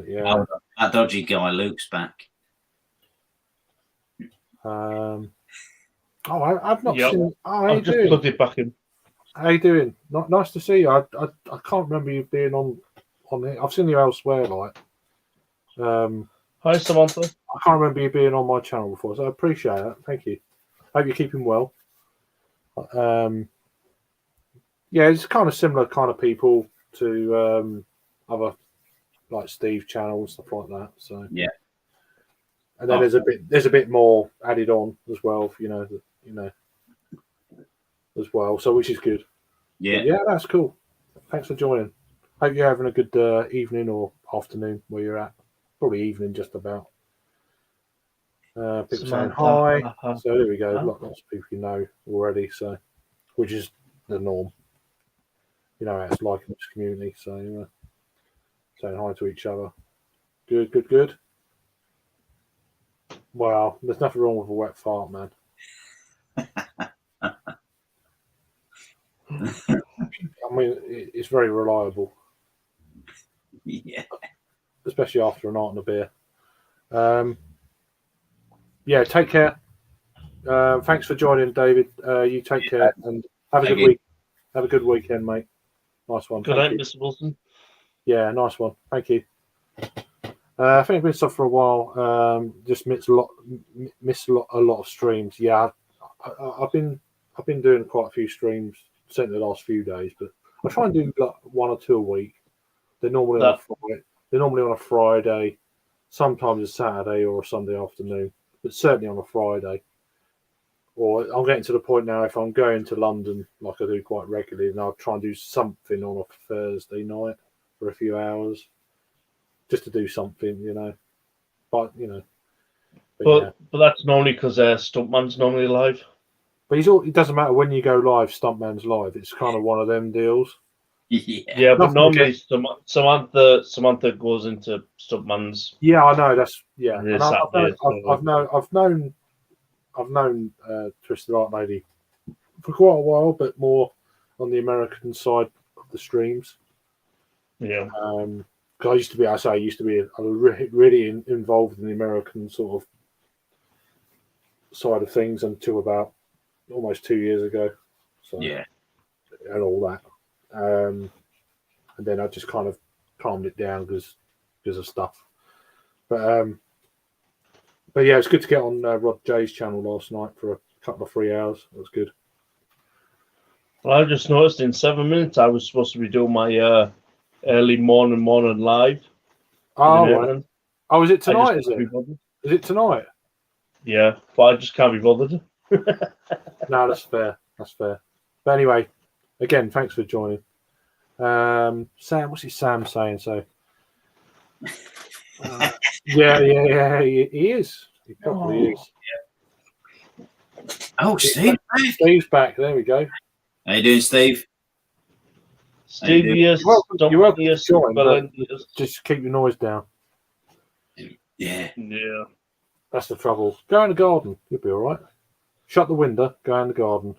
yeah. Oh, that dodgy guy, Luke's back. I've not seen. Oh, how you I've just doing? plugged it back in. How you doing? Nice to see you. I can't remember you being on it. I've seen you elsewhere, like. Hi, Samantha. I can't remember you being on my channel before, so I appreciate that. Thank you. Hope you're keeping well. Yeah, it's kind of similar kind of people to other like Steve's channel and stuff like that. So yeah, and then there's a bit more added on as well, as well. So which is good. Yeah, that's cool. Thanks for joining. Hope you're having a good evening or afternoon where you're at. Probably evening, just about. People saying hi. So there we go. Lots of people you know already. So, which is the norm. You know how it's like in this community. So, saying hi to each other. Good. Wow, there's nothing wrong with a wet fart, man. I mean, it's very reliable. Yeah. Especially after a night on a beer. Yeah, take care. Thanks for joining, David. You take care and have a good week. Have a good weekend, mate. Nice one. Good night, Mr. Wilson. Yeah, nice one. Thank you. I think I've been stuff for a while. Just missed a lot of streams. Yeah, I've been doing quite a few streams certainly the last few days, but I try and do like 1 or 2 a week. They're normally on a Friday, sometimes a Saturday or a Sunday afternoon, but certainly on a Friday. Or I'm getting to the point now, if I'm going to London, like I do quite regularly, and I'll try and do something on a Thursday night for a few hours, just to do something, But, But that's normally because Stuntman's normally live. But it doesn't matter when you go live, Stuntman's live. It's kind of one of them deals. Yeah, but normally Samantha goes into Stuntman's. Yeah, I know. And I've known Twisted Art Lady for quite a while, but more on the American side of the streams. Yeah. Because I used to be really involved in the American sort of side of things until about almost 2 years ago. So yeah, and all that. And then I just kind of calmed it down because of stuff. But yeah, it's good to get on Rod J's channel last night for a couple of 3 hours. That was good. Well, I just noticed in 7 minutes I was supposed to be doing my early morning live. Oh, right. Oh, is it tonight? Is it tonight? Yeah, but I just can't be bothered. No, that's fair. That's fair. But anyway, again, thanks for joining. Sam, what's his Sam saying? So, yeah, he is. He probably is. Oh, Steve. Steve's back. There we go. How you doing, Steve? Stevie, You're welcome to join, but just keep your noise down. Yeah. Yeah. That's the trouble. Go in the garden. You'll be all right. Shut the window. Go in the garden.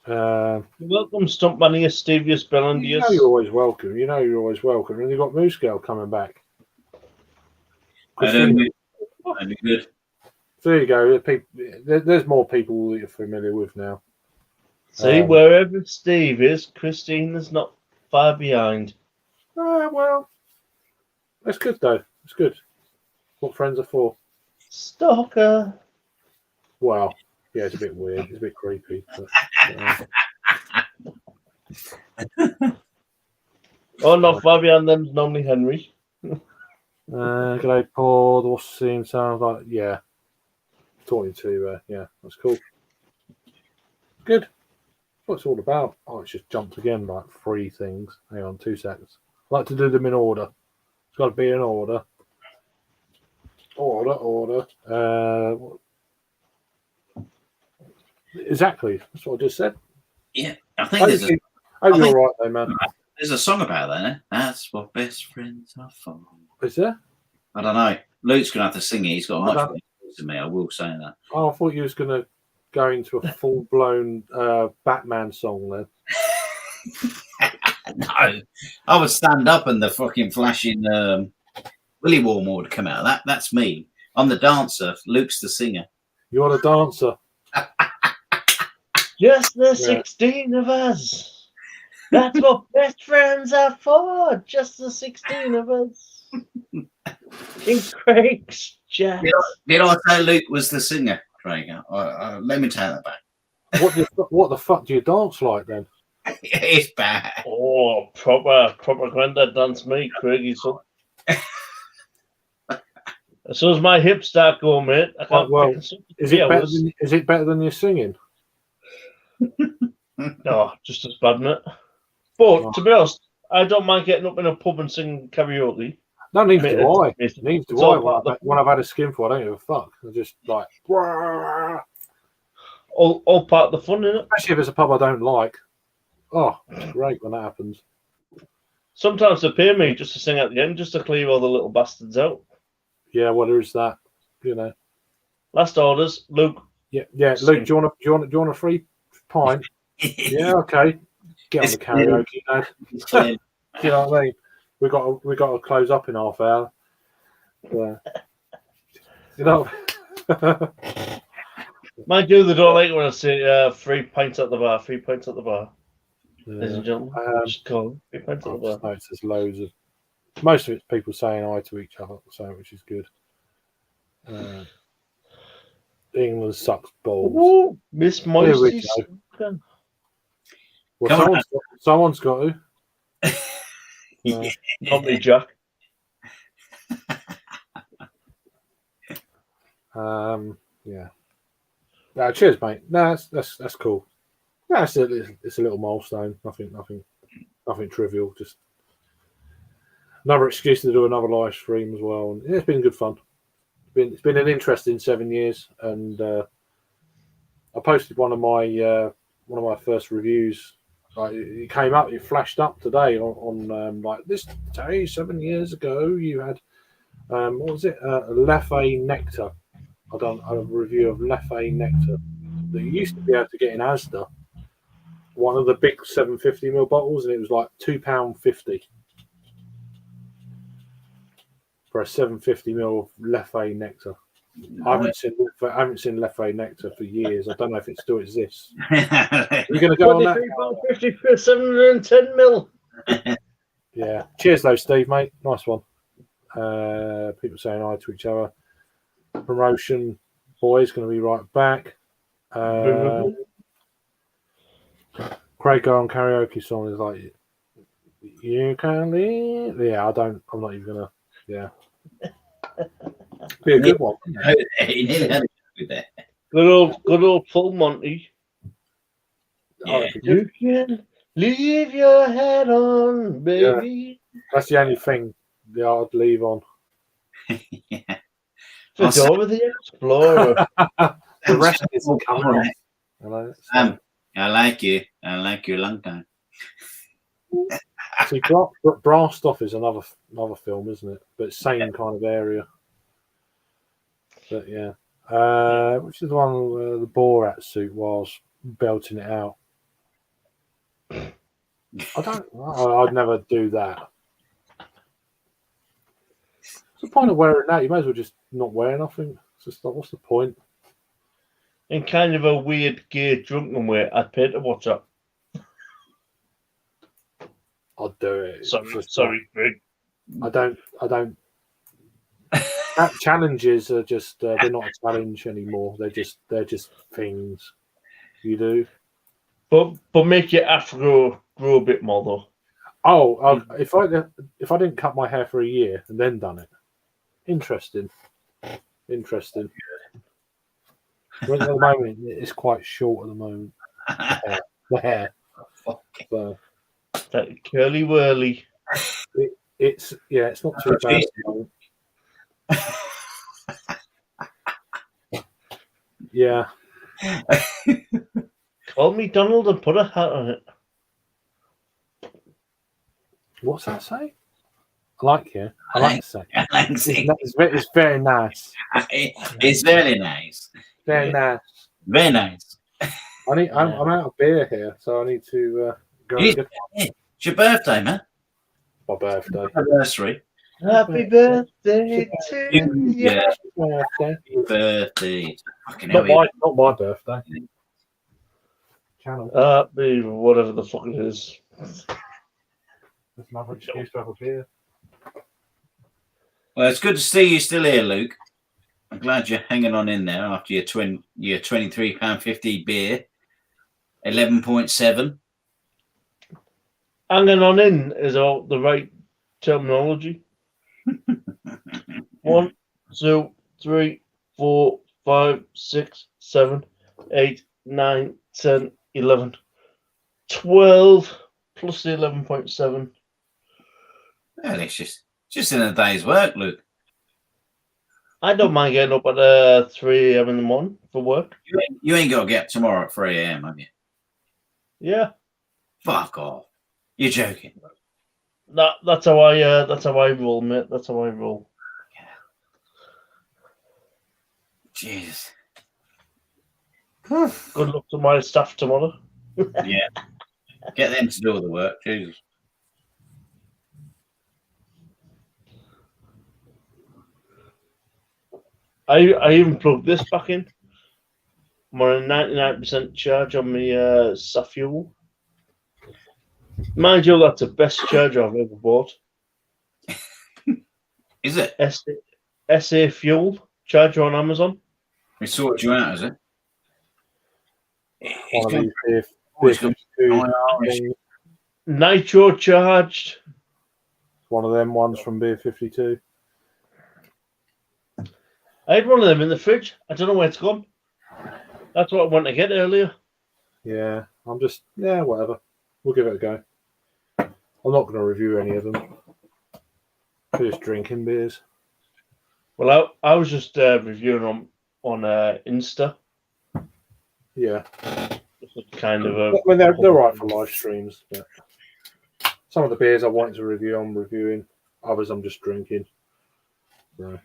Welcome, Stumpmania, Stevius, You Bellandius. know you're always welcome. You know you're always welcome. And you've got Moose Girl coming back. That'd be good. So there you go. There's more people that you're familiar with now. See, wherever Steve is, Christina's not far behind. Well, that's good though. It's good. What friends are for. Stalker. Well, yeah, it's a bit weird. It's a bit creepy. But, Oh, not far behind them's normally Henry. G'day, Paul. What's scene sounds like? Yeah. Talking to, yeah, that's cool. Good. What it's all about. Oh, it's just jumped again like 3 things. Hang on, 2 seconds. I like to do them in order. It's got to be in order. Order. Exactly. That's what I just said. Yeah, I think there's you're all right though, man. there's a song about that. Eh? That's what best friends are for. Is there? I don't know. Luke's gonna have to sing it. He's got a much don't- better voice than me. I will say that. Oh, I thought you was going to go into a full-blown Batman song then. No, I would stand up and the fucking flashing Willy Warmore would come out. That's me. I'm the dancer. Luke's the singer. You're the dancer. Just the 16 of us. That's what best friends are for. Just the 16 of us. In Craig's chat. Did I say Luke was the singer, Craig? Let me take that back. What the fuck do you dance like then? It's bad. Oh, proper granddad dance me, Craigie son. As soon as my hips start going, mate, I can't. Well, is it better than your singing? No, just as bad, mate. But to be honest, I don't mind getting up in a pub and singing karaoke. No, neither do I. It's Neither do all I. When I've had a skinful, I don't give a fuck. I just like, all part of the fun, isn't it? especially if it's a pub I don't like. Oh, it's great when that happens. Sometimes they pay me just to sing at the end, just to clear all the little bastards out. Yeah, well, there is that. You know. Last orders, Luke. Yeah. Luke, do you want a free pint? Yeah, okay. Get on the karaoke, lad. You know what I mean? We got to close up in half hour. You know. Mind you, they don't like it when I say 3 pints at the bar. 3 pints at the bar. Ladies and gentlemen, just call 3 pints at the bar. There's loads of. Most of it's people saying hi to each other, so which is good. England sucks balls. Ooh, Miss Moisty. Well, someone's got to. Not me, Jack. Yeah. No, cheers, mate. No, that's cool. Yeah, it's a little milestone. Nothing trivial. Just another excuse to do another live stream as well. And it's been good fun. It's been an interesting 7 years, and I posted one of my first reviews. Like it came up, it flashed up today on like this day 7 years ago. You had what was it? Leffe Nectar. I done a review of Leffe Nectar that you used to be able to get in Asda. One of the big 750ml bottles, and it was like £2.50 for a 750ml Leffe Nectar. I haven't seen Leffe Nectar for years. I don't know if it still exists. You're going to go on that? £23.50 for 710ml. Yeah. Cheers, though, Steve, mate. Nice one. People saying hi to each other. Promotion boys going to be right back. Craig on karaoke song is like, you can leave. Yeah, I'm not even gonna. Yeah. Be a good one. Wouldn't it? He nearly had it with that. Good old full Monty. Oh, Yeah. it'd be good. You can leave your hat on, baby. That's the only thing that I'd leave on. Yeah. Fedora the Explorer. The rest isn't coming off. You know, so- I like you. I like you a long time. See, Blast Off is another film, isn't it? But same kind of area. But yeah, which is the one where the Borat suit was belting it out. I'd never do that. What's the point of wearing that? You might as well just not wear nothing. It's just like, what's the point? In kind of a weird, gay, drunken way, I'd pay to watch that. I'd do it. It's just Sorry, Greg. I don't. Challenges are just they're not a challenge anymore. They're just things you do. But make your afro grow a bit more though. Oh, if I didn't cut my hair for a year and then done it, interesting. But at the moment, it's quite short at the moment. The hair. So That curly whirly. it's not too bad. At the moment. Yeah. Call me Donald and put a hat on it. What's that say? I like you. I like to say. It's very nice. It's very nice. Very nice. Very nice. I'm out of beer here, so I need to go and get It's your birthday, man. my birthday. Anniversary. Happy birthday to you. Yeah. Birthday. Birthday. Fucking hell. Not my birthday. Channel. Happy whatever the fuck it is. That's another excuse to have a beer. Well, it's good to see you still here, Luke. I'm glad you're hanging on in there after your £23.50 beer. 11.7. Hanging on in is all the right terminology. 1, 2, 3, 4, 5, 6, 7, 8, 9, 10, 11, 12 plus the 11.7. Well, it's just in a day's work, Luke. I don't mind getting up at 3 a.m. in the morning for work. You ain't got to get up tomorrow at 3 a.m., have you? Yeah, Fuck off. You're joking. that's how I roll, mate. That's how I roll. Jesus. Good luck to my staff tomorrow. Yeah. Get them to do all the work. Jesus. I even plugged this back in. I'm on a 99% charge on my SAF fuel. Mind you, that's the best charger I've ever bought. Is it? SA Fuel charger on Amazon. We sorted you out, is it? One of these Always got- things. Nitro charged. One of them ones from Beer 52. I had one of them in the fridge. I don't know where it's gone. That's what I went to get earlier. Yeah, whatever. We'll give it a go. I'm not going to review any of them. We're just drinking beers. Well, I was just reviewing on Insta. Yeah. Kind of a. I mean, they're right for live streams. But some of the beers I wanted to review, I'm reviewing. Others, I'm just drinking. So.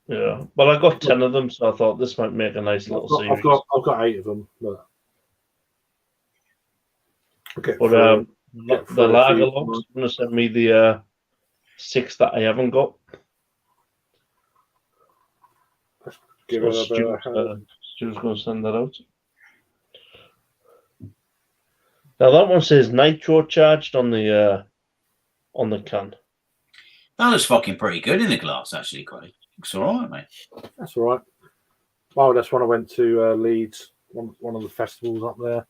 Yeah, well, I got 10 of them, so I thought this might make a nice little series. I've got 8 of them, but the lager logs are going to send me the 6 that I haven't got. Give it a Stu's going to send that out. Now that one says nitro charged on the can. That looks fucking pretty good in the glass, actually, Craig. Looks all right, mate. That's all right. Oh, that's when I went to Leeds, one of the festivals up there.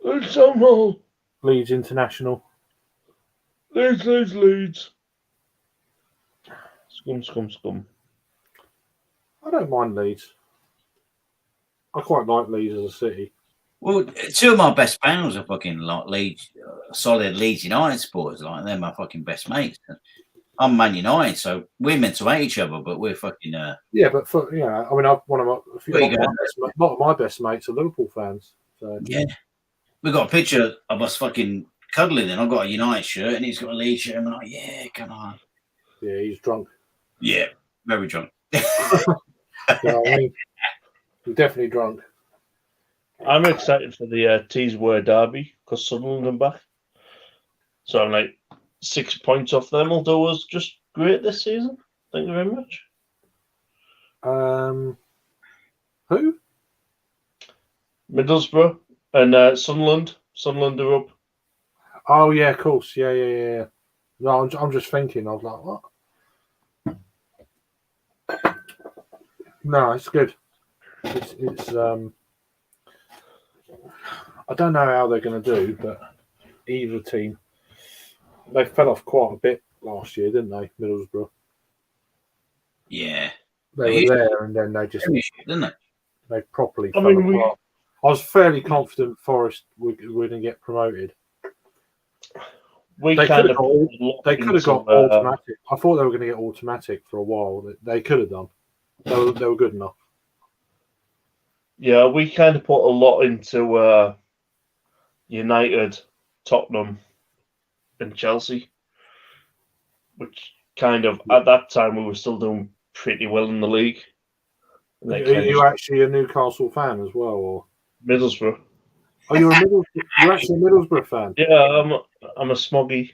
It's all Leeds International. Leeds. Scum. I don't mind Leeds. I quite like Leeds as a city. Well, two of my best pals are fucking like Leeds, solid Leeds United supporters. Like they're my fucking best mates. I'm Man United, so we're meant to hate each other, but we're fucking. Yeah, but for I mean, one of my There you go. a lot of my best mates are Liverpool fans. So Yeah, we got a picture of us fucking cuddling, and I've got a United shirt, and he's got a Leeds shirt. And I'm like, yeah, come on. yeah, he's drunk. Yeah, very drunk. I mean, he's definitely drunk. I'm excited for the Teesware derby because Sunderland are back. So I'm like 6 points off them. Will do us just great this season. Thank you very much. Who? Middlesbrough and Sunderland. Sunderland are up. Oh yeah, of course. Yeah. No, I'm just thinking. I was like, what? No, it's good. It's I don't know how they're going to do, but either team, they fell off quite a bit last year, didn't they? Middlesbrough. Yeah, They were there, and then they just didn't they? they properly I fell mean, apart. I was fairly confident Forest would get promoted. They They kind could of have got automatic. I thought they were going to get automatic for a while. They could have done. They were good enough. Yeah, we kind of put a lot into United, Tottenham, and Chelsea, which kind of at that time we were still doing pretty well in the league. And Are they you actually a Newcastle fan as well, or? Middlesbrough. Oh, you're actually a Middlesbrough fan. Yeah, I'm a smoggy.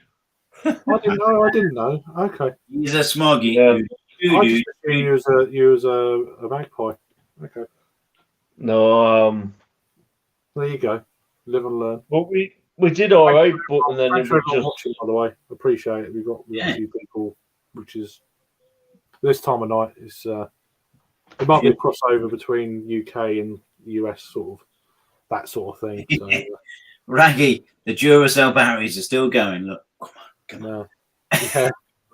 I didn't know. Okay. He's a smoggy. Yeah. I just assumed you was a magpie. Okay. No, There you go. Live and learn. but we did all right, but and then Thanks it for was everyone just watching, by the way. Appreciate it. We've got a few people, which is this time of night is there might be a crossover between UK and US, sort of that sort of thing. So, Raggy, the Duracell batteries are still going. Look, come on. Yeah,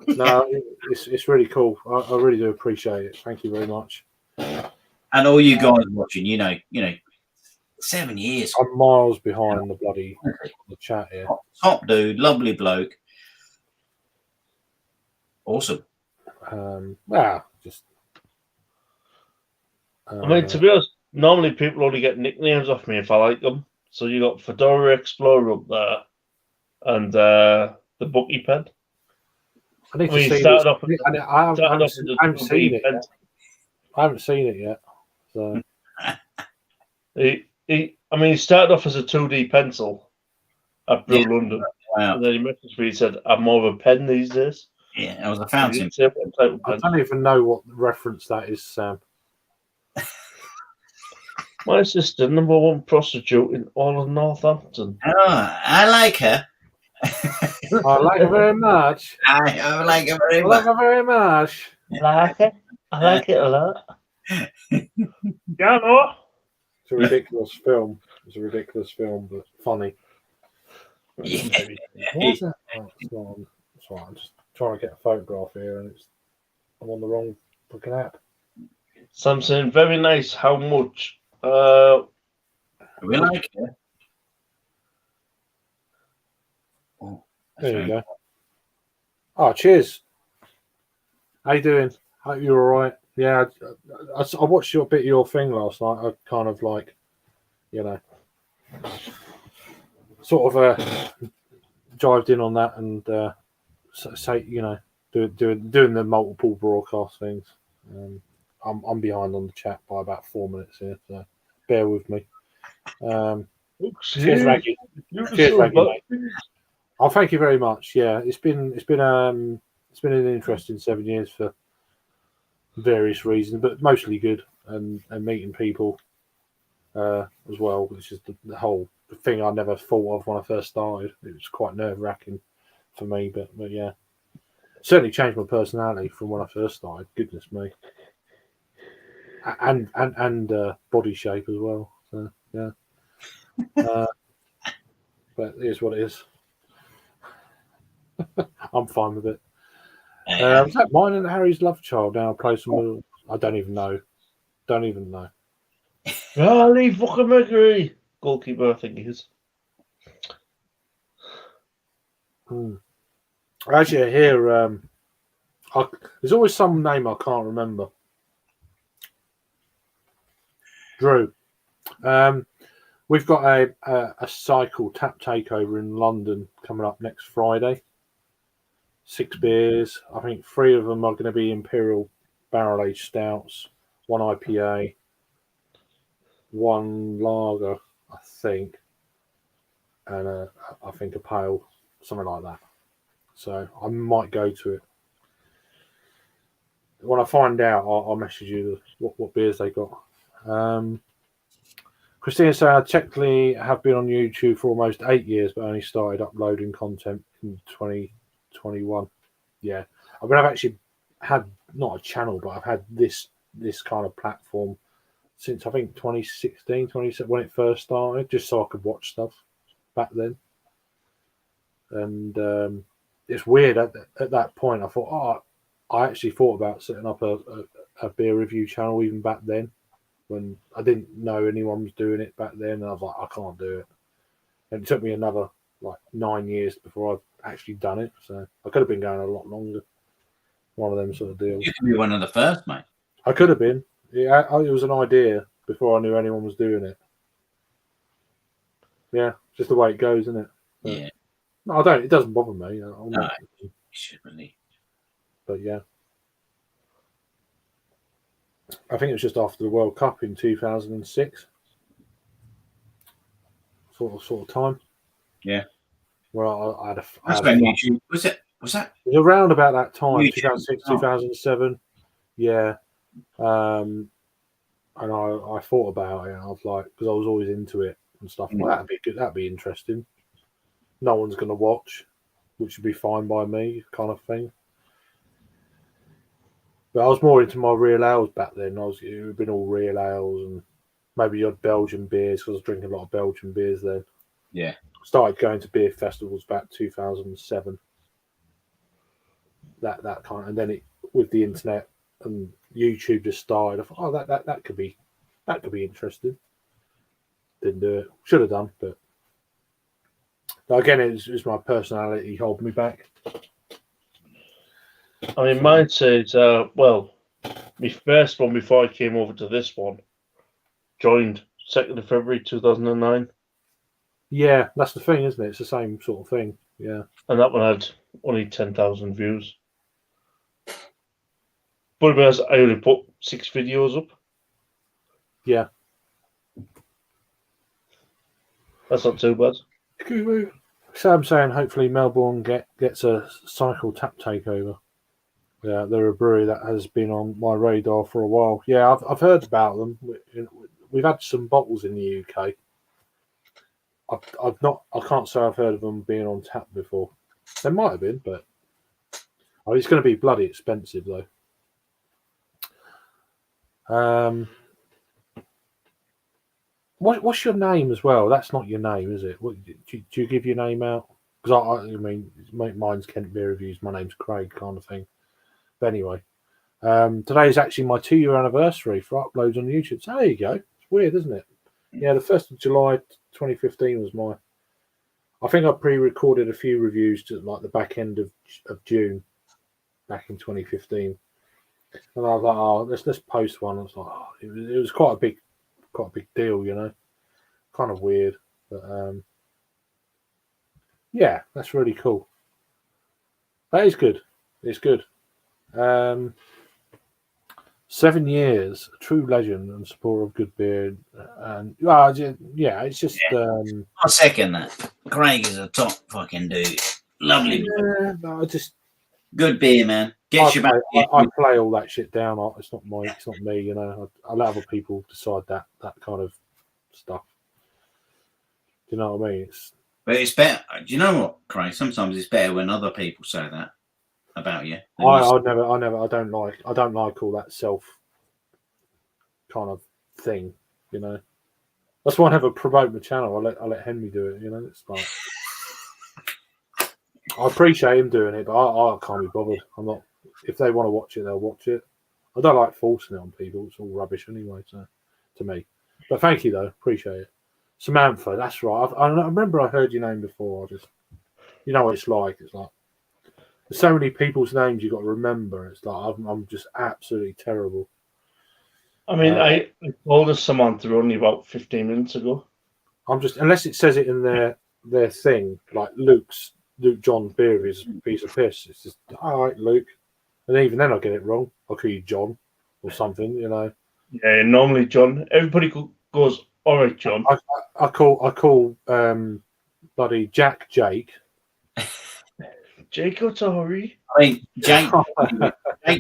no, it's really cool. I really do appreciate it. Thank you very much. And all you guys watching, you know, 7 years. I'm miles behind the chat here. Top dude, lovely bloke. Awesome. Just. I mean, to be honest, normally people only get nicknames off me if I like them. So you got Fedora Explorer up there, and the Bucky Pen. I need to I mean, see started this. off. I haven't seen it yet. I haven't seen it yet. So he started off as a 2D pencil at Brew London. Wow. And then he messaged me. He said, "I'm more of a pen these days." Yeah, I was a fountain. I don't even know what reference that is, Sam. My sister, #1 prostitute in all of Northampton. Oh, I like her. I like her very much. I like her very I like much. her very much. I like it. I like it a lot. Yeah, no. It's a ridiculous film. It's a ridiculous film, but funny. Yeah. What's that? Oh, it's not on. It's all right. I'm just trying to get a photograph here, and I'm on the wrong fucking app. Something very nice. How much? We like her. Oh, There you go. Oh, cheers. How you doing? Hope you're all right. Yeah, I watched a bit of your thing last night. I kind of like, sort of jived in on that and say, doing the multiple broadcast things. I'm behind on the chat by about 4 minutes here, so bear with me. Cheers, Raggy. Cheers, Raggy, mate. Oh, thank you very much. Yeah, it's been an interesting 7 years for various reasons, but mostly good, and meeting people as well, which is the whole thing I never thought of when I first started. It was quite nerve-wracking for me, but yeah, certainly changed my personality from when I first started. Goodness me, and body shape as well. So yeah, but it is what it is. I'm fine with it. Was that mine and Harry's love child? Now I play some. I don't even know. Don't even know. Ali fucking Mercury, goalkeeper, I think he is. Actually, I hear there's always some name I can't remember. Drew. We've got a cycle tap takeover in London coming up next Friday. 6 beers. I think 3 of them are going to be Imperial Barrel Aged Stouts, 1 IPA, 1 lager, I think, and I think a pale, something like that. So I might go to it. When I find out, I'll message you what beers they got. Christina said, I technically have been on YouTube for almost 8 years, but only started uploading content in 2021. Yeah. I mean, I've actually had, not a channel, but I've had this kind of platform since, I think, 2016, 2017, when it first started, just so I could watch stuff back then. And it's weird, at that point, I thought, I actually thought about setting up a beer review channel even back then, when I didn't know anyone was doing it back then, and I was like, I can't do it. And it took me another 9 years before I've actually done it, so I could have been going a lot longer. One of them sort of deals. You could be one of the first, mate. I could have been. Yeah, it was an idea before I knew anyone was doing it. Yeah, just the way it goes, isn't it? But, yeah. No, I don't. It doesn't bother me. No, you should really. But yeah, I think it was just after the World Cup in 2006, sort of time. Yeah. Well, I had That's when YouTube was that? It was around about that time, YouTube. 2006, 2007. Yeah. And I thought about it, and I was like, because I was always into it and stuff. Well, that'd be good. That'd be interesting. No one's going to watch, which would be fine by me, kind of thing. But I was more into my real ales back then. It would have been all real ales and maybe odd Belgian beers, because I was drinking a lot of Belgian beers then. Yeah. Started going to beer festivals back 2007. That kind of, and then with the internet and YouTube just started. I thought, that could be interesting. Didn't do it. Should have done, but again, it was my personality holding me back. I mean, mine says, well, my first one before I came over to this one joined 2nd of February 2009. Yeah, that's the thing, isn't it? It's the same sort of thing. Yeah. And that one had only 10,000 views. But I only put 6 videos up. Yeah. That's not too bad. So I'm saying hopefully Melbourne gets a cycle tap takeover. Yeah, they're a brewery that has been on my radar for a while. Yeah, I've heard about them. We've had some bottles in the UK. I can't say I've heard of them being on tap before. There might have been, but it's going to be bloody expensive though. What's your name as well? That's not your name, is it? Do you give your name out? Because I mean, mine's Kent Beer Reviews. My name's Craig, kind of thing. But anyway, today is actually my 2-year anniversary for uploads on YouTube. So there you go. It's weird, isn't it? Yeah, the 1st of July 2015 was my. I think I pre-recorded a few reviews to the back end of June, back in 2015, and I was like, let's post one. I was like, it was quite a big deal, you know, kind of weird, but yeah, that's really cool. That is good. It's good. 7 years, a true legend and supporter of good beer, and yeah, it's just. I second that. Craig is a top fucking dude. Lovely. Yeah, no, good beer, man. Get you back. I play all that shit down. It's not me. You know, I let other people decide that kind of stuff. Do you know what I mean? But it's better. Do you know what, Craig? Sometimes it's better when other people say that about you. I don't like all that self kind of thing. You know, that's why I never promote my channel. I let Henry do it. You know, it's like I appreciate him doing it, but I can't be bothered. I'm not. If they want to watch it, they'll watch it. I don't like forcing it on people. It's all rubbish anyway. So to me, but thank you though, appreciate it. Samantha, that's right. I remember I heard your name before. You know what it's like. It's like there's so many people's names you got to remember. It's like I'm just absolutely terrible. I mean, I told us Samantha only about 15 minutes ago. I'm just unless it says it in their thing, like Luke John Beery is a piece of piss. It's just all right, Luke, and even then I get it wrong. I'll call you John or something, you know. Yeah, normally John. Everybody goes, all right, John. I call bloody Jack Jake. Jake O'Toole. I mean, Jake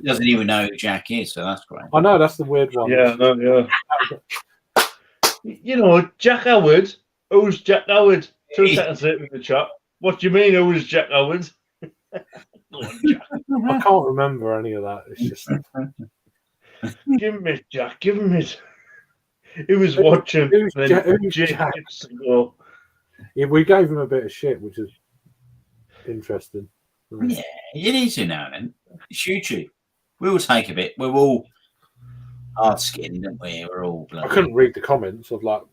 doesn't even know who Jack is, so that's great. I know that's the weird one. Yeah, no, yeah. You know, Jack Howard. Who's Jack Howard? 2 seconds later in the chat. What do you mean, who's Jack Howard? Go on, Jack. I can't remember any of that. It's just Give him it, Jack. Give him it. He was watching. Who's Jack? Yeah, we gave him a bit of shit, which is interesting. Yeah, it is now and then. It's YouTube. We will take a bit. We're all hard-skinned, aren't we? We're all I couldn't read the comments of like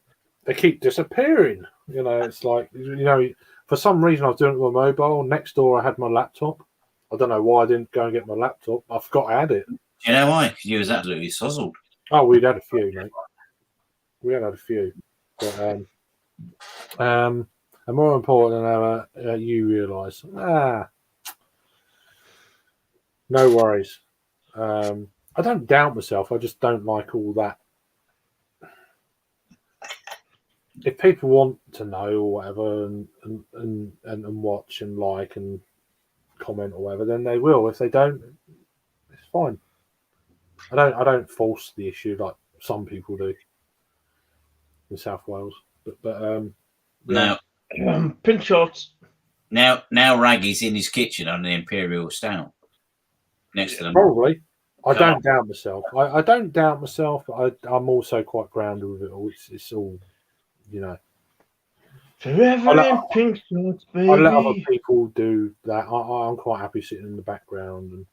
they keep disappearing. You know, it's like for some reason I was doing it with my mobile. Next door I had my laptop. I don't know why I didn't go and get my laptop. I forgot I had it. Do you know why? Because you was absolutely sozzled. Oh, we'd had a few, mate. We had a few, but and more important than ever, you realise. No worries. I don't doubt myself. I just don't like all that. If people want to know or whatever, and watch and like and comment or whatever, then they will. If they don't, it's fine. I don't force the issue like some people do in South Wales. But Now, pin shots. Now Raggy's in his kitchen on the Imperial Stout next to them. Probably. I don't doubt myself. I don't doubt myself, but I'm also quite grounded with it all. It's all, you know. Forever in pink shorts, baby. I let other people do that. I'm quite happy sitting in the background and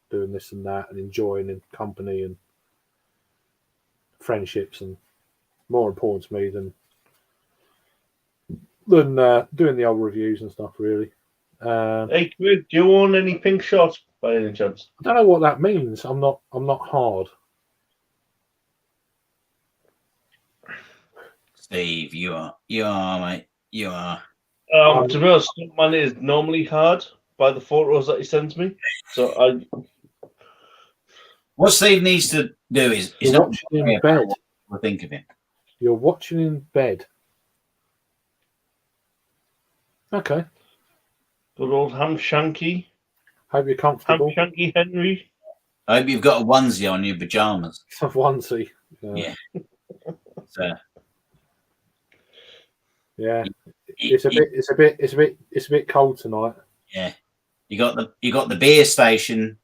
doing this and that and enjoying in company and friendships, and more important to me than doing the old reviews and stuff, really. Hey, do you own any pink shots by any chance? I don't know what that means. I'm not hard. Steve, you are, mate. You are. To be honest, mine is normally hard by the photos that he sends me. So what Steve needs to do is You're not watching in bed. I think of him. You're watching in bed. Okay. Good old Ham Shanky. Hope you're comfortable. Ham Shanky Henry. I hope you've got a onesie on your pajamas. Onesie. Yeah. So. Yeah. It's a bit cold tonight. Yeah. You got the beer station.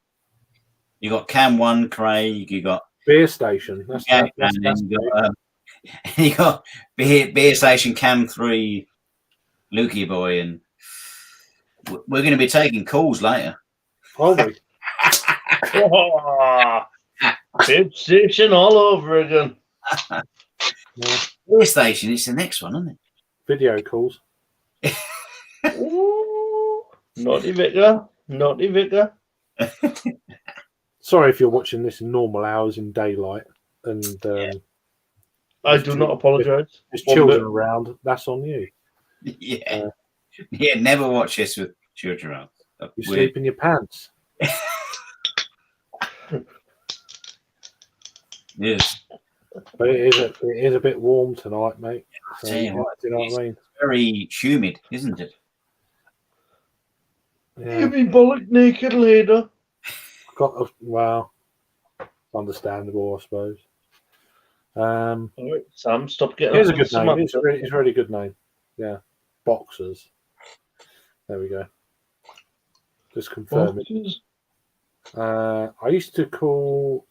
You got Cam 1, Craig. You got beer station. That's you got beer station Cam 3, Lukey boy, and we're going to be taking calls later. Are we? Beer station all over again. Yeah. Beer station. It's the next one, isn't it? Video calls. Ooh, naughty Vicar. Naughty Vicar. Sorry if you're watching this in normal hours in daylight, and I do not apologise. There's children around. That's on you. Yeah. Never watch this with children around. You sleep in your pants. Yes. But it is a bit warm tonight, mate. So, do you know what I mean? Very humid, isn't it? Yeah. You'll be bollock naked later. Well, understandable, I suppose. All right, Sam, stop getting. Here's a good name. It's a really good name. Yeah, Boxers. There we go. Just confirming. I used to call.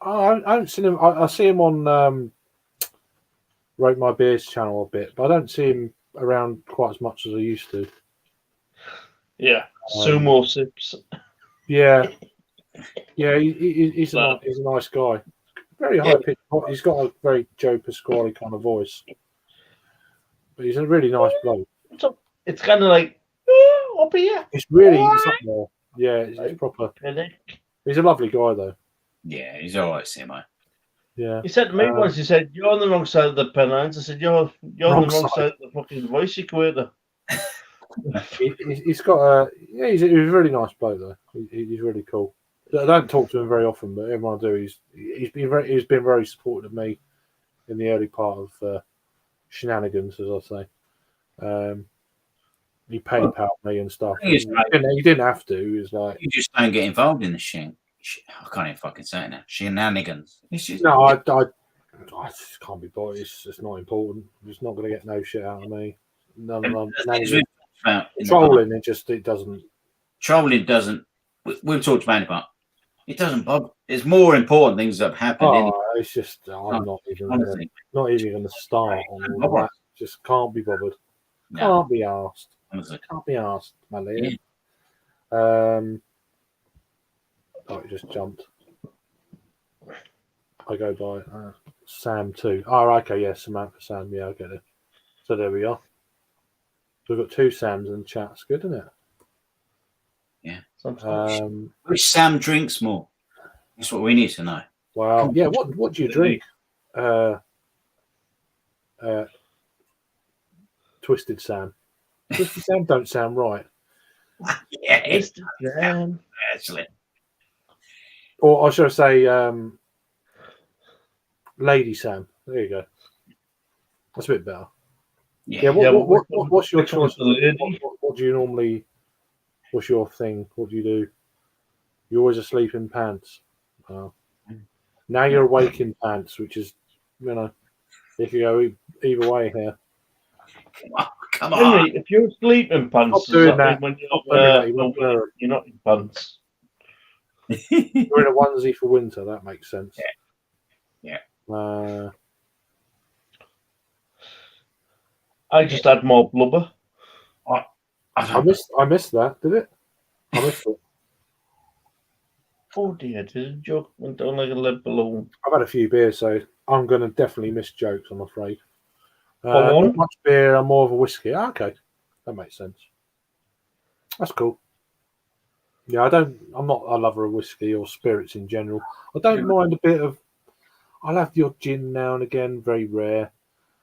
I haven't seen him. I see him on Rate My Beers channel a bit, but I don't see him around quite as much as I used to. Yeah, sumo sips. Yeah, Yeah, he's a nice guy. Very high pitched. He's got a very Joe Pasquale kind of voice, but he's a really nice bloke. So it's kind of like up here. It's really it's up there. Yeah, it's proper. He's a lovely guy though. Yeah, he's all right, Simo. Yeah. He said to me once, he said, "You're on the wrong side of the pen lines." I said, "You're on the wrong side of the fucking voice equator." He's got he's a really nice bloke though. He's really cool. I don't talk to him very often, but everyone I do, he's been very supportive of me in the early part of shenanigans, as I say. He PayPal me and stuff. He didn't have to. He was like, you just don't get involved in the I can't even fucking say it now. Shenanigans. No, I just can't be bothered. It's just not important. It's not going to get no shit out of me. None of trolling. It doesn't. Trolling doesn't. We've talked about it, but it doesn't bother. There's more important things that have happened. It's just I'm not even going to start on all that. Just can't be bothered. No. Can't be asked. Can't be asked, my lady. Yeah. It just jumped. I go by Sam too. Oh, okay, yeah, Samantha Sam. Yeah, I get it. So there we are. So we've got 2 Sams in the chat. It's good, isn't it? Yeah. Which Sam drinks more? That's what we need to know. Well, yeah. What do you drink? Twisted Sam. Twisted Sam don't sound right. Yeah, Twisted Sam. Actually. Or I should say, Lady Sam. There you go. That's a bit better. Yeah. What's your choice? What do you normally? What's your thing? What do you do? You're always asleep in pants. Now you're awake in pants, which is, it could go either way here. Come on. Henry, if you're asleep in pants, does that when you're not in pants? You're in a onesie for winter. That makes sense. Yeah. I just had more blubber. I missed that. Did it? I missed it. Oh dear, did a joke went down like a lead balloon. I've had a few beers, so I'm going to definitely miss jokes, I'm afraid. Not much beer, I'm more of a whiskey. Okay, that makes sense. That's cool. Yeah, I'm not a lover of whiskey or spirits in general. I don't mind a bit of. I'll have the odd gin now and again, very rare.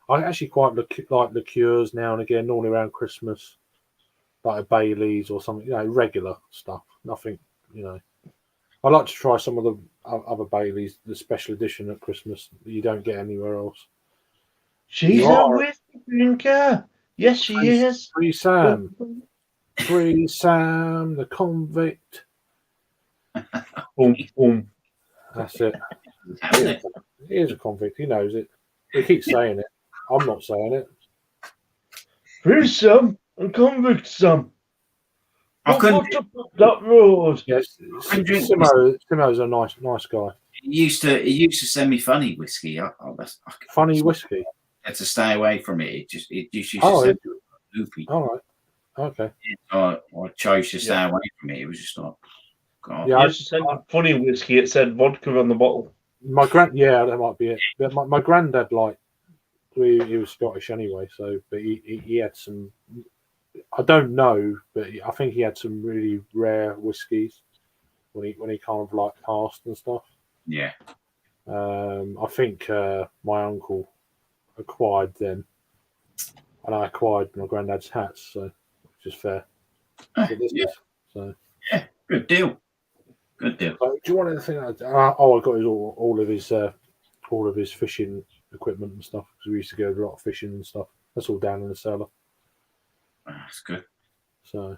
I actually quite like liqueurs now and again, normally around Christmas, like a Bailey's or something, regular stuff. Nothing, I like to try some of the other Baileys, the special edition at Christmas that you don't get anywhere else. She's a whiskey drinker. Yes, she is. Free Sam. Free Sam, the convict. Boom, boom. That's it. He is a convict. He knows it. He keeps saying it. I'm not saying it. Free Sam and convict Sam. I couldn't. That road. Yes, Simo's a nice guy. He used to send me funny whiskey. Funny whiskey. I had to stay away from it. It just used to send me loopy. All right. Okay. I chose to stay away from it. It was just like, God. Yeah, I used to send funny whiskey. It said vodka on the bottle. That might be it. My granddad he was Scottish anyway, but he had some. I don't know, but I think he had some really rare whiskies when he kind of passed and stuff. Yeah. I think my uncle acquired them, and I acquired my granddad's hats, so which is fair. Yeah, good deal. Good deal. So, do you want anything? I got all of his fishing equipment and stuff because we used to go a lot of fishing and stuff. That's all down in the cellar. That's good. So,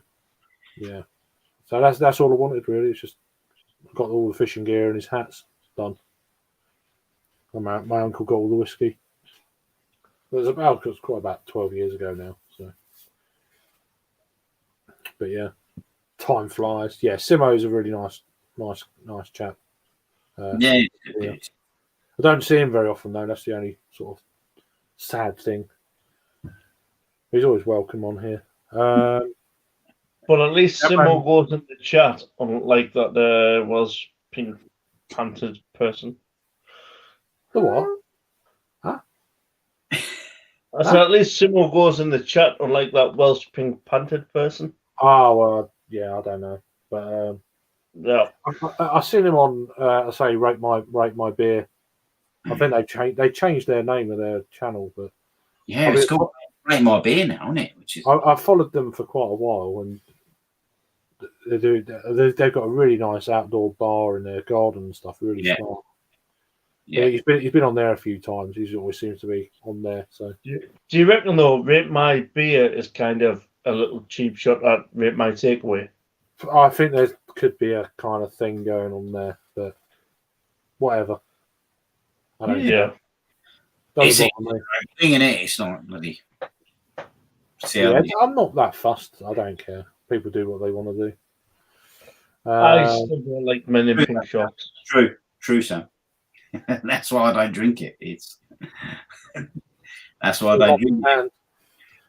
yeah. So that's all I wanted really. It's just got all the fishing gear and his hats done. And my uncle got all the whiskey. It was quite about 12 years ago now. So, but yeah, time flies. Yeah, Simo's a really nice chap. Yeah. I don't see him very often though. That's the only sort of sad thing. He's always welcome on here. But at least Yeah, Simo man. goes in the chat, unlike that there was Pink Panther person. The what? I said at least Simo goes in the chat, unlike that Welsh Pink Panther person. Oh, well, yeah, I don't know. But Yeah. I've seen him on, I say, rate my beer. I think they changed their name of their channel, but Yeah, I it's mean, called Rate My Beer now, isn't it? Which is I followed them for quite a while, and they've got a really nice outdoor bar in their garden and stuff. Really Yeah. smart. Yeah. He's been on there a few times. He always seems to be on there. So Do you reckon though, Rate My Beer is kind of a little cheap shot at Rate My Takeaway? I think there could be a kind of thing going on there, but whatever. I don't Yeah. care. Doesn't It's bother me. thing in it. It's not bloody. See Yeah, how I'm not that fussed. I don't care. People do what they want to do. I still don't like men in pink shorts. true, Sam. That's why I don't drink it. It's that's why I don't drink it. And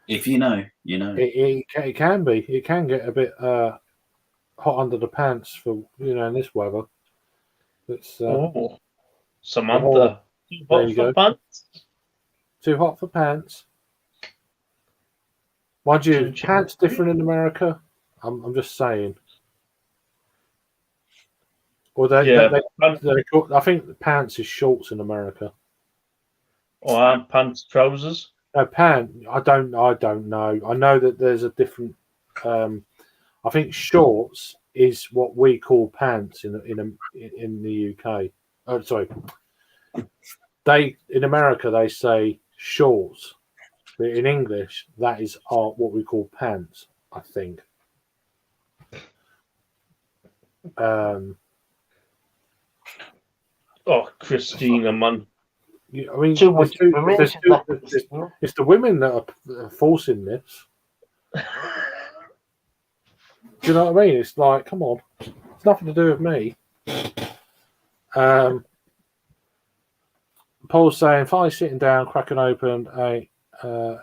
If you know, you know. it can be. It can get a bit hot under the pants for in this weather. It's Oh, Samantha. Too there hot you for go. pants? Too hot for pants. Mind you, Choo-choo. pants different in America. I'm just saying. Or Yeah. I think pants is shorts in America. Or aren't pants trousers? No, pant. I don't know. I know that there's a different. I think shorts is what we call pants in the UK. Oh, sorry. In America they say shorts, but in English that is what we call pants. I think. Oh, Christina, man. I mean, Too much there's information. it's the women that are forcing this. Do you know what I mean? It's like, come on, it's nothing to do with me. Paul's saying, finally sitting down, cracking open an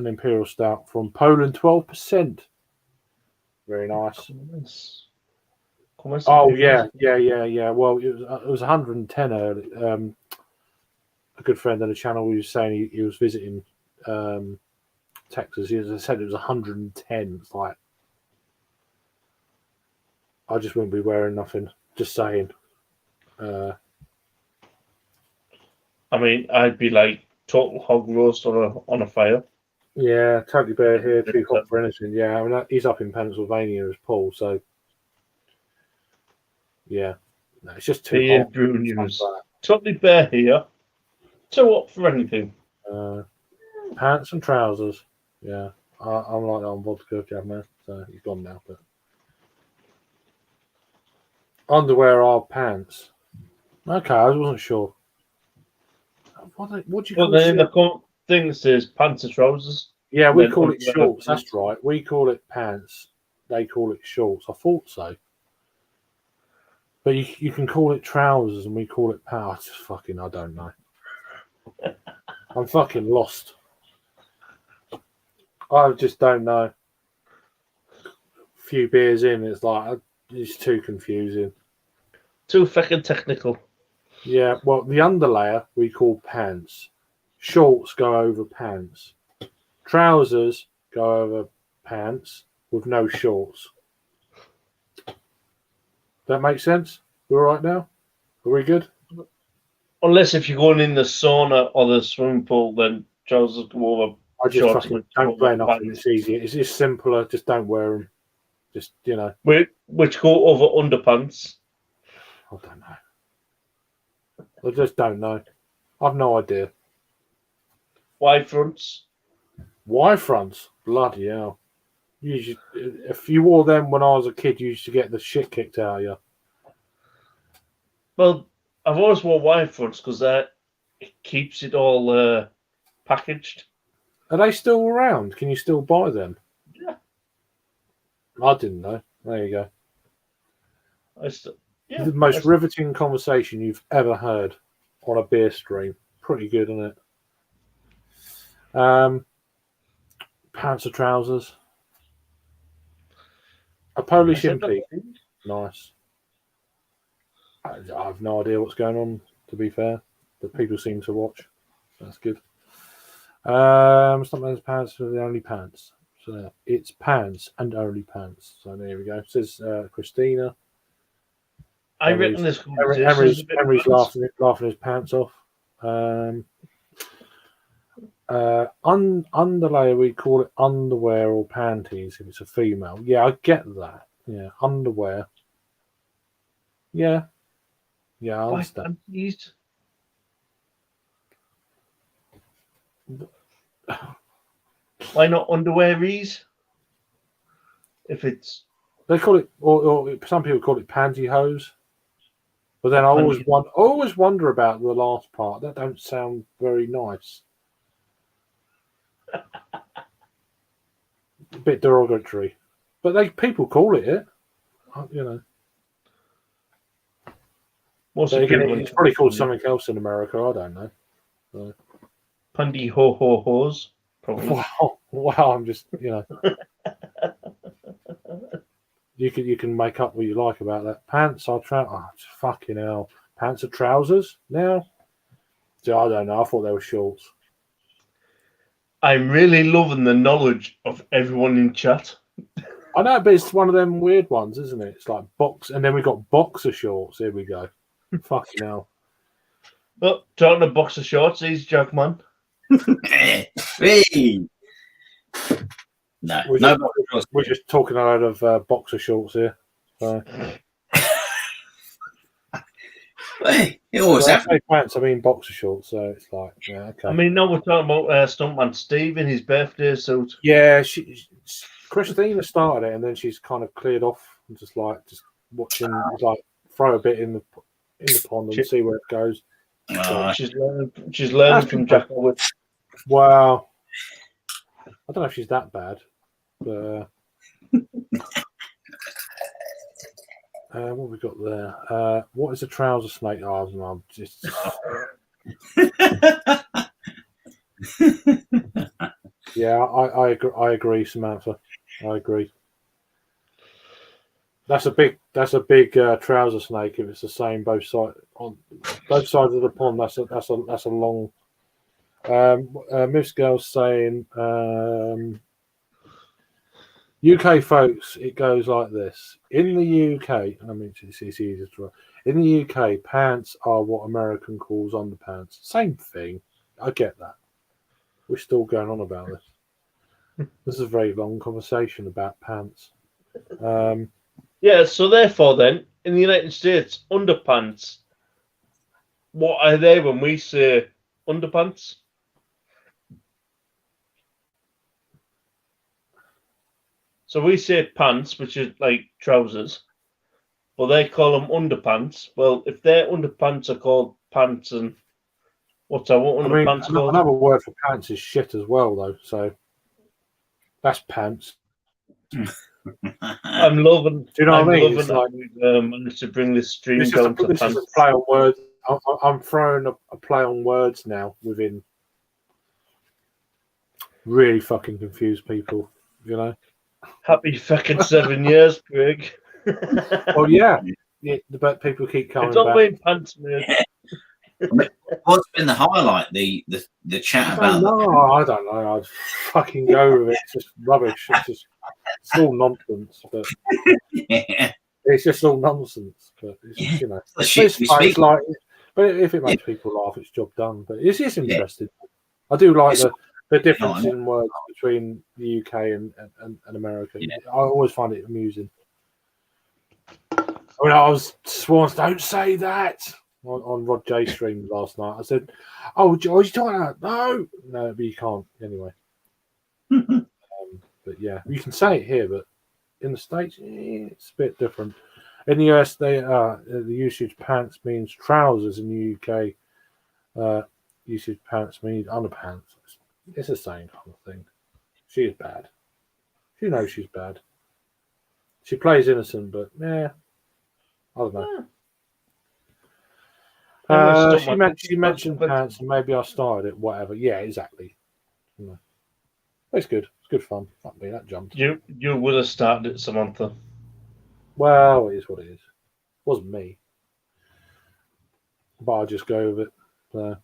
imperial stout from Poland, 12%. Very nice. Oh yeah. Well, it was 110 early. A good friend on the channel was saying he was visiting Texas. He said it was 110. It's like, I just wouldn't be wearing nothing. Just saying. I mean, I'd be like total hog roast on a fire. Yeah, totally bear here, too hot for anything. Yeah, I mean, he's up in Pennsylvania as Paul, so yeah. No, it's just too Here, hot. Brew News. Totally bare here. Too hot for anything. Pants and trousers. Yeah, I'm like that on vodka, man. So he's gone now, but underwear are pants. Okay, I wasn't sure. What do you But call then it? the thing says pants and trousers. Yeah, we then call it underwear shorts. pants. That's right. We call it pants. They call it shorts. I thought so. But you can call it trousers and we call it pants. I don't know. I'm fucking lost. I just don't know. A few beers in, it's like, it's too confusing. Too fucking technical. Yeah, well, the underlayer we call pants. Shorts go over pants. Trousers go over pants with no shorts. That makes sense? We're all right now? Are we good? Unless if you're going in the sauna or the swimming pool, then trousers go over I just shorts. fucking don't wear nothing. It's easier. It's just simpler. Just don't wear them. Just, Which go over underpants. I don't know. I just don't know. I've no idea. Y fronts. Y fronts? Bloody hell. If you wore them when I was a kid, you used to get the shit kicked out of you. Well, I've always worn Y fronts because it keeps it all packaged. Are they still around? Can you still buy them? Yeah. I didn't know. There you go. Yeah, The most riveting conversation you've ever heard on a beer stream. Pretty good, isn't it? Pants or trousers? A Polish I said impy. Nice. I have no idea what's going on, to be fair, but people seem to watch. That's good. Stuntman's pants are the only pants. So it's pants and only pants. So there we go. It says Christina. I reckon this conversation Henry's, is a bit Henry's advanced. laughing his pants off. Underlayer, we call it underwear or panties if it's a female. Yeah, I get that. Yeah, underwear. Yeah. Yeah, I Why understand. panties? Why not underwearies? If it's They call it, or some people call it pantyhose. But then I always wonder about the last part. That don't sound very nice. A bit derogatory, but people call it. You know. most Again, people it's probably called something else in America. I don't know. So. Pandy ho ho hos. Probably. Wow! I'm just you can make up what you like about that. Pants are fucking hell. Pants are trousers now. So I don't know. I thought they were shorts. I'm really loving the knowledge of everyone in chat. I know, but it's one of them weird ones, isn't it? It's like and then we got boxer shorts. Here we go. Fucking hell. Well, talking of boxer shorts, he's Jackman. Hey. No, We're just talking a lot of boxer shorts here. So. Hey, it always I happens. say pants, I mean boxer shorts, so it's like, yeah, okay. I mean, now we're talking about Stuntman Steve in his birthday suit. Yeah, Christina started it, and then she's kind of cleared off and just watching, like throw a bit in the pond and see where it goes. She's learning from Jack Howard. Wow, I don't know if she's that bad, but what have we got there? What is a trouser snake? Oh, I'm just. Yeah, I agree, Samantha. I agree. That's a big trouser snake. If it's the same both sides of the pond, that's a long. Miss Girl's saying, UK folks, it goes like this. In the UK, I mean, it's easier to write. In the UK, pants are what American calls underpants. Same thing. I get that. We're still going on about this. This is a very long conversation about pants. Yeah, so therefore then, in the United States, underpants, what are they when we say underpants? So we say pants, which is like trousers, but they call them underpants. Well, if their underpants are called pants, and what's our underpants called? Another word for pants is shit as well, though. So that's pants. I'm loving. Do you know what I mean? Loving that we've managed to bring this stream down to this pants. is a play on words. I'm throwing a play on words now within. Really fucking confuse people, you know. Happy fucking 7 years, Greg. Well, yeah, but people keep coming It's all back. been pants, mate. What's been the highlight? The chat about. I don't know. I'd fucking go with it. It's just rubbish. It's all nonsense. But it's just all nonsense. But it's just, you know, it's like. But if it makes people laugh, it's job done. But it's interesting. I do like the difference in words between the UK and America. Yeah. I always find it amusing. I mean, I was sworn, don't say that on Rod J stream last night. I said, "Oh, George, you talking about no, but you can't anyway." But yeah, you can say it here, but in the States, it's a bit different. In the US, the usage pants means trousers. In the UK, usage pants means underpants. It's the same kind of thing. She is bad. She knows she's bad. She plays innocent, but I don't know. She mentioned pants, and maybe I started it. Whatever. Yeah, exactly. You know. It's good. It's good fun. Fuck me, that jumped. You would have started it, Samantha. Well, it is what it is. It wasn't me. But I'll just go with it. So.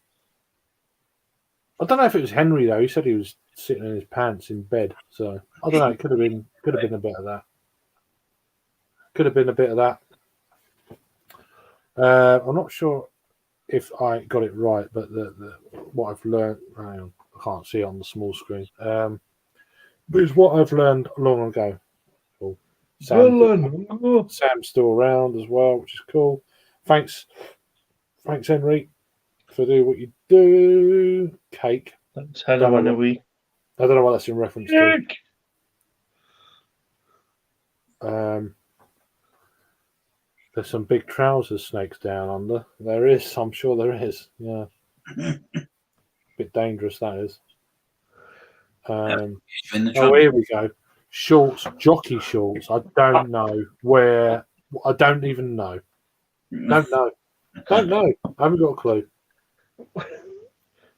I don't know if it was Henry though. He said he was sitting in his pants in bed. So I don't know. It could have been a bit of that. Could have been a bit of that. I'm not sure if I got it right, but the what I've learned. Hang on, I can't see it on the small screen. But it's what I've learned long ago. Cool. Sam's still around as well, which is cool. Thanks, Henry, for doing what you do. Cake. That's Hannah on a week. I don't know what that's in reference to. There's some big trousers snakes down under. There is. I'm sure there is. Yeah. Bit dangerous, that is. Oh, here we go. Shorts, jockey shorts. I don't know where. I don't even know. Don't know. Don't know. I haven't got a clue.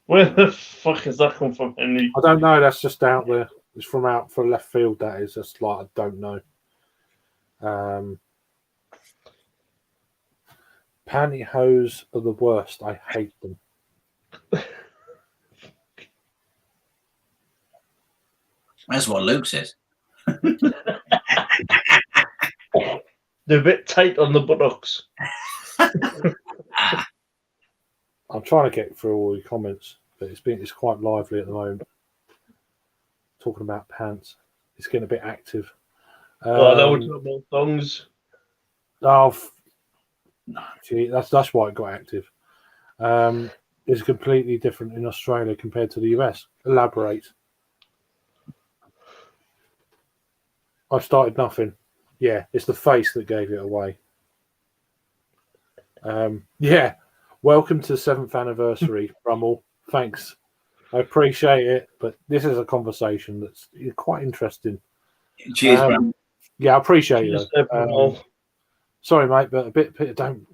Where the fuck has that come from, Henry? I don't know. That's just out there. It's from out for left field. That is. Just like I don't know. Pantyhose are the worst. I hate them. That's what Luke says. They're a bit tight on the buttocks. I'm trying to get through all the comments, but it's quite lively at the moment. Talking about pants, it's getting a bit active. Now we're talking about thongs. Oh, gee, that's why it got active. It's completely different in Australia compared to the US. Elaborate. I started nothing. Yeah, it's the face that gave it away. Yeah. Welcome to the 7th anniversary, Brummel. Thanks. I appreciate it, but this is a conversation that's quite interesting. Cheers, Brummel. Yeah, I appreciate Cheers, it. Sorry, mate, but a bit don't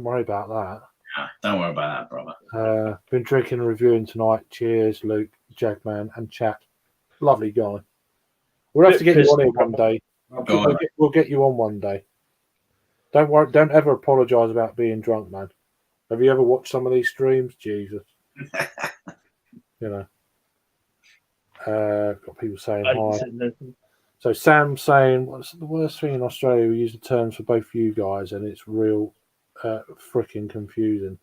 worry about that. No, don't worry about that, brother. Been drinking and reviewing tonight. Cheers, Luke, Jagman, and chat. Lovely guy. We'll have to get you on here one day. We'll get you on one day. Don't worry. Don't ever apologise about being drunk, man. Have you ever watched some of these streams? Jesus. You know. Got people saying hi. So Sam's saying, what's the worst thing in Australia? We use the terms for both you guys, and it's real freaking confusing.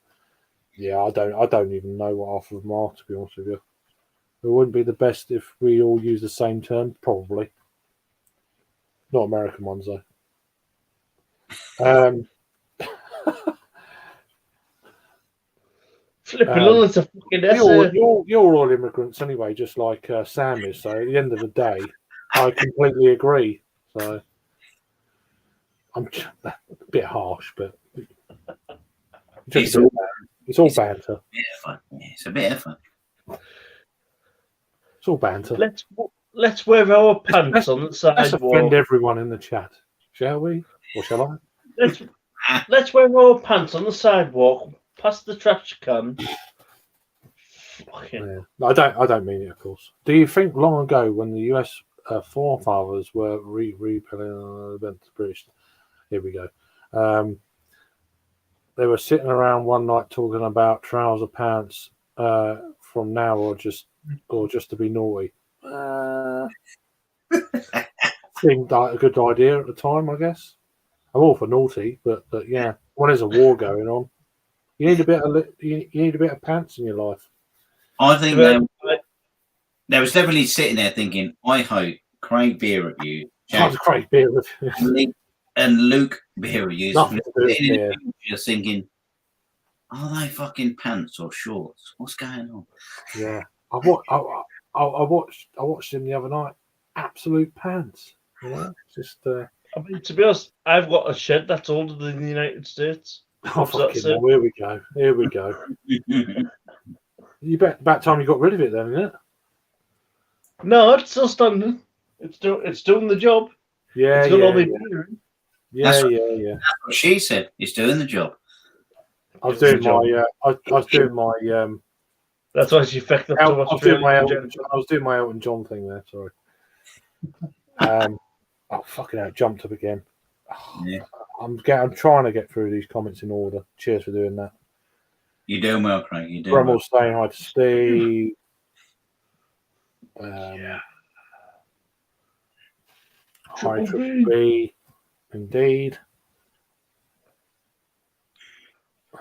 Yeah, I don't even know what half of them are, to be honest with you. It wouldn't be the best if we all use the same term, probably. Not American ones, though. Flipping on, it's a fucking essay. You're all immigrants anyway, just like Sam is. So at the end of the day, I completely agree. So I'm a bit harsh, but it's all banter. It's a bit of fun. It's all banter. Let's wear our pants on the sidewalk. Let's offend everyone in the chat, shall we? Or shall I? Let's wear our pants on the sidewalk, past the trash can. Yeah. No, I don't mean it, of course. Do you think long ago, when the US forefathers were repelling the British? Here we go. They were sitting around one night talking about trouser pants from now, or just to be naughty. Seemed like a good idea at the time, I guess. I'm all for naughty, but yeah, when there's a war going on, you need a bit of pants in your life. I think they was definitely sitting there thinking, I hope Craig Beer Review, Craig Beer Review, and Luke Beer Reviews just thinking, are they fucking pants or shorts? What's going on? Yeah, I watched him the other night. Absolute pants, you know. Just. I mean, to be honest, I've got a shed that's older than the United States. Oh, fucking hell, here we go. Here we go. You bet. About time you got rid of it, then, isn't it? No, it's still standing. It's doing the job. Yeah, it's got all the yeah. That's what she said. It's doing the job. I was doing my. I was doing my. That's why she fecked up to Australia. I was doing my Elton John thing there. Sorry. Oh fucking hell! Jumped up again. Yeah. I'm trying to get through these comments in order. Cheers for doing that. You're doing well, Craig. You're doing Brummel's saying hi to Steve. Hi to B. Indeed.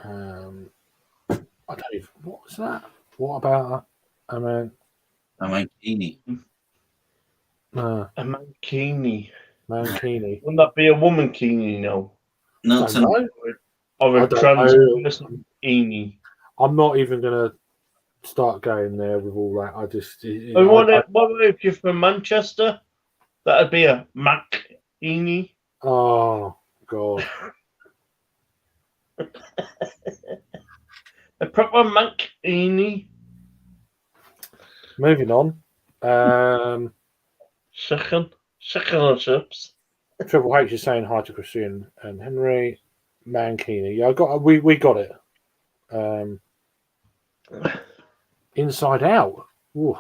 I don't even. What was that? What about that? I mean, Mankini. A mankini. Mankini. Wouldn't that be a woman-kini, no? Not Don't know. Or I a don't trans know. person-ini? I'm not even going to start going there with all that. I just. And what if you're from Manchester? That'd be a mac-ini. Oh, God. A proper mac-ini. Moving on. Second or chips. Triple H is saying hi to Christian and Henry. Mankini. Yeah, we got it. Inside Out. Ooh.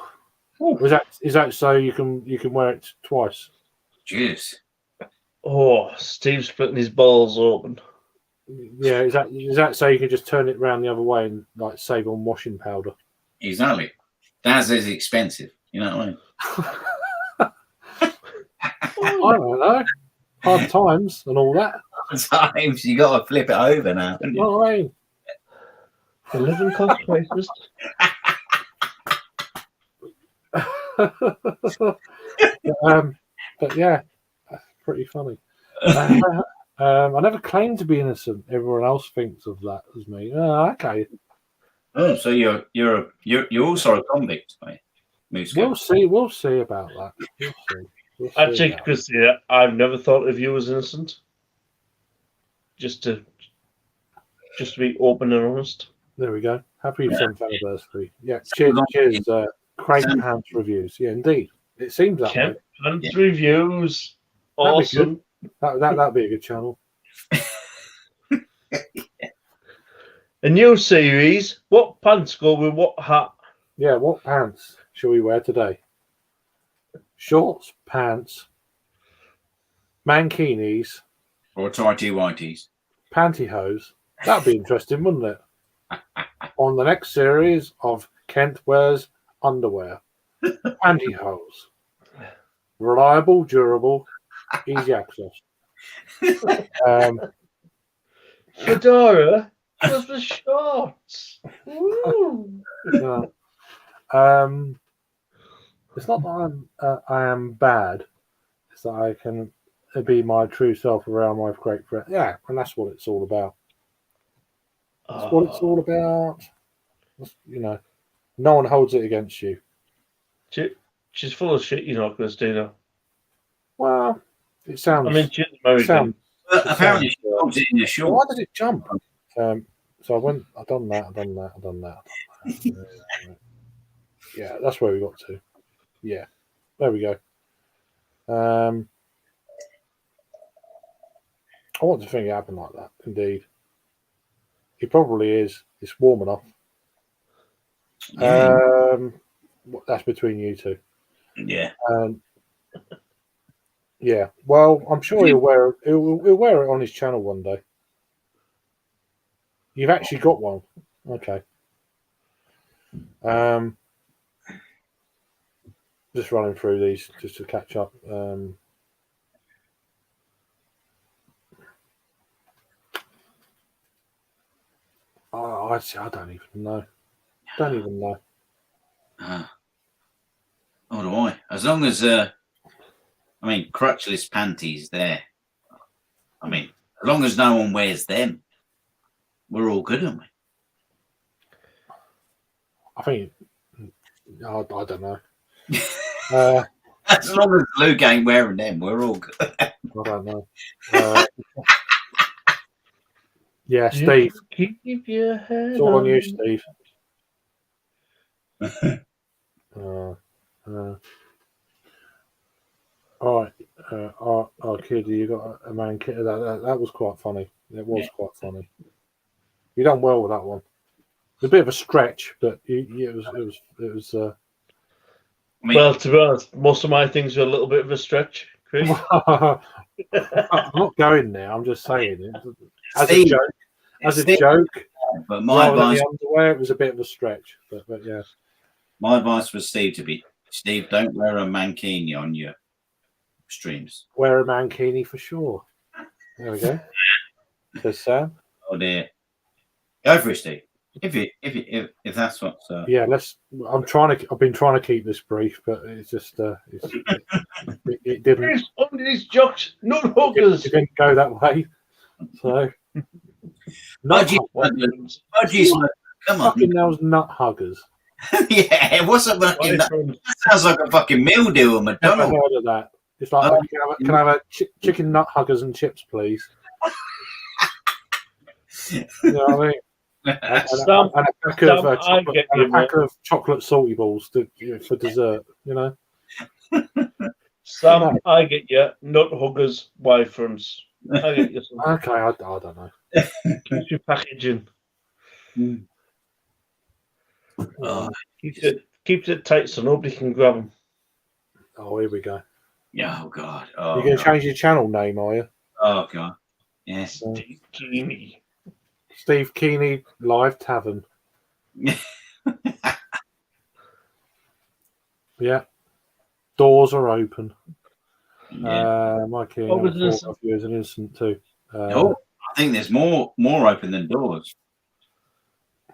Is that so you can wear it twice? Jeez. Oh, Steve's putting his balls open. Yeah, is that so you can just turn it around the other way and like save on washing powder? Exactly. That's as expensive. You know what I mean? I don't know. Hard times and all that. Sometimes you got to flip it over now. Haven't you? What I mean? The living cost crisis. But yeah, that's pretty funny. I never claimed to be innocent. Everyone else thinks of that as me. Oh, okay. Oh, so you're also a convict, mate. We'll see about that. We'll see Actually, about because I've never thought of you as innocent. Just to be open and honest. There we go. Happy 7th anniversary. Yeah, cheers, Craig Pants reviews. Yeah, indeed. It seems that way. Pants reviews. Awesome. That'd be a good channel. A new series. What pants go with what hat? Yeah, what pants shall we wear today? Shorts, pants, mankinis, Or tighty whities. pantyhose. That'd be interesting, wouldn't it? On the next series of Kent Wears Underwear. Pantyhose. Reliable, durable, easy access. Fedora. Just the shorts. Woo. It's not that I am bad. It's that I can be my true self around my great friend. Yeah, and that's what it's all about. That's what it's all about. You know, no one holds it against you. She's full of shit, you know, Christina. Well, it sounds. I mean, she's American. Apparently, she holds it in a short. Why did it jump? So I've done that. Yeah, that's where we got to. Yeah, there we go. I want to think it happened like that. Indeed, it probably is. It's warm enough. Yeah. That's between you two. Yeah. Yeah. Well, I'm sure he'll wear it on his channel one day. You've actually got one. Okay. Just running through these just to catch up. I don't even know. Don't even know. Oh, do I? As long as crotchless panties there. I mean, as long as no one wears them, we're all good, aren't we? I think I don't know. As long as Luke ain't wearing them, we're all good. I don't know. Yeah, Steve. Keep your head It's all on you, Steve. All right, our kid, you got a man kid. That was quite funny. It was quite funny. You done well with that one. It's a bit of a stretch, but it was. Well, to be honest, most of my things are a little bit of a stretch. Chris. I'm not going there. I'm just saying it as a Steve, joke. As a Steve, joke, but my rather than advice, the underwear, it was a bit of a stretch. But yeah, my advice was Steve, don't wear a mankini on your streams. wear a mankini for sure. There we go. Says Sam. Oh dear, go for it, Steve. If that's what. Yeah, I've been trying to keep this brief, but it's just it didn't. Chris, under these jocks, not hookers. It didn't go that way. So Budgie smugglers, come on. fucking those nut huggers. Yeah, what's up? That sounds like a fucking meal deal at Never McDonald's. heard of that. It's like, can I have a chicken nut huggers and chips, please? You know what I mean? And a pack of chocolate salty balls for dessert. You know. Sam, I get you. Nut huggers, boyfriends. I get you. Some. Okay, I don't know. Keep your packaging. Keeps it tight so nobody can grab them. Oh, here we go. Yeah, oh god. You're going to change your channel name, are you? Oh god. Yes. Steve Keeney. Steve Keeney Live Tavern. Yeah. Doors are open. Yeah. Mike Keeney was is an innocent too. I think there's more open than doors.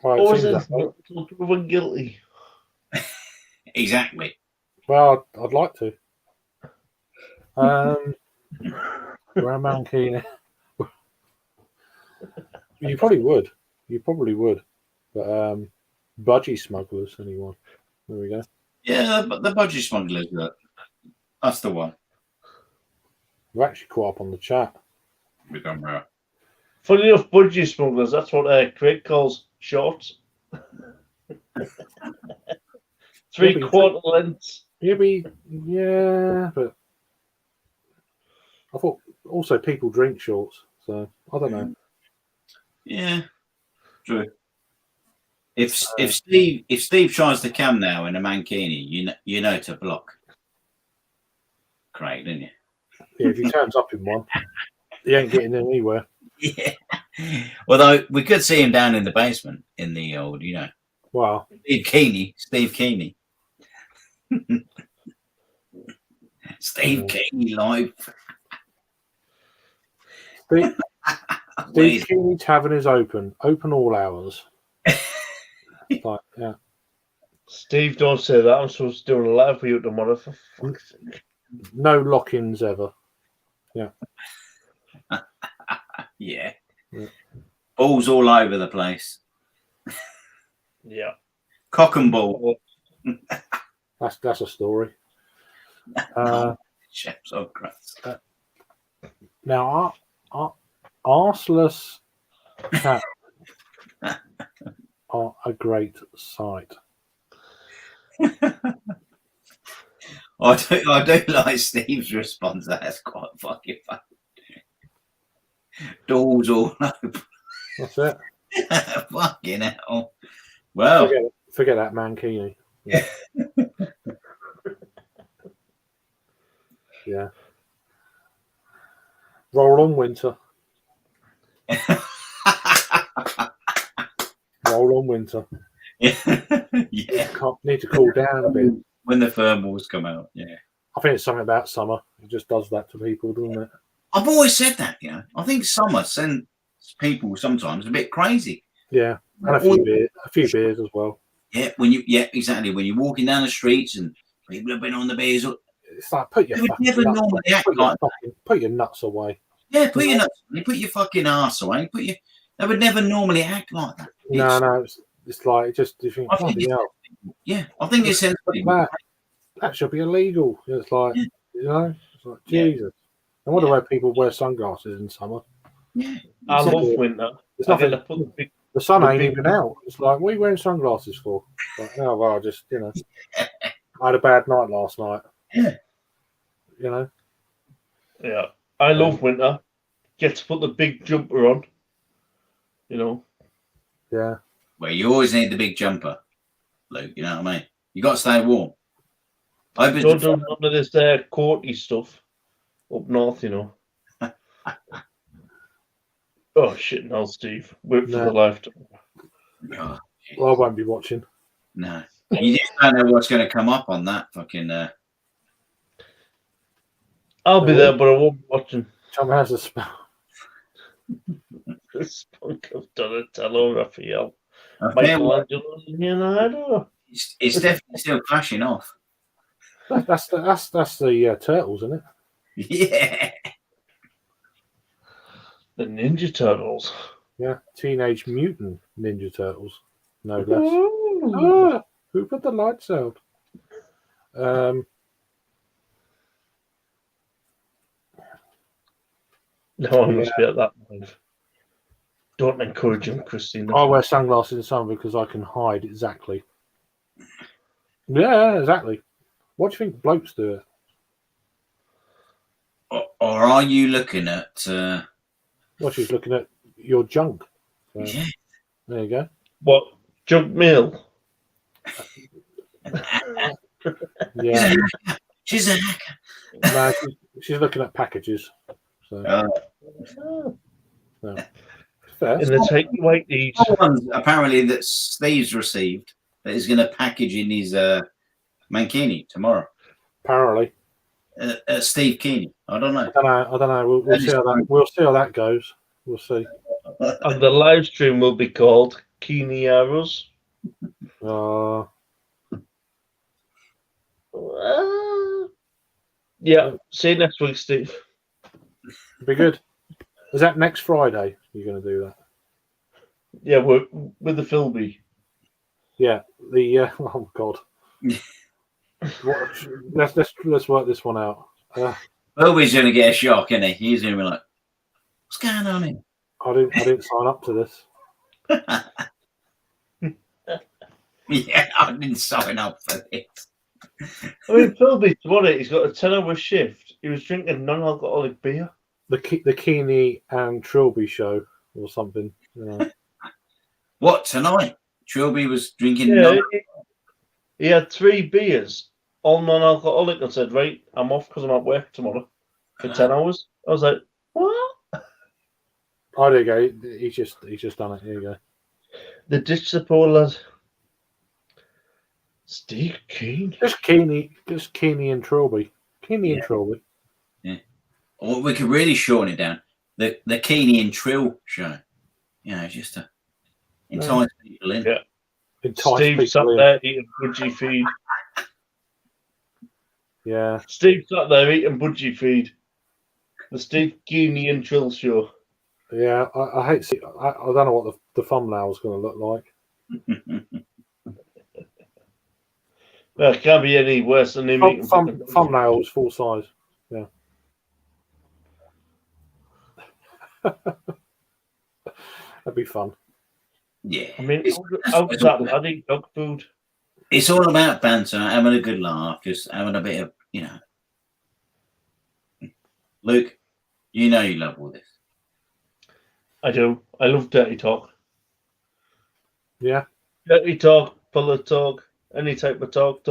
Well, Or it is seems it that way. not proven guilty? Exactly. Well, I'd like to. Roman Keeney. You probably would. But budgie smugglers, anyone? There we go. Yeah, but the budgie smugglers. That's the one. We're actually caught up on the chat. We've gone right. Funny enough, budgie smugglers. That's what Craig calls shorts. 3/4 lengths. Yeah, but I thought also people drink shorts, so I don't know. Yeah, true. If Steve tries to come now in a mankini, you know to block Craig, didn't you? Yeah, if he turns up in one, he ain't getting anywhere. Yeah. Although we could see him down in the basement in the old, Wow. Steve Keeney. Steve Keeney live. Steve Keeney Tavern is open all hours. Yeah. Steve, don't say that. I'm supposed to do a live for you tomorrow. For fuck's sake. No lock-ins ever. Yeah. Yeah. Balls all over the place. Yeah. Cock and ball. That's a story. Chef's of Christ. Now, arseless cats are a great sight. I do like Steve's response. That's quite fucking funny. Doors all over. That's it. Fucking hell. Well, forget that mankini. Yeah. Yeah. Roll on winter. Roll on winter. Yeah. Need to cool down a bit. When the thermals come out, yeah. I think it's something about summer. It just does that to people, doesn't it? I've always said that, I think summer sends people sometimes a bit crazy. Yeah, and a few beers as well. Yeah, exactly. When you're walking down the streets and people have been on the beers, it's like put your nuts away. Yeah, put your nuts away. Put your fucking arse away. They would never normally act like that. No, it's like it just you think, yeah, I think it's that should be illegal. It's like it's like Jesus. I wonder why people wear sunglasses in summer. Yeah, I love winter. It's nothing. The sun ain't even out. It's like, what are you wearing sunglasses for? Like, oh well, just I had a bad night last night. Yeah. Yeah, I love winter. Get to put the big jumper on. Yeah. Well, you always need the big jumper, Luke. You know what I mean? You got to stay warm. Don't do none of this coaty stuff. up north, you know. Oh shit! No, Steve, wait for No. the lifetime. Oh, Well, I won't be watching. no, you just don't know what's going to come up on that fucking. I'll be there, but I won't be watching. Tom has a spell. The spunk of Donatello, Raphael, I tell you what, Michelangelo, Leonardo. it's definitely still clashing off. That's the turtles, isn't it? Yeah. The Ninja Turtles. Yeah, Teenage Mutant Ninja Turtles, no less. Ooh. Ah, who put the lights out? No one must be at that point. Don't encourage him, Christina. I wear sunglasses in summer because I can hide exactly. Yeah, exactly. What do you think blokes do it? Or are you looking at? Well, she's looking at your junk. So, Yeah. there you go. What? Junk mail? Yeah. She's a hacker. No, she's looking at packages. So, no. Fair. In the take white eat. One apparently that Steve's received that is going to package in his mankini tomorrow. Apparently. Steve Keeney. I don't know. I don't know. We'll see how that. We'll see how that goes. We'll see. And the live stream will be called Keeney Arrows. Yeah. See you next week, Steve. Be good. Is that next Friday? You're going to do that? Yeah, we're with the Philby. Yeah. The oh god. Let's work this one out. Always going to get a shock, isn't he? He's going to be like, "What's going on here?" I didn't sign up to this. Yeah, I didn't sign up for this. I mean, Philby, what he's got a 10-hour shift. He was drinking non-alcoholic beer. The Keeney and Trilby show or something. You know. What, tonight? Trilby was drinking. Yeah, he had 3 beers, all non-alcoholic, and said, "Right, I'm off because I'm at work tomorrow for 10 hours." I was like, "What?" Oh, there you go. He's just done it. Here you go. The ditch the poor lad. Steve Keen. Just Keeney and Trilby. Keeney and Trilby. Yeah. Or we could really shorten it down. The Keeney and Trill show. You know, just to entice people in. Yeah. Entice Steve sat people in. there eating budgie feed. Yeah. Steve sat there eating budgie feed. The Steve Keeney and Trill show. Yeah. I hate. I don't know what the thumbnail is going to look like. Well, it can't be any worse than him eating Thumbnail is full size. Yeah. That'd be fun. Yeah. I mean, how does that lad eat dog food? It's all about banter, having a good laugh, just having a bit of, you know. Luke, you know you love all this. I do. I love dirty talk. Yeah. Dirty talk, pillow talk, any type of talk.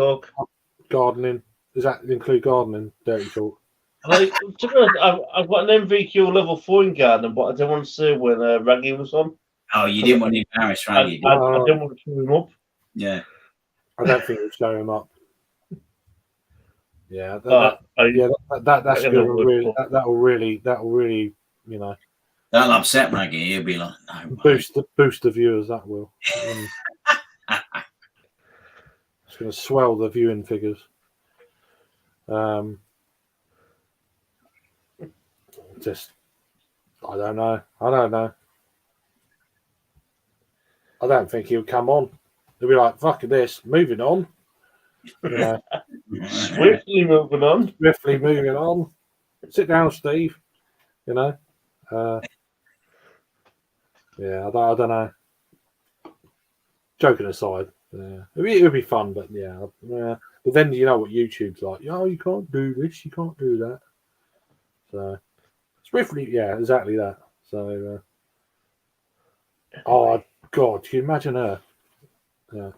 Gardening. Does that include gardening? Dirty talk. Like, to be honest, I've got an MVQ level 4 in gardening, but I didn't want to say when Raggy was on. Oh, you didn't want to embarrass Raggy, I didn't want to show him up. Yeah. I don't think we'll show him up. Yeah, that's good. Really, that'll really, you know, that'll upset Raggy. He'll be like, no. Boost the viewers. That will. It's going to swell the viewing figures. Just, I don't know. I don't think he'll come on. He'll be like, "Fuck this, moving on." You know, Swiftly moving on. Sit down, Steve. You know. Yeah, I don't know. Joking aside, yeah, it would be fun, but yeah. But then you know what YouTube's like. Oh, you can't do this, you can't do that. So swiftly, yeah, exactly that. So, oh God, can you imagine her? Yeah,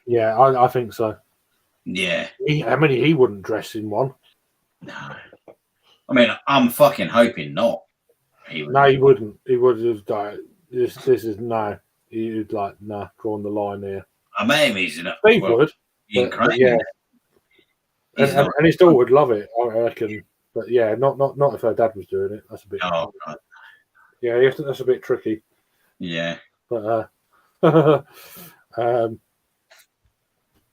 yeah, I think so. Yeah. He wouldn't dress in one. No. I mean, I'm fucking hoping not. He would. No, he wouldn't. He would have died. This is no. He'd like drawn the line here. I mean, he's in a. Steve well, would, in but Crane, yeah, he's and not. his daughter would love it, I reckon. But yeah, not if her dad was doing it. That's a bit. Oh, God. Yeah, you have to, that's a bit tricky. Yeah. But I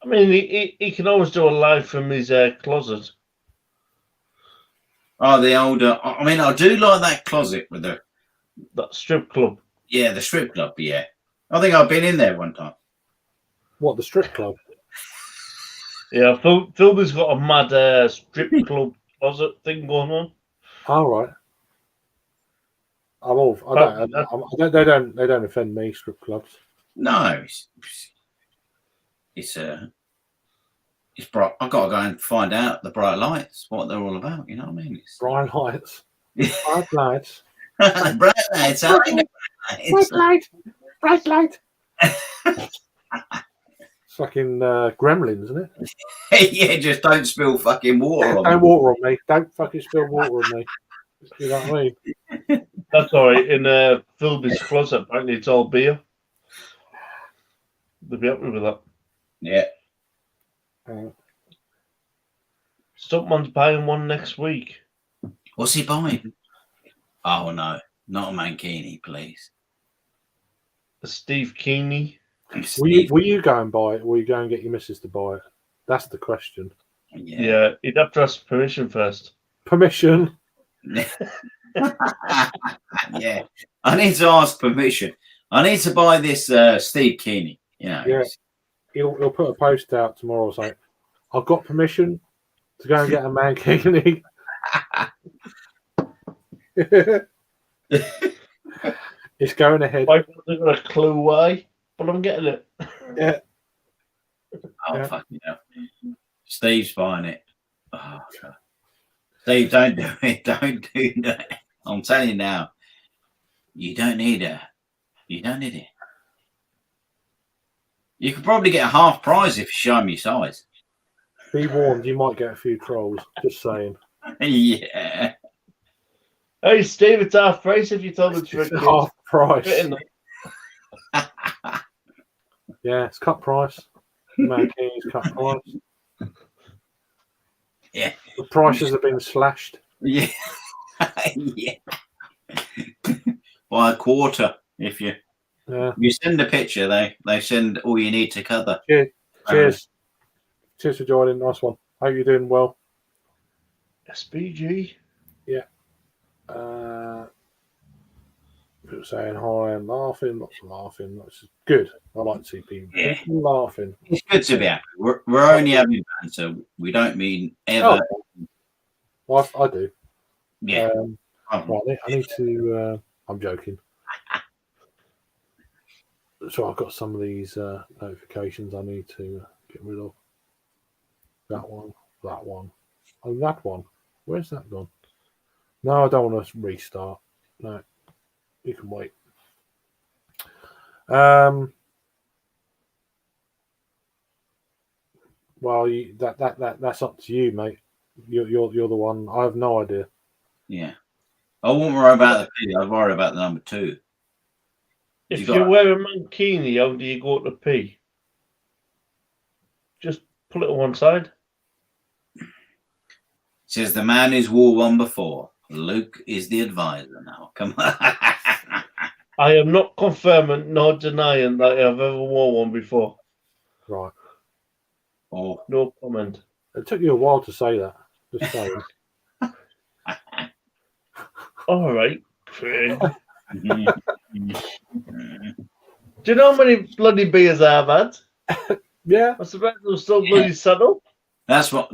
mean, he can always do a live from his closet. Oh, the older. I mean, I do like that closet with the. That strip club. Yeah, the strip club. Yeah, I think I've been in there one time. what, the strip club? Yeah, Philby's got a mad strip club closet thing going on. All right. I'm all. I don't. They don't offend me. Strip clubs. No, it's bright. I've got to go and find out the bright lights, what they're all about. You know what I mean? It's Bright lights. Bright lights. bright lights. I like Bright light. Bright light. It's fucking Gremlins, isn't it? Yeah, just don't spill fucking water on Don't me. water on me. Don't fucking spill water on me. You know what I mean? That's all right. In Philby's closet, apparently it's all beer. They'll be happy with that. Yeah. Stuntman's buying one next week. What's he buying? Oh no, not a mankini, please. A Steve Keeney. Will you go and buy it? Will you go and get your missus to buy it? That's the question. Yeah, he'd have to ask permission first. Permission. Yeah, I need to ask permission. I need to buy this Steve Keeney. You know, Yeah. He'll put a post out tomorrow saying, "I've got permission to go and get a mankini." It's going ahead. I haven't got a clue why, but I'm getting it. Yeah. Oh Yeah. fucking hell. Steve's buying it. Oh, God. Steve, don't do it. Don't do that. I'm telling you now. You don't need it. You don't need it. You could probably get a half price if you show me your size. Be warned, you might get a few trolls. Just saying. Yeah. Hey, Steve, it's half price if you told the It's trick. half price. Fit in there. Yeah, it's cut price. Mankini's cut price. Yeah. The prices have been slashed. Yeah. Yeah. By a quarter. If you send a picture, they send all you need to cover. Cheers. Cheers for joining. Nice one. Hope you're doing well. SBG. People saying hi and laughing, lots of laughing. That's good. I like to see people laughing. It's good to be happy. We're only having banter. We don't mean ever. Well, I do. Yeah. Right, I need to. I'm joking. So I've got some of these notifications I need to get rid of. That one, and that one. Where's that gone? No, I don't want to restart. No, you can wait. Well, that's up to you, mate. You're the one. I have no idea. Yeah. I won't worry about the P. I'll worry about the number 2. If you wear a mankini, how do you go to P? Just pull it on one side. Says the man who's wore one before. Luke is the advisor now. Come on. I am not confirming nor denying that I've ever worn one before. Right. Oh. No comment. It took you a while to say that. Just saying. All right, Craig. Do you know how many bloody beers I've had? Yeah. I suppose I'm still bloody subtle. That's why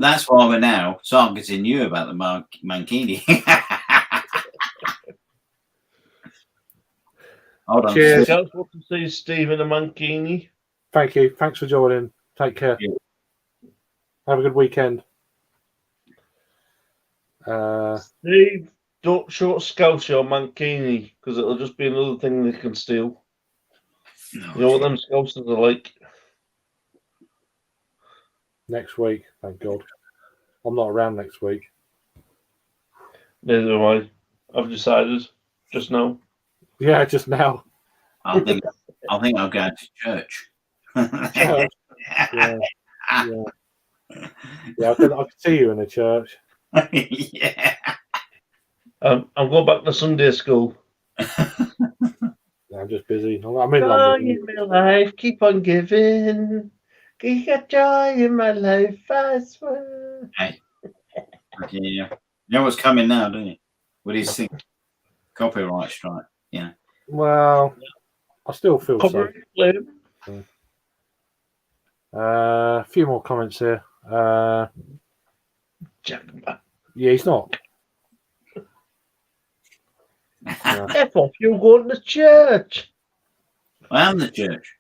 we're now targeting you about the mankini. Hold on. Cheers. Just want to see Steve in a mankini. Thank you. Thanks for joining. Take care. Yeah. Have a good weekend. Steve, don't short scouse your mankini because it'll just be another thing they can steal. No, You know what them scousers are like? Next week, thank God. I'm not around next week. Neither am I. I've decided just now. Yeah, just now. I think I'll go to church. Church. Yeah, yeah. Yeah, I could see you in a church. Yeah. I'm going back to Sunday school. I'm just busy. I'm in Joy London. in my life, keep on giving. You got joy in my life, I swear. Hey. Yeah. You know what's coming now, don't you? What do you think? Copyright strike. Yeah. Well, I still feel so. Copyright claim. A few more comments here. Jackman. Yeah, he's not. F off, you're going to church. I am the church.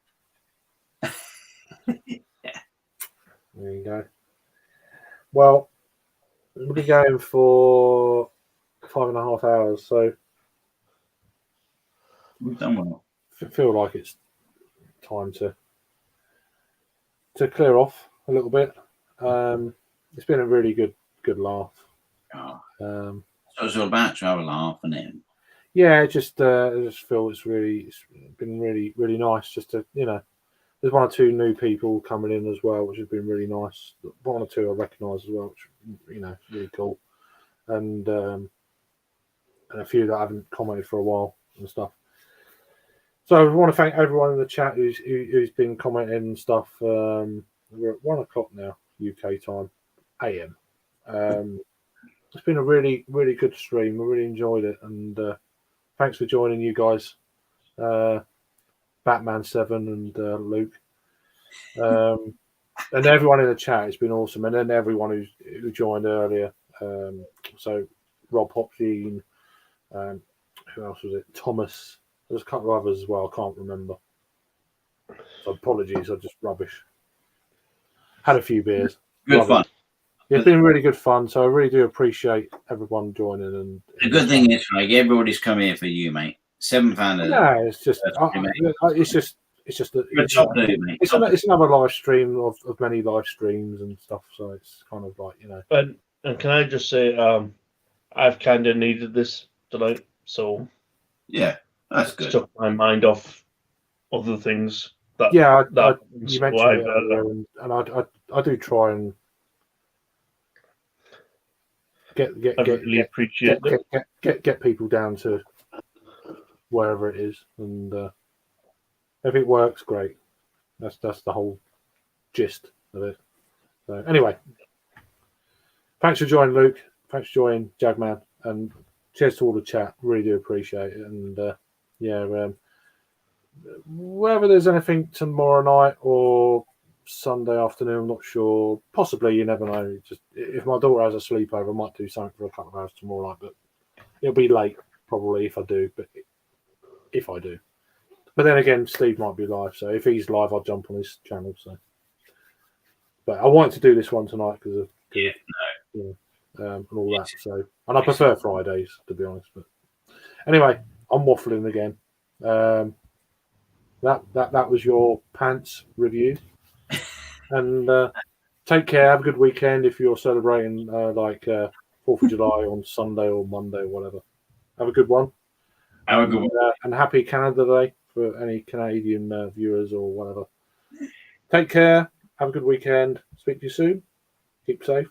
There you go. Well, we'll be going for 5.5 hours, so We've done well. I feel like it's time to clear off a little bit. It's been a really good laugh. Oh, Um, so it's all about to have a laugh, and then yeah, I just feel it's been really nice just to, you know, there's one or two new people coming in as well, which has been really nice. One or two I recognise as well, which, you know, really cool. And a few that I haven't commented for a while and stuff. So I want to thank everyone in the chat who's been commenting and stuff. We're at 1 o'clock now, UK time, AM. It's been a really good stream. I really enjoyed it, and thanks for joining, you guys. Batman 7 and Luke. And everyone in the chat has been awesome, and then everyone who joined earlier. So Rob Hopkins, who else was it? Thomas. There's a couple of others as well. I can't remember. So apologies, I'm just rubbish. Had a few beers. good fun. It's been really good fun. So I really do appreciate everyone joining. And The good thing is, like, everybody's come here for you, mate. £7. Yeah, it's just it's another live stream of many live streams and stuff. So it's kind of like, you know. And can I just say, I've kind of needed this tonight, so yeah, that's good. Took my mind off other things. You mentioned it earlier, and I do try and get people down to wherever it is, and if it works, great. That's the whole gist of it. So anyway, thanks for joining, Luke. Thanks for joining, Jagman, and cheers to all the chat. Really do appreciate it, and whether there's anything tomorrow night or Sunday afternoon, I'm not sure. Possibly, you never know. Just if my daughter has a sleepover, I might do something for a couple of hours tomorrow night, but it'll be late probably if I do. But if I do, but then again, Steve might be live, so if he's live, I'll jump on his channel. So, but I wanted to do this one tonight because of and all that. So, and I prefer Fridays, to be honest. But anyway, I'm waffling again. That was your pants review, and take care. Have a good weekend if you're celebrating 4th of July on Sunday or Monday or whatever. Have a good one. Have a good one. And happy Canada Day for any Canadian viewers or whatever. Take care. Have a good weekend. Speak to you soon. Keep safe.